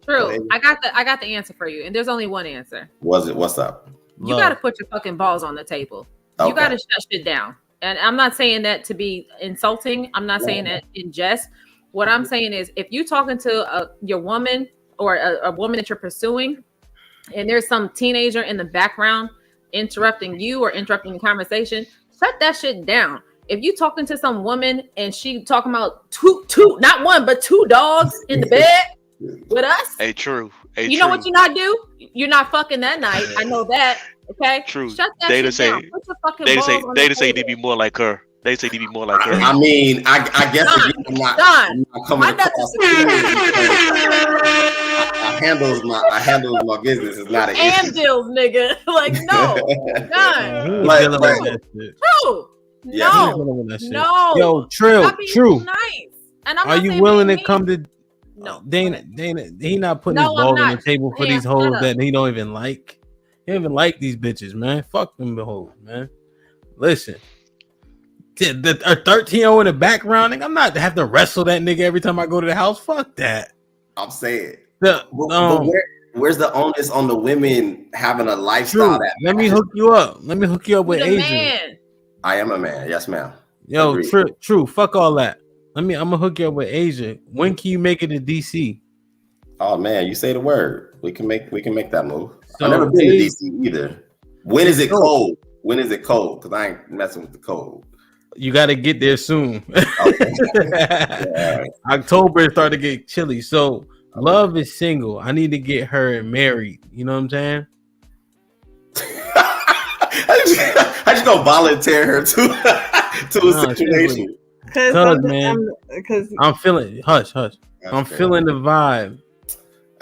True. I got the answer for you, and there's only one answer. What's up? You got to put your fucking balls on the table. Okay. You got to shut shit down. And I'm not saying that to be insulting. I'm not saying that in jest. What I'm saying is, if you're talking to your woman or a woman that you're pursuing, and there's some teenager in the background interrupting you or interrupting the conversation, shut that shit down. If you talking to some woman and she talking about two, not one, but two dogs in the bed with us. Hey, true. Hey, you know what you not do? You're not fucking that night. I know that. Okay. True. Shut that They shit say. down. Put your fucking They balls say. on They the say table. to be more like her. They say to be more like her. I mean, I guess again, I'm not coming across. I handles my business. It's not an And issue. deals, nigga. Like, no. None. True. Yeah, No. Yo, Stop being true. Nice. And I'm Are not you saying willing to being come to? No. Dana, he not putting No, his balls I'm on the not. table for Damn, these hoes shut up. that he don't even like. He don't even like these bitches, man. Fuck them hoes, man. Listen, a 13-year-old in the background, nigga, I'm not have to wrestle that nigga every time I go to the house. Fuck that. I'm saying. But Where's the onus on the women having a lifestyle? True. Let me hook you up. Let me hook you up with The Asia. man. I am a man. Yes, ma'am. Yo, Agreed. true. Fuck all that. I'm gonna hook you up with Asia. When can you make it to DC? Oh man, you say the word. We can make that move. So I've never been to Asia- DC either. When is it cold? When is it cold? Because I ain't messing with the cold. You got to get there soon. October it started to get chilly. So Love is single. I need to get her married. You know what I'm saying? I just gonna volunteer her to a situation. Cause man, I'm feeling hush. I'm feeling the vibe.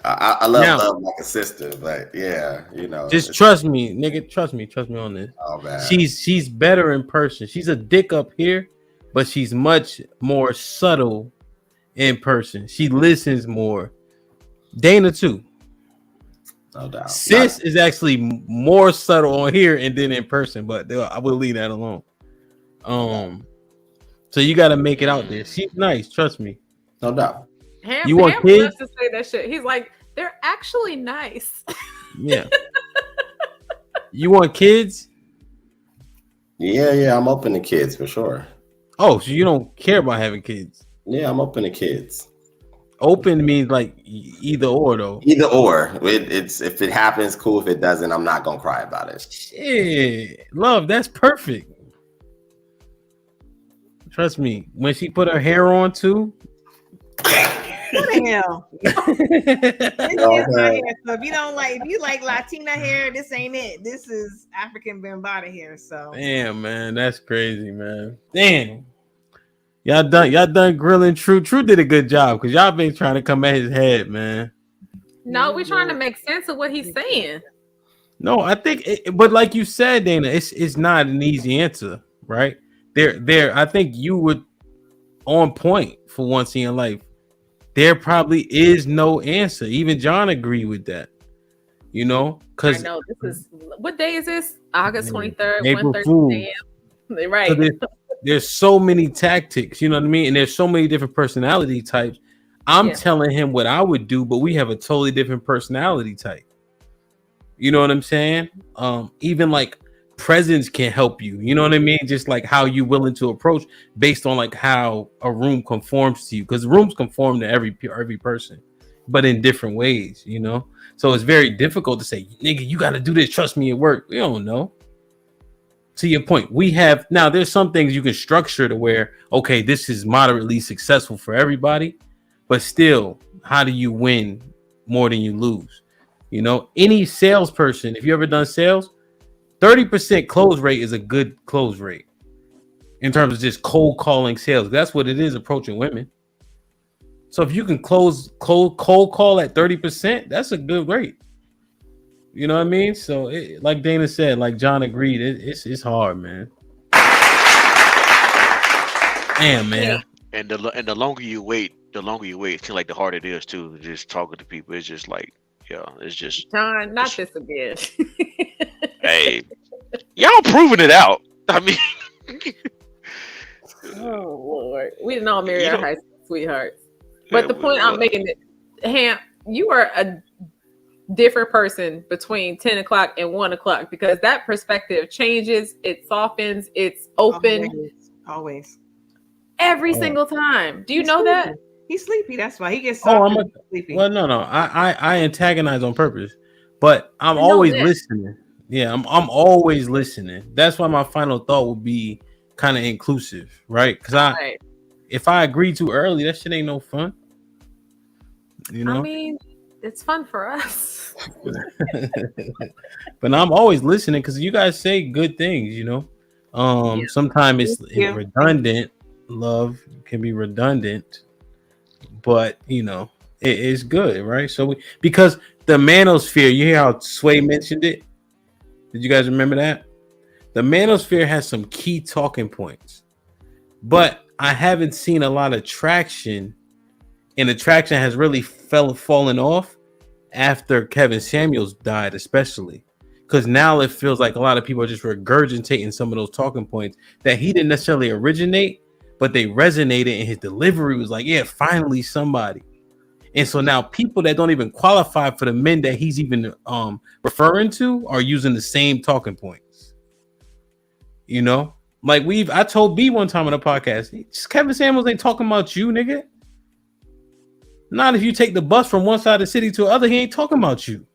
I love like a sister, but yeah, you know. Just trust me, nigga. Trust me on this. Oh man. She's better in person. She's a dick up here, but she's much more subtle in person. She listens more. Dana too. No doubt. Sis is actually more subtle on here and then in person, but I will leave that alone. So you got to make it out there. She's nice, trust me. No doubt. You want kids? Loves to say that shit. He's like, they're actually nice. Yeah. You want kids? Yeah, I'm open to kids for sure. Oh, so you don't care about having kids? Yeah, I'm open to kids. Open means like either or though. Either or. It's if it happens, cool. If it doesn't, I'm not gonna cry about it. Shit, love, that's perfect. Trust me, when she put her hair on too. What the hell? This is my hair. So if you like Latina hair, this ain't it. This is African Bambata hair. So Damn, man, that's crazy, man. Damn. Y'all done grilling True. True did a good job because y'all been trying to come at his head, man. No, we're trying to make sense of what he's saying. No, I think, but like you said, Dana, it's not an easy answer, right? There. I think you would on point for once in your life. There probably is no answer. Even John agreed with that. You know, because I know this is what day is this? August 23rd, April 1:30 Fool. a.m. Right. There's so many tactics, you know what I mean? And there's so many different personality types. I'm telling him what I would do, but we have a totally different personality type. You know what I'm saying? Even like presence can help you. You know what I mean? Just like how you willing to approach based on like how a room conforms to you, because rooms conform to every person, but in different ways. You know, so it's very difficult to say, "Nigga, you got to do this. Trust me, it work." We don't know. To your point, we have now. There's some things you can structure to where, okay, this is moderately successful for everybody, but still, how do you win more than you lose? You know, any salesperson, if you ever done sales, 30% close rate is a good close rate in terms of just cold calling sales. That's what it is approaching women. So if you can close cold call at 30%, that's a good rate. You know what I mean? So like Dana said, like John agreed, it's hard, man. Damn, man. And the longer you wait, it seems like the harder it is too. Just talking to people, it's just like, it's just John, not this again. Hey, y'all proving it out. I mean, oh Lord, we didn't all marry our high school sweethearts. But the point I'm making, Ham, you are a different person between 10 o'clock and 1 o'clock because that perspective changes, it softens, it's open. Always. Every single time. Do you know that? He's sleepy. That's why he gets so sleepy. Well, no. I antagonize on purpose, but I'm always listening. Yeah, I'm always listening. That's why my final thought would be kind of inclusive, right? Because if I agree too early, that shit ain't no fun. You know? I mean, it's fun for us. But I'm always listening because you guys say good things, you know. Sometimes it's redundant. Love can be redundant, but you know, it's good, right? So because the manosphere, you hear how Sway mentioned it. Did you guys remember that? The manosphere has some key talking points, but I haven't seen a lot of traction, and the traction has really fallen off after Kevin Samuels died, especially because now it feels like a lot of people are just regurgitating some of those talking points that he didn't necessarily originate, but they resonated, and his delivery was like, yeah, finally somebody. And so now people that don't even qualify for the men that he's even referring to are using the same talking points. You know, like I told B one time on a podcast, Kevin Samuels ain't talking about you, nigga. Not if you take the bus from one side of the city to the other, he ain't talking about you.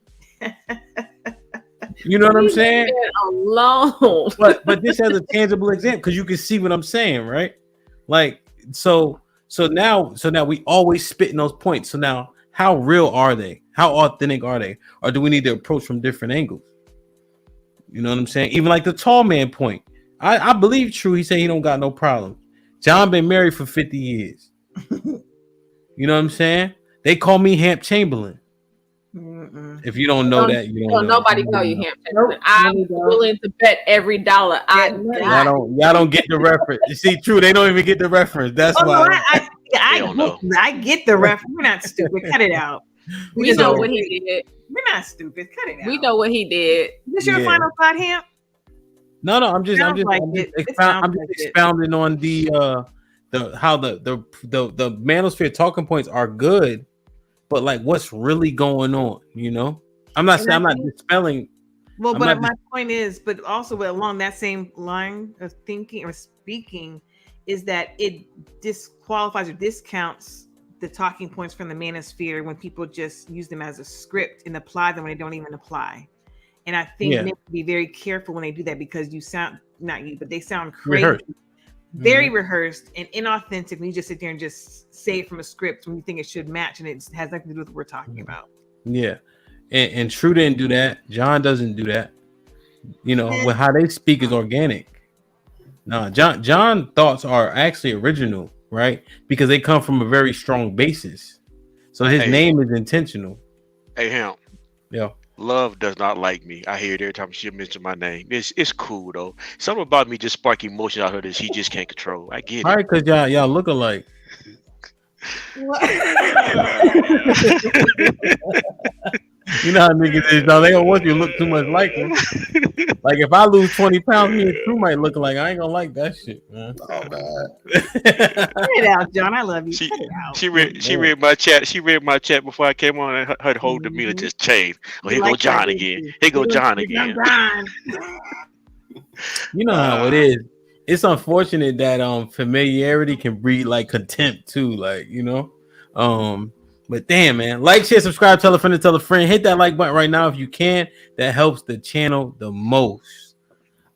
You know what I'm saying? Alone. But this has a tangible example because you can see what I'm saying, right? Like so now we always spitting those points. So now, how real are they? How authentic are they? Or do we need to approach from different angles? You know what I'm saying? Even like the tall man point. I believe True. He said he don't got no problem. John been married for 50 years. You know what I'm saying? They call me Hamp Chamberlain. If you don't know that, you don't know. Nobody call you Hamp Chamberlain. I'm willing to bet every dollar I got. Y'all don't get the reference. You see, True, they don't even get the reference. That's why. I get the reference. We're not stupid. Cut it out. We know what he did. We're not stupid. Cut it out. We know what he did. Is this your final thought, Hamp? No, I'm just expounding on how the manosphere talking points are good, but like what's really going on, you know? I'm not dispelling. Well, but my point is, but also along that same line of thinking or speaking, is that it disqualifies or discounts the talking points from the manosphere when people just use them as a script and apply them when they don't even apply. And I think men should be very careful when they do that, because you sound, not you, but they sound crazy, Rehearsed. very rehearsed and inauthentic when you just sit there and just say it from a script when you think it should match and it has nothing to do with what we're talking about. Yeah. And True didn't do that. John doesn't do that. You know, with how they speak is organic. No, John thoughts are actually original, right? Because they come from a very strong basis. So his name is intentional. Hey, him. Yeah. Love does not like me. I hear it every time she mentions my name. It's cool though. Something about me just spark emotion out of her that she just can't control. I get it. All right, because y'all look alike. You know how niggas is, though. They don't want you to look too much like them. Like if I lose 20 pounds, me and True might look like I ain't gonna like that shit, man. Oh God. Cut it out, John. I love you. Cut it out. She read my chat. She read my chat before I came on, and her whole demeanor just changed. Oh, here go John again. Here go John again. You know how it is. It's unfortunate that familiarity can breed like contempt too, like, you know. But damn, man, like, share, subscribe, tell a friend, hit that like button right now if you can. That helps the channel the most.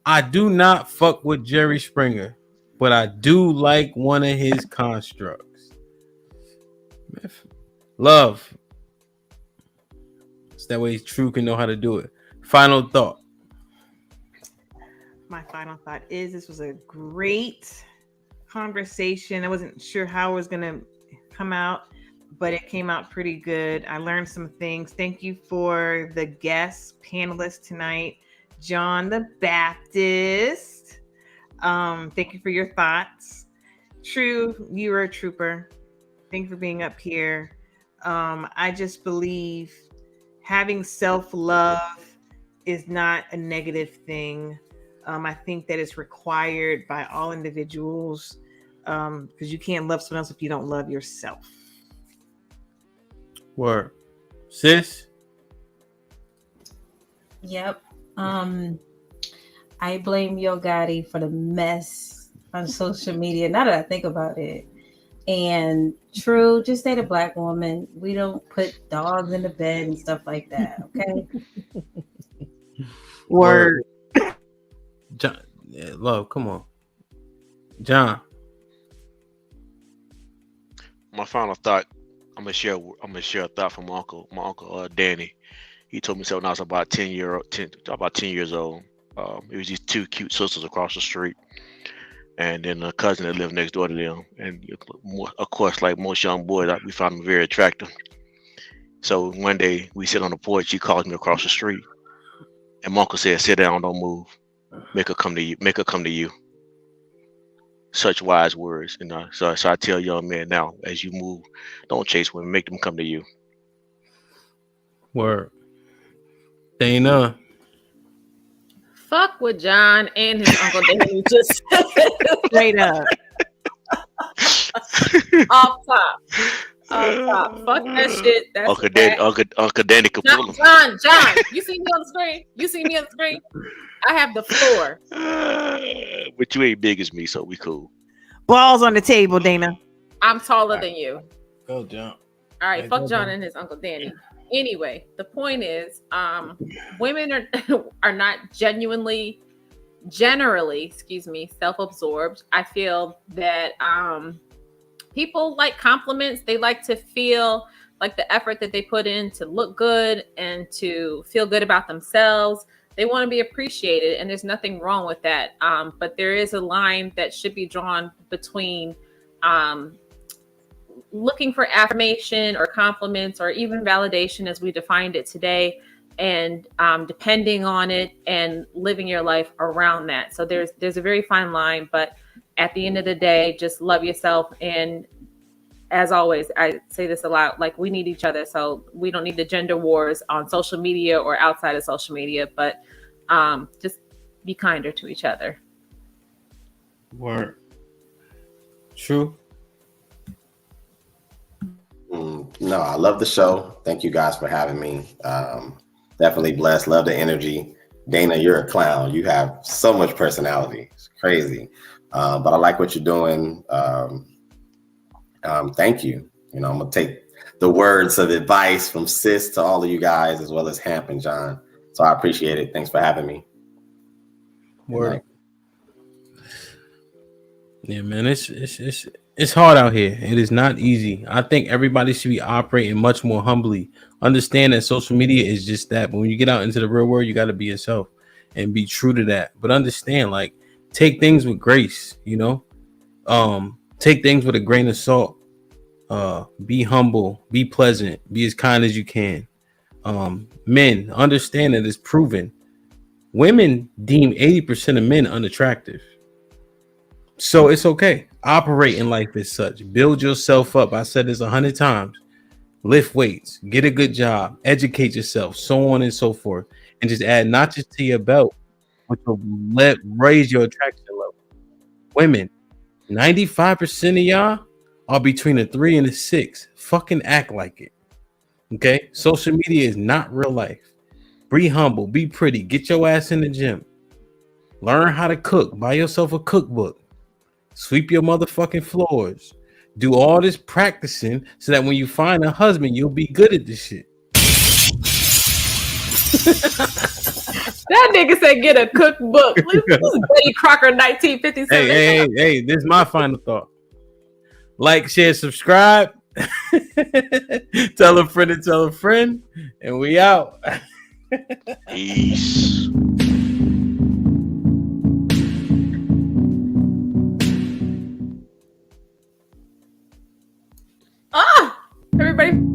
I do not fuck with Jerry Springer, but I do like one of his constructs. Love. It's that way True can know how to do it. Final thought. My final thought is this was a great conversation. I wasn't sure how it was going to come out, but it came out pretty good. I learned some things. Thank you for the guest panelist tonight, John the Baptist. Thank you for your thoughts. True, you were a trooper. Thank you for being up here. I just believe having self-love is not a negative thing. I think that it's required by all individuals, because you can't love someone else if you don't love yourself. Word. Sis? Yep. I blame Yo Gotti for the mess on social media, now that I think about it. And True, just stay a black woman. We don't put dogs in the bed and stuff like that, okay? Word. John, love, come on. John. My final thought, I'm gonna share a thought from my uncle Danny. He told me something when I was about 10 years old. It was these two cute sisters across the street, and then a cousin that lived next door to them. And of course, like most young boys, we found them very attractive. So one day we sit on the porch. She calls me across the street, and my uncle said, "Sit down, don't move. Make her come to you. Make her come to you." Such wise words, you know. So I tell young men now, as you move, don't chase women, make them come to you. Word. Dana. Fuck what John and his uncle Danny just said. Straight up. Off top. Fuck that shit. That's Uncle Danny could pull him. John, you see me on the screen? You see me on the screen? I have the floor. But you ain't big as me, so we cool. Balls on the table, Dana. I'm taller than you. Go, John. All right, Hey, fuck go, John John. and his uncle Danny. Anyway, the point is, women are not generally, self-absorbed. I feel that people like compliments. They like to feel like the effort that they put in to look good and to feel good about themselves. They want to be appreciated, and there's nothing wrong with that. But there is a line that should be drawn between looking for affirmation or compliments or even validation as we defined it today, and depending on it and living your life around that. So there's a very fine line, but at the end of the day, just love yourself. And as always, I say this a lot, like, we need each other. So we don't need the gender wars on social media or outside of social media, but just be kinder to each other. Word. True. No, I love the show. Thank you guys for having me. Definitely blessed. Love the energy. Dana, you're a clown. You have so much personality. It's crazy. But I like what you're doing. Thank you. You know, I'm gonna take the words of advice from Sis to all of you guys, as well as Hamp and John. So I appreciate it. Thanks for having me. Word. Yeah, man, it's hard out here. It is not easy. I think everybody should be operating much more humbly. Understand that social media is just that, but when you get out into the real world, you got to be yourself and be true to that. But understand, like, take things with grace. You know, take things with a grain of salt. Be humble, be pleasant, be as kind as you can. Men, understand that it's proven. Women deem 80% of men unattractive. So it's okay. Operate in life as such. Build yourself up. I said this 100 times. Lift weights, get a good job, educate yourself, so on and so forth. And just add notches to your belt, which will raise your attraction level. Women, 95% of y'all are between a 3 and a 6. Fucking act like it. Okay? Social media is not real life. Be humble, be pretty, get your ass in the gym. Learn how to cook, buy yourself a cookbook. Sweep your motherfucking floors. Do all this practicing so that when you find a husband, you'll be good at this shit. That nigga said get a cookbook. This is Betty Crocker 1957. Hey, this is my final thought. Like, share, subscribe. Tell a friend to tell a friend. And we out. Peace. Everybody